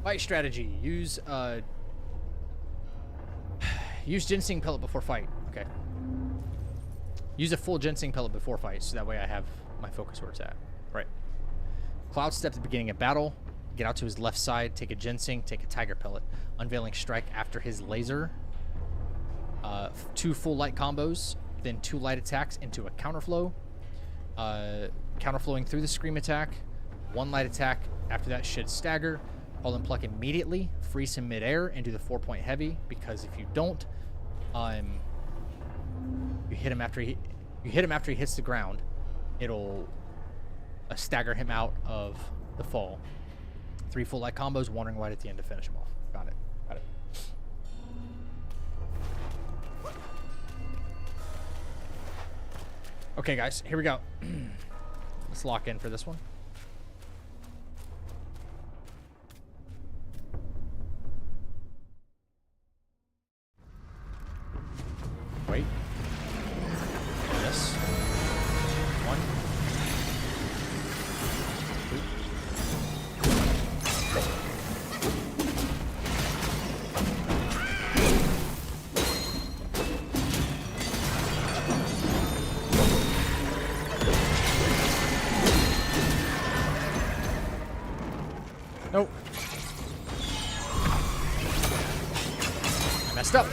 Fight strategy. Use ginseng pellet before fight. Okay. Use a full ginseng pellet before fight, so that way I have my focus where it's at. Right. Cloud step at the beginning of battle. Get out to his left side. Take a ginseng. Take a tiger pellet. Unveiling strike after his laser. 2 full light combos. Then 2 light attacks into a counterflow. Counterflowing through the scream attack. 1 light attack. After that should stagger. Hold and pluck immediately. Freeze him midair and do the 4-point heavy. Because if you don't, you hit him after he hits the ground. It'll stagger him out of the fall. 3 full light combos. Wandering White at the end to finish him off. Got it. Got it. Okay, guys. Here we go. Let's lock in for this one. Wait. This. 1. 2. Nope. I messed up.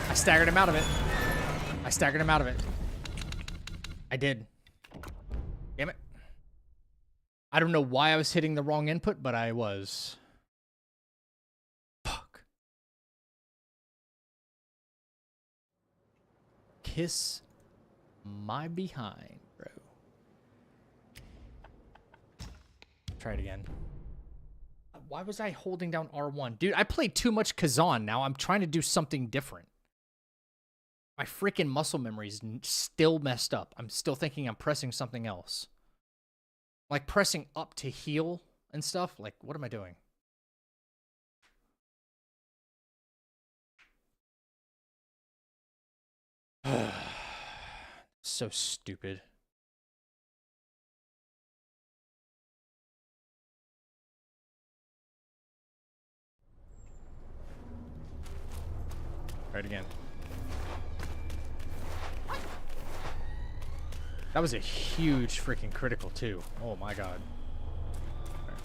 I staggered him out of it. I staggered him out of it. I did. Damn it. I don't know why I was hitting the wrong input, but I was. Fuck. Kiss my behind, bro. Try it again. Why was I holding down R1? Dude, I played too much Kazan. Now I'm trying to do something different. My freaking muscle memory is still messed up. I'm still thinking I'm pressing something else. Like pressing up to heal and stuff. Like, what am I doing? So stupid. Try it again. That was a huge freaking critical too. Oh my god. Right.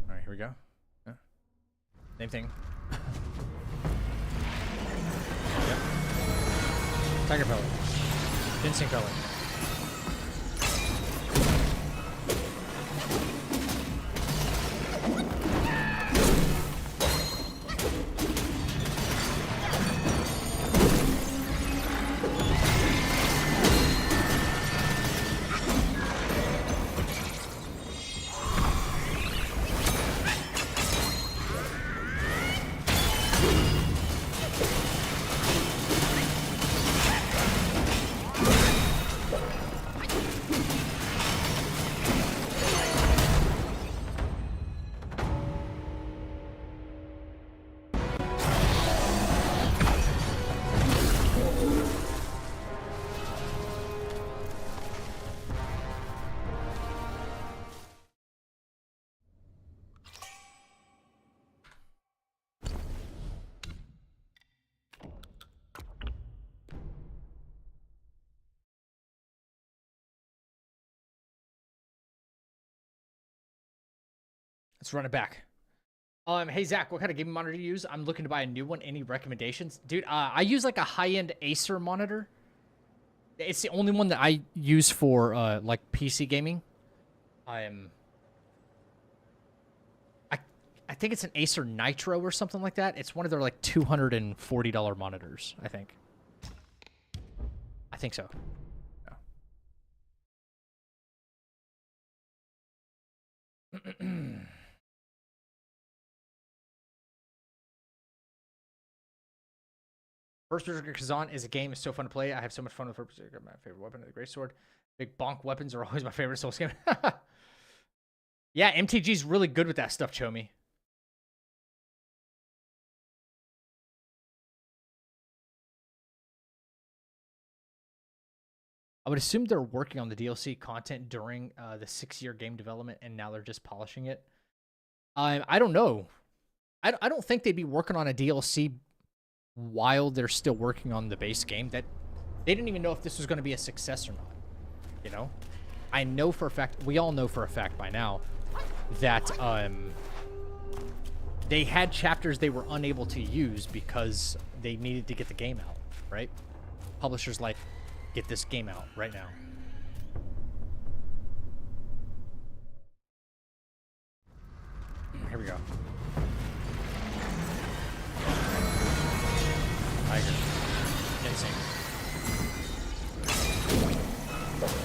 All right, here we go. Yeah. Same thing. Yep. Tiger pellet. Ginseng pellet. Let's run it back. Hey Zach, what kind of gaming monitor do you use? I'm looking to buy a new one. Any recommendations? Dude, I use like a high-end Acer monitor. It's the only one that I use for like PC gaming. I think it's an Acer Nitro or something like that. It's one of their like $240 monitors, I think. I think so. Yeah. First Berserker Kazan is a game. It's so fun to play. I have so much fun with First Berserker. My favorite weapon is the Great Sword. Big bonk weapons are always my favorite Souls game. Yeah, MTG's really good with that stuff, Chomi. I would assume they're working on the DLC content during the 6-year game development, and now they're just polishing it. I don't know. I don't think they'd be working on a DLC while they're still working on the base game. That they didn't even know if this was going to be a success or not. You know, I know for a fact. We all know for a fact by now that they had chapters they were unable to use because they needed to get the game out. Right? Publishers like, get this game out right now. Here we go. Tiger. Insane.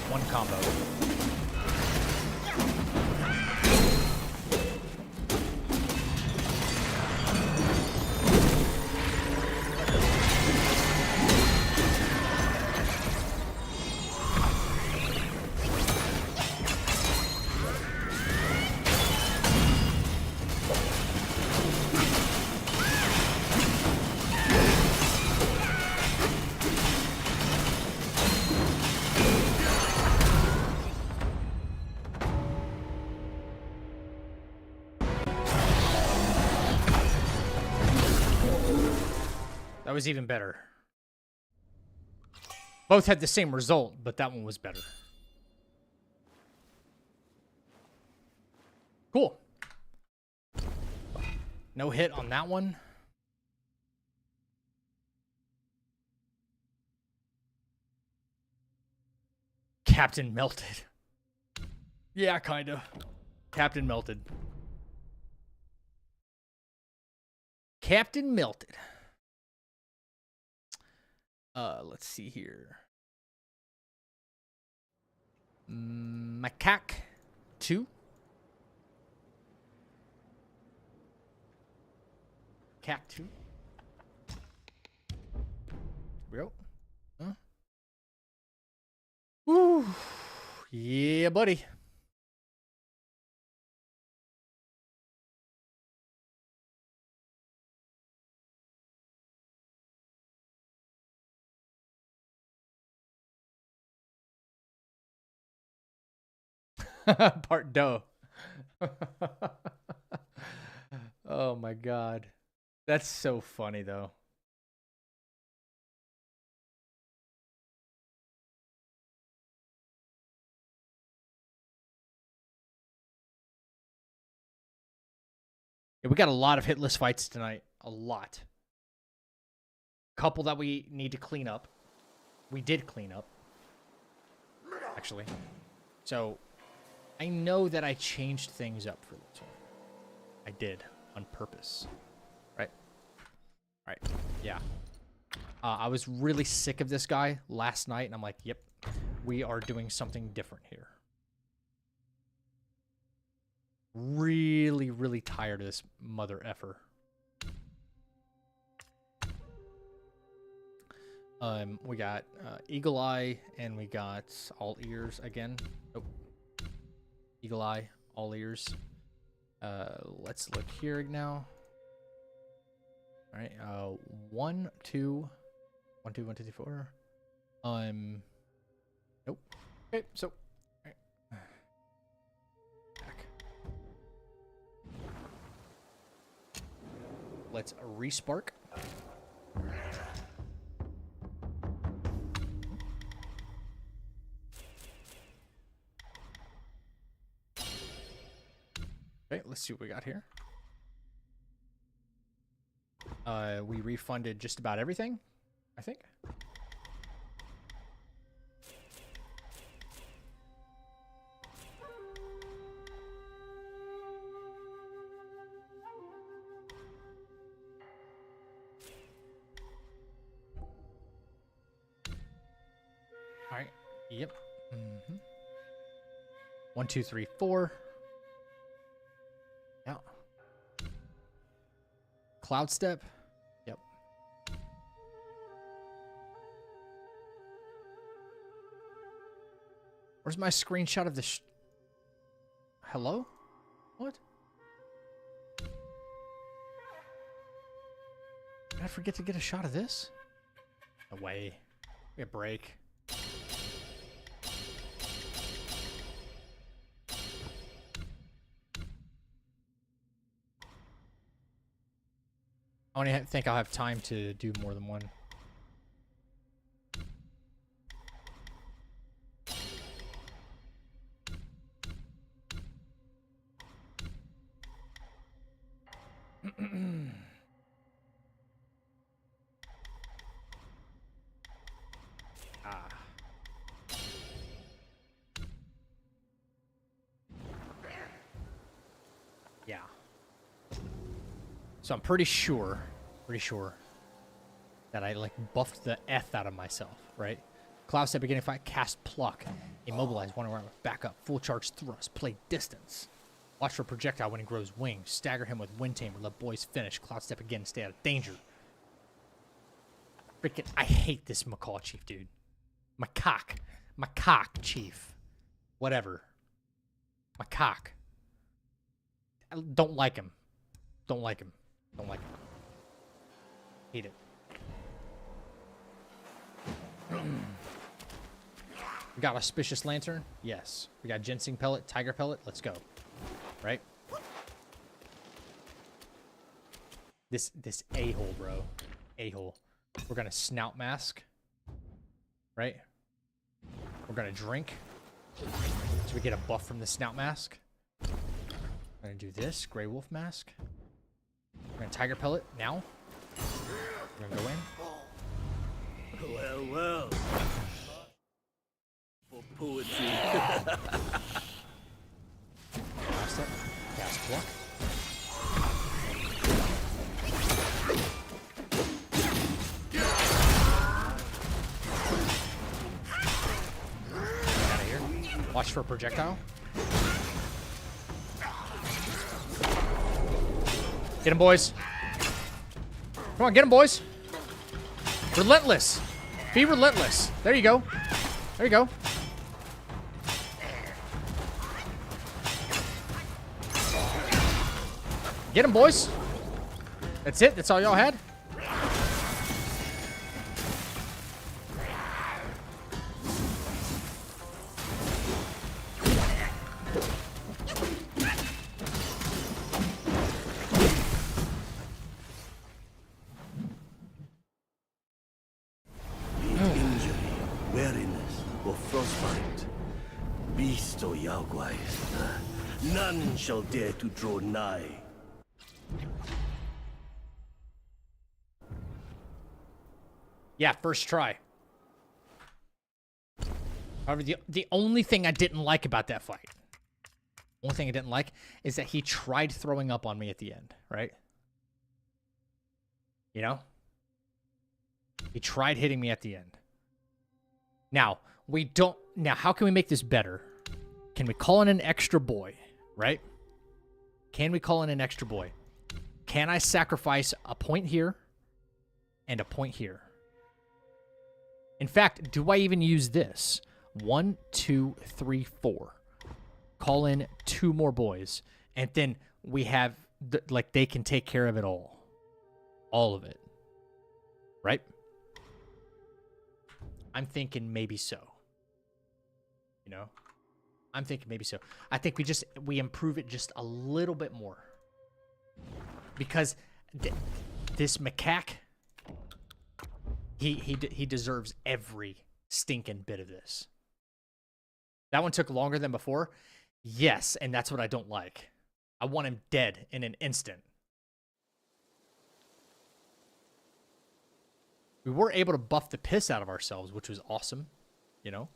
One combo. That was even better. Both had the same result, but that one was better. Cool. No hit on that one. Captain melted. Yeah, kinda. Captain melted. Captain melted. Let's see here. Macaque 2. Cat 2. Here we go. Huh? Woo. Yeah, buddy. Part dough. Oh my god. That's so funny though. Yeah, we got a lot of hitless fights tonight. A lot. Couple that we need to clean up. We did clean up. Actually. So I know that I changed things up for this one. I did on purpose. Right? Right. Yeah. I was really sick of this guy last night, and I'm like, yep, we are doing something different here. Really, really tired of this mother effer. We got Eagle Eye, and we got All Ears again. Oh. Eagle Eye, All Ears. Let's look here now. All right. 1, 2, 1, 2, 1, 2, 3, 4. Nope. Okay. So, all right. Back. Let's respark. Okay, let's see what we got here. We refunded just about everything, I think. All right. Yep. 1, 2, 3, 4. Yeah. Cloud step. Yep. Where's my screenshot of the hello? What? Did I forget to get a shot of this? No way. Give me a break. I only think I'll have time to do more than one. Yeah. So I'm pretty sure that I like buffed the F out of myself, right? Cloud step beginning fight, cast pluck, immobilize, one around, back up, full charge thrust, play distance. Watch for projectile when he grows wings. Stagger him with wind tamer, let boys finish. Cloud step again, stay out of danger. Freaking, I hate this Macau Chief, dude. Macau Chief. Whatever. Macau. I don't like him. Don't like him. Don't like him. Hate it. We got auspicious lantern. Yes. We got ginseng pellet, tiger pellet. Let's go. Right? This a-hole, bro. A-hole. We're gonna snout mask. Right? We're gonna drink. So we get a buff from the snout mask. We're gonna do this. Grey wolf mask. We're gonna tiger pellet now. We're gonna go in. Well, well. For poetry. Cast it. Cast pluck. Get out of here. Watch for a projectile. Get him, boys. Come on, get him, boys. Relentless. Be relentless. There you go. There you go. Get him, boys. That's it? That's all y'all had? None shall dare to draw nigh. Yeah, first try. However, the only thing I didn't like about that fight, only thing I didn't like is that he tried throwing up on me at the end, right? You know? He tried hitting me at the end. Now, how can we make this better? Can we call in an extra boy, right? Can we call in an extra boy? Can I sacrifice a point here and a point here? In fact, do I even use this? 1, 2, 3, 4. Call in 2 more boys. And then we have, they can take care of it all. All of it. Right? I'm thinking maybe so. You know? I'm thinking maybe so. I think we improve it just a little bit more. Because this macaque, he deserves every stinking bit of this. That one took longer than before. Yes, and that's what I don't like. I want him dead in an instant. We were able to buff the piss out of ourselves, which was awesome, you know?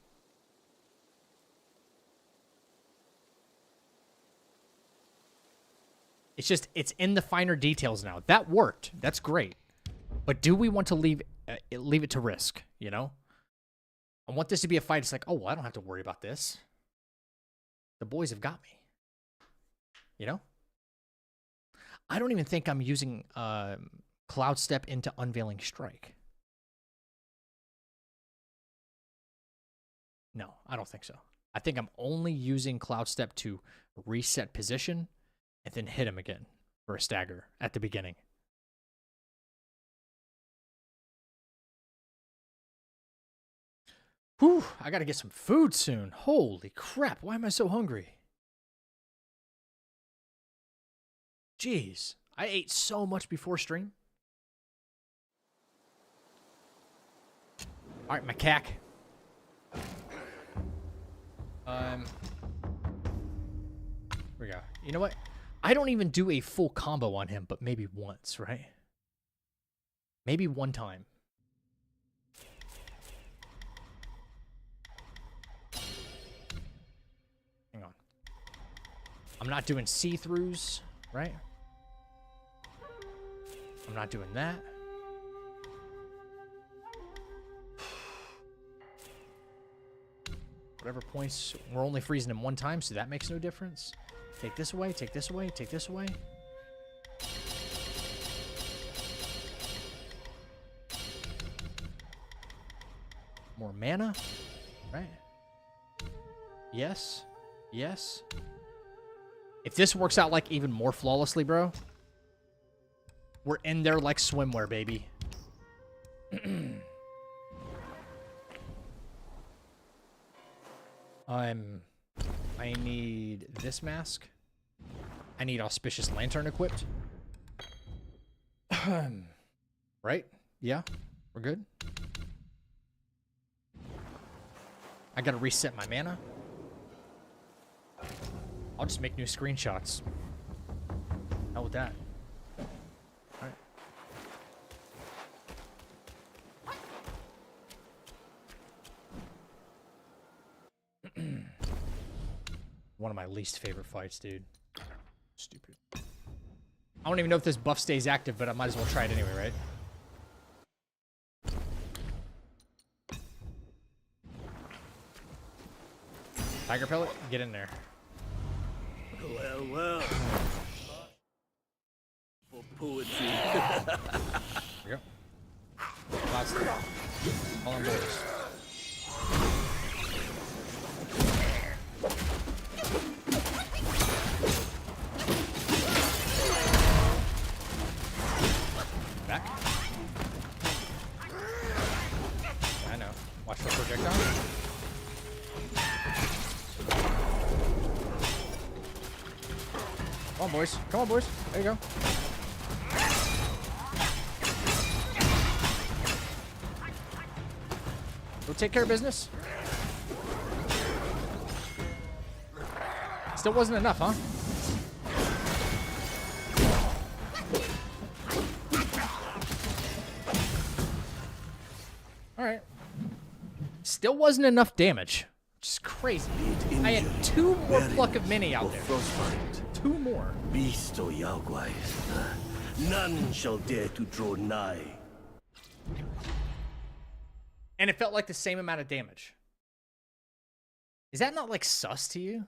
It's just, it's in the finer details now. That worked. That's great. But do we want to leave it to risk, you know? I want this to be a fight. It's like, oh, well, I don't have to worry about this. The boys have got me. You know? I don't even think I'm using Cloud Step into Unveiling Strike. No, I don't think so. I think I'm only using Cloud Step to reset position and then hit him again for a stagger at the beginning. Whew, I gotta get some food soon. Holy crap, why am I so hungry? Jeez, I ate so much before stream. All right, macaque. Here we go. You know what? I don't even do a full combo on him, but maybe once, right? Maybe one time. Hang on. I'm not doing see-throughs, right? I'm not doing that. Whatever points, we're only freezing him one time, so that makes no difference. Take this away, take this away, take this away. More mana, right? Yes, yes. If this works out like even more flawlessly, bro, we're in there like swimwear, baby. I need this mask. I need Auspicious Lantern equipped. Right? Yeah, we're good. I gotta reset my mana. I'll just make new screenshots. How with that? Alright. One of my least favorite fights, dude. Stupid. I don't even know if this buff stays active, but I might as well try it anyway, right? Tiger Pellet, get in there. Well, well. For poetry. There we go. Lots of all on boards. Back. I know. Watch the projectile. Come on, boys. Come on, boys. There you go. Go take care of business. Still wasn't enough, huh? Alright. Still wasn't enough damage. Which is crazy. I had 2 more Pluck of Mini out there. 2 more. Beast or Yao Guai, none shall dare to draw nigh. And it felt like the same amount of damage. Is that not like sus to you?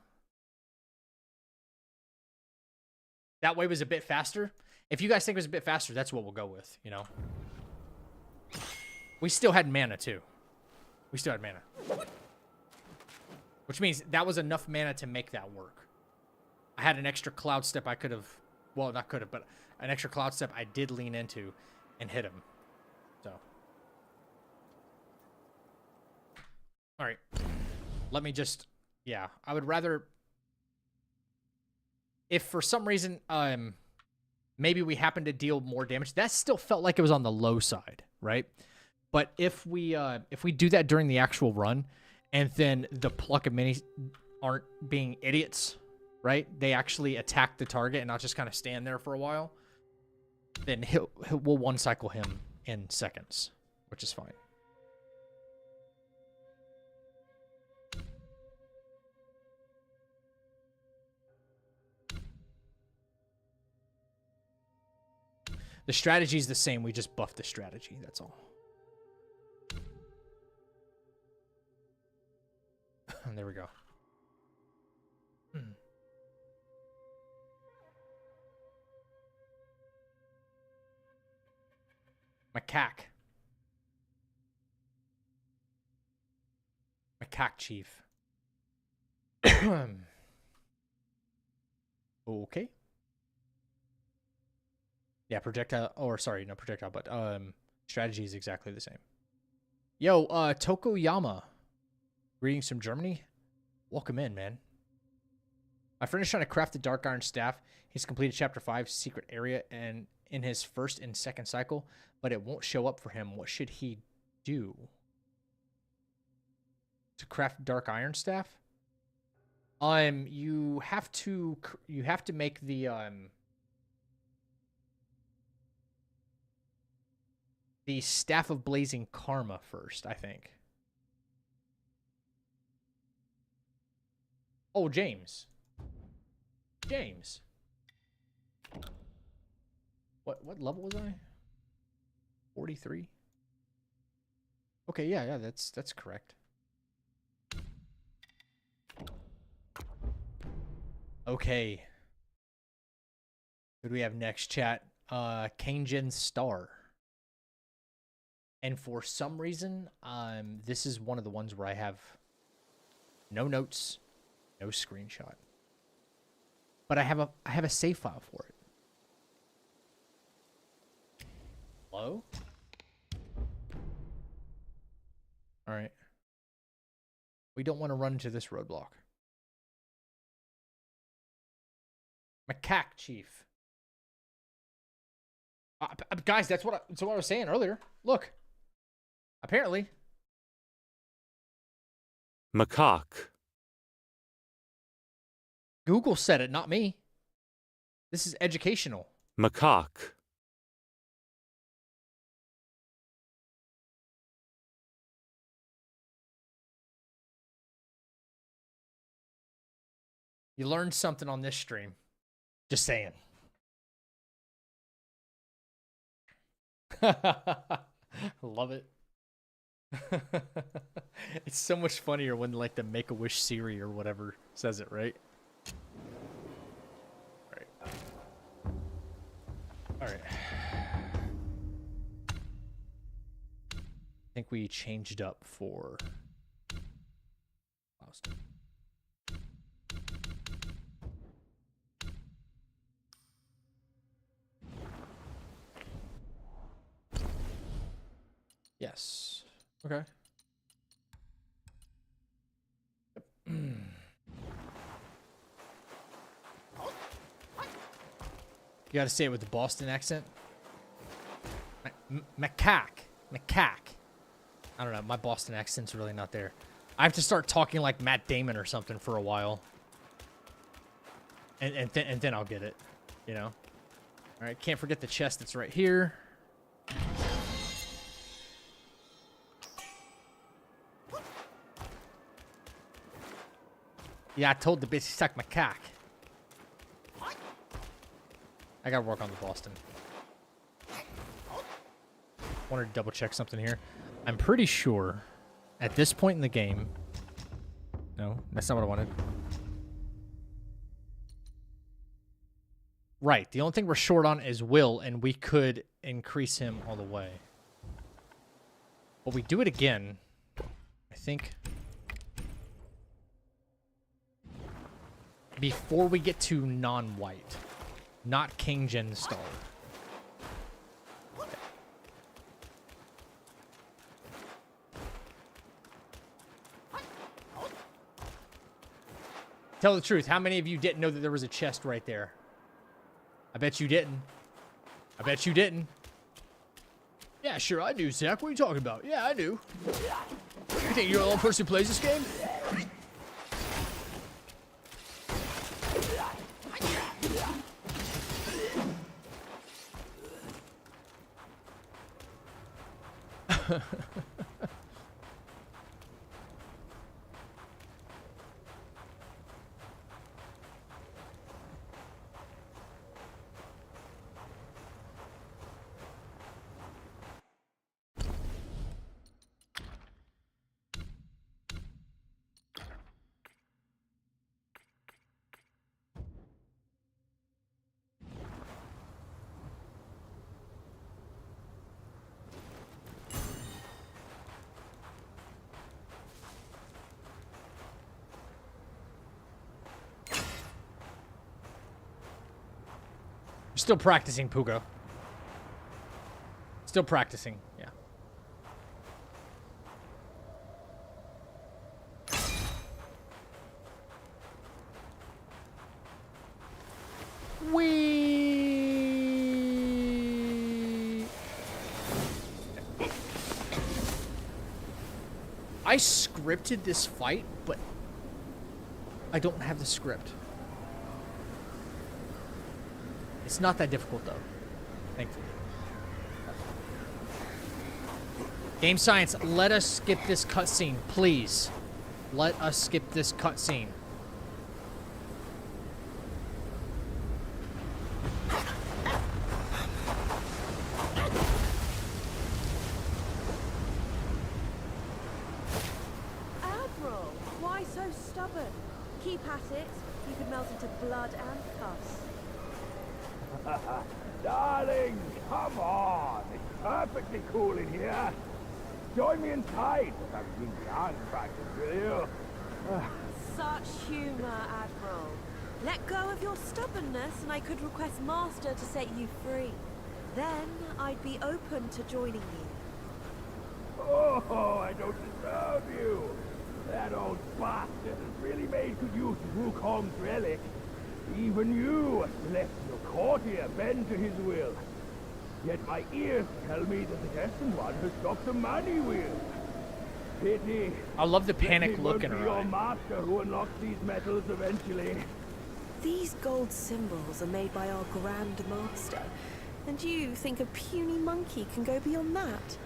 That way was a bit faster. If you guys think it was a bit faster, that's what we'll go with, you know? We still had mana, too. We still had mana. Which means that was enough mana to make that work. I had an extra Cloud Step I could have... Well, not could have, but an extra Cloud Step I did lean into and hit him. So. Alright. Let me just... Yeah, I would rather... If for some reason, maybe we happen to deal more damage, that still felt like it was on the low side, right? But if we do that during the actual run, and then the Pluck of Minis aren't being idiots, right? They actually attack the target and not just kind of stand there for a while. Then we'll one cycle him in seconds, which is fine. The strategy is the same. We just buffed the strategy. That's all. There we go. Macau Chief. Okay. Yeah, projectile, or sorry, not projectile, but strategy is exactly the same. Yo, Tokoyama. Greetings from Germany. Welcome in, man. My friend is trying to craft the Dark Iron Staff. He's completed Chapter 5, Secret Area, and in his first and second cycle, but it won't show up for him. What should he do? To craft Dark Iron Staff? You have to make the Staff of Blazing Karma first, I think. Oh, James. James. What level was I? 43? Okay, yeah, that's correct. Okay. Who do we have next, chat? Kangen Star. And for some reason, this is one of the ones where I have no notes, no screenshot. But I have a save file for it. Hello? All right. We don't want to run into this roadblock. Macau Chief. Guys, that's what I was saying earlier. Look. Apparently. Macaque. Google said it, not me. This is educational. Macaque. You learned something on this stream. Just saying. Love it. It's so much funnier when like the Make-A-Wish Siri or whatever says it, right? All right. I think we changed up for Austin. Yes. Okay. Yep. You gotta say it with the Boston accent. Macaque. I don't know. My Boston accent's really not there. I have to start talking like Matt Damon or something for a while. And then I'll get it. You know? Alright, can't forget the chest that's right here. Yeah, I told the bitch to suck my cock. I gotta work on the Boston. Wanted to double check something here. I'm pretty sure at this point in the game... No, that's not what I wanted. Right, the only thing we're short on is Will, and we could increase him all the way. But we do it again. I think... before we get to non-white. Not Kangen Star. Okay. Tell the truth, how many of you didn't know that there was a chest right there? I bet you didn't. I bet you didn't. Yeah, sure I do, Zach. What are you talking about? Yeah, I do. You think you're the only person who plays this game? Still practicing, Pugo. Still practicing, yeah. I scripted this fight, but I don't have the script. It's not that difficult, though. Thankfully. Game Science, let us skip this cutscene, please. Let us skip this cutscene. Admiral, why so stubborn? Keep at it. You could melt into blood and pus. Darling, come on. It's perfectly cool in here. Join me inside. Have some dance practice with you. Such humor, Admiral. Let go of your stubbornness and I could request Master to set you free. Then I'd be open to joining you. Oh, I don't deserve you. That old bastard has really made good use of Wukong's relic. Even you, celestial courtier, bend to his will. Yet my ears tell me that the Destined One has stopped the money wheel. Pity. I love the panic Pity look in won't her be your eye. master who unlocks these metals eventually. These gold symbols are made by our Grand Master. And you think a puny monkey can go beyond that?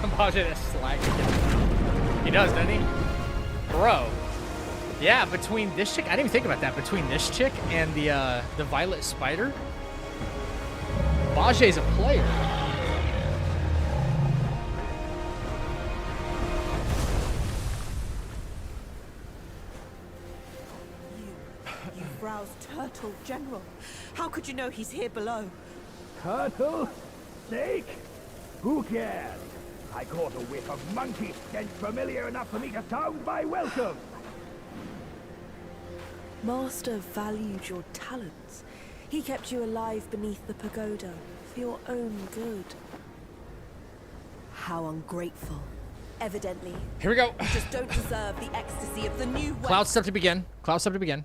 Imagine a slag. He does, doesn't he? Bro. Yeah, between this chick, I didn't even think about that. Between this chick and the Violet Spider, Bajé's a player. You browsed Turtle, General. How could you know he's here below? Turtle? Snake? Who cares? I caught a whiff of monkey stench familiar enough for me to sound my welcome. Master valued your talents. He kept you alive beneath the pagoda for your own good. How ungrateful. Evidently, Here we go. you just don't deserve the ecstasy of the new West. Cloud step to begin. Cloud step to begin.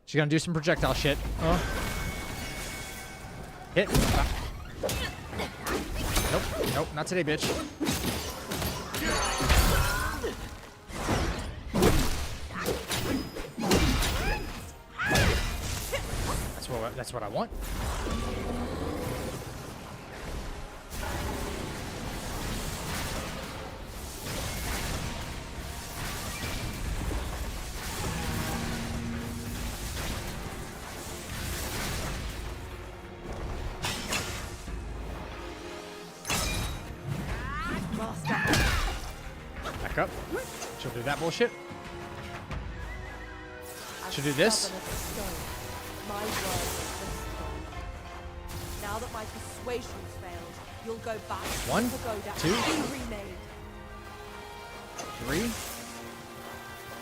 She's gonna do some projectile shit. Hit. Nope. Nope. Not today, bitch. That's what I want. Back up. She'll do that bullshit. She'll do this. My word is strong. Now that my persuasion's failed, you'll go back to One, the pagoda two. and be remade. 3,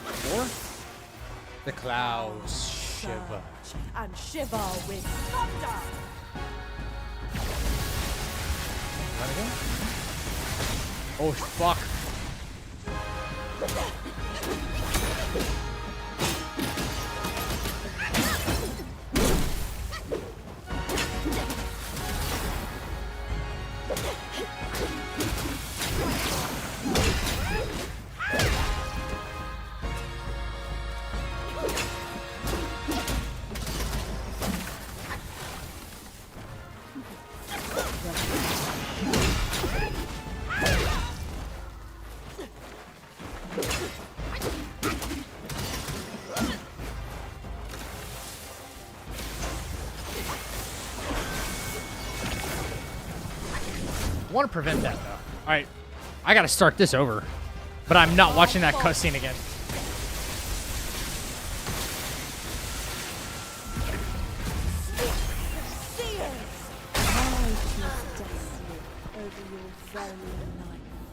4. The clouds shiver. Surge and shiver with thunder. Run again. Oh fuck. want to prevent that, though. All right. I got to start this over. But I'm not watching that cutscene again.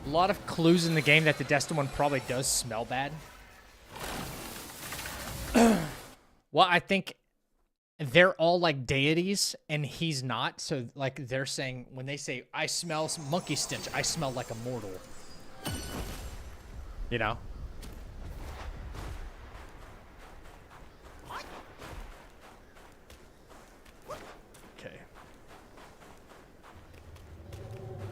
A lot of clues in the game that the Destin one probably does smell bad. Well, I think they're all like deities and he's not. So like they're saying, when they say, I smell some monkey stench, I smell like a mortal. You know? Okay.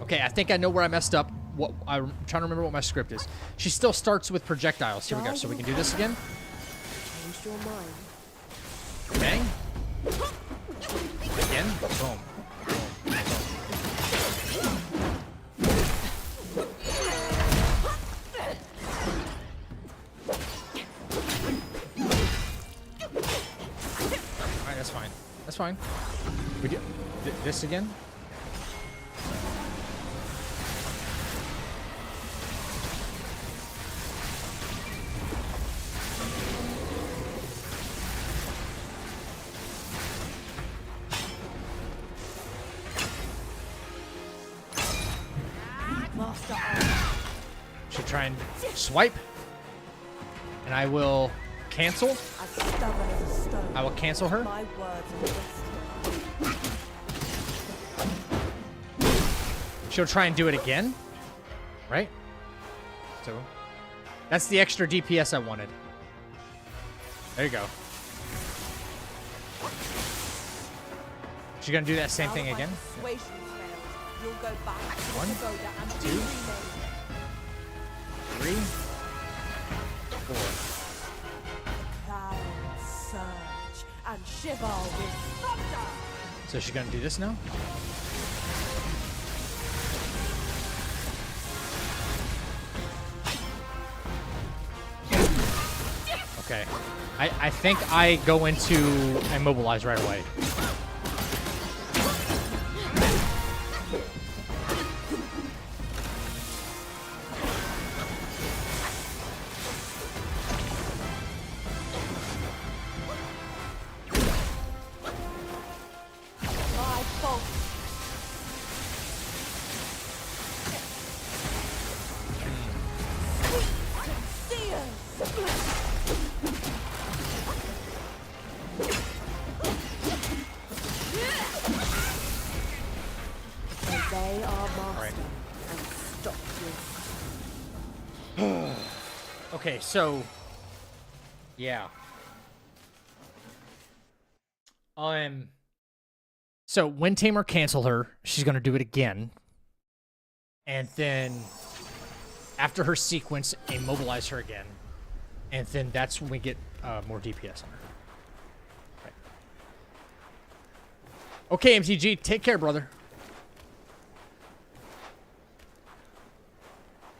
Okay, I think I know where I messed up. What I'm trying to remember what my script is. She still starts with projectiles. Here we go. So we can do this again. Changed your mind. Okay. Again. Boom. Boom. All right, that's fine. That's fine. We do this again. Should try and swipe, and I will cancel. As stubborn as a stone. I will cancel her. My words are wasted. She'll try and do it again, right? So that's the extra DPS I wanted. There you go. She's gonna do that same thing again. You'll go back to the 1, pagoda and 2, 3, 4. Clouds surge and shiver with thunder. So she's gonna do this now. Okay. I think I go into immobilize right away. My fault. They are master and stop you. Okay, so yeah. So when Tamer cancel her, she's gonna do it again. And then after her sequence, immobilize her again. And then that's when we get more DPS on her. Right. Okay, MTG, take care, brother.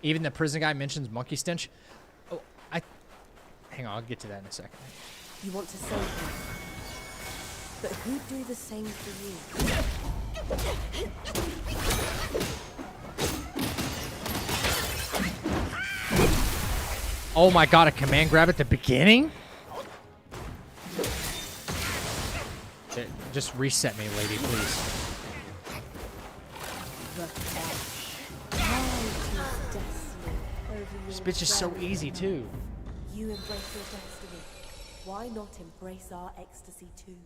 Even the prison guy mentions monkey stench. Oh, hang on, I'll get to that in a second. You want to save him, but who'd do the same for you? Oh my god, a command grab at the beginning? Just reset me, lady, please. This bitch is so easy, too. You embrace your destiny. Why not embrace our ecstasy, too?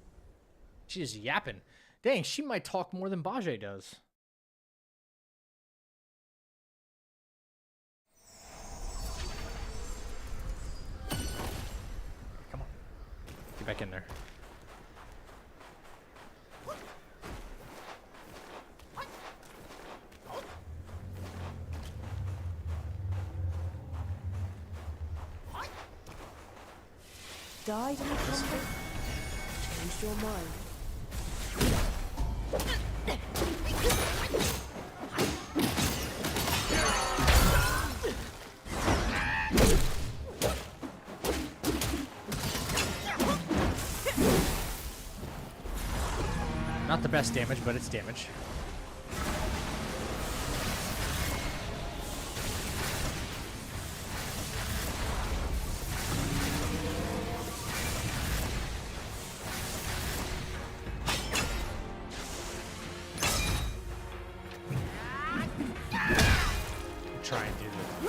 She's yapping. Dang, she might talk more than Bajie does. Come on. Get back in there. Died in a combat? Changed your mind? Not the best damage, but it's damage.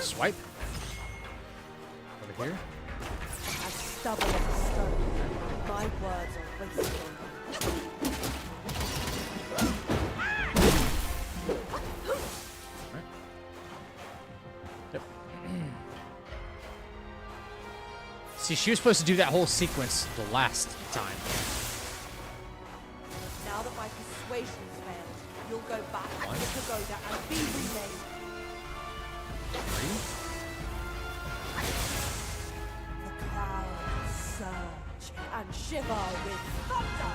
Swipe. Over here. As stubborn as a stone, my words are wasted on you. Yep. See, she was supposed to do that whole sequence the last time. Now that my persuasion's failed, you'll go back to the pagoda and be remade. The clouds surge and shiver with thunder.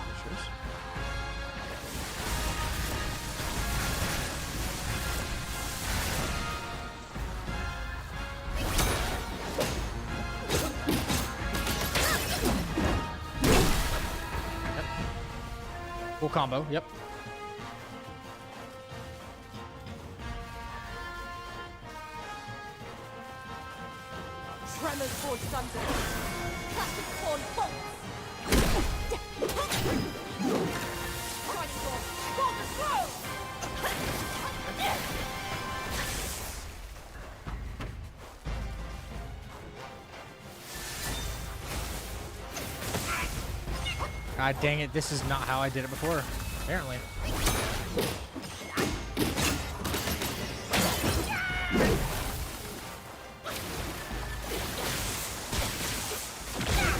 Full combo, yep. Tremors for thunder. Classic corn bolts. Shining ball. Golden throw. God dang it, this is not how I did it before, apparently.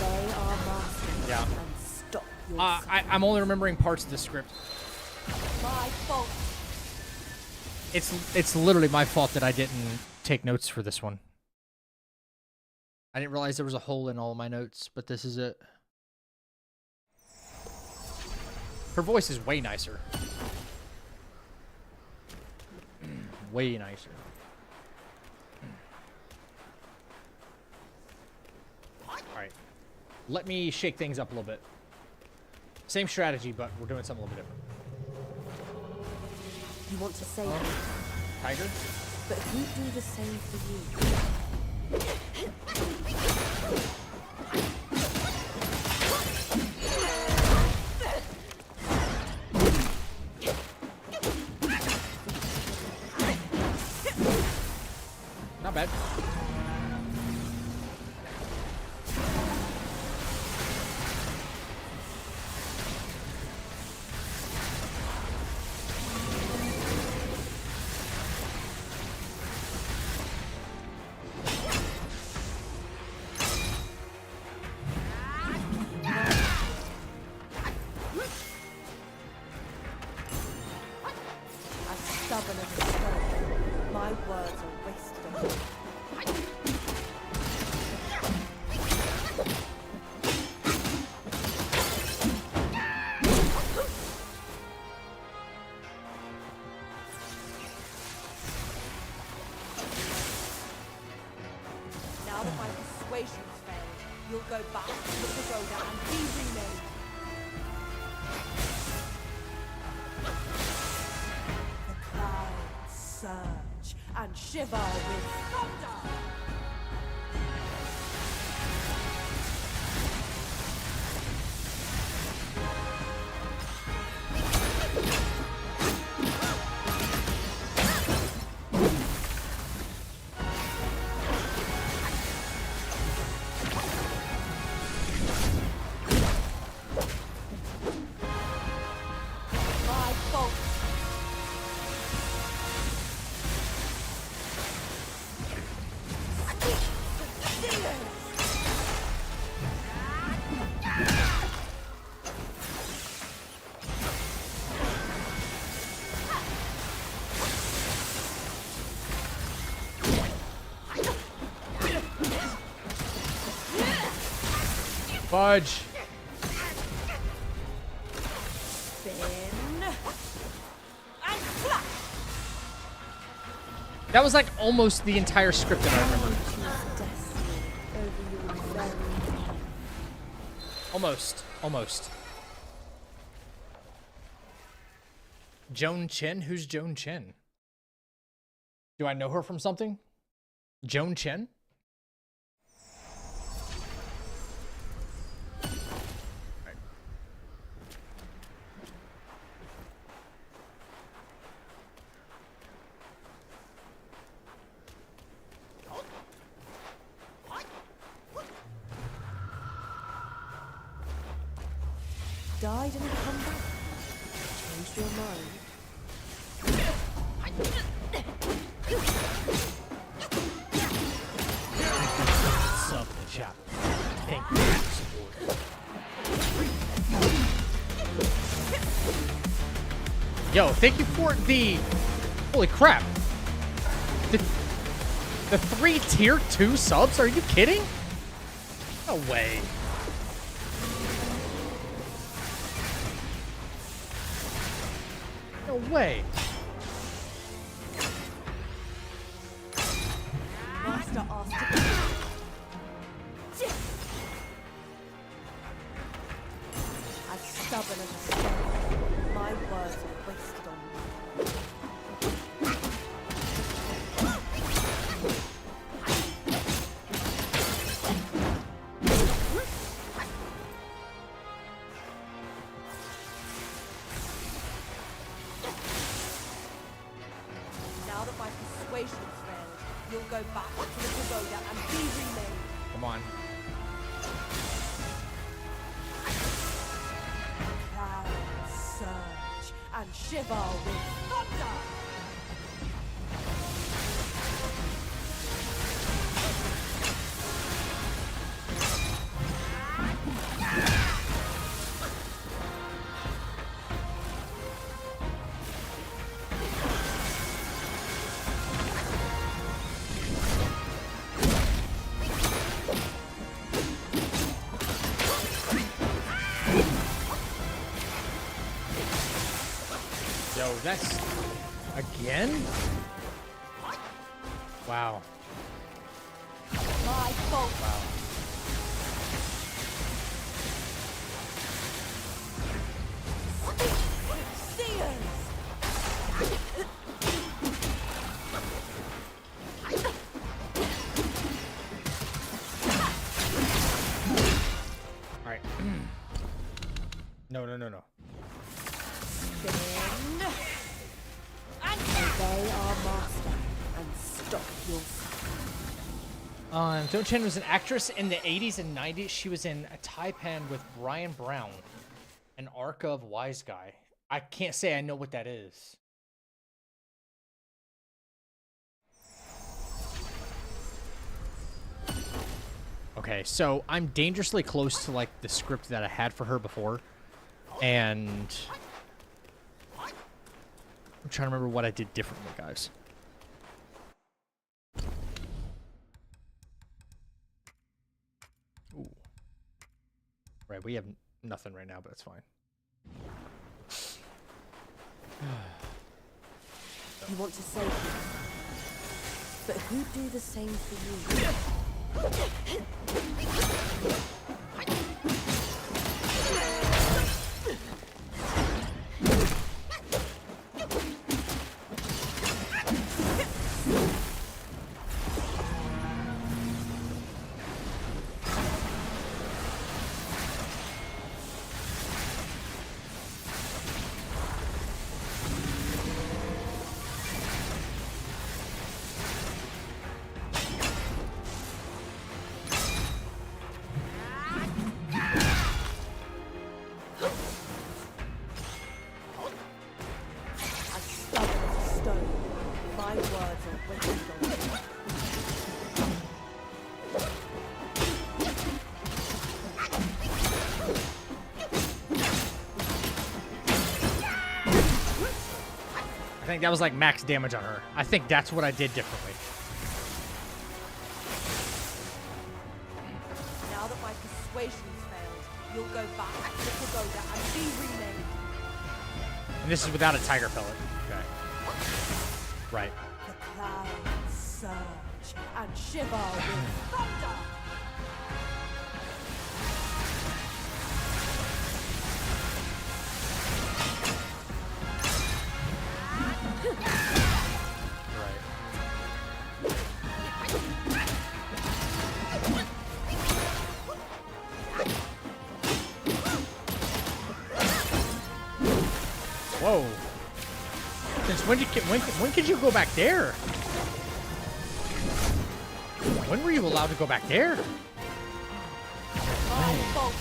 They are masters. Yeah. And stop your I'm only remembering parts of the script. My fault. It's literally my fault that I didn't take notes for this one. I didn't realize there was a hole in all of my notes, but this is it. Her voice is way nicer. Way nicer. Alright. Let me shake things up a little bit. Same strategy, but we're doing something a little bit different. You want to save me, Tiger? but who do the same for you? Not bad. As stubborn as a stone, my words are wasted on you. Now that my persuasion's failed, you'll go back to the pagoda and be remade. The clouds surge and shiver with thunder. My fault. Fudge. Spin and flash. That was like almost the entire script that I remember. Destiny over your very mind. Almost. Almost. Joan Chen? Who's Joan Chen? Do I know her from something? Joan Chen? died and come back. Changed your mind. Sub in the chat. Thank you for the support. Yo, thank you for the... Holy crap. The 3 tier 2 subs? Are you kidding? No way. No way. Master asked to as stubborn as a stone. My words are wasted on you. Now that my persuasion's failed, you'll go back to the pagoda and be remade. Come on. Clouds surge and shiver with thunder. Yo, that's... Again? Wow. My fault. Wow. Seers! Alright. No. Spin. And obey our master and stop your Zhou Chen was an actress in the 80s and 90s. She was in a Taipan with Brian Brown, an Arc of Wise Guy. I can't say I know what that is. Okay, so I'm dangerously close to like the script that I had for her before, and I'm trying to remember what I did differently, guys. Ooh. Right, we have nothing right now, but it's fine. You want to save me, but who'd do the same for you? I think that was like max damage on her. I think that's what I did differently. Now that my persuasion's failed, you'll go back to the pagoda and be remade. And this is without a tiger pellet. Okay. Right. The clouds surge and shiver with thunder. Whoa. Since when could you go back there? When were you allowed to go back there? My fault.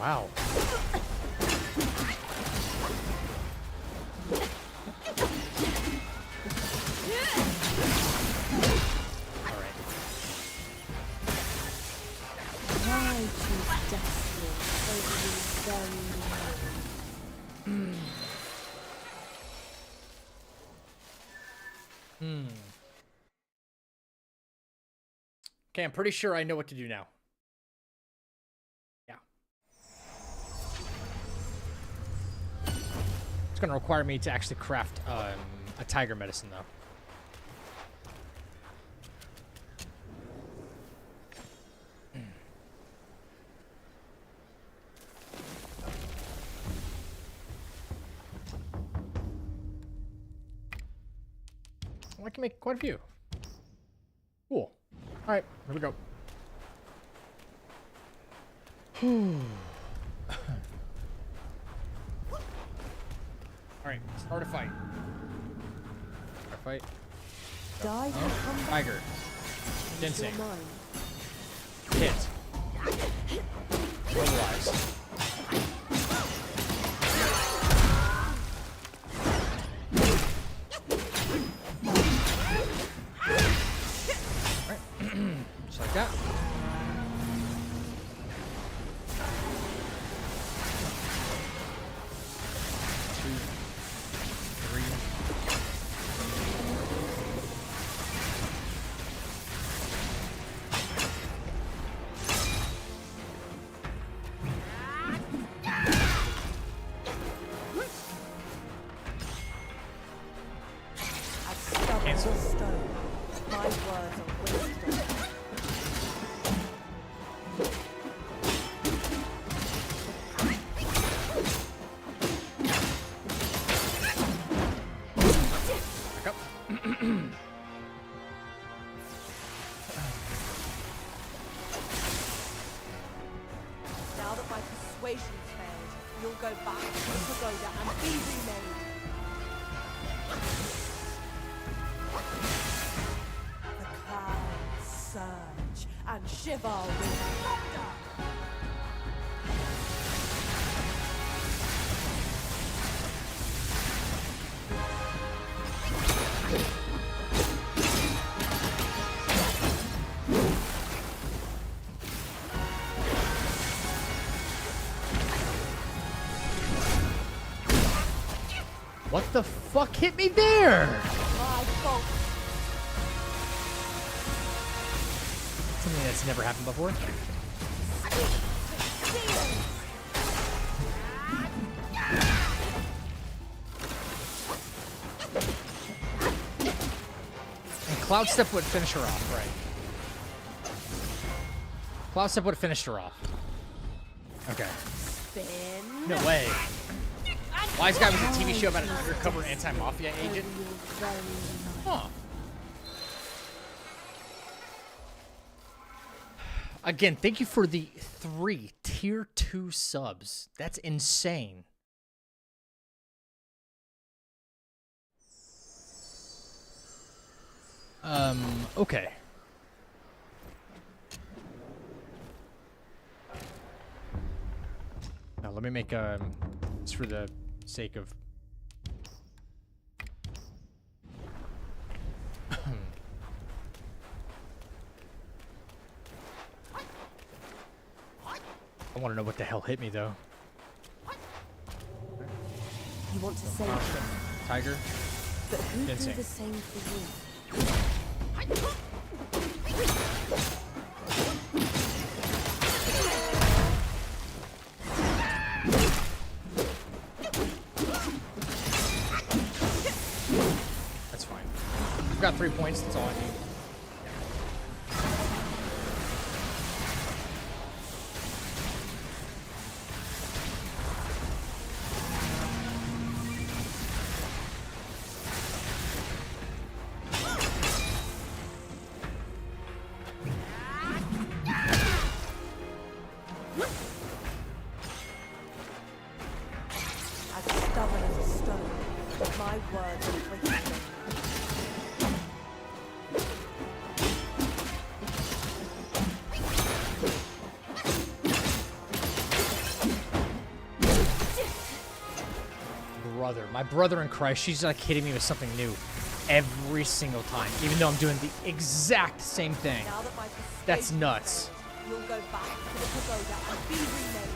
Wow. Alright. Why choose destiny over these very Okay, I'm pretty sure I know what to do now. Yeah. It's gonna require me to actually craft a tiger medicine, though. I can make quite a few. Cool. All right, here we go. All right, start a fight. Start a fight. die and come back. Tiger. Change your Ginseng. mind. Hit. Mobilize. Just like that. Two, three. As stubborn as a stone, my words are wisdom. Back up. Now that my persuasion's failed, you'll go back to the pagoda and be remade. The clouds surge and shiver with thunder. What the fuck hit me there? My fault. Something that's never happened before. And Cloud Step would finish her off, right? Cloud Step would have finished her off. Okay. Spin. No way. Wise Guy was a TV show about an undercover anti-mafia agent. Huh. Again, thank you for the 3 tier 2 subs. That's insane. Okay. Now let me make just for the sake of I want to know what the hell hit me though. You want to save them, Tiger. but who do Ginseng. the same for you? That's fine. I've got 3 points. That's all I need. As stubborn as a stone, my words are wisdom. My brother in Christ, she's like hitting me with something new every single time, even though I'm doing the exact same thing. Now that my That's persuasion nuts. failed, you'll go back to the pagoda and be remade.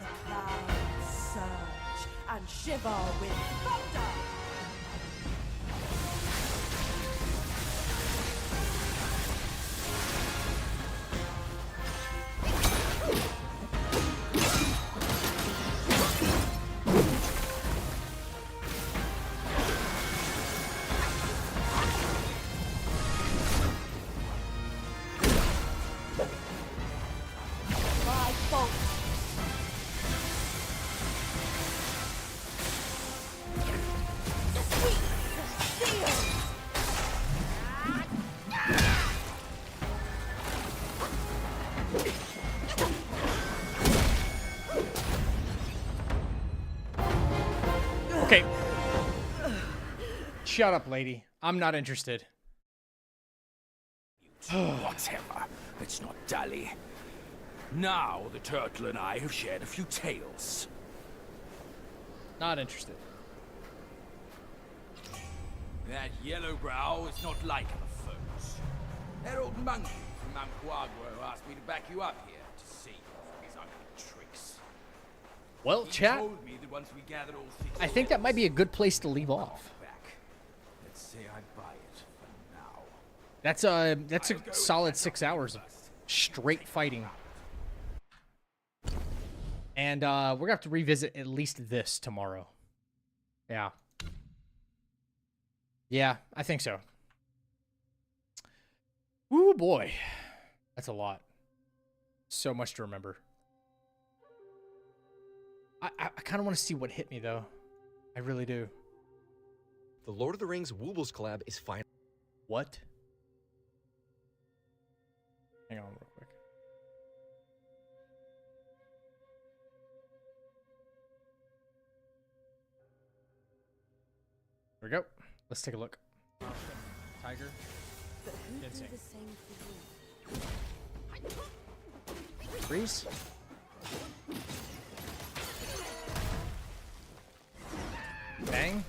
The clouds surge and shiver with thunder. My bolt. Sweet steel. Okay. Shut up, lady. I'm not interested. Whatever. Let's not dally. Now the turtle and I have shared a few tales. Not interested. That yellow brow is not like other foes. That old monkey from Macau asked me to back you up here to see his ugly tricks. Well, He chat, told me that once we gathered all six I think that might be a good place to leave off. back. Let's say I buy it for now. That's a solid 6 hours of straight fighting. And we're gonna have to revisit at least this tomorrow. Yeah. Yeah, I think so. Ooh boy. That's a lot. So much to remember. I kind of want to see what hit me though. I really do. The Lord of the Rings Woobles collab is fine. What? Hang on real quick. Here we go. Let's take a look. Tiger. But who Insane. do the same thing? Freeze. Bang.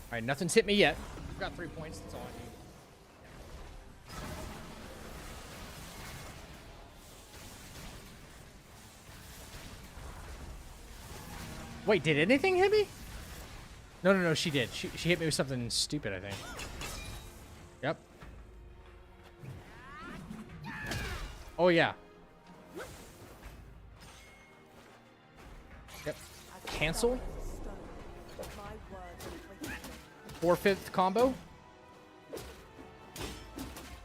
Alright, nothing's hit me yet. I've got 3 points, that's all I need. Wait, did anything hit me? No, she did. She hit me with something stupid, I think. Yep. Oh, yeah. Yep. Cancel. 4/5 combo.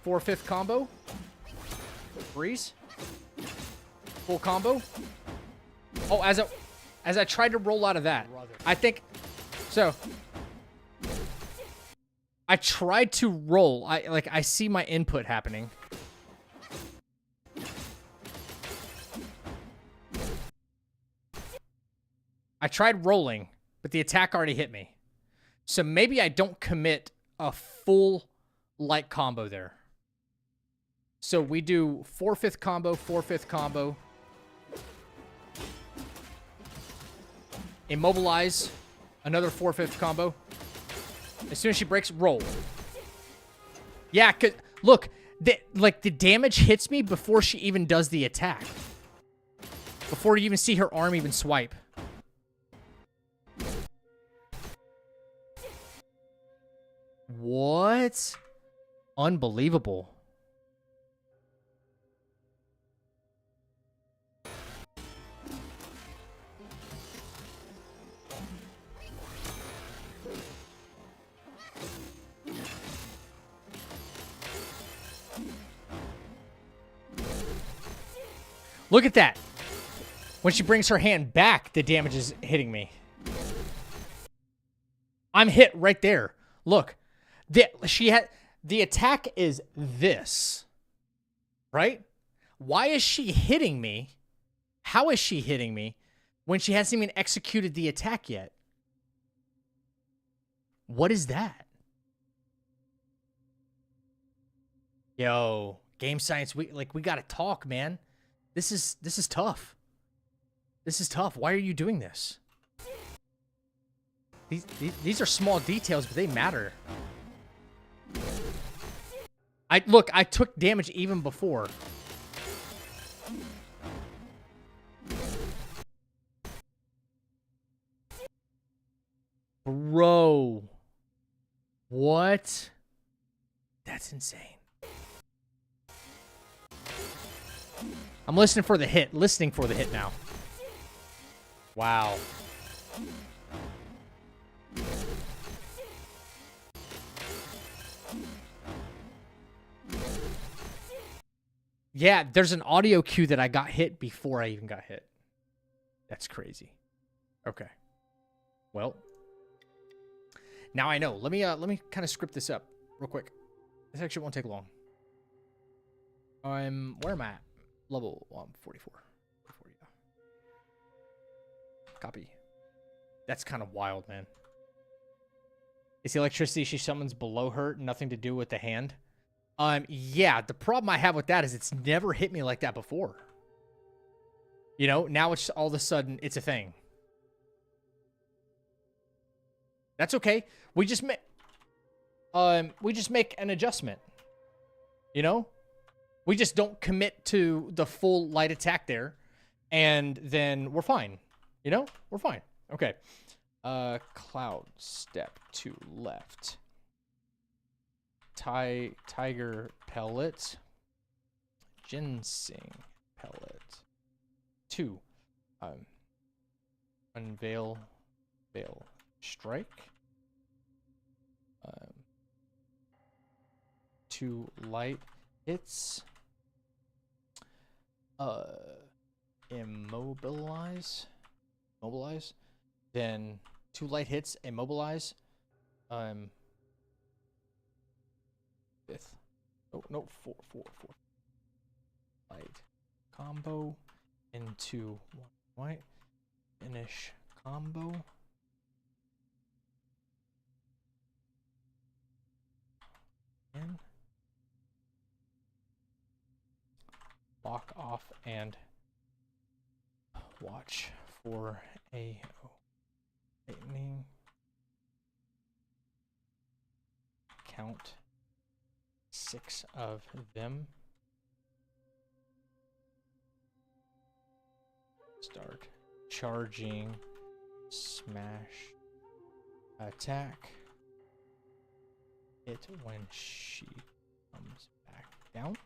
4/5 combo. Freeze. Full combo. Oh, as I tried to roll out of that, I think so. I tried to roll. I see my input happening. I tried rolling, but the attack already hit me. So maybe I don't commit a full light combo there. So we do 4/5 combo, 4/5 combo. Immobilize, another 4/5 combo. As soon as she breaks, roll. Yeah, cause look, the damage hits me before she even does the attack. Before you even see her arm even swipe. What? Unbelievable. Look at that. When she brings her hand back, the damage is hitting me. I'm hit right there. Look. The attack is this. Right? Why is she hitting me? How is she hitting me when she hasn't even executed the attack yet? What is that? Yo, Game science, we gotta talk, man. This is tough. This is tough. Why are you doing this? These are small details, but they matter. I took damage even before. Bro. What? That's insane. I'm listening for the hit. Listening for the hit now. Wow. Yeah, there's an audio cue that I got hit before I even got hit. That's crazy. Okay. Well, now I know. Let me kind of script this up real quick. This actually won't take long. Where am I at? Level 144. Copy. That's kind of wild, man. Is the electricity she summons below her nothing to do with the hand? Yeah, the problem I have with that is it's never hit me like that before. You know, now it's all of a sudden it's a thing. That's okay. We just make an adjustment. You know? We just don't commit to the full light attack there, and then we're fine. You know? We're fine. Okay. Cloud step to left. Tiger pellet. Ginseng pellet. 2. Unveil. Veil. Strike. 2 light hits. Immobilize. Mobilize. Then 2 light hits. Immobilize. 5th. Oh no, 4. Light combo into 1 white. Finish combo. And lock off and watch for a lightning. Count 6 of them. Start charging. Smash. Attack. Hit when she comes back down.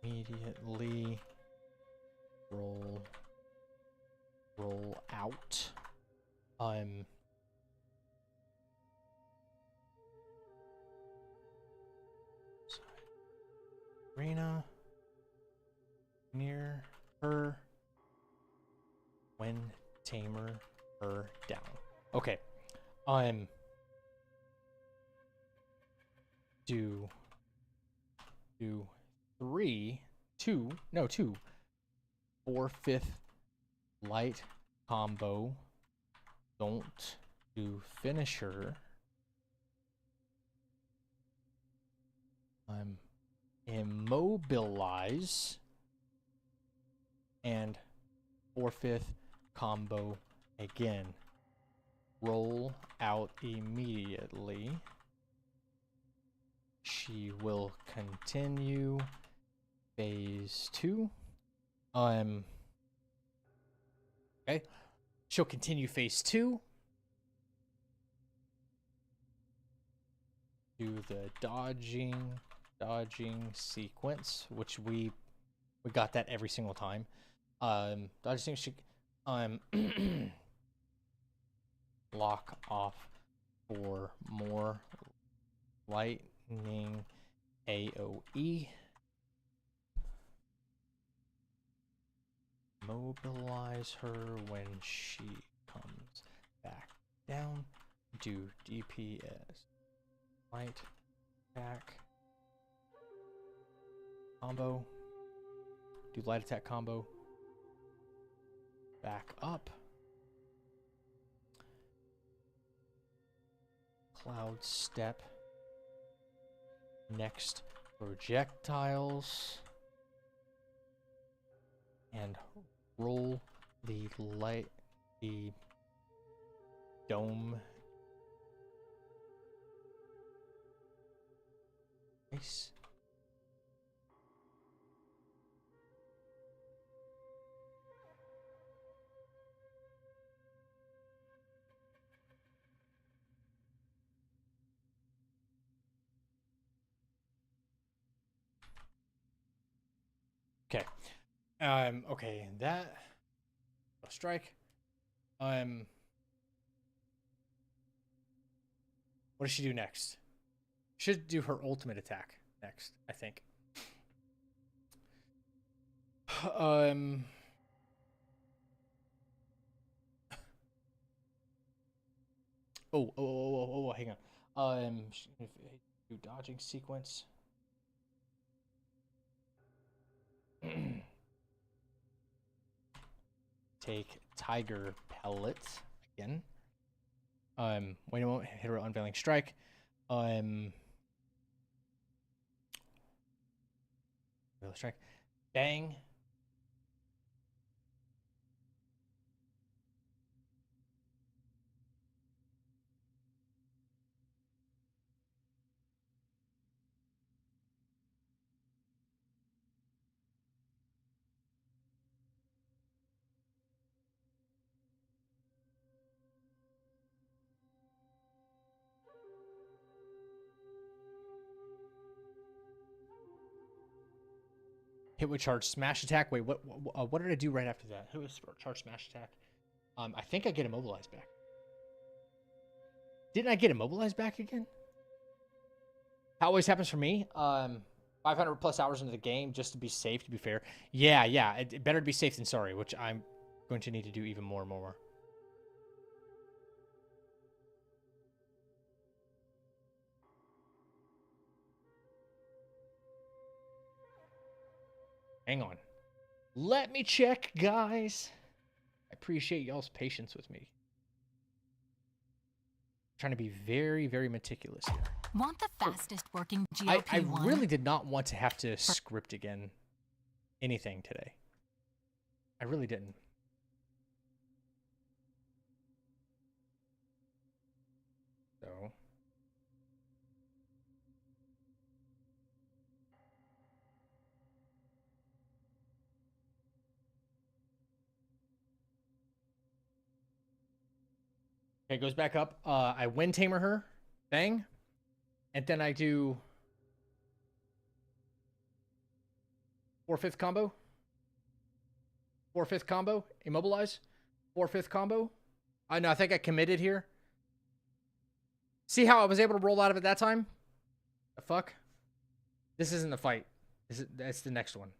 Immediately roll out. Arena near her when tamer her down. Okay. Do 3, 2, no 2, 4, 5th light combo. Don't do finisher. Immobilize and 4, 5th combo again. Roll out immediately. She will continue phase 2. Okay. She'll continue phase 2. Do the dodging sequence, which we got that every single time. Dodging lock off for more lightning AoE. Mobilize her when she comes back down. Do DPS. Light attack combo. Do light attack combo. Back up. Cloud step. Next, projectiles. And roll the dome. Nice. Okay. Okay, that strike. What does she do next? Should do her ultimate attack next, I think. Hang on. Do dodging sequence. Take tiger pellet again. Wait a moment. Hit her unveiling strike. Unveiling strike. Bang. Hit with charge smash attack. Wait, what did I do right after that? Hit with charge smash attack. I think I get immobilized back. Didn't I get immobilized back again? That always happens for me. 500 plus hours into the game just to be safe, to be fair. Yeah. It better to be safe than sorry, which I'm going to need to do even more and more. Hang on. Let me check, guys. I appreciate y'all's patience with me. I'm trying to be very, very meticulous here. Want the fastest working GLP-1? I really did not want to have to script again anything today. I really didn't. So... Okay, it goes back up. I wind tamer her. Bang. And then I do 4/5 combo. 4/5 combo. Immobilize. 4/5 combo. I know, I think I committed here. See how I was able to roll out of it that time? The fuck? This isn't the fight. That's the next one.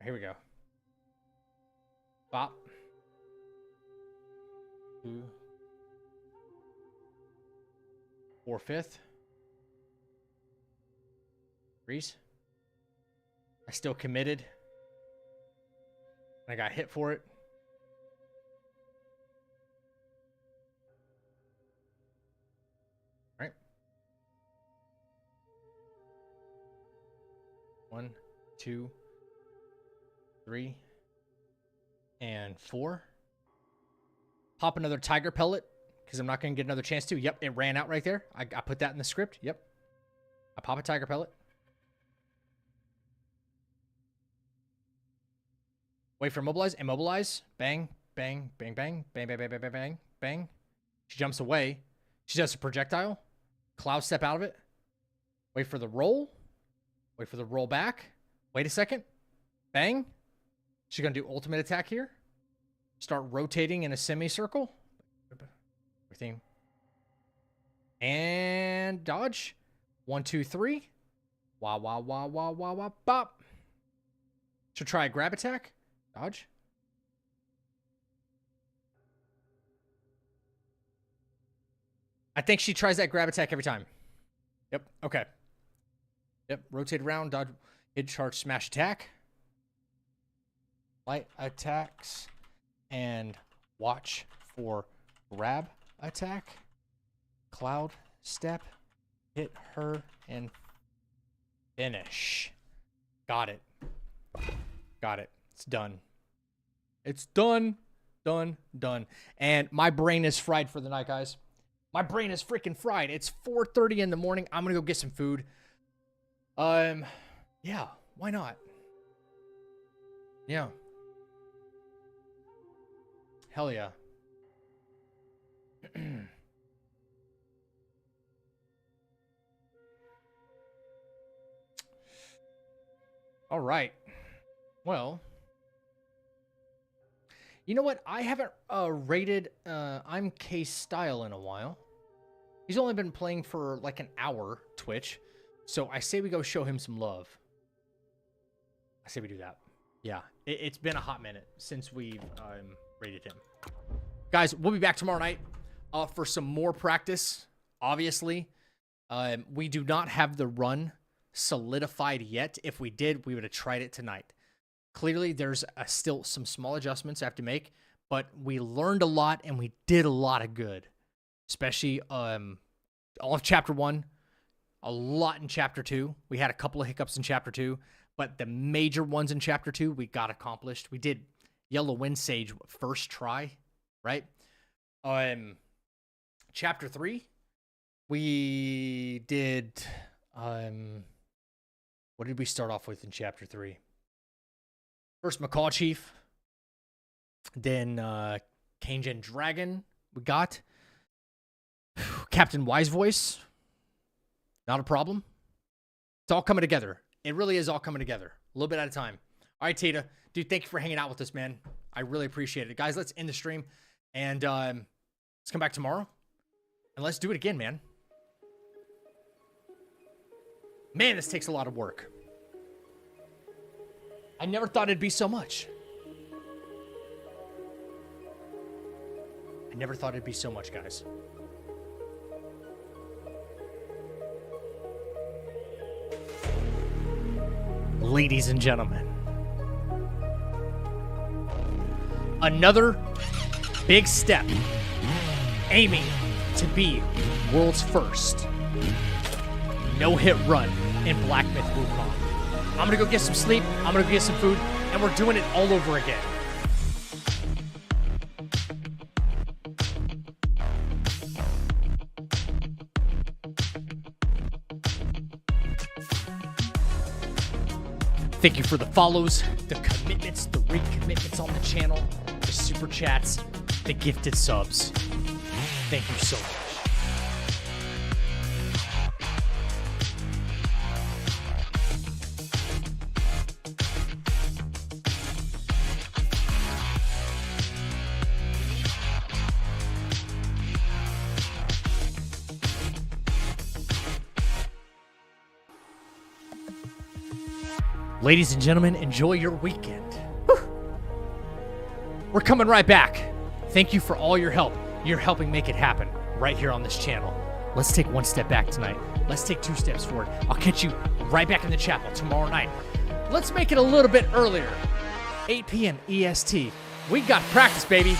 Here we go. Bop. 2. 4/5. Freeze. I still committed. I got hit for it. All right. 1, 2, 3, and 4. Pop another tiger pellet because I'm not going to get another chance to. Yep, it ran out right there. I put that in the script. Yep. I pop a tiger pellet. Wait for immobilize. Immobilize. Bang, bang, bang, bang, bang, bang, bang, bang, bang, bang, bang. She jumps away. She does a projectile. Cloud step out of it. Wait for the roll. Wait for the roll back. Wait a second. Bang. She's going to do ultimate attack here. Start rotating in a semicircle. Everything. And dodge. 1, 2, 3. Wah, wah, wah, wah, wah, wah, bop. She'll try a grab attack. Dodge. I think she tries that grab attack every time. Yep. Okay. Yep. Rotate around, dodge, hit, charge, smash, attack. Light attacks and watch for grab attack. Cloud step, hit her and finish. Got it. Got it. It's done. It's done. Done. Done. And my brain is fried for the night, guys. My brain is freaking fried. It's 4:30 in the morning. I'm gonna go get some food. Yeah, why not? Yeah. Hell yeah. All right. Well, you know what? I haven't rated I'm Case Style in a while. He's only been playing for like an hour, Twitch. So I say we go show him some love. I say we do that. Yeah, it's been a hot minute since we've rated him. Guys, we'll be back tomorrow night for some more practice, obviously. We do not have the run solidified yet. If we did, we would have tried it tonight. Clearly, there's still some small adjustments I have to make, but we learned a lot and we did a lot of good. Especially all of Chapter 1, a lot in Chapter 2. We had a couple of hiccups in Chapter 2, but the major ones in Chapter 2 we got accomplished. We did Yellow Wind Sage first try, right? Chapter 3, we did... what did we start off with in Chapter 3? First, Macau Chief. Then, Kangen Dragon. We got Captain Wise Voice. Not a problem. It's all coming together. It really is all coming together. A little bit at a time. All right, Tita. Dude, thank you for hanging out with us, man. I really appreciate it. Guys, let's end the stream. And let's come back tomorrow. And let's do it again, man. Man, this takes a lot of work. I never thought it'd be so much. I never thought it'd be so much, guys. Ladies and gentlemen, another big step aiming to be world's first no-hit run in Black Myth Wukong. I'm gonna go get some sleep, I'm gonna go get some food, and we're doing it all over again. Thank you for the follows, the commitments, the recommitments on the channel, the super chats, the gifted subs. Thank you so much. Ladies and gentlemen, enjoy your weekend. Whew. We're coming right back. Thank you for all your help. You're helping make it happen right here on this channel. Let's take one step back tonight. Let's take 2 steps forward. I'll catch you right back in the chapel tomorrow night. Let's make it a little bit earlier. 8 p.m. EST. We got practice, baby.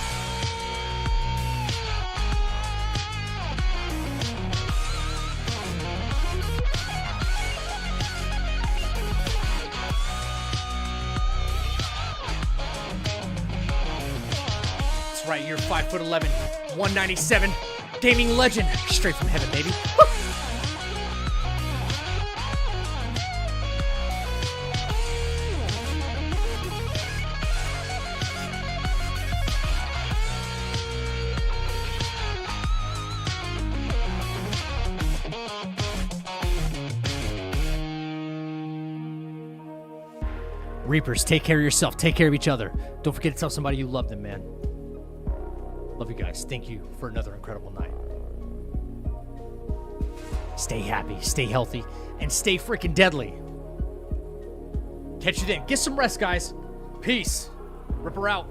Right, you're 5'11", 197, gaming legend, straight from heaven, baby. Woo! Reapers, take care of yourself. Take care of each other. Don't forget to tell somebody you love them, man. Love you guys. Thank you for another incredible night. Stay happy, stay healthy, and stay freaking deadly. Catch you then. Get some rest, guys. Peace. Ripper out.